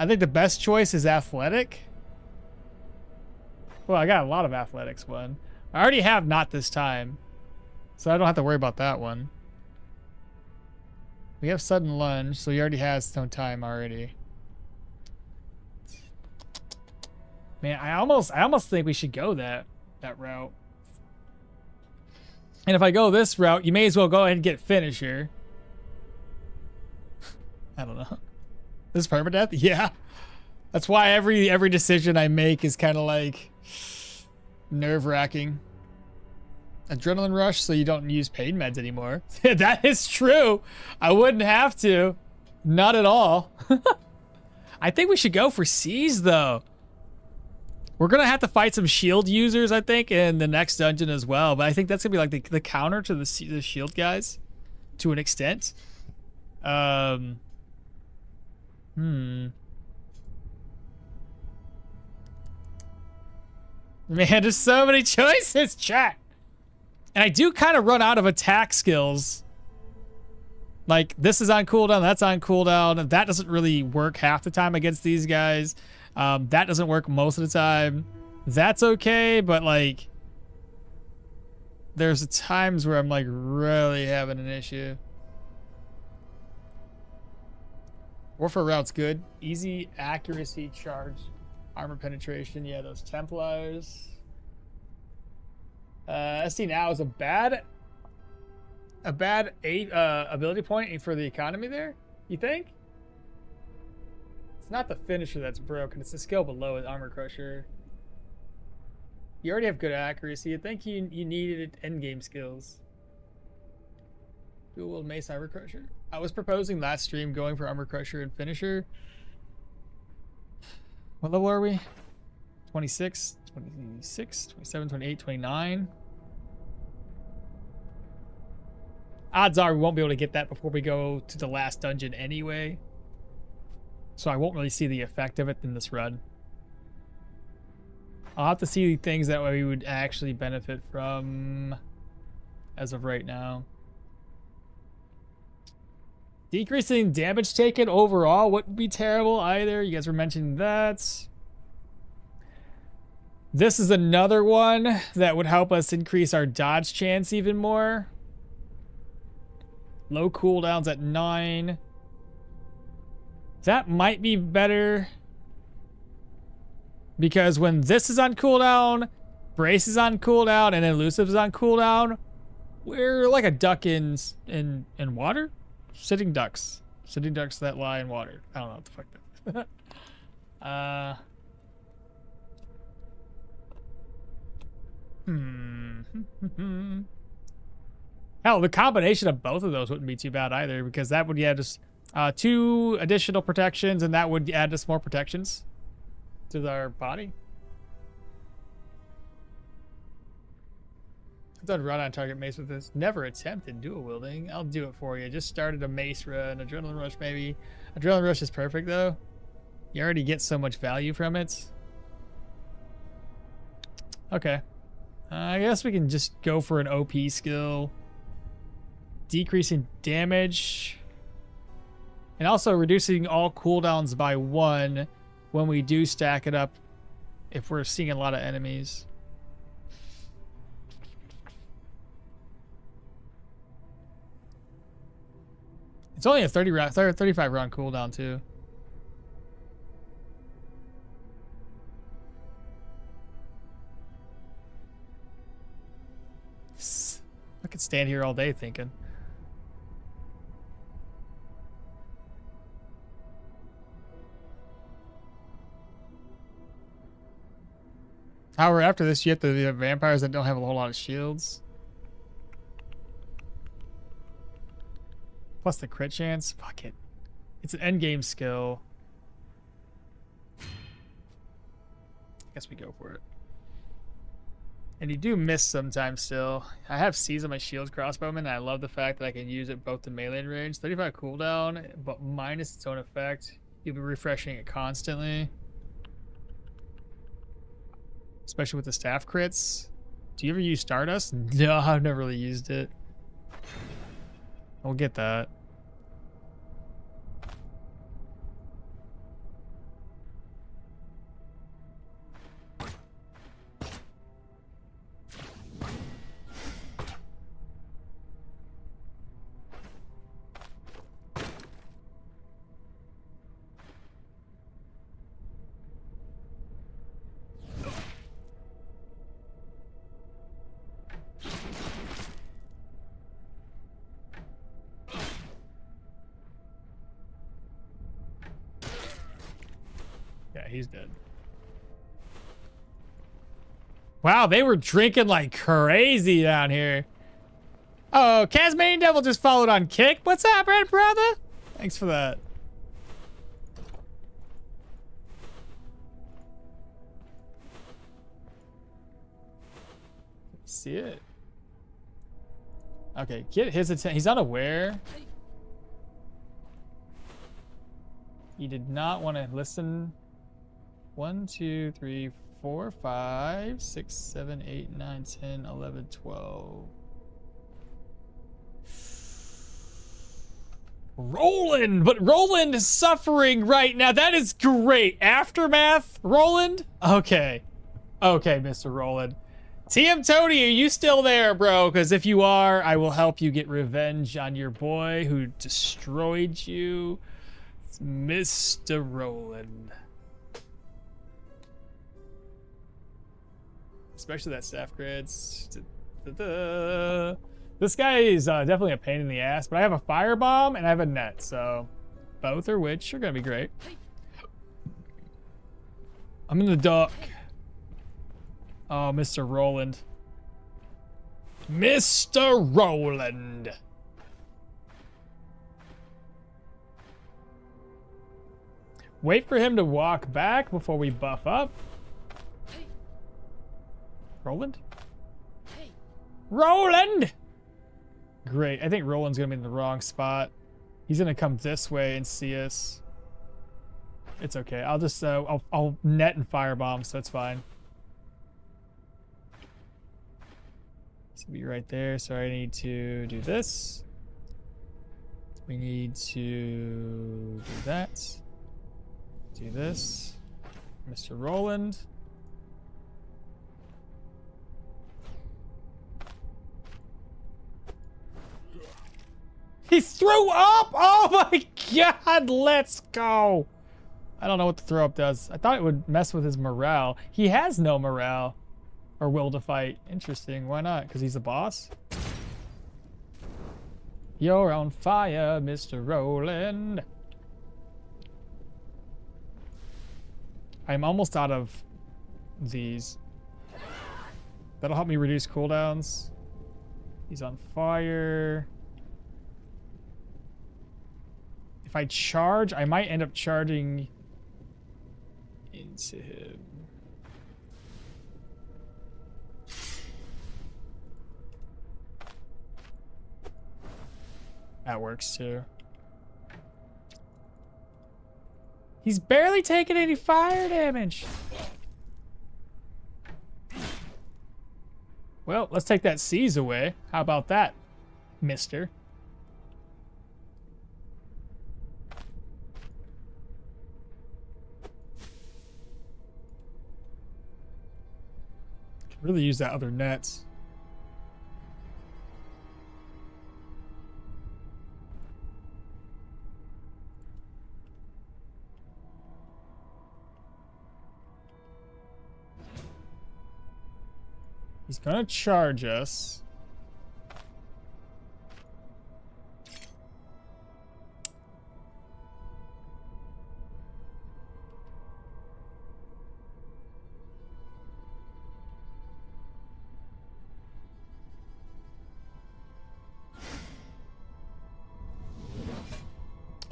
Speaker 1: think the best choice is athletic. Well, I got a lot of athletics one. I already have not this time, so I don't have to worry about that one. We have sudden lunge, so he already has no time already. Man, I almost think we should go that route. And if I go this route, you may as well go ahead and get finisher. I don't know. This is permadeath? Yeah. That's why every decision I make is kind of like nerve-wracking. Adrenaline rush so you don't use pain meds anymore. That is true. I wouldn't have to. Not at all. I think we should go for Seize though. We're going to have to fight some shield users, I think, in the next dungeon as well. But I think that's going to be like the counter to the shield guys to an extent. Man, there's so many choices, chat. And I do kind of run out of attack skills. Like, this is on cooldown, that's on cooldown. And that doesn't really work half the time against these guys. That doesn't work most of the time. That's okay, but like, there's times where I'm like really having an issue. Warfare route's good. Easy accuracy charge. Armor penetration. Yeah, those Templars. SD now is a bad a bad ability point for the economy there? You think? It's not the finisher that's broken. It's the skill below it, Armor Crusher. You already have good accuracy. You think you needed endgame skills. Dual Mace Armor Crusher. I was proposing last stream going for Armor Crusher and Finisher. What level are we? 26, 26, 27, 28, 29. Odds are we won't be able to get that before we go to the last dungeon anyway. So I won't really see the effect of it in this run. I'll have to see things that we would actually benefit from as of right now. Decreasing damage taken overall wouldn't be terrible either. You guys were mentioning that. This is another one that would help us increase our dodge chance even more. Low cooldowns at 9. That might be better. Because when this is on cooldown, Brace is on cooldown, and Elusive is on cooldown, we're like a duck in water? Sitting ducks. Sitting ducks that lie in water. I don't know what the fuck that is. Hell, the combination of both of those wouldn't be too bad either, because that would add us 2 additional protections, and that would add us more protections to our body. I've done run on target mace with this. Never attempted dual wielding. I'll do it for you. Just started a mace run, adrenaline rush maybe. Adrenaline rush is perfect though. You already get so much value from it. Okay. I guess we can just go for an OP skill. Decreasing damage. And also reducing all cooldowns by 1 when we do stack it up if we're seeing a lot of enemies. It's only a 35 round cooldown too. I could stand here all day thinking. However, after this, you have the vampires that don't have a whole lot of shields. Plus the crit chance. Fuck it. It's an endgame skill. I guess we go for it. And you do miss sometimes still. I have Seize on my shield crossbowman, and I love the fact that I can use it both to melee range. 35 cooldown, but minus its own effect. You'll be refreshing it constantly. Especially with the staff crits. Do you ever use Stardust? No, I've never really used it. We'll get that. He's dead. Wow, they were drinking like crazy down here. Oh, Casmanian Devil just followed on Kick. What's up, Red Brother? Thanks for that. See it. Okay, get his attention. He's unaware. He did not want to listen. 1, 2, 3, 4, 5, 6, 7, 8, 9, 10, 11, 12. Roland! But Roland is suffering right now. That is great. Aftermath, Roland? Okay. Okay, Mr. Roland. TM Tony, are you still there, bro? Because if you are, I will help you get revenge on your boy who destroyed you. It's Mr. Roland. Especially that staff grids. This guy is definitely a pain in the ass, but I have a firebomb and I have a net, so both of which are gonna be great. I'm in the dock. Oh, Mr. Roland. Mr. Roland. Wait for him to walk back before we buff up. Roland? Roland! Great. I think Roland's gonna be in the wrong spot. He's gonna come this way and see us. It's okay. I'll just I'll net and firebomb, so it's fine. This will be right there. So I need to do this. We need to do that. Do this. Mr. Roland. He threw up! Oh my god, let's go! I don't know what the throw up does. I thought it would mess with his morale. He has no morale or will to fight. Interesting, why not? Because he's the boss? You're on fire, Mr. Roland. I'm almost out of these. That'll help me reduce cooldowns. He's on fire. If I charge, I might end up charging into him. That works too. He's barely taking any fire damage. Well, let's take that seize away. How about that, mister? Could really use that other net. He's gonna charge us.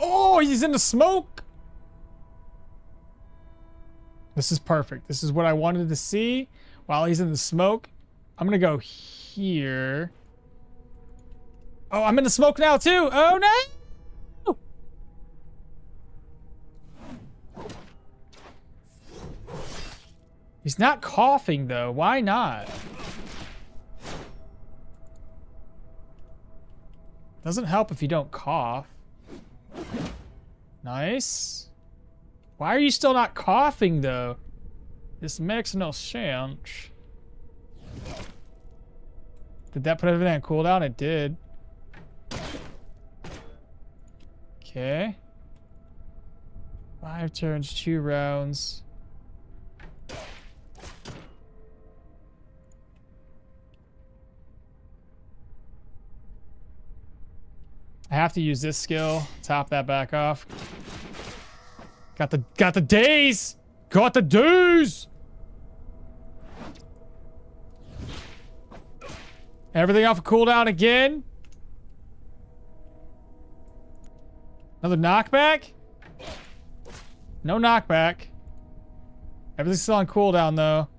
Speaker 1: Oh, he's in the smoke. This is perfect. This is what I wanted to see while he's in the smoke. I'm gonna go here. Oh, I'm in the smoke now too. Oh no! He's not coughing though. Why not? Doesn't help if you don't cough. Nice. Why are you still not coughing though? This makes no sense. Did that put everything on cooldown? It did. Okay. 5 turns, 2 rounds. I have to use this skill. Top that back off. Got the days! Got the days! Everything off of cooldown again. Another knockback? No knockback. Everything's still on cooldown though.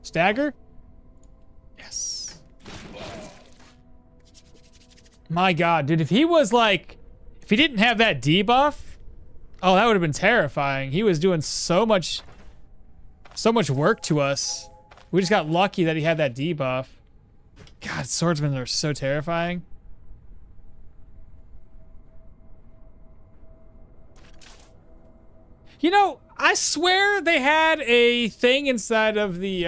Speaker 1: Stagger? Yes. My god, dude, if he was like... If he didn't have that debuff... Oh, that would have been terrifying. He was doing so much work to us. We just got lucky that he had that debuff. God, swordsmen are so terrifying. You know, I swear they had a thing inside of the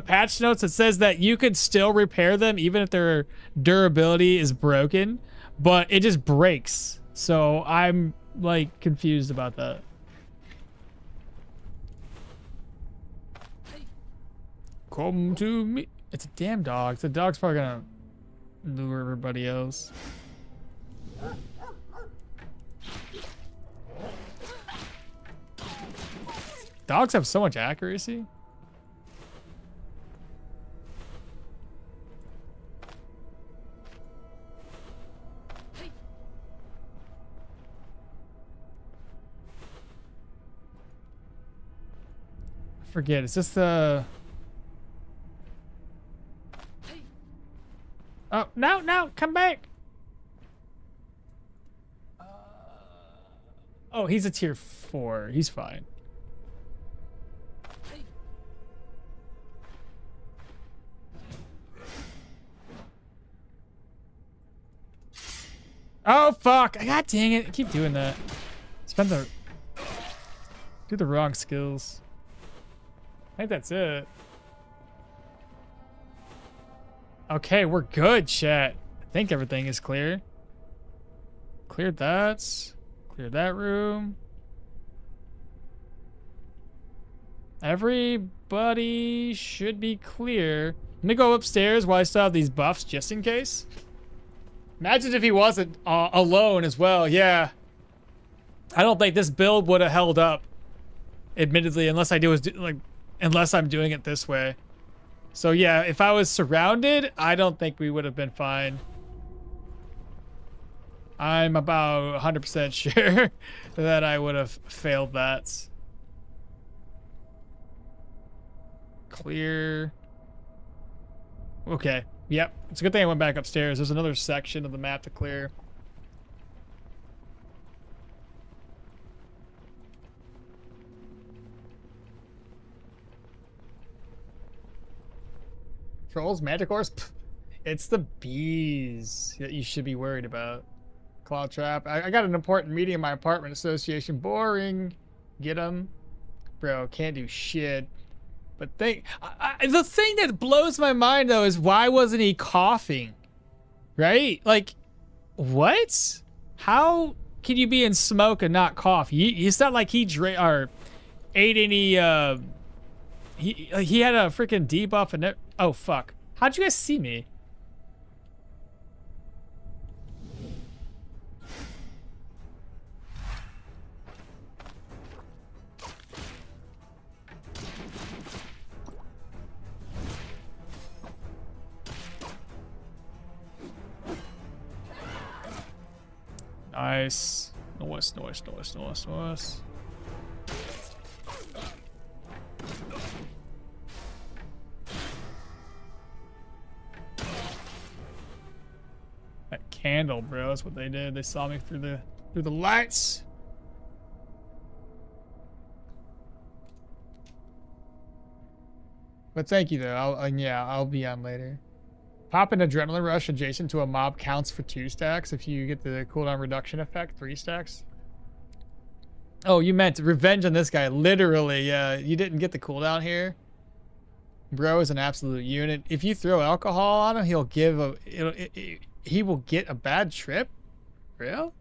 Speaker 1: patch notes that says that you could still repair them even if their durability is broken, but it just breaks. So I'm like confused about that. Come to me. It's a damn dog. The dog's probably gonna lure everybody else. Dogs have so much accuracy. I forget. Is this the... Oh, no, come back. Oh, he's a tier 4. He's fine. Oh, fuck. God dang it. I keep doing that. Do the wrong skills. I think that's it. Okay, we're good, chat. I think everything is clear. Cleared that. Cleared that room. Everybody should be clear. Let me go upstairs while I still have these buffs just in case. Imagine if he wasn't alone as well. Yeah. I don't think this build would have held up. Admittedly, unless I'm doing it this way. So yeah, if I was surrounded, I don't think we would have been fine. I'm about 100% sure that I would have failed that. Clear. Okay. Yep. It's a good thing I went back upstairs. There's another section of the map to clear. Trolls, manticores? Pff, it's the bees that you should be worried about. Cloud trap. I got an important meeting in my apartment association. Boring. Get them. Bro, can't do shit. But the thing that blows my mind, though, is why wasn't he coughing? Right? Like, what? How can you be in smoke and not cough? It's not like he ate any, he had a freaking debuff and oh, fuck. How'd you guys see me? Nice. Nice. That candle, bro, that's what they did. They saw me through the lights. But thank you though. I'll be on later. Pop an adrenaline rush adjacent to a mob counts for 2 stacks. If you get the cooldown reduction effect, 3 stacks. Oh, you meant revenge on this guy. Literally, yeah. You didn't get the cooldown here. Bro is an absolute unit. If you throw alcohol on him, he will get a bad trip. Real?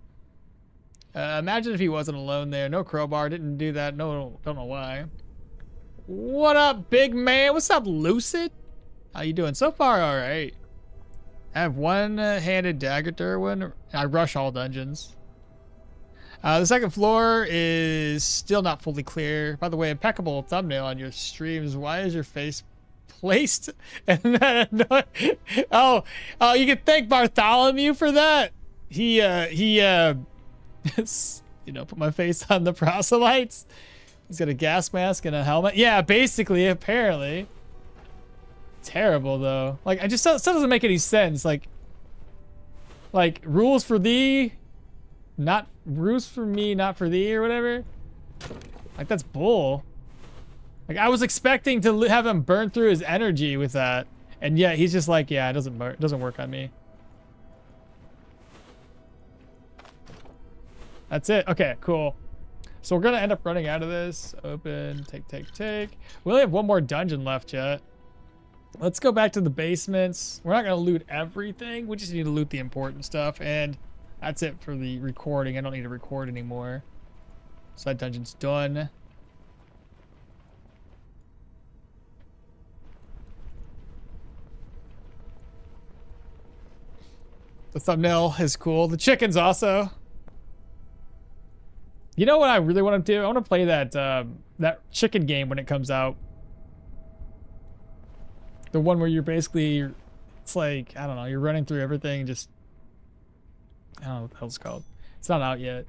Speaker 1: Imagine if he wasn't alone there. No crowbar. Didn't do that. No, don't know why. What up, big man? What's up, Lucid? How you doing? So far, all right. I have one-handed dagger Derwin. I rush all dungeons. The second floor is still not fully clear. By the way, impeccable thumbnail on your streams. Why is your face placed? Oh, you can thank Bartholomew for that. He put my face on the proselytes. He's got a gas mask and a helmet. Yeah, basically, apparently. Terrible though. Like, I just still doesn't make any sense. Like rules for thee, not rules for me, not for thee, or whatever. Like, that's bull. Like, I was expecting to have him burn through his energy with that, and yet he's just like, yeah, it doesn't work on me. That's it. Okay, cool. So we're gonna end up running out of this. Open, take. We only have one more dungeon left yet. Let's go back to the basements. We're not going to loot everything. We just need to loot the important stuff. And that's it for the recording. I don't need to record anymore. Side dungeon's done. The thumbnail is cool. The chicken's also. You know what I really want to do? I want to play that that chicken game when it comes out. The one where you're basically, it's like, I don't know, you're running through everything, just, I don't know what the hell it's called. It's not out yet.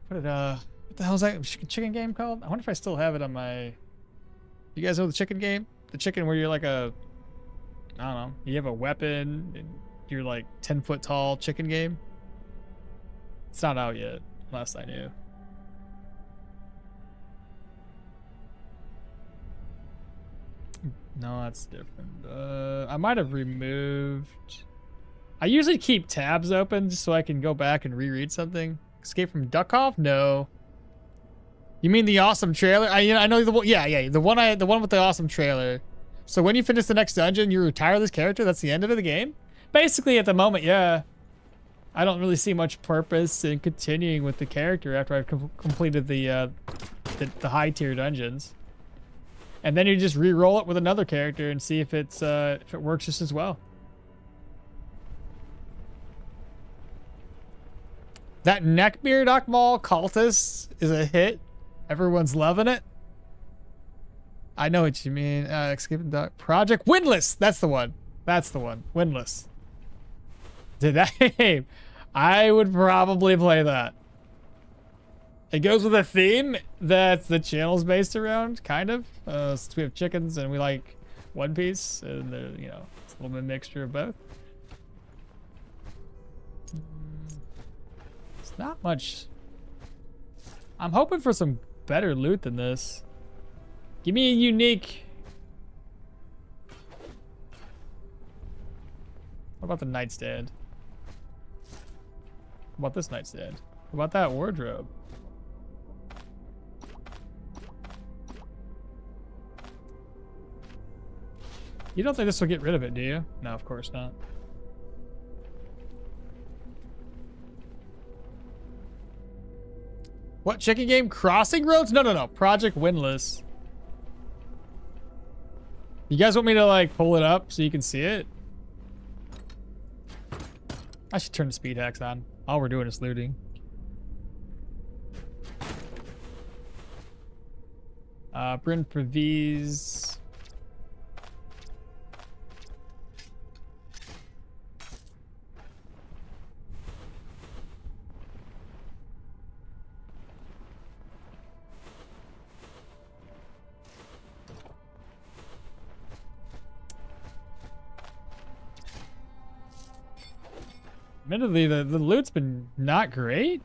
Speaker 1: What the hell is that chicken game called? I wonder if I still have it on my, you guys know the chicken game? The chicken where you're like a, I don't know, you have a weapon, and you're like 10-foot tall chicken game? It's not out yet, last I knew. No, that's different. I might have removed... I usually keep tabs open just so I can go back and reread something. Escape from Duckhoff? No. You mean the awesome trailer? I know the one. Yeah, the one with the awesome trailer. So when you finish the next dungeon, you retire this character. That's the end of the game. Basically, at the moment, yeah. I don't really see much purpose in continuing with the character after I've completed the high tier dungeons. And then you just re-roll it with another character and see if it works just as well. That neckbeard okmall cultist is a hit. Everyone's loving it. I know what you mean. Escaping Duck Project Windless. That's the one. That's the one. Windless. Did that game? I would probably play that. It goes with a theme that the channel's based around, kind of. Since we have chickens and we like One Piece, and you know, it's a little bit of mixture of both. It's not much. I'm hoping for some better loot than this. Give me a unique. What about the nightstand? What about this nightstand? What about that wardrobe? You don't think this will get rid of it, do you? No, of course not. What chicken game? Crossing Roads? No. Project Windless. You guys want me to like pull it up so you can see it? I should turn the speed hacks on. All we're doing is looting. Bryn Praviz. Admittedly, the loot's been not great.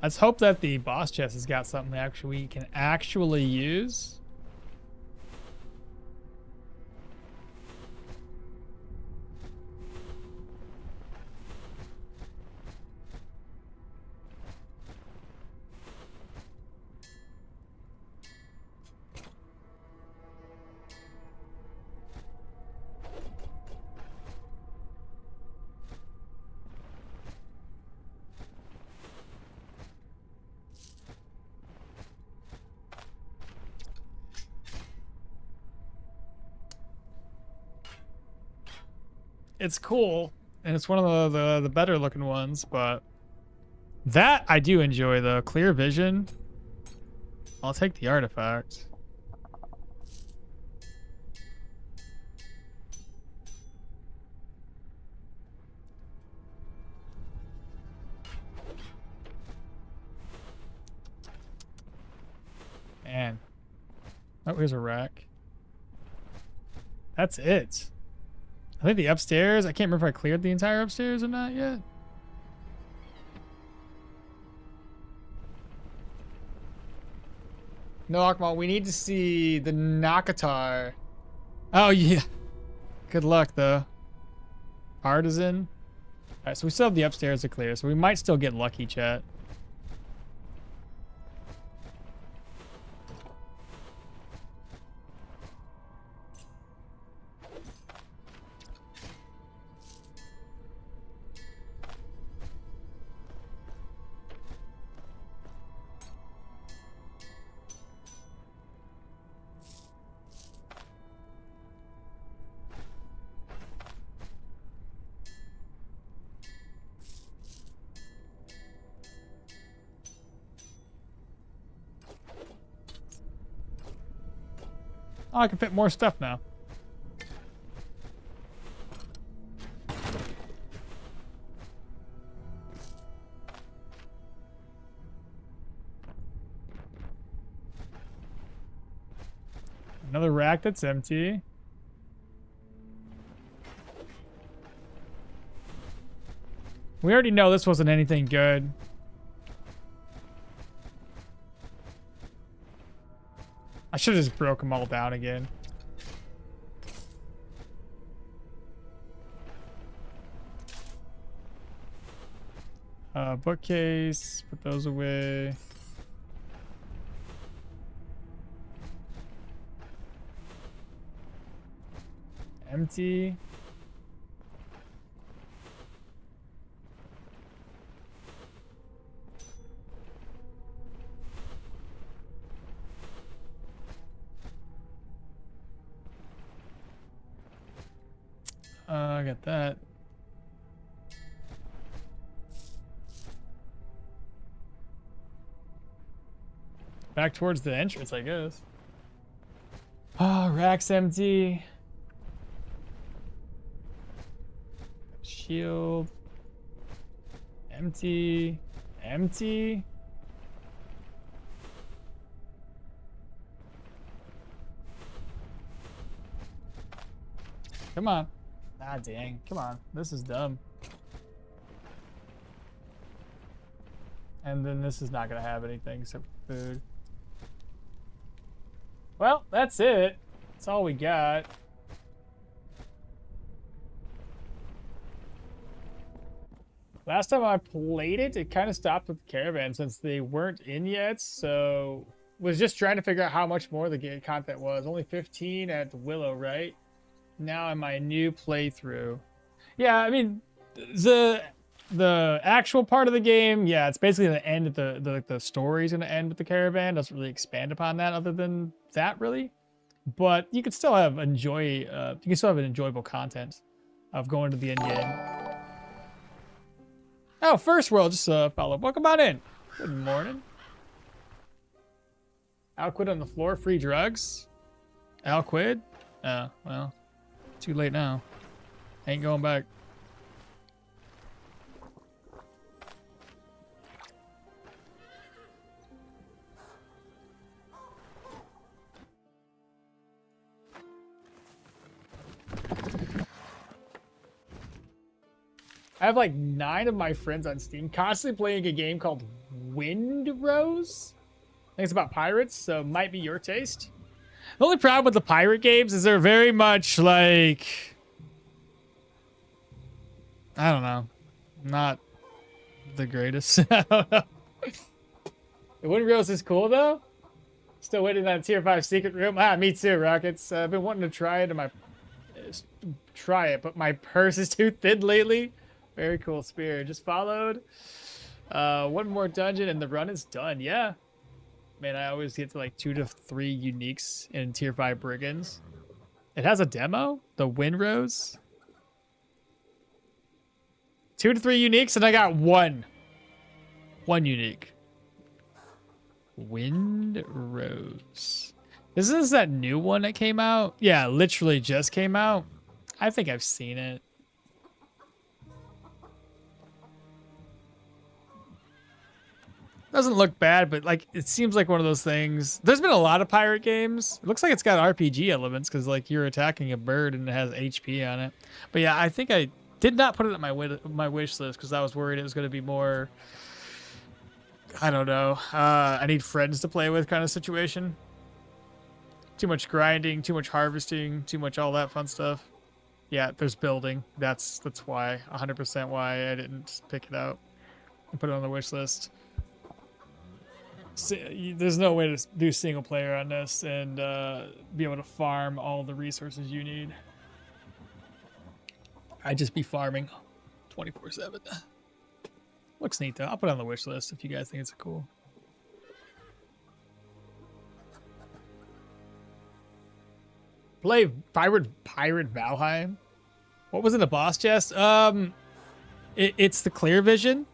Speaker 1: Let's hope that the boss chest has got something that we can actually use. It's cool, and it's one of the better looking ones, but that I do enjoy, the clear vision. I'll take the artifact. Man. Oh, here's a rack. That's it. I think the upstairs, I can't remember if I cleared the entire upstairs or not yet. No, Akmal, we need to see the Nakatar. Oh, yeah. Good luck, though. Artisan. All right, so we still have the upstairs to clear, so we might still get lucky, chat. Oh, I can fit more stuff now. Another rack that's empty. We already know this wasn't anything good. I should have just broke them all down again. Bookcase, put those away. Empty. I got that. Back towards the entrance, I guess. Oh, rack's empty. Shield. Empty. Empty. Come on. Ah, dang. Come on. This is dumb. And then this is not going to have anything except food. Well, that's it. That's all we got. Last time I played it, it kind of stopped with the Caravan since they weren't in yet. So was just trying to figure out how much more the game content was. Only 15 at Willow, right? Now in my new playthrough. Yeah, I mean, the actual part of the game, yeah, it's basically the end of the story's gonna end with the Caravan. Doesn't really expand upon that other than that, really. But you can still have an enjoyable content of going to the end game. Oh, first world, just follow. Welcome on in. Good morning. Alquid on the floor, free drugs. Alquid? Oh, well, too late now. Ain't going back. I have like 9 of my friends on Steam constantly playing a game called Windrose. I think it's about pirates, so might be your taste. The only problem with the pirate games is they're very much like, I don't know, not the greatest. I don't know. The Windrose is cool though. Still waiting on tier 5 secret room. Ah, me too, Rockets. I've been wanting to try it, but my purse is too thin lately. Very cool, Spirit. Just followed. One more dungeon and the run is done. Yeah. Man, I always get to like 2 to 3 uniques in tier 5 brigands. It has a demo? The Windrose? 2 to 3 uniques and I got 1. 1 unique. Windrose. Is this that new one that came out? Yeah, literally just came out. I think I've seen it. Doesn't look bad, but like it seems like one of those things. There's been a lot of pirate games. It looks like it's got RPG elements because like you're attacking a bird and it has HP on it. But yeah, I think I did not put it on my wish list because I was worried it was going to be more, I don't know, I need friends to play with kind of situation. Too much grinding, too much harvesting, too much all that fun stuff. Yeah, there's building. That's why, 100% why I didn't pick it out and put it on the wish list. There's no way to do single player on this and be able to farm all the resources you need. I'd just be farming 24/7. Looks neat though. I'll put it on the wish list if you guys think it's cool. Play Pirate Valheim. What was it, a boss chest? It's the Clear Vision.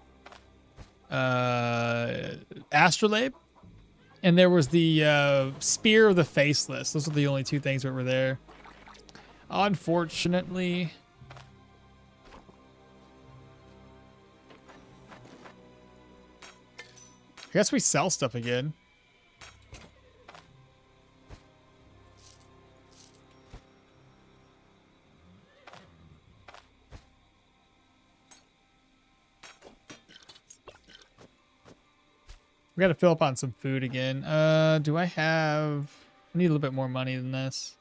Speaker 1: Astrolabe. And there was the Spear of the Faceless. Those are the only two things that were there. Unfortunately. I guess we sell stuff again. We gotta fill up on some food again. Do I have... I need a little bit more money than this.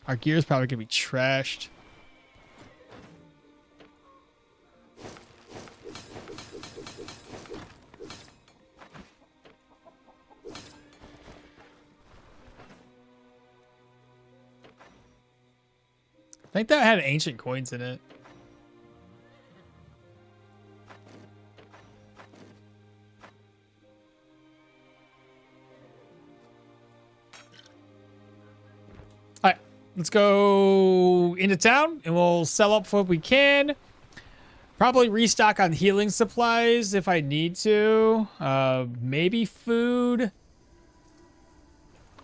Speaker 1: Our gear's probably gonna be trashed. I think that had ancient coins in it. All right, let's go into town and we'll sell up what we can. Probably restock on healing supplies if I need to. Maybe food.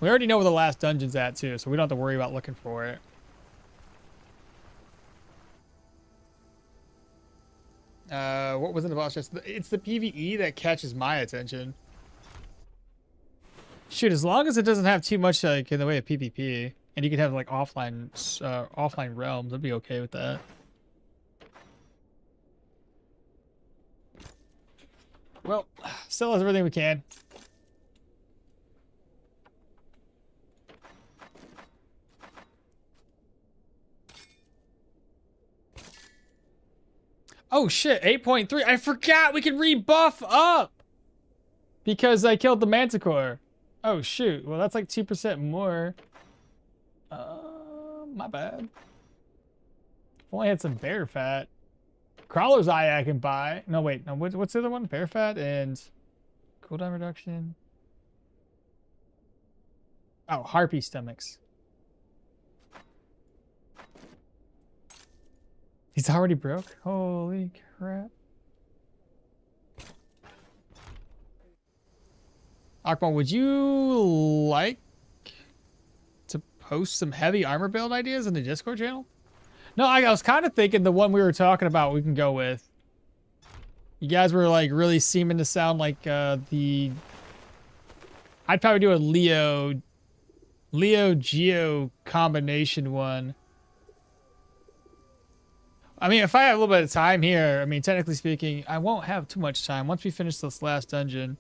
Speaker 1: We already know where the last dungeon's at too, so we don't have to worry about looking for it. What was in the boss chest? It's the PvE that catches my attention. Shoot, as long as it doesn't have too much like in the way of PvP, and you can have like offline realms, I'd be okay with that. Well, sell us everything we can. Oh shit, 8.3. I forgot we can rebuff up because I killed the Manticore. Oh shoot. Well, that's like 2% more. My bad. Only had some bear fat. Crawler's eye I can buy. No, wait. No, what's the other one? Bear fat and cooldown reduction. Oh, harpy stomachs. He's already broke? Holy crap. Okmall, would you like to post some heavy armor build ideas in the Discord channel? No, I was kind of thinking the one we were talking about we can go with. You guys were like really seeming to sound like the... I'd probably do a Leo Geo combination one. I mean, if I have a little bit of time here, I mean, technically speaking, I won't have too much time. Once we finish this last dungeon,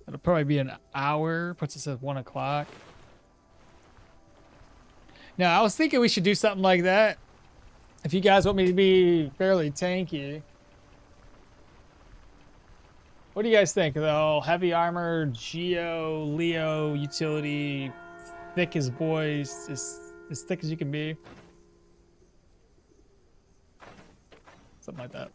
Speaker 1: it'll probably be an hour. Puts us at 1 o'clock. Now, I was thinking we should do something like that. If you guys want me to be fairly tanky. What do you guys think? The whole heavy armor, Geo, Leo, utility, thick as boys, as thick as you can be. Something like that.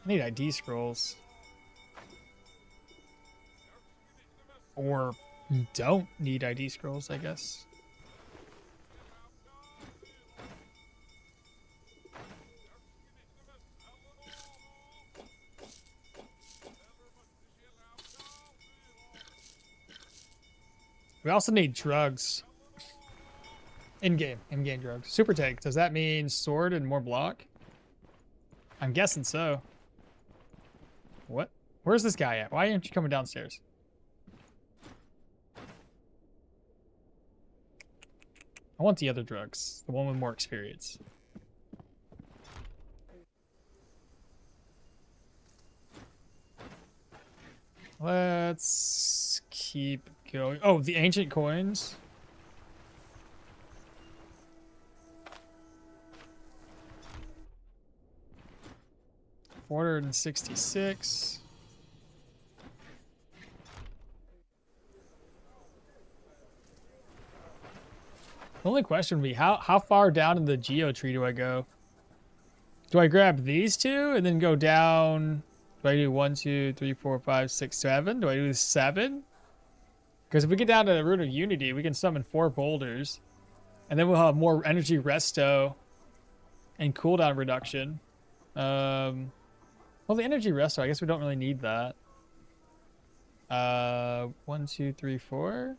Speaker 1: I need ID scrolls. Or don't need ID scrolls, I guess. We also need drugs. In-game drugs. Super tank. Does that mean sword and more block? I'm guessing so. What? Where's this guy at? Why aren't you coming downstairs? I want the other drugs. The one with more experience. Let's keep going. Oh, the ancient coins. $466. The only question would be how far down in the geo tree do I go? Do I grab these two and then go down? Do I do 1, 2, 3, 4, 5, 6, 7? Do I do 7? Because if we get down to the Rune of Unity, we can summon 4 boulders. And then we'll have more energy resto and cooldown reduction. Well, the energy resto, I guess we don't really need that. 1, 2, 3, 4.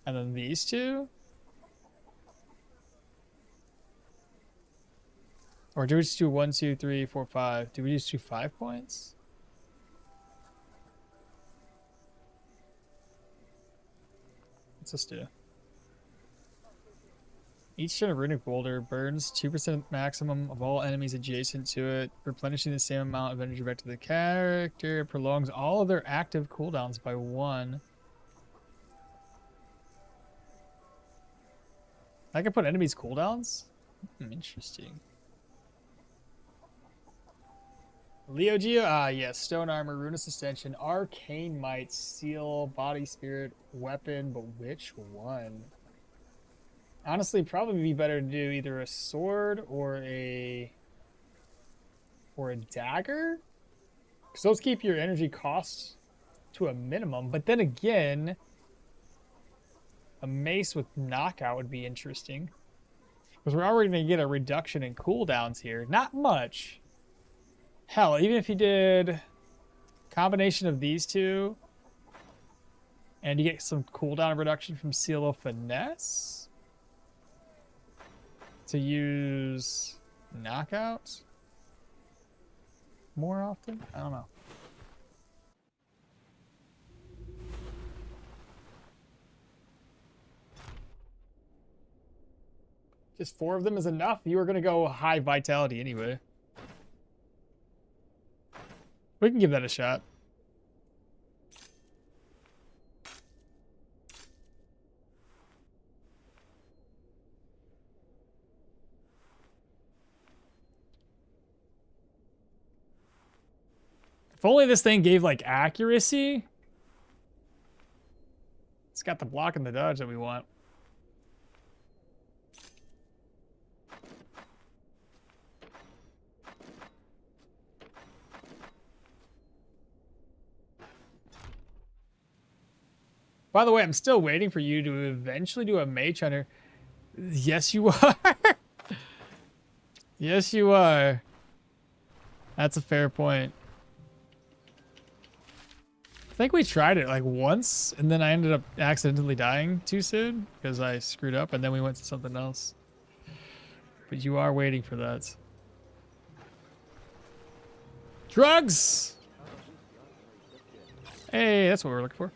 Speaker 1: And then these 2. Or do we just do 1, 2, 3, 4, 5? Do we just do 5 points? What's this do? Each turn of Runic Boulder burns 2% maximum of all enemies adjacent to it, replenishing the same amount of energy back to the character. It prolongs all of their active cooldowns by 1. I can put enemies' cooldowns? Interesting. Leo Geo? Ah, yes. Stone Armor, Runus Extension, Arcane Might, Seal, Body Spirit, Weapon, but which one? Honestly, probably be better to do either a sword or a dagger. Because those keep your energy costs to a minimum. But then again, a mace with knockout would be interesting. Because we're already going to get a reduction in cooldowns here. Not much. Hell, even if you did combination of these 2, and you get some cooldown reduction from Seal of Finesse to use knockout more often? I don't know. Just 4 of them is enough? You were going to go high vitality anyway. We can give that a shot. If only this thing gave, like, accuracy. It's got the block and the dodge that we want. By the way, I'm still waiting for you to eventually do a Mage Hunter. Yes, you are. Yes, you are. That's a fair point. I think we tried it like once, and then I ended up accidentally dying too soon because I screwed up, and then we went to something else. But you are waiting for that. Drugs! Hey, that's what we're looking for.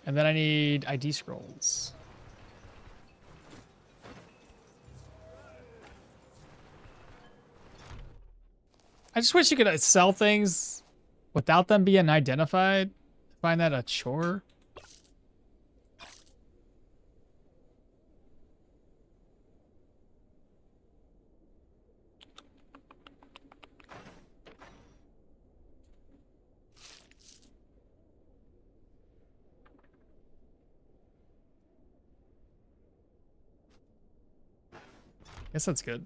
Speaker 1: And then I need ID scrolls. I just wish you could sell things without them being identified. I find that a chore. Guess that's good.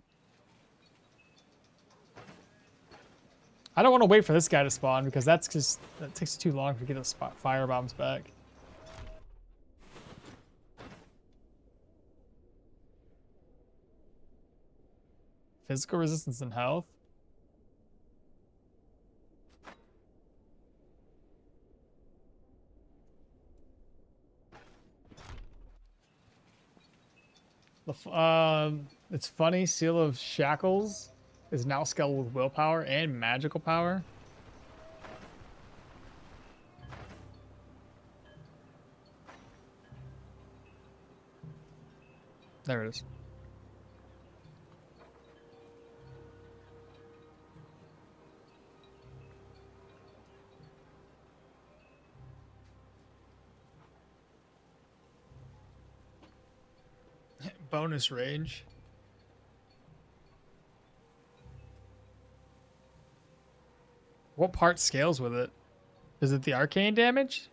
Speaker 1: I don't want to wait for this guy to spawn because that takes too long to get those fire bombs back. Physical resistance and health. It's funny. Seal of Shackles is now scaled with willpower and magical power. There it is. Bonus range. What part scales with it? Is it the arcane damage?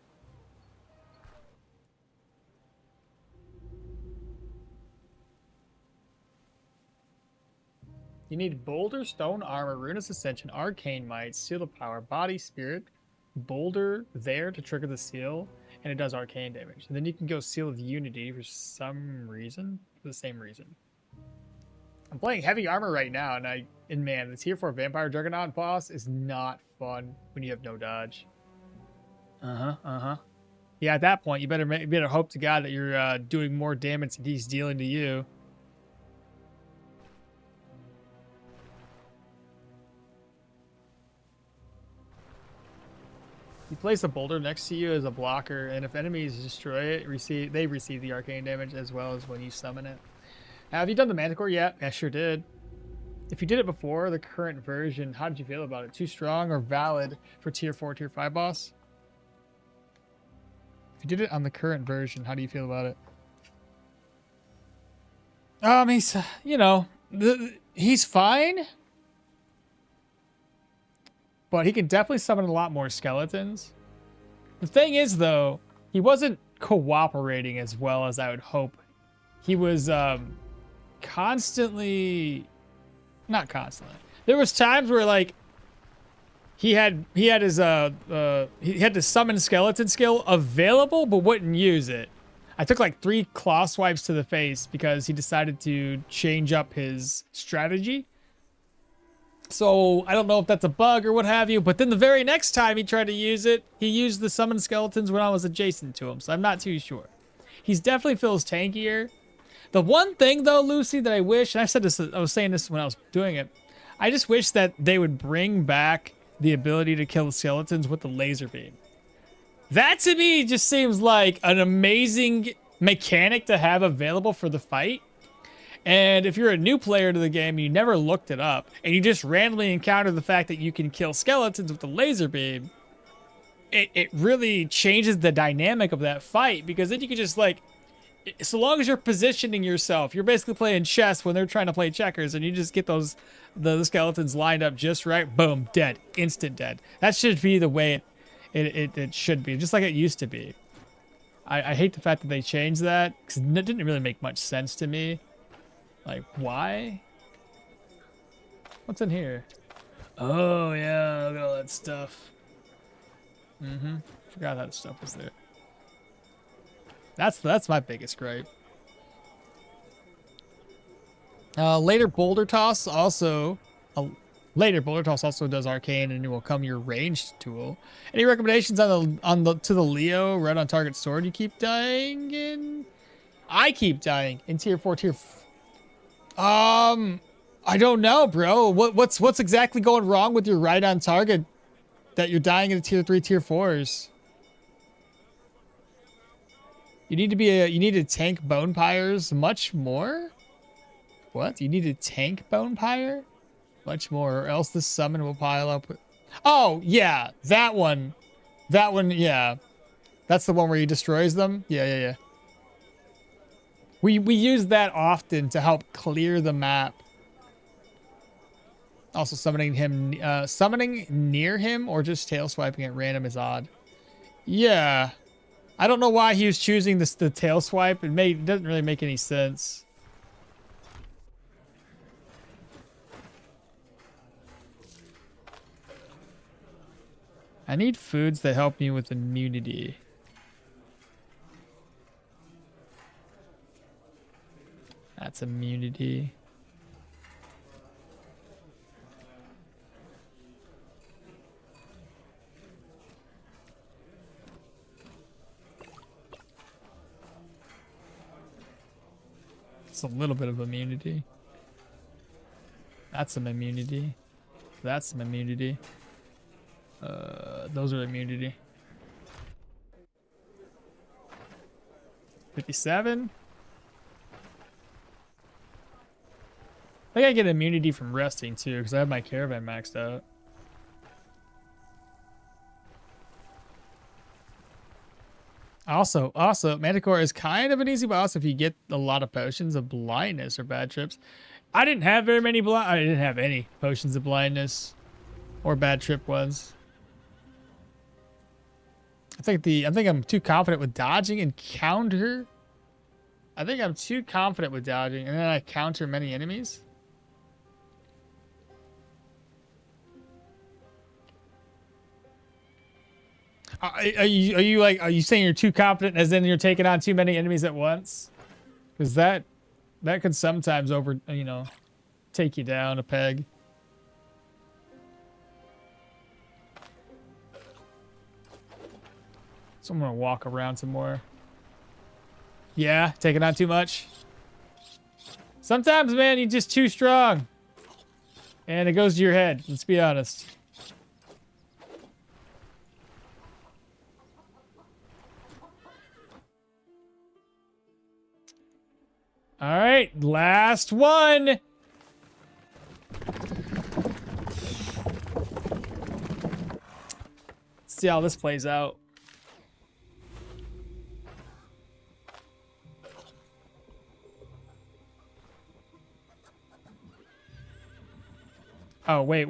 Speaker 1: You need Boulder, Stone Armor, Ruinous Ascension, Arcane Might, Seal of Power, Body Spirit, Boulder there to trigger the seal, and it does arcane damage. And then you can go Seal of Unity for some reason. For the same reason. I'm playing heavy armor right now, and man, the tier 4 Vampire Juggernaut boss is not fun when you have no dodge. Yeah, at that point, you better hope to God that you're doing more damage than he's dealing to you. You place a boulder next to you as a blocker, and if enemies destroy it, they receive the arcane damage as well as when you summon it. Now, have you done the Manticore yet? I sure did. If you did it before the current version, how did you feel about it? Too strong or valid for tier 4, tier 5 boss? If you did it on the current version, how do you feel about it? He's, you know, he's fine. But he can definitely summon a lot more skeletons. The thing is, though, he wasn't cooperating as well as I would hope. He was constantly... Not constantly. There was times where, like, he had his he had the summon skeleton skill available, but wouldn't use it. I took like 3 claw swipes to the face because he decided to change up his strategy. So I don't know if that's a bug or what have you, but then the very next time he tried to use it, he used the summon skeletons when I was adjacent to him, so I'm not too sure. He's definitely feels tankier. The one thing though, Lucy, that I wish, and I said this, I was saying this when I was doing it, I just wish that they would bring back the ability to kill the skeletons with the laser beam. That to me just seems like an amazing mechanic to have available for the fight. And if you're a new player to the game, you never looked it up, and you just randomly encounter the fact that you can kill skeletons with the laser beam, it really changes the dynamic of that fight, because then you can just, like, so long as you're positioning yourself, you're basically playing chess when they're trying to play checkers, and you just get the skeletons lined up just right, boom, dead, instant dead. That should be the way it should be, just like it used to be. I hate the fact that they changed that, because it didn't really make much sense to me. Like, why? What's in here? Oh, yeah, look at all that stuff. Forgot that stuff was there. That's my biggest gripe. Later Boulder Toss also does arcane, and it will come your ranged tool. Any recommendations to the Leo red on target sword you keep dying in? I keep dying in tier 4, tier. I don't know, bro. What's exactly going wrong with your right on target that you're dying in tier 3, tier 4s? You need to tank bone pyres much more? What? You need to tank bone pyre much more, or else the summon will pile up with... Oh, yeah, that one. That one, yeah. That's the one where he destroys them? Yeah. We use that often to help clear the map. Also, summoning near him or just tail swiping at random is odd. Yeah. I don't know why he was choosing the tail swipe. It doesn't really make any sense. I need foods that help me with immunity. That's immunity. It's a little bit of immunity. That's some immunity. That's some immunity. Those are immunity. 57? I think I get immunity from resting too, because I have my Caravan maxed out. Also, Manticore is kind of an easy boss if you get a lot of potions of blindness or bad trips. I didn't have I didn't have any potions of blindness or bad trip ones. I think I'm too confident with dodging and counter. I think I'm too confident with dodging, and then I counter many enemies. Are you saying you're too confident as in you're taking on too many enemies at once? Because that could sometimes take you down a peg. So I'm gonna walk around some more. Yeah, taking on too much. Sometimes, man, you're just too strong. And it goes to your head, let's be honest. All right, last one. Let's see how this plays out. Oh, wait.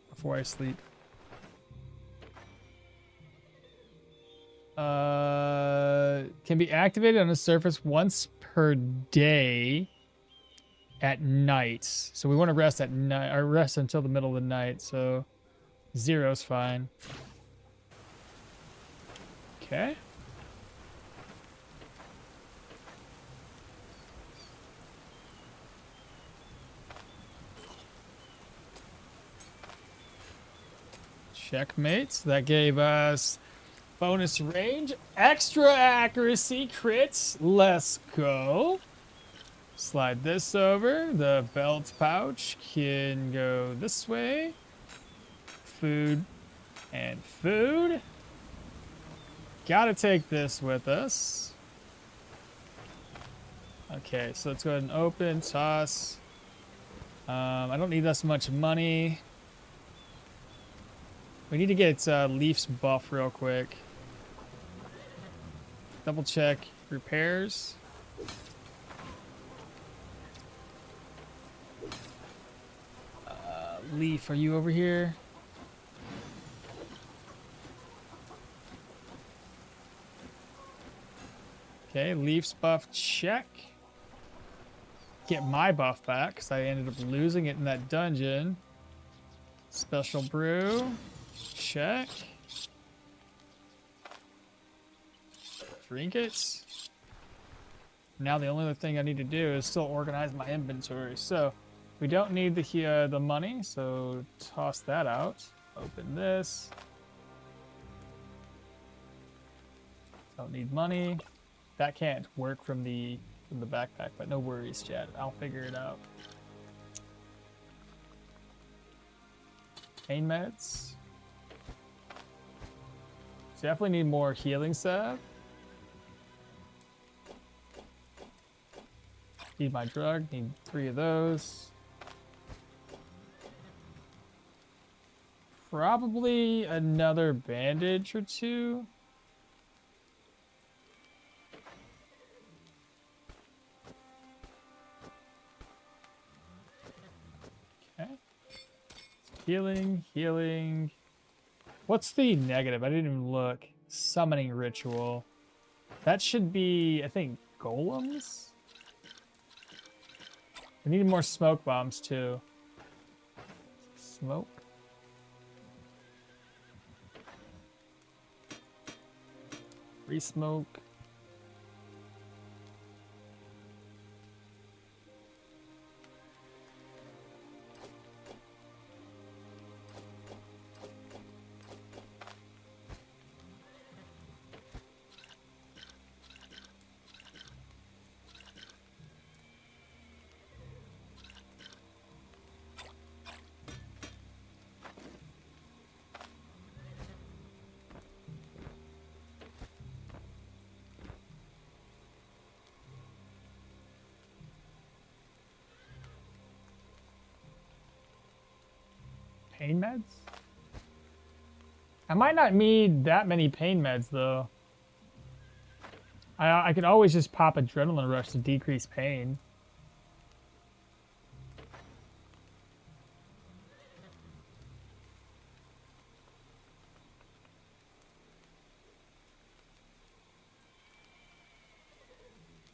Speaker 1: Before I sleep. Can be activated on the surface once per day at night. So we want to rest at night, or rest until the middle of the night. So 0's fine. Okay. Checkmate. So that gave us bonus range, extra accuracy, crits. Let's go. Slide this over. The belt pouch can go this way. Food and food. Gotta take this with us. Okay, so let's go ahead and open, toss. I don't need this much money. We need to get Leaf's buff real quick. Double check repairs. Leaf, are you over here? Okay, Leaf's buff, check. Get my buff back, because I ended up losing it in that dungeon. Special brew, check. Trinkets. Now the only other thing I need to do is still organize my inventory. So we don't need the money, so toss that out. Open this. Don't need money. That can't work from the backpack, but no worries, chat. I'll figure it out. Pain meds. Definitely need more healing salve. Need my drug. Need 3 of those. Probably another bandage or 2. Okay. Healing. What's the negative? I didn't even look. Summoning ritual. That should be, I think, golems? We need more smoke bombs too. Smoke. Free smoke. Pain meds? I might not need that many pain meds though. I could always just pop adrenaline rush to decrease pain.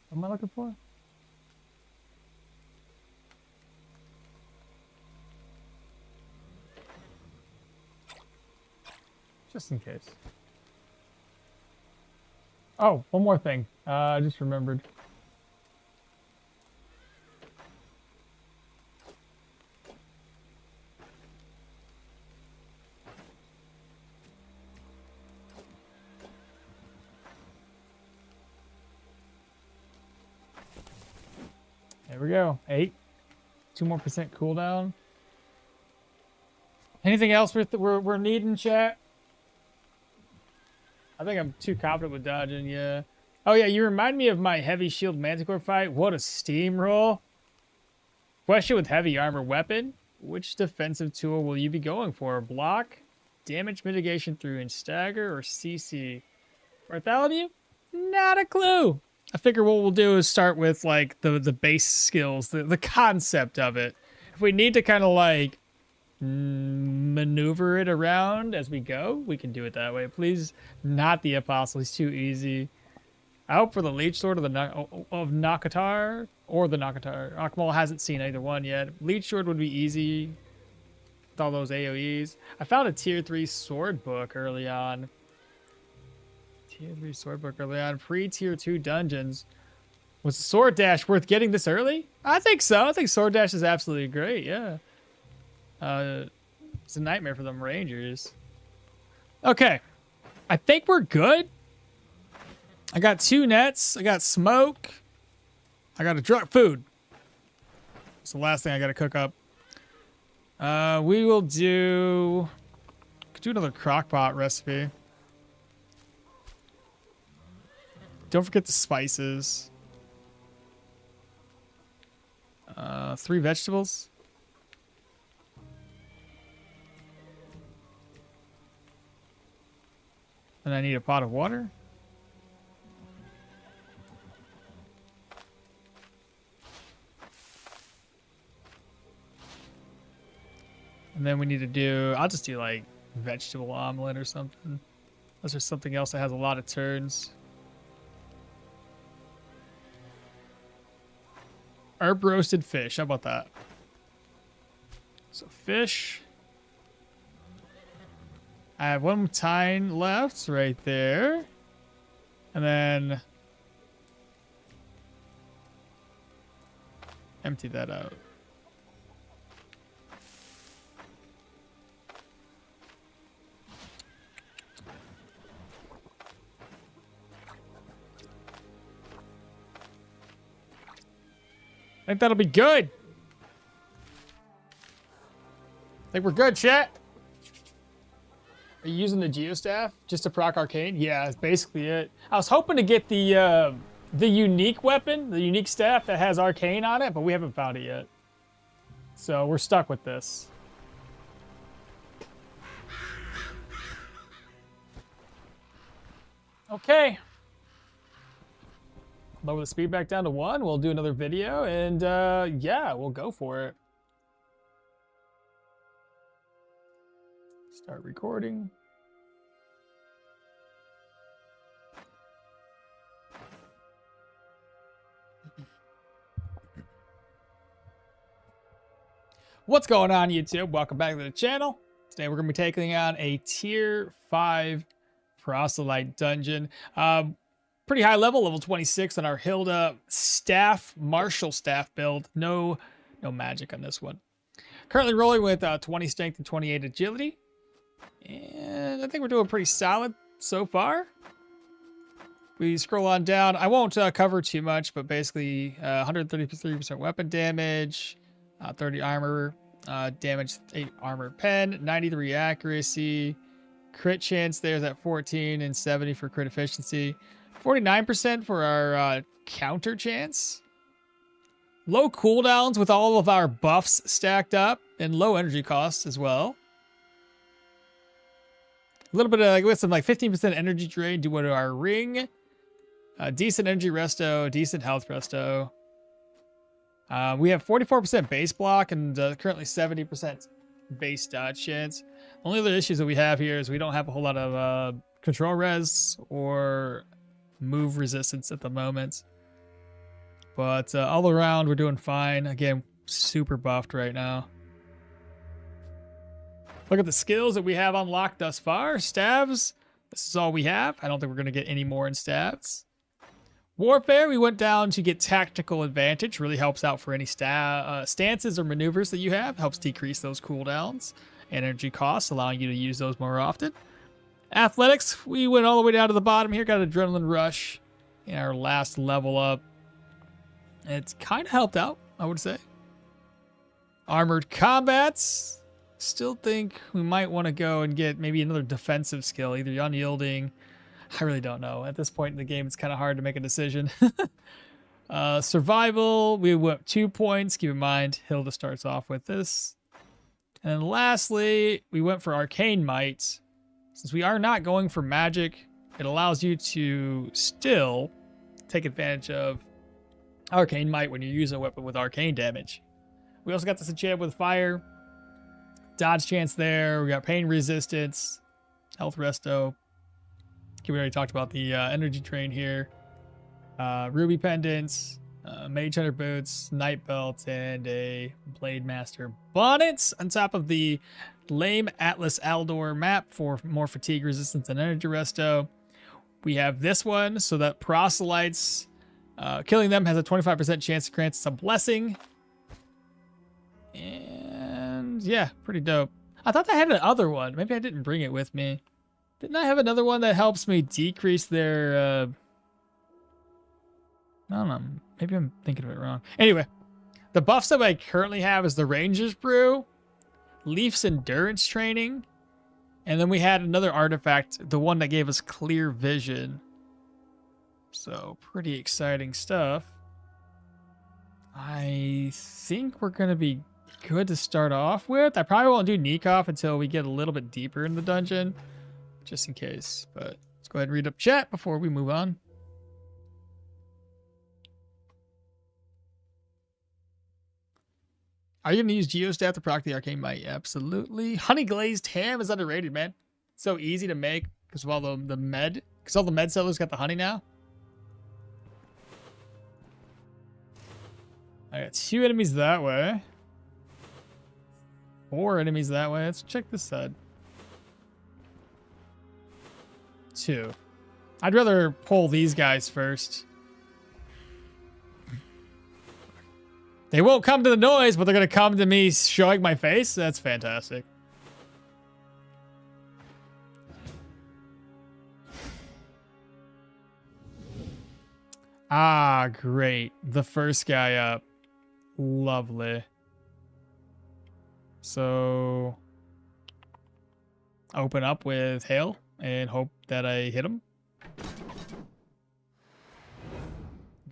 Speaker 1: What am I looking for? just in case. Oh, one more thing. I just remembered. There we go. 8. 2% more cooldown. Anything else we're needing, chat? I think I'm too confident with dodging, yeah. Oh yeah, you remind me of my heavy shield Manticore fight. What a steamroll. Question with heavy armor weapon. Which defensive tool will you be going for? Block, damage mitigation through and stagger, or CC? Bartholomew? Not a clue. I figure what we'll do is start with like the base skills, the concept of it. If we need to kind of like maneuver it around as we go, we can do it that way. Please, not the apostle. He's too easy. I hope for the leech sword of Nakatar or the Nakatar. Okmall hasn't seen either one yet. Leech sword would be easy with all those AoEs. I found a tier 3 sword book early on. Tier 3 sword book early on. Pre-tier 2 dungeons. Was the sword dash worth getting this early? I think so. I think sword dash is absolutely great. Yeah. It's a nightmare for them rangers. Okay. I think we're good. I got 2 nets. I got smoke. I got a drug food. It's the last thing I got to cook up. We will do... Could do another crockpot recipe. Don't forget the spices. 3 vegetables. And I need a pot of water. And then we need to do, I'll just do like vegetable omelet or something. Unless there's something else that has a lot of turns. Herb roasted fish, how about that? So fish. I have 1 tine left right there. And then empty that out. I think that'll be good. I think we're good, chat. Are you using the Geostaff just to proc Arcane? Yeah, that's basically it. I was hoping to get the unique weapon, the unique staff that has Arcane on it, but we haven't found it yet. So we're stuck with this. Okay. Lower the speed back down to 1. We'll do another video, and yeah, we'll go for it. Start recording. What's going on, YouTube? Welcome back to the channel. Today we're going to be taking on a tier 5 proselyte dungeon. Pretty high level, level 26 on our Hilda staff, martial staff build. No magic on this one. Currently rolling with 20 strength and 28 agility. And I think we're doing pretty solid so far. We scroll on down. I won't cover too much, but basically 133% weapon damage, 30 armor damage, 8 armor pen, 93 accuracy, crit chance there's at 14 and 70 for crit efficiency, 49% for our counter chance. Low cooldowns with all of our buffs stacked up, and low energy costs as well. A little bit of, with some like 15% energy drain due to our ring. Decent energy resto, decent health resto. We have 44% base block and currently 70% base dodge chance. Only other issues that we have here is we don't have a whole lot of control res or move resistance at the moment. But all around, we're doing fine. Again, super buffed right now. Look at the skills that we have unlocked thus far. Staves, this is all we have. I don't think we're going to get any more in staves. Warfare, we went down to get tactical advantage. Really helps out for any stances or maneuvers that you have. Helps decrease those cooldowns and energy costs, allowing you to use those more often. Athletics, we went all the way down to the bottom here. Got Adrenaline Rush in our last level up. It's kind of helped out, I would say. Armored Combats, still think we might want to go and get maybe another defensive skill, either Unyielding. I really don't know. At this point in the game, it's kind of hard to make a decision. Survival, we went 2 points. Keep in mind, Hilda starts off with this. And then lastly, we went for Arcane Might. Since we are not going for magic, it allows you to still take advantage of Arcane Might when you use a weapon with arcane damage. We also got this enchant with fire. Dodge chance there. We got pain resistance. Health resto. We already talked about the energy train here. Ruby pendants, mage hunter boots, night belt, and a blade master bonnet on top of the lame Atlas Aldor map for more fatigue resistance and energy resto. We have this one so that proselytes, killing them has a 25% chance to grant us a blessing. And yeah, pretty dope. I thought I had another one. Maybe I didn't bring it with me. Didn't I have another one that helps me decrease their, I don't know. Maybe I'm thinking of it wrong. Anyway, the buffs that I currently have is the Ranger's Brew, Leaf's Endurance Training, and then we had another artifact, the one that gave us Clear Vision. So, pretty exciting stuff. I think we're going to be good to start off with. I probably won't do Nekoff until we get a little bit deeper in the dungeon. Just in case, but let's go ahead and read up chat before we move on. Are you going to use Geostat to proc the Arcane Might? Absolutely. Honey glazed ham is underrated, man. So easy to make because of all the med. Because all the med sellers got the honey now. I got 2 enemies that way. 4 enemies that way. Let's check this side. 2. I'd rather pull these guys first. They won't come to the noise, but they're going to come to me showing my face? That's fantastic. Ah, great. The first guy up. Lovely. So, open up with hail and hope that I hit him.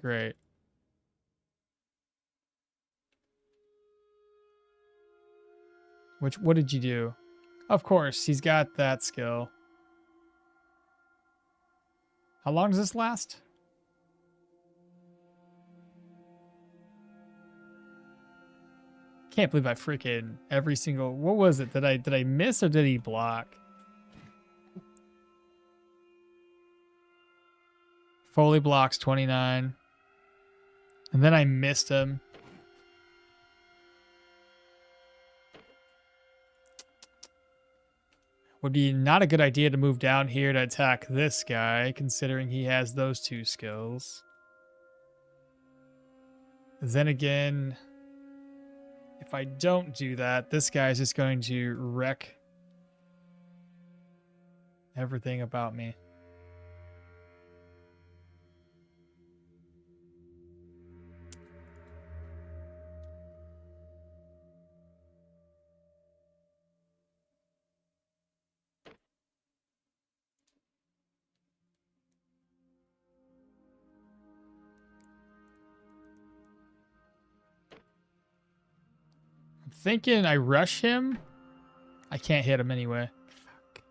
Speaker 1: Great. What did you do? Of course, he's got that skill. How long does this last? Can't believe I freaking every single... What was it? Did I miss or did he block? Foley blocks 29. And then I missed him. Would be not a good idea to move down here to attack this guy, considering he has those 2 skills. Then again, if I don't do that, this guy's just going to wreck everything about me. Thinking I rush him. I can't hit him anyway. Fuck.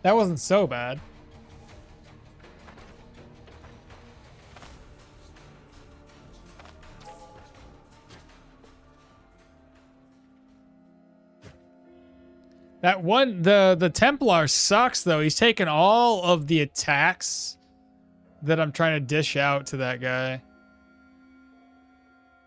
Speaker 1: That wasn't so bad. That one, the Templar sucks though. He's taken all of the attacks that I'm trying to dish out to that guy.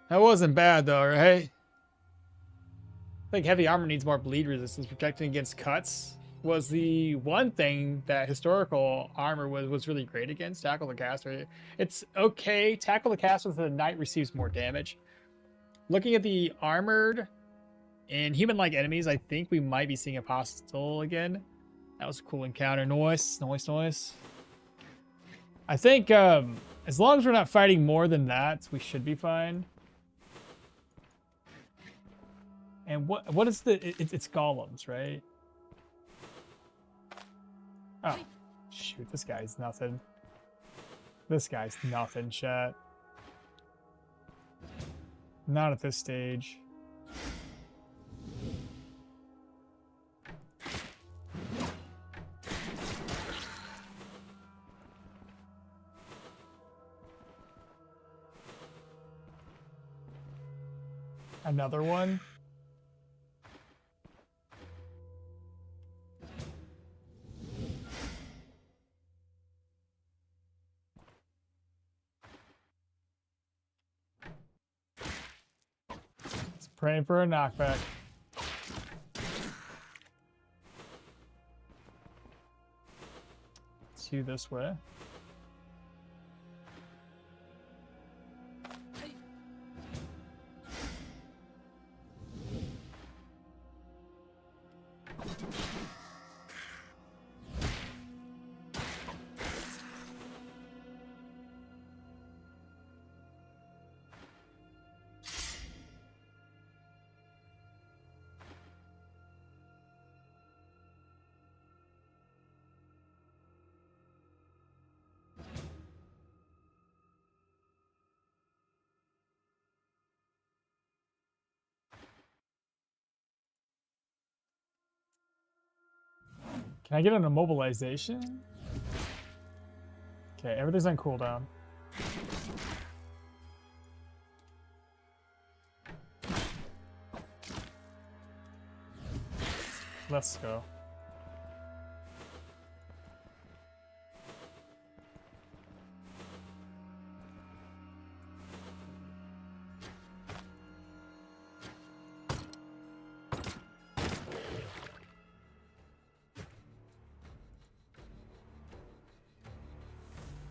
Speaker 1: That wasn't bad though, right? I think heavy armor needs more bleed resistance. Protecting against cuts was the one thing that historical armor was really great against. Tackle the caster. It's okay. Tackle the caster with the knight receives more damage. Looking at the armored and human-like enemies, I think we might be seeing Apostle again. That was a cool encounter. Noise. I think as long as we're not fighting more than that, we should be fine. And what is the... It's golems, right? Oh, shoot. This guy's nothing. This guy's nothing, chat. Not at this stage. Another one? It's praying for a knockback. Two this way. Can I get an immobilization? Okay, everything's on cooldown. Let's go.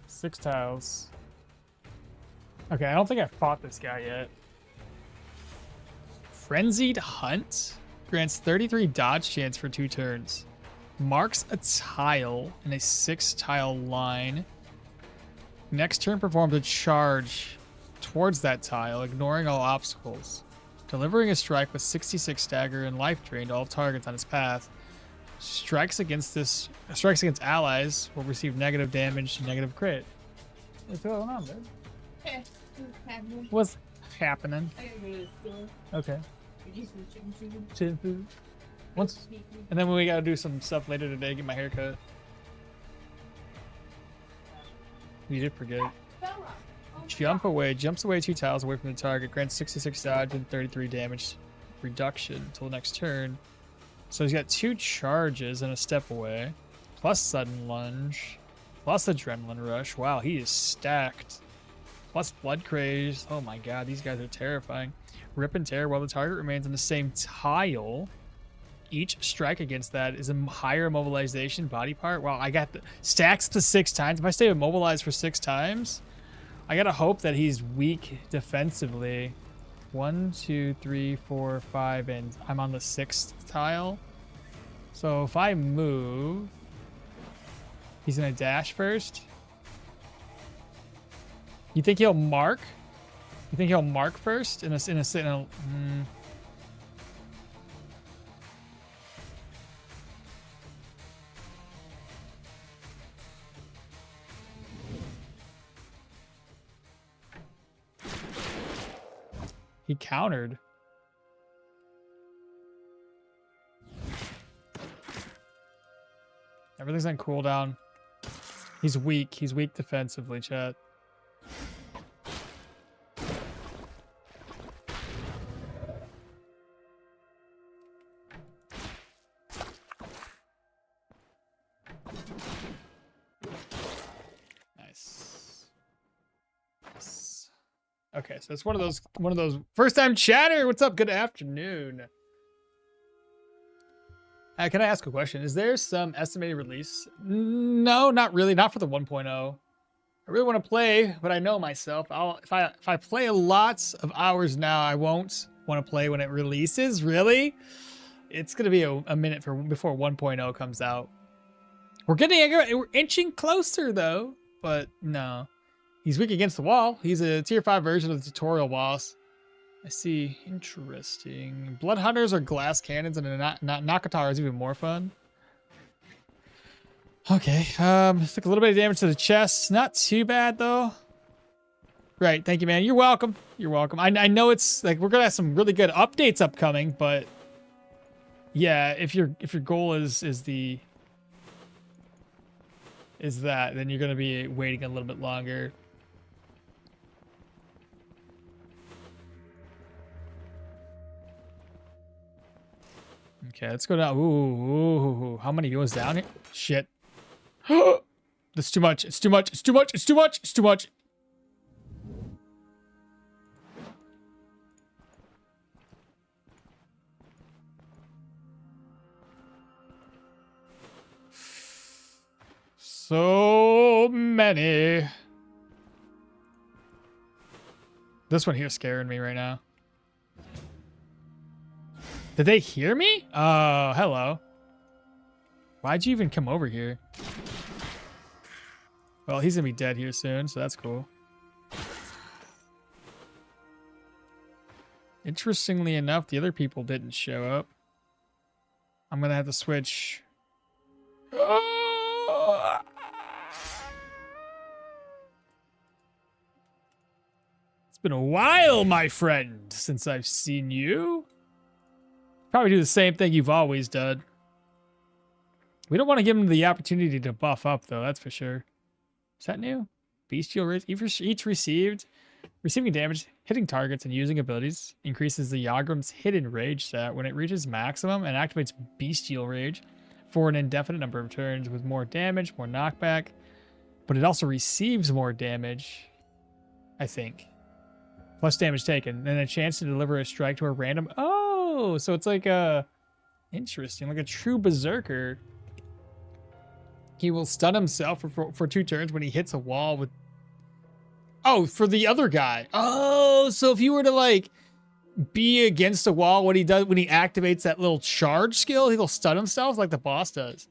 Speaker 1: Six tiles. Okay, I don't think I fought this guy yet. Frenzied Hunt grants 33 dodge chance for 2 turns. Marks a tile in a 6-tile line. Next turn performs a charge towards that tile, ignoring all obstacles. Delivering a strike with 66 stagger and life drain to all targets on its path. Strikes against allies will receive negative damage, negative crit. What's going on, man? What's happening?
Speaker 2: I gotta go to the store.
Speaker 1: Okay.
Speaker 2: Get some chicken food.
Speaker 1: Chicken food. Once, and then we gotta do some stuff later today. Get my hair cut. You did forget. Jumps away 2 tiles away from the target. Grants 66 dodge and 33 damage reduction until next turn. So he's got 2 charges and a step away, plus sudden lunge, plus adrenaline rush. Wow, he is stacked. Plus blood craze. Oh my god, these guys are terrifying. Rip and tear while the target remains on the same tile. Each strike against that is a higher immobilization body part. Wow, I got the stacks to 6 times. If I stay immobilized for 6 times, I gotta hope that he's weak defensively. 1, 2, 3, 4, 5, and I'm on the 6th tile. So if I move, he's gonna dash first. You think he'll mark? You think he'll mark first He countered. Everything's on cooldown. He's weak. He's weak defensively, chat. Nice. Nice. Okay, so it's one of those first time chatter. What's up? Good afternoon. Can I ask a question? Is there some estimated release? No, not really. Not for the 1.0. I really want to play, but I know myself. If I play lots of hours now, I won't want to play when it releases. Really, it's gonna be a minute before 1.0 comes out. We're inching closer though, but no, he's weak against the wall. He's a tier 5 version of the tutorial boss. I see. Interesting. Blood hunters are glass cannons, and Nakatar is even more fun. Okay. Took a little bit of damage to the chest. Not too bad though. Right. Thank you, man. You're welcome. You're welcome. I know it's like we're gonna have some really good updates upcoming, but yeah, if your goal is that, then you're gonna be waiting a little bit longer. Okay, let's go down. Ooh, how many goes down here? Shit. That's too much. It's too much. It's too much. It's too much. It's too much. So many. This one here is scaring me right now. Did they hear me? Oh, hello. Why'd you even come over here? Well, he's gonna be dead here soon, so that's cool. Interestingly enough, the other people didn't show up. I'm gonna have to switch. It's been a while, my friend, since I've seen you. Probably do the same thing you've always done. We don't want to give him the opportunity to buff up, though, that's for sure. Is that new? Bestial Rage. Each receiving damage, hitting targets, and using abilities increases the Yagram's hidden rage stat when it reaches maximum and activates Bestial Rage for an indefinite number of turns with more damage, more knockback, but it also receives more damage, I think. Plus damage taken, and a chance to deliver a strike to a random... Oh, so it's like a... Interesting, like a true berserker. He will stun himself for 2 turns when he hits a wall with... Oh, for the other guy. Oh, so if you were to like be against a wall, what he does when he activates that little charge skill, he'll stun himself like the boss does.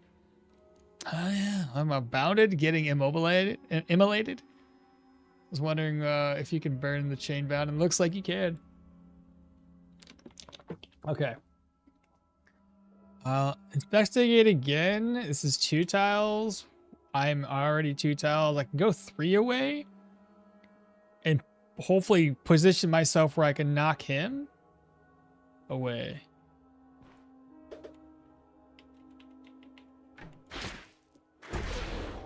Speaker 1: Oh yeah, I'm abounded getting immolated. I was wondering if you can burn the chain bound, and it looks like you can. Okay. Investigate again. This is 2 tiles. I'm already 2 tiles. I can go 3 away and hopefully position myself where I can knock him away.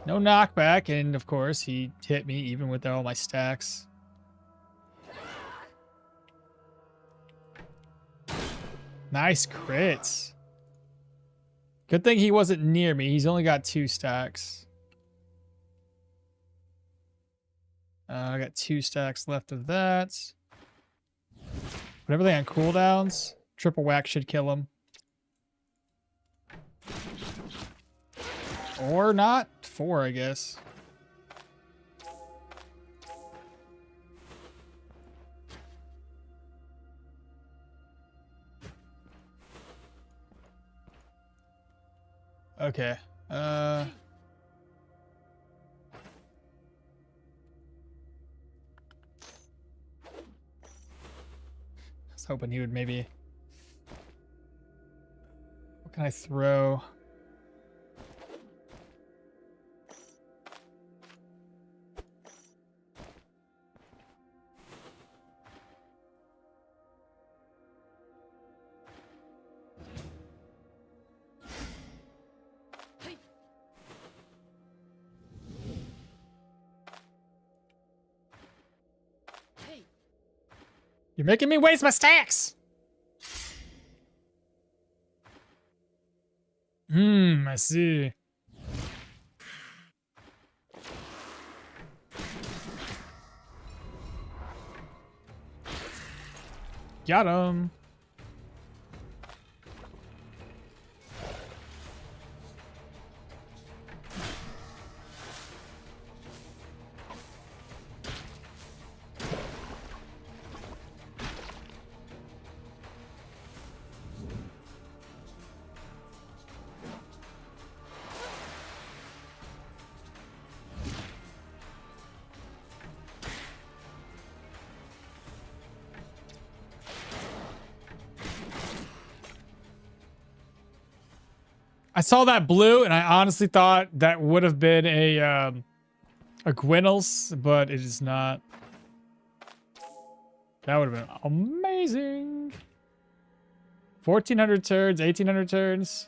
Speaker 1: No knockback, and of course he hit me even with all my stacks. Nice crits. Good thing he wasn't near me. He's only got 2 stacks. I got 2 stacks left of that. Put everything on cooldowns. Triple whack should kill him. Or not. 4, I guess. Okay. I was hoping he would maybe... What can I throw? You're making me waste my stacks. I see. Got him. I saw that blue, and I honestly thought that would have been a Gwynel's, but it is not. That would have been amazing. 1,400 turns, 1,800 turns.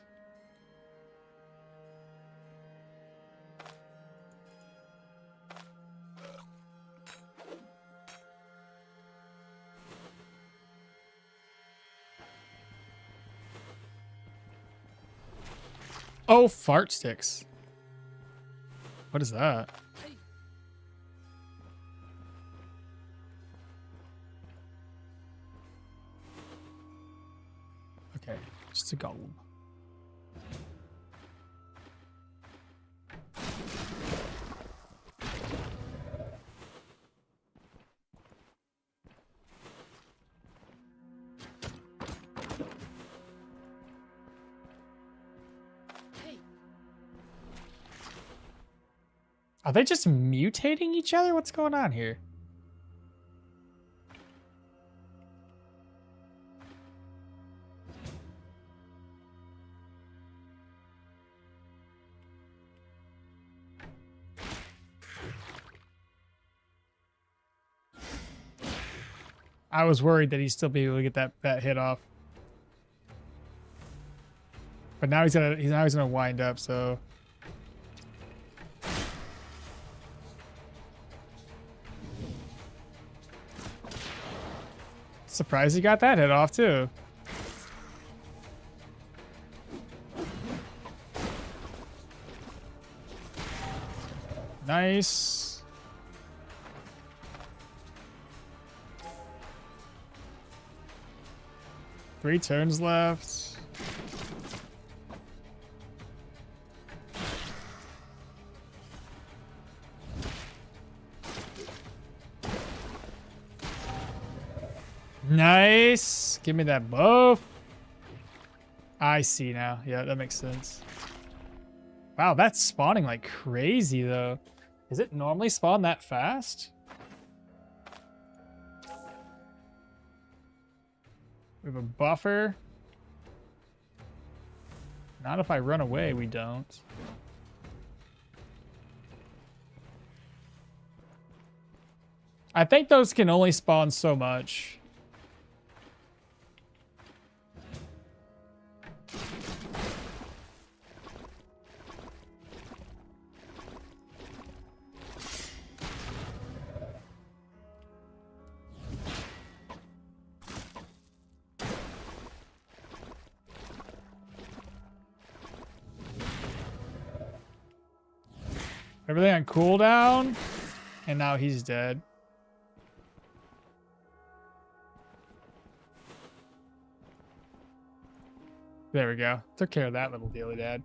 Speaker 1: Oh, fart sticks. What is that? Okay, just a golem. Are they just mutating each other? What's going on here? I was worried that he'd still be able to get that hit off. But now he's gonna wind up, so. Surprised he got that hit off too. Nice. Three turns left. Nice. Give me that buff. I see now. Yeah, that makes sense. Wow, that's spawning like crazy though. Does it normally spawn that fast? We have a buffer. Not if I run away, we don't. I think those can only spawn so much. Everything on cooldown, and now he's dead. There we go. Took care of that little dealy dad.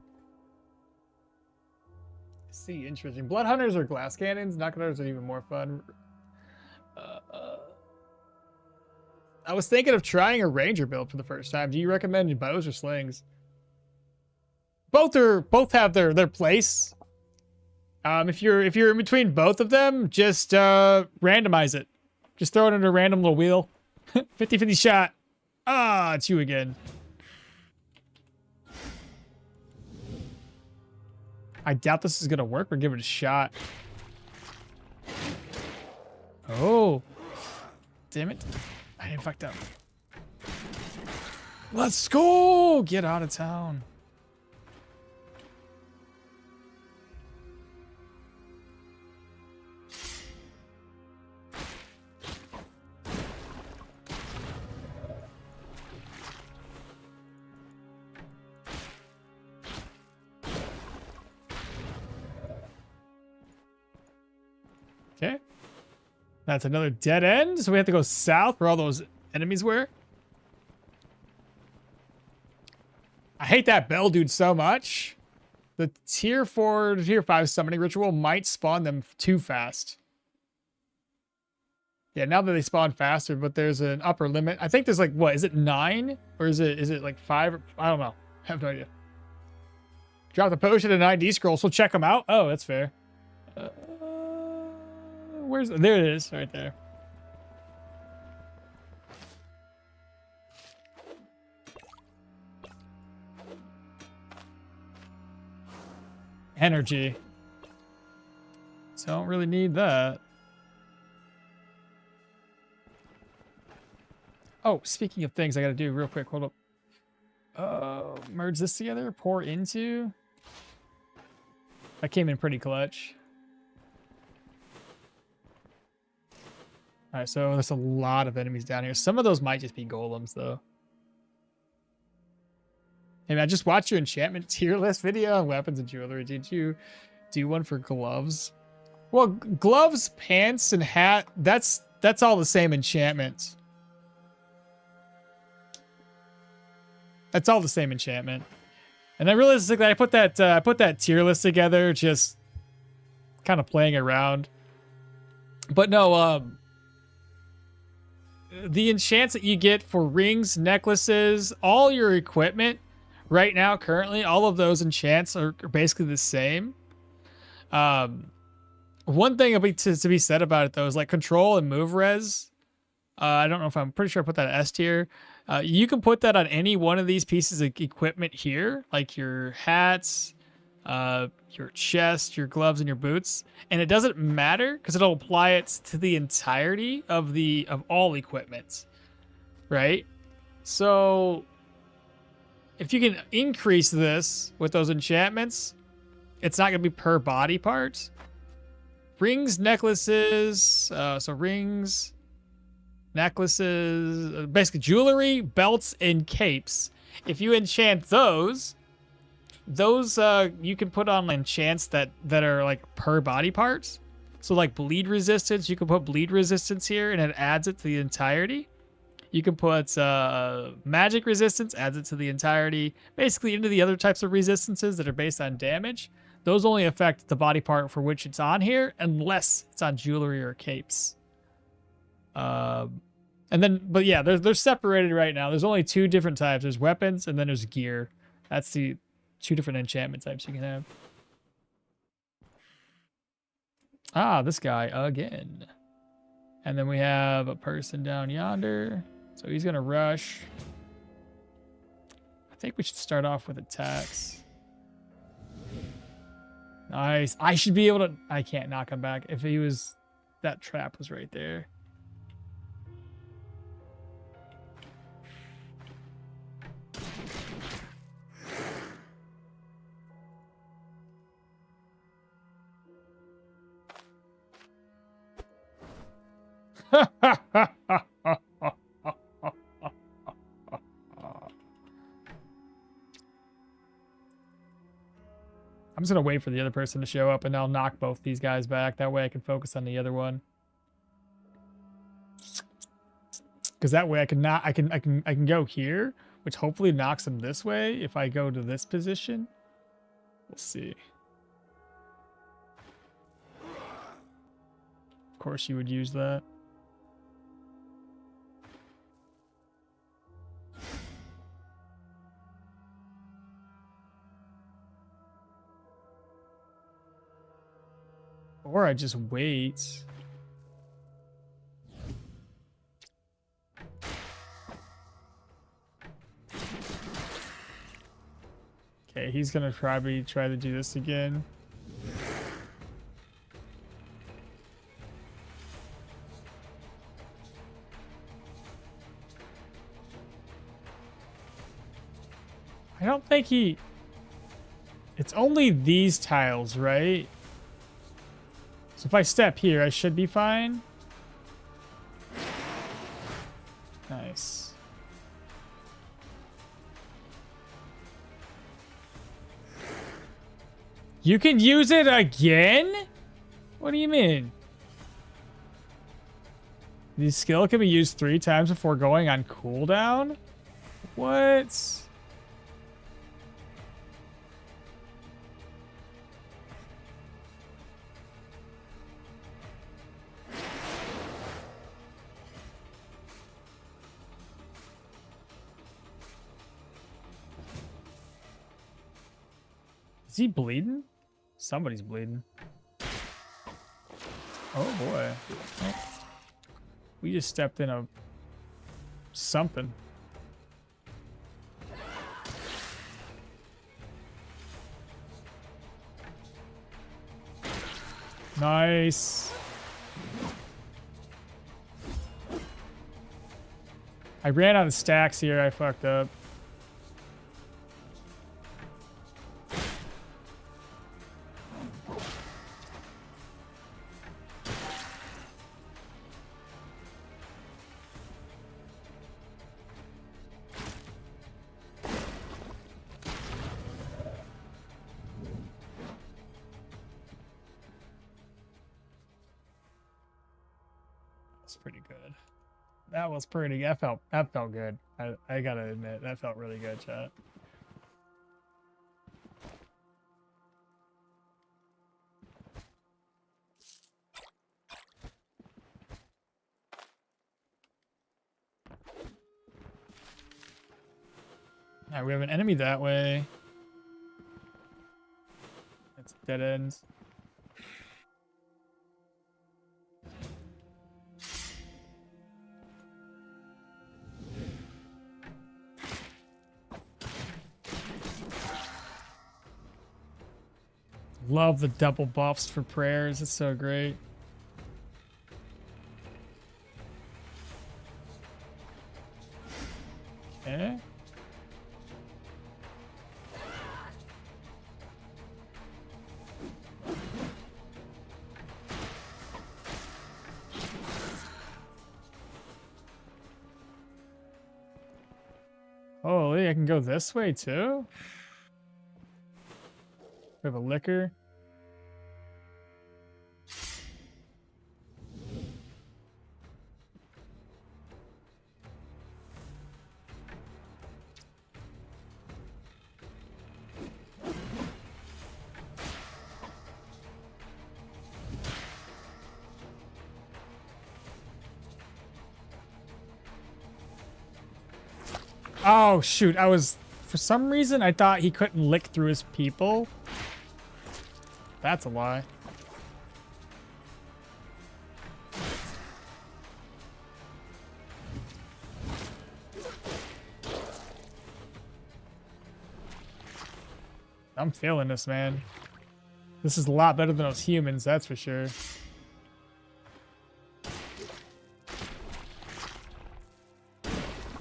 Speaker 1: See, interesting. Blood hunters are glass cannons. Knock hunters are even more fun. I was thinking of trying a ranger build for the first time. Do you recommend bows or slings? Both have their place. If you're in between both of them, just randomize it. Just throw it in a random little wheel. 50-50 shot. Ah, it's you again. I doubt this is gonna work, but give it a shot. Oh. Damn it. I didn't fucked up. Let's go! Get out of town. That's another dead end. So we have to go south where all those enemies were. I hate that bell dude so much. The tier 4 to tier 5 summoning ritual might spawn them too fast. Yeah, now that they spawn faster, but there's an upper limit. I think there's like, what, is it 9? Or is it like 5? I don't know. I have no idea. Drop the potion and ID scroll, so check them out. Oh, that's fair. Where's... There it is, right there. Energy. So I don't really need that. Oh, speaking of things I gotta do real quick. Hold up. Merge this together. Pour into. That came in pretty clutch. Alright, so there's a lot of enemies down here. Some of those might just be golems, though. Hey, man, I just watched your enchantment tier list video on weapons and jewelry. Did you do one for gloves? Well, gloves, pants, and hat, that's all the same enchantment. That's all the same enchantment. And I realistically, I put that tier list together, just kind of playing around. But no, the enchants that you get for rings, necklaces, all your equipment right now, currently, all of those enchants are basically the same. One thing to be said about it though is like control and move res. I don't know if I'm pretty sure I put that S tier. You can put that on any one of these pieces of equipment here, like your hats, your chest, your gloves, and your boots, and it doesn't matter because it'll apply it to the entirety of all equipment, right? So if you can increase this with those enchantments, it's not going to be per body part. Rings, necklaces, so rings, necklaces, basically jewelry, belts, and capes. If you enchant those you can put on enchants that are like per body parts. So like bleed resistance, you can put bleed resistance here and it adds it to the entirety. You can put magic resistance, adds it to the entirety. Basically into the other types of resistances that are based on damage. Those only affect the body part for which it's on here, unless it's on jewelry or capes. And then, but yeah, they're separated right now. There's only 2 different types. There's weapons and then there's gear. That's the 2 different enchantment types you can have. Ah, this guy again. And then we have a person down yonder. So he's going to rush. I think we should start off with attacks. Nice. I should be able to... I can't knock him back. If he was... That trap was right there. I'm just gonna wait for the other person to show up and I'll knock both these guys back. That way I can focus on the other one. Because that way I can go here, which hopefully knocks him this way if I go to this position. We'll see. Of course you would use that. Or I just wait. Okay, he's gonna probably try to do this again. I don't think he... It's only these tiles, right? So if I step here, I should be fine. Nice. You can use it again? What do you mean? The skill can be used 3 times before going on cooldown? What? Is he bleeding? Somebody's bleeding. Oh boy. Oh. We just stepped in a something. Nice. I ran out of stacks here. I fucked up. Pretty good. That was pretty. That felt good. I gotta admit, that felt really good, chat. All right, we have an enemy that way. It's a dead end. Love the double buffs for prayers. It's so great. Okay. Holy, I can go this way too? We have a liquor. Oh, shoot. For some reason, I thought he couldn't lick through his people. That's a lie. I'm feeling this, man. This is a lot better than those humans, that's for sure.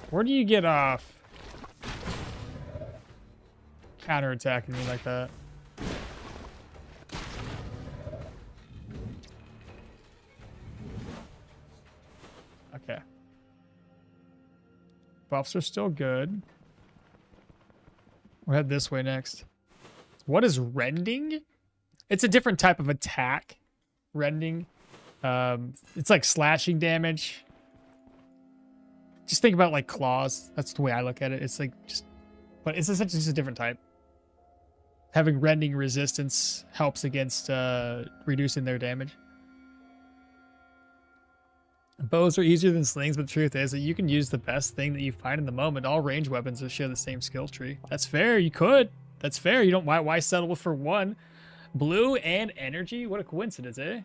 Speaker 1: Where do you get off counterattacking me like that? Okay. Buffs are still good. We'll head this way next. What is rending? It's a different type of attack. Rending. It's like slashing damage. Just think about like claws. That's the way I look at it. It's like but it's essentially just a different type. Having rending resistance helps against reducing their damage. Bows are easier than slings, but the truth is that you can use the best thing that you find in the moment. All range weapons will share the same skill tree. That's fair. You could. That's fair. You don't. Why settle for one? Blue and energy. What a coincidence, eh?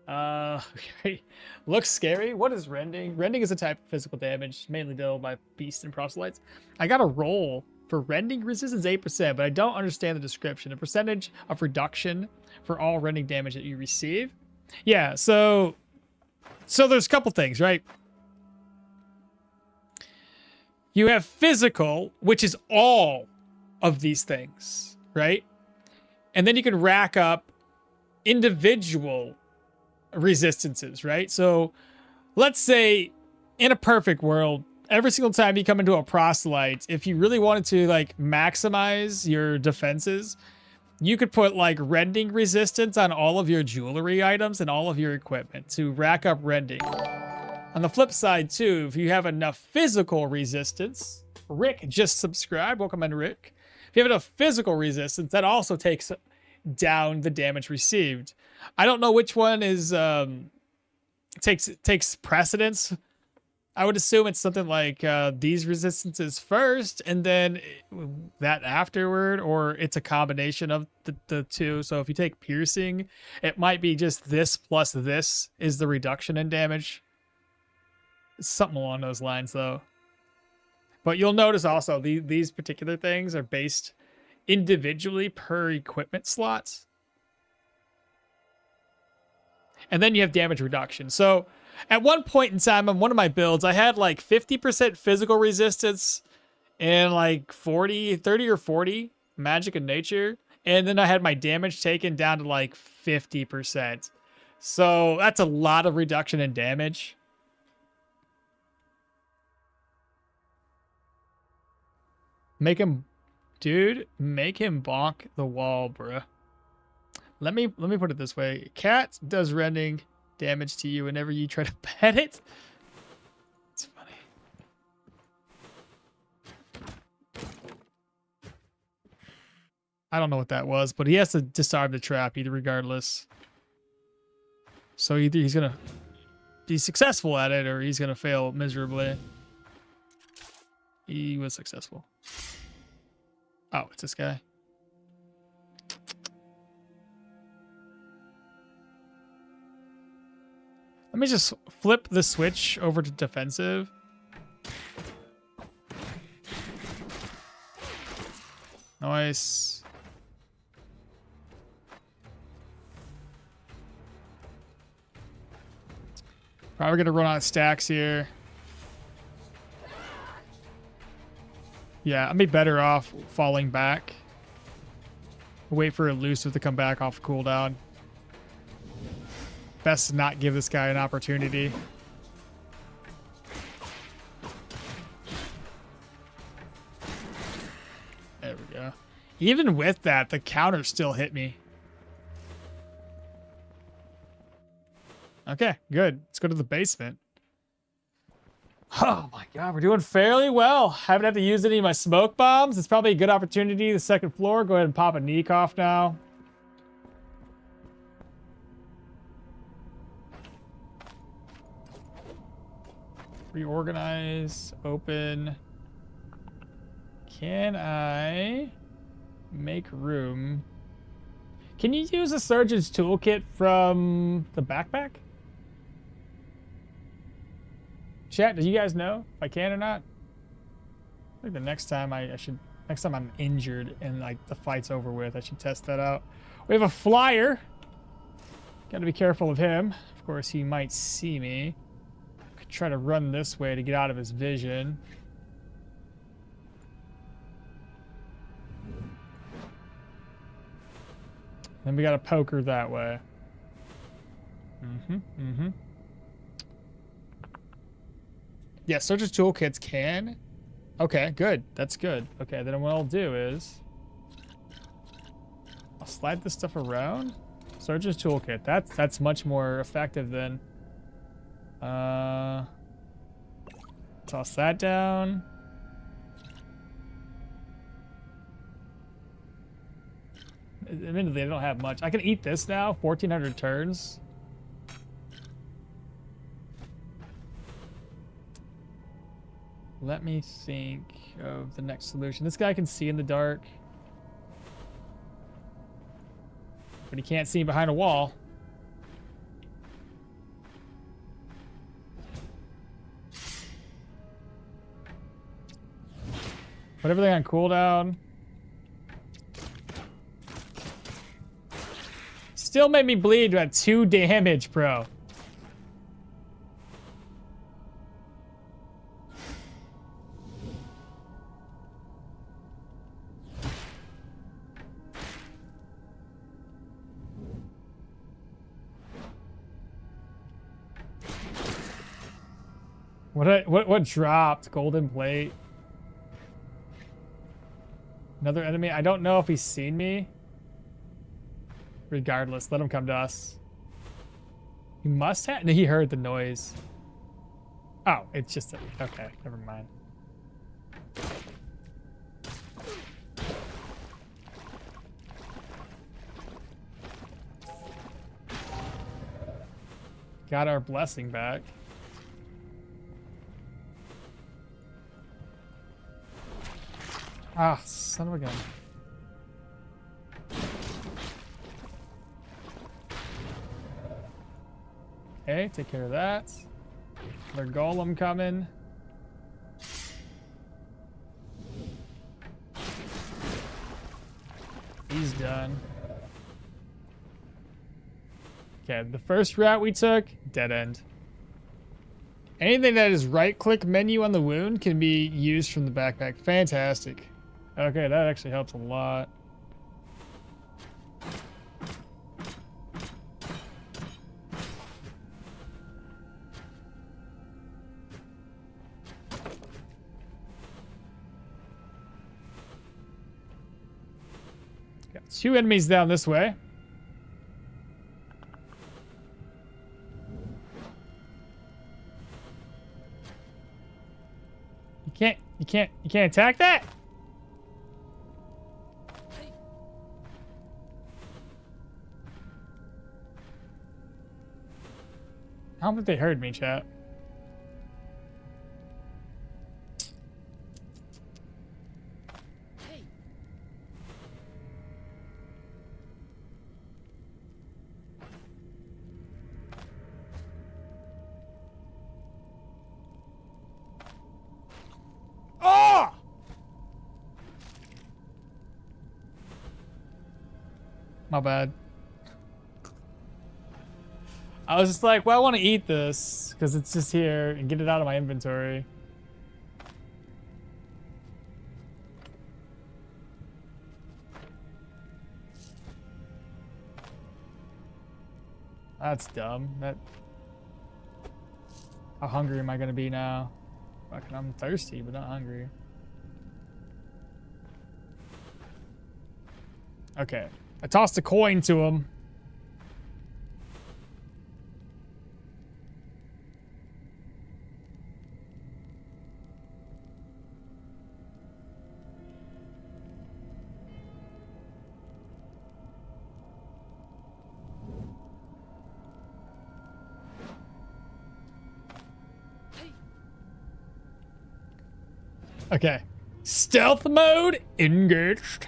Speaker 1: Okay. Looks scary. What is rending? Rending is a type of physical damage, mainly dealt by beasts and proselytes. I got a roll for rending resistance 8%, but I don't understand the description. A percentage of reduction for all rending damage that you receive. Yeah. So there's a couple things, right? You have physical, which is all of these things, right? And then you can rack up individual resistances, right? So let's say in a perfect world, every single time you come into a proselyte, if you really wanted to like maximize your defenses, you could put like rending resistance on all of your jewelry items and all of your equipment to rack up rending. On the flip side, too, if you have enough physical resistance, Rick just subscribed. Welcome in, Rick. If you have enough physical resistance, that also takes down the damage received. I don't know which one is takes precedence. I would assume it's something like these resistances first and then that afterward, or it's a combination of the two. So if you take piercing, it might be just this plus this is the reduction in damage. It's something along those lines, though. But you'll notice also these particular things are based individually per equipment slots. And then you have damage reduction. So at one point in time on one of my builds, I had like 50% physical resistance and like 30 or 40 magic and nature. And then I had my damage taken down to like 50%. So that's a lot of reduction in damage. Make him, dude, make him bonk the wall, bruh. Let me put it this way. Cat does rending damage to you whenever you try to pet it. It's funny. I don't know what that was, but he has to disarm the trap either regardless. So either he's gonna be successful at it or he's gonna fail miserably. He was successful. Oh, it's this guy. Let me just flip the switch over to defensive. Nice. Probably gonna run out of stacks here. Yeah, I'd be better off falling back. Wait for elusive to come back off cooldown. Best to not give this guy an opportunity. There we go. Even with that, the counter still hit me. Okay, good. Let's go to the basement. Oh my god, we're doing fairly well. Haven't had to use any of my smoke bombs. It's probably a good opportunity. The second floor. Go ahead and pop a Neek off now. Reorganize, open. Can I make room? Can you use a surgeon's toolkit from the backpack? Chat, do you guys know if I can or not? I think the next time next time I'm injured and like the fight's over with, I should test that out. We have a flyer. Gotta be careful of him. Of course, he might see me. Could try to run this way to get out of his vision. Then we got a poker that way. Yeah, Surgeon's toolkits can. Okay, good. That's good. Okay, then what I'll do is I'll slide this stuff around. Surgeon's toolkit. That's much more effective than toss that down. Admittedly, I don't have much. I can eat this now. 1,400 turns. Let me think of the next solution. This guy can see in the dark. But he can't see behind a wall. Put everything on cooldown. Still made me bleed at 2 damage, bro. What dropped? Golden plate. Another enemy. I don't know if he's seen me. Regardless, let him come to us. He must have. No, he heard the noise. Oh, it's just a, okay, never mind. Got our blessing back. Ah, son of a gun. Okay, take care of that. Another golem coming. He's done. Okay, the first route we took, dead end. Anything that is right-click menu on the wound can be used from the backpack. Fantastic. Okay, that actually helps a lot. Got 2 enemies down this way. You can't attack that? I don't think they heard me, chat. My bad. I was just like, well, I want to eat this because it's just here and get it out of my inventory. That's dumb. How hungry am I gonna be now? Fucking, I'm thirsty, but not hungry. Okay. I tossed a coin to him. Okay. Stealth mode engaged.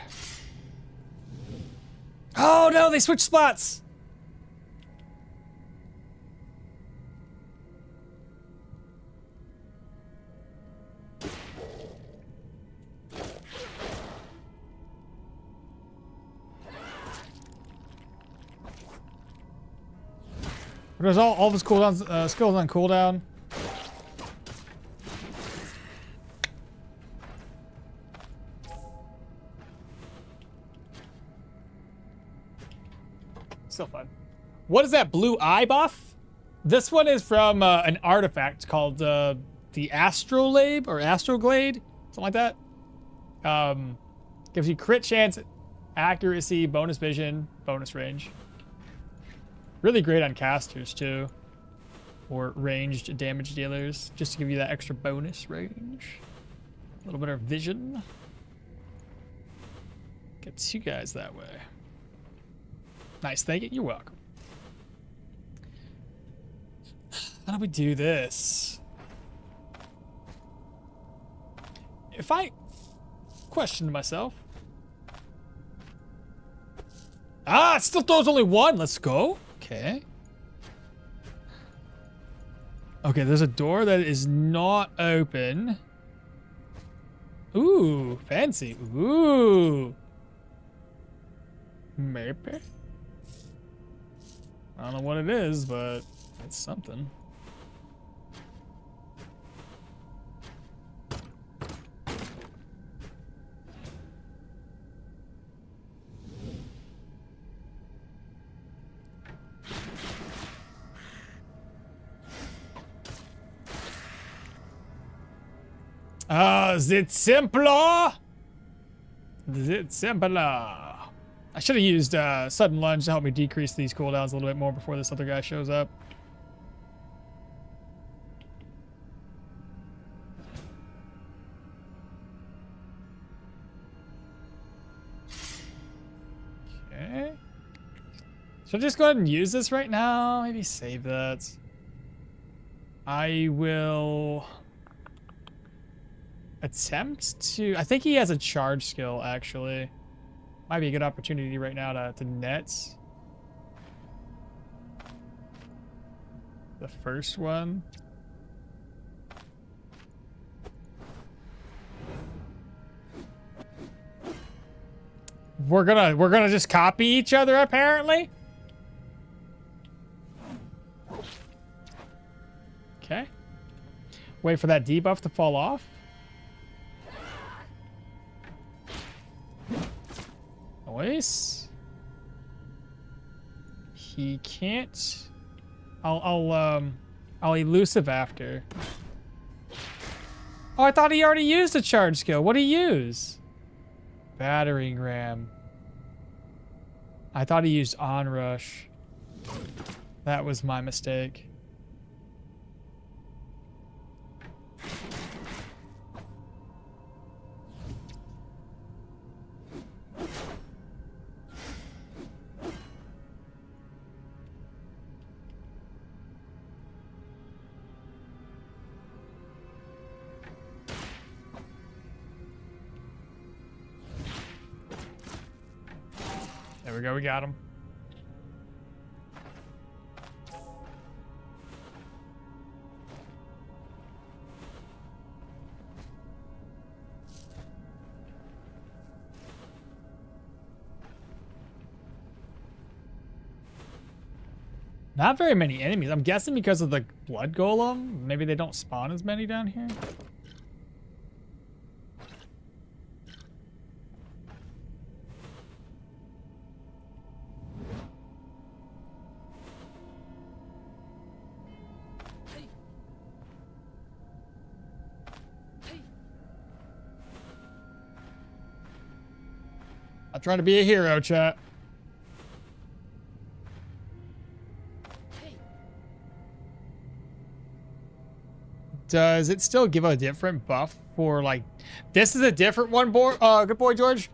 Speaker 1: Oh no, they switched spots. There's all of his cooldowns, skills on cooldown. Still fun. What is that blue eye buff? This one is from an artifact called the Astrolabe or Astroglade, something like that. Gives you crit chance, accuracy, bonus vision, bonus range. Really great on casters too, or ranged damage dealers, just to give you that extra bonus range. A little bit of vision. Gets you guys that way. Nice, thank you. You're welcome. How do we do this? If I question myself. Ah, it still throws only one. Let's go. Okay. Okay, there's a door that is not open. Ooh, fancy. Ooh. Maybe. I don't know what it is, but it's something. Is it simpler? Is it simpler? I should have used sudden lunge to help me decrease these cooldowns a little bit more before this other guy shows up. Should I just go ahead and use this right now? Maybe save that. I will attempt to... I think he has a charge skill, actually. Might be a good opportunity right now to net the first one. We're gonna just copy each other, apparently. Okay. Wait for that debuff to fall off. Noise. He can't. I'll elusive after. Oh, I thought he already used a charge skill. What'd he use? Battering ram. I thought he used onrush. That was my mistake. There we go, we got him. Not very many enemies. I'm guessing because of the blood golem. Maybe they don't spawn as many down here. I'm trying to be a hero, chat. Does it still give a different buff for, like, this is a different one, boy? Good boy, George.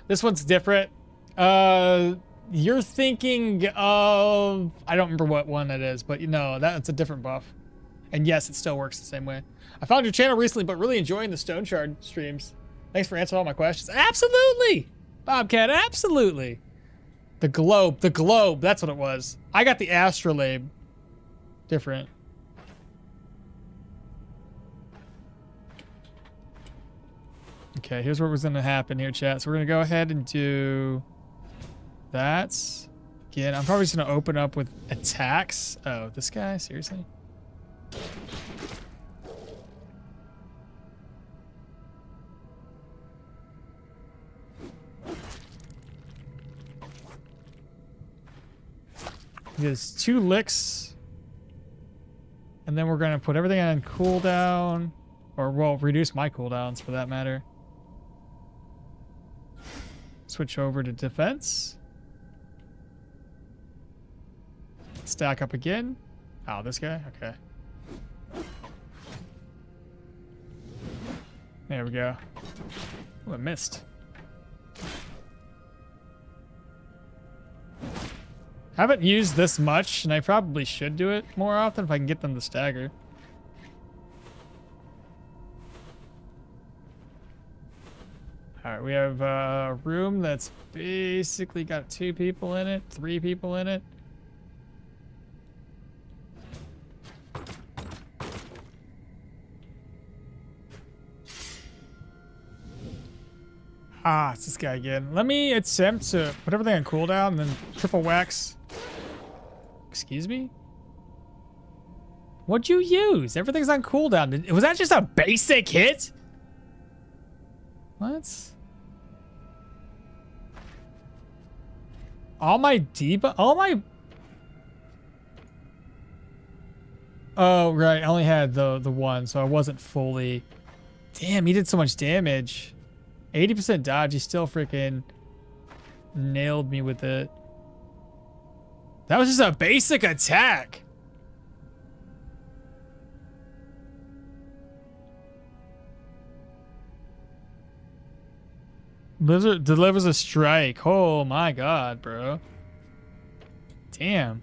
Speaker 1: This one's different. You're thinking of, I don't remember what one it is, but you know, that's a different buff. And yes, it still works the same way. I found your channel recently, but really enjoying the Stoneshard streams. Thanks for answering all my questions. Absolutely, Bobcat, absolutely. The globe, that's what it was. I got the astrolabe. Different. Okay, here's what was going to happen here, chat. So we're going to go ahead and do that. Again, I'm probably just going to open up with attacks. Oh, this guy? Seriously? There's 2 licks. And then we're going to put everything on cooldown. Or, well, reduce my cooldowns for that matter. Switch over to defense. Stack up again. Oh, this guy? Okay. There we go. Oh, I missed. Haven't used this much, and I probably should do it more often if I can get them to stagger. Alright, we have a room that's basically got 2 people in it, 3 people in it. Ah, it's this guy again. Let me attempt to put everything on cooldown and then triple wax. Excuse me? What'd you use? Everything's on cooldown. Was that just a basic hit? What? All my debuff? All my... Oh, right. I only had the one, so I wasn't fully... Damn, he did so much damage. 80% dodge. He still freaking nailed me with it. That was just a basic attack. Blizzard delivers a strike. Oh my god, bro. Damn.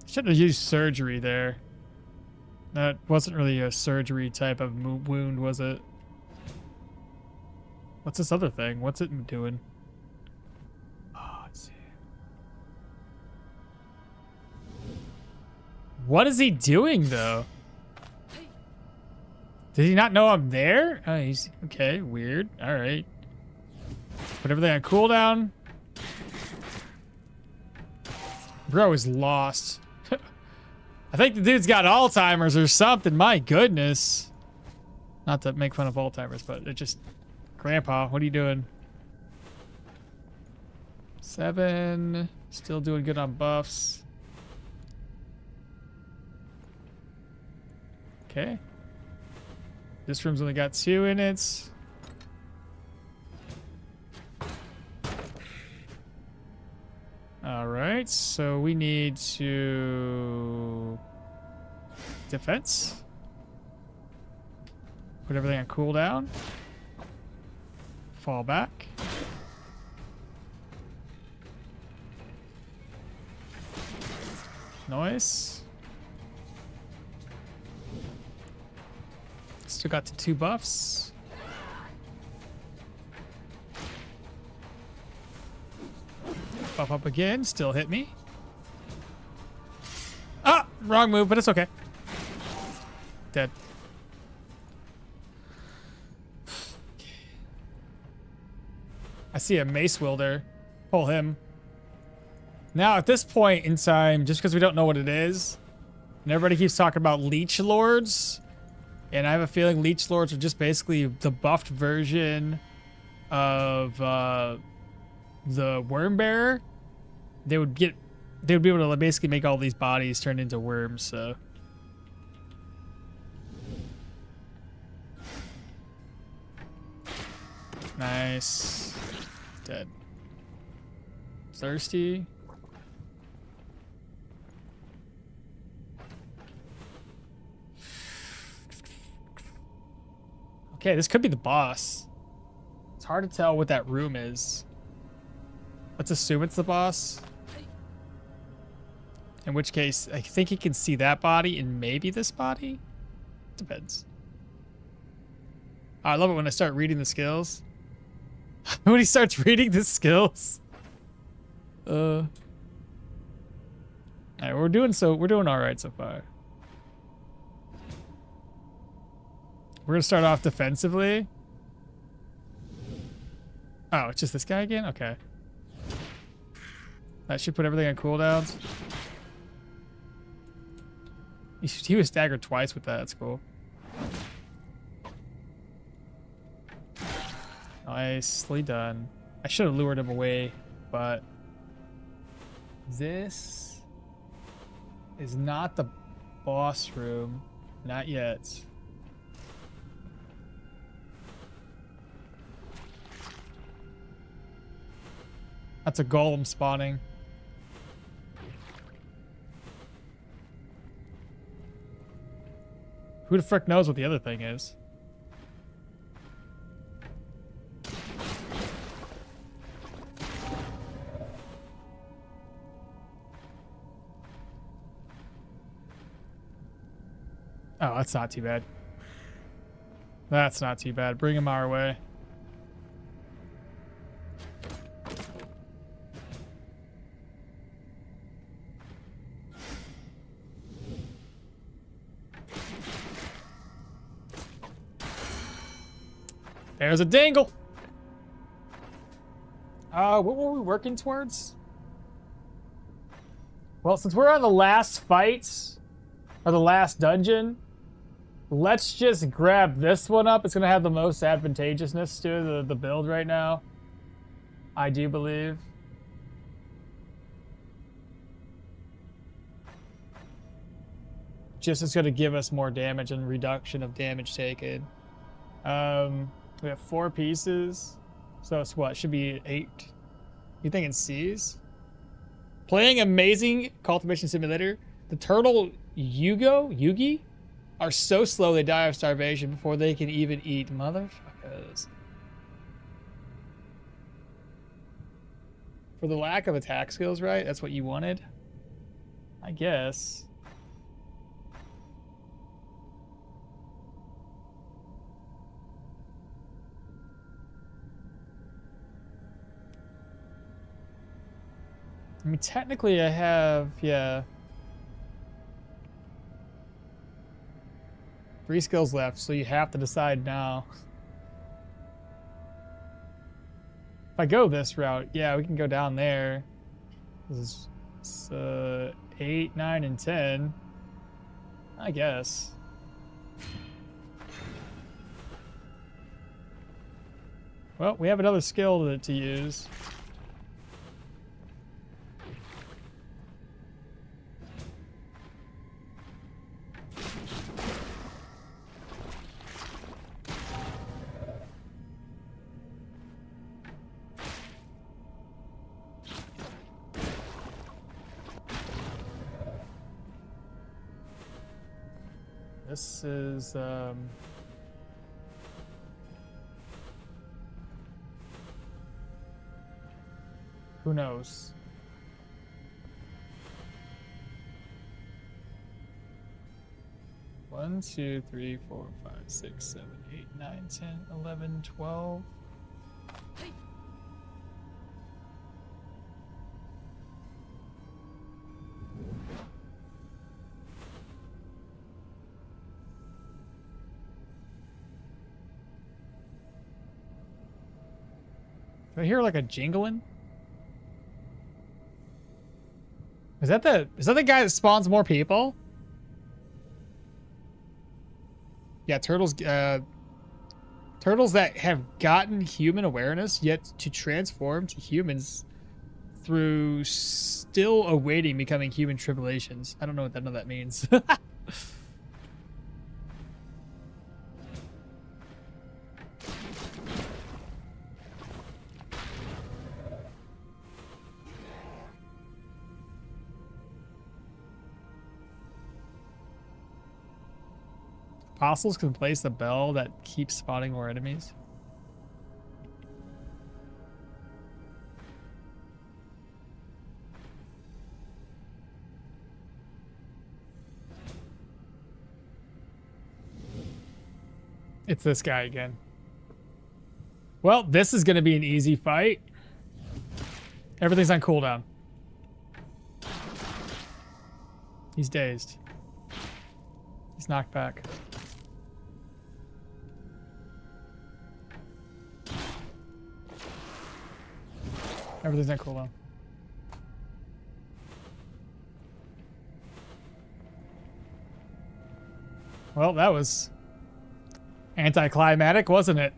Speaker 1: Should have used surgery there. That wasn't really a surgery type of wound, was it? What's this other thing? What's it doing? Oh, let's see. What is he doing, though? Did he not know I'm there? Oh, he's... Okay, weird. All right. Put everything on cooldown. Bro is lost. I think the dude's got Alzheimer's or something. My goodness. Not to make fun of Alzheimer's, but it just... Grandpa, what are you doing? 7. Still doing good on buffs. Okay. This room's only got 2 in it. All right, so we need to defense. Put everything on cooldown. Fall back. Nice. Still got the 2 buffs. Buff up again, still hit me. Ah, wrong move, but it's okay. Dead. I see a mace wielder. Pull him. Now, at this point in time, just because we don't know what it is, and everybody keeps talking about leech lords, and I have a feeling leech lords are just basically the buffed version of the worm bearer. They would be able to basically make all these bodies turn into worms. So nice. Dead. Thirsty. Okay, this could be the boss. It's hard to tell what that room is. Let's assume it's the boss. In which case, I think he can see that body and maybe this body? Depends. I love it when I start reading the skills. When he starts reading the skills. Alright, we're doing alright so far. We're gonna start off defensively. Oh, it's just this guy again? Okay. That should put everything on cooldowns. He was staggered twice with that. That's cool. Nicely done. I should have lured him away, but this is not the boss room. Not yet. That's a golem spawning. Who the frick knows what the other thing is? Oh, that's not too bad. That's not too bad. Bring him our way. There's a dangle. What were we working towards? Well, since we're on the last fight, or the last dungeon, let's just grab this one up. It's going to have the most advantageousness to the build right now. I do believe. just is going to give us more damage and reduction of damage taken. We have 4 pieces, so it's what? Should be 8. You think it C's? Playing Amazing Cultivation Simulator. The turtle Yugi are so slow they die of starvation before they can even eat. Motherfuckers. For the lack of attack skills, right? That's what you wanted? I guess. I mean, technically I have, yeah. 3 skills left, so you have to decide now. If I go this route, yeah, we can go down there. This is 8, 9, and 10. I guess. Well, we have another skill to use. This is, who knows? One, 2, 3, 4, 5, 6, 7, 8, 9, 10, 11, 12. Do I hear like a jingling? Is that the guy that spawns more people? Yeah, turtles turtles that have gotten human awareness yet to transform to humans through still awaiting becoming human tribulations. I don't know what none of that means. Apostles can place a bell that keeps spawning more enemies. It's this guy again. Well, this is going to be an easy fight. Everything's on cooldown. He's dazed. He's knocked back. Everything's on cooldown. Well, that was anticlimactic, wasn't it?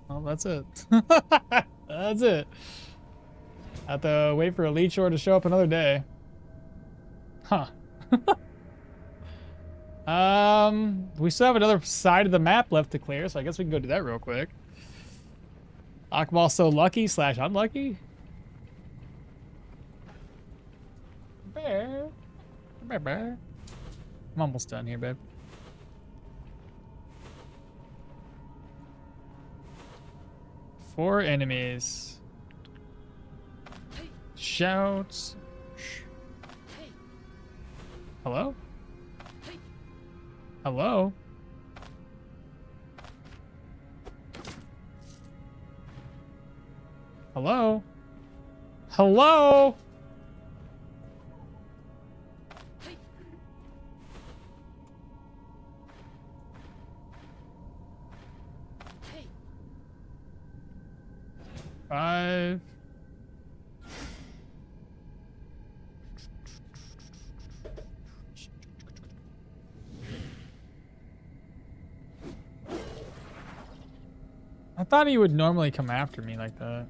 Speaker 1: Well, that's it. That's it. Have to wait for a leech ore to show up another day. Huh. We still have another side of the map left to clear, so I guess we can go do that real quick. Okmall so lucky / unlucky? Bear. Bear, bear. I'm almost done here, babe. Four enemies. Shouts. Hello? Hello? Hello? Hello? 5. I thought he would normally come after me like that.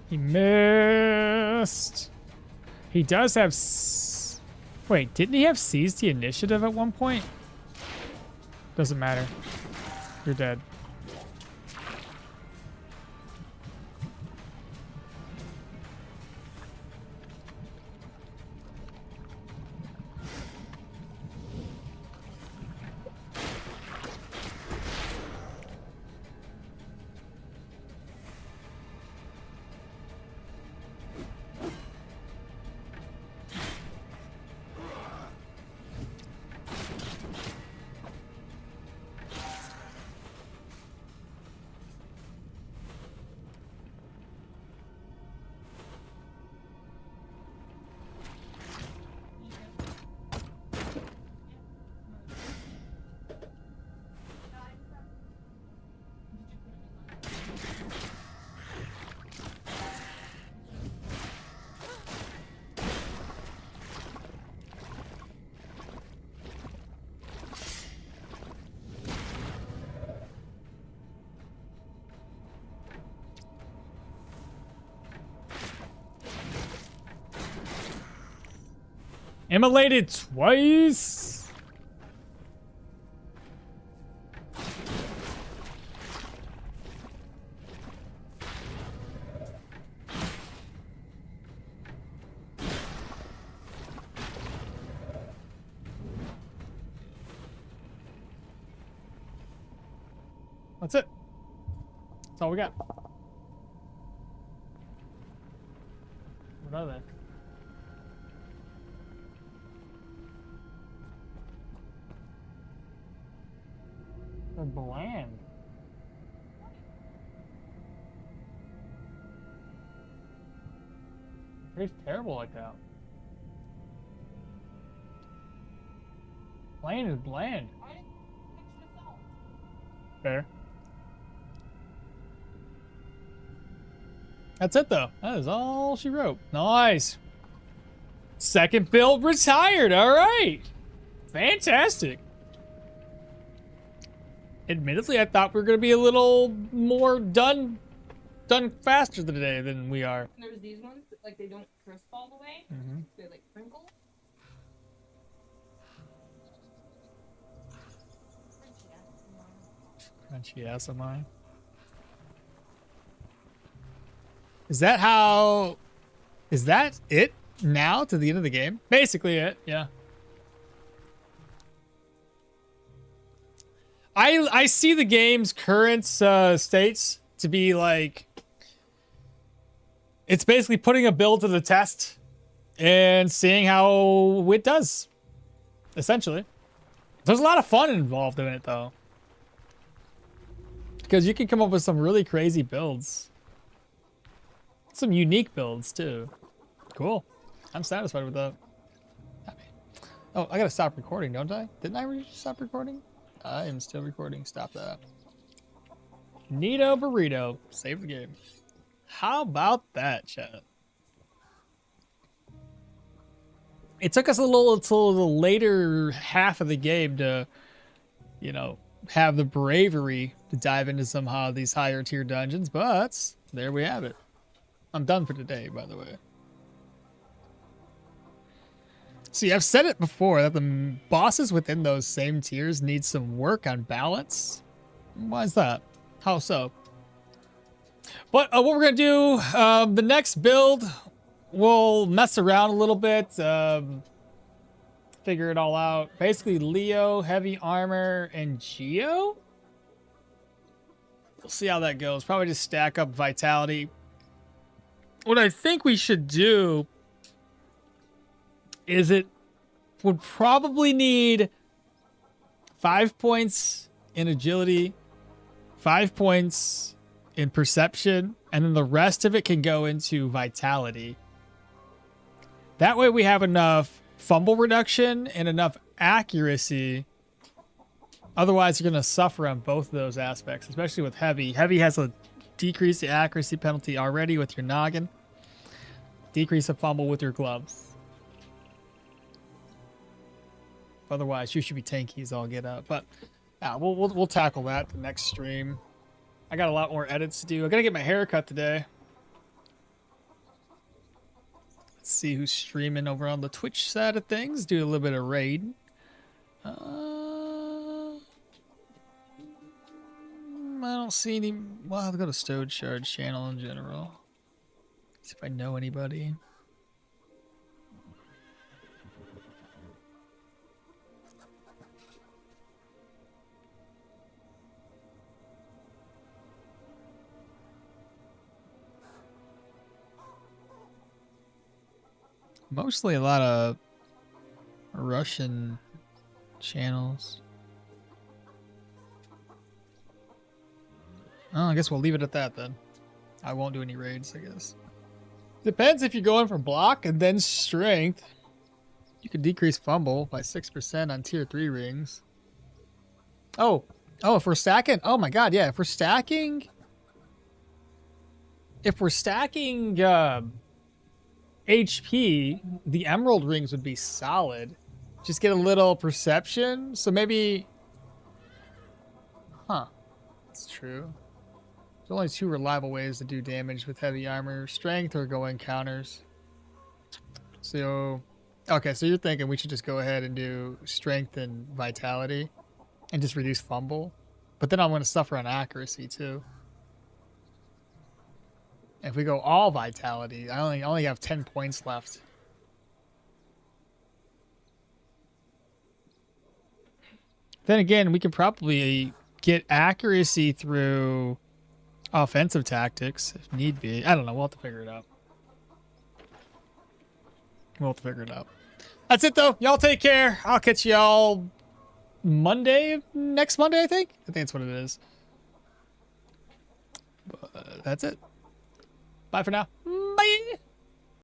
Speaker 1: He missed. He does have... Wait, didn't he have seized the initiative at one point? Doesn't matter. You're dead. Immolated twice. That's it. That's all we got. What are they? They're bland. It tastes terrible like that. Plain is bland. Fair. That's it though. That is all she wrote. Nice. Second build retired. All right. Fantastic. Admittedly, I thought we were going to be a little more done faster today than we are.
Speaker 2: There's these ones, that, like, they don't crisp all the way.
Speaker 1: Mm-hmm.
Speaker 2: They, like, crinkle.
Speaker 1: Crunchy ass of mine. Is that how... Is that it now to the end of the game? Basically it, yeah. I see the game's current states to be like... It's basically putting a build to the test and seeing how it does, essentially. There's a lot of fun involved in it, though. Because you can come up with some really crazy builds. Some unique builds, too. Cool. I'm satisfied with that. Oh, I gotta stop recording, don't I? Didn't I stop recording? I am still recording. Stop that. Neato burrito. Save the game. How about that, chat? It took us a little until the later half of the game to you know, have the bravery to dive into somehow these higher tier dungeons, but there we have it. I'm done for today, by the way. See, I've said it before that the bosses within those same tiers need some work on balance. Why is that? How so? But what we're going to do, the next build, we'll mess around a little bit, figure it all out. Basically, Leo, heavy armor, and Geo? We'll see how that goes. Probably just stack up vitality. What I think we should do is it would probably need 5 points in agility, 5 points in perception, and then the rest of it can go into vitality. That way we have enough fumble reduction and enough accuracy. Otherwise, you're going to suffer on both of those aspects, especially with heavy. Heavy has a decrease the accuracy penalty already with your noggin. Decrease of fumble with your gloves. Otherwise, you should be tanky as all get up. But yeah, we'll tackle that the next stream. I got a lot more edits to do. I gotta get my hair cut today. Let's see who's streaming over on the Twitch side of things. Do a little bit of raid. I don't see any. Well, I'll go to Stoneshard's channel in general. See if I know anybody. Mostly a lot of Russian channels. Oh, I guess we'll leave it at that then. I won't do any raids, I guess. Depends if you're going for block and then strength. You could decrease fumble by 6% on tier 3 rings. Oh, if we're stacking, oh my god, yeah, if we're stacking HP, the emerald rings would be solid. Just get a little perception. So maybe, that's true. There's only 2 reliable ways to do damage with heavy armor: strength or go in counters. So, okay, so you're thinking we should just go ahead and do strength and vitality and just reduce fumble. But then I'm going to suffer on accuracy too. If we go all vitality, I only have 10 points left. Then again, we could probably get accuracy through offensive tactics if need be. I don't know. We'll have to figure it out. That's it, though. Y'all take care. I'll catch y'all next Monday, I think. I think that's what it is. But that's it. Bye for now. Bye.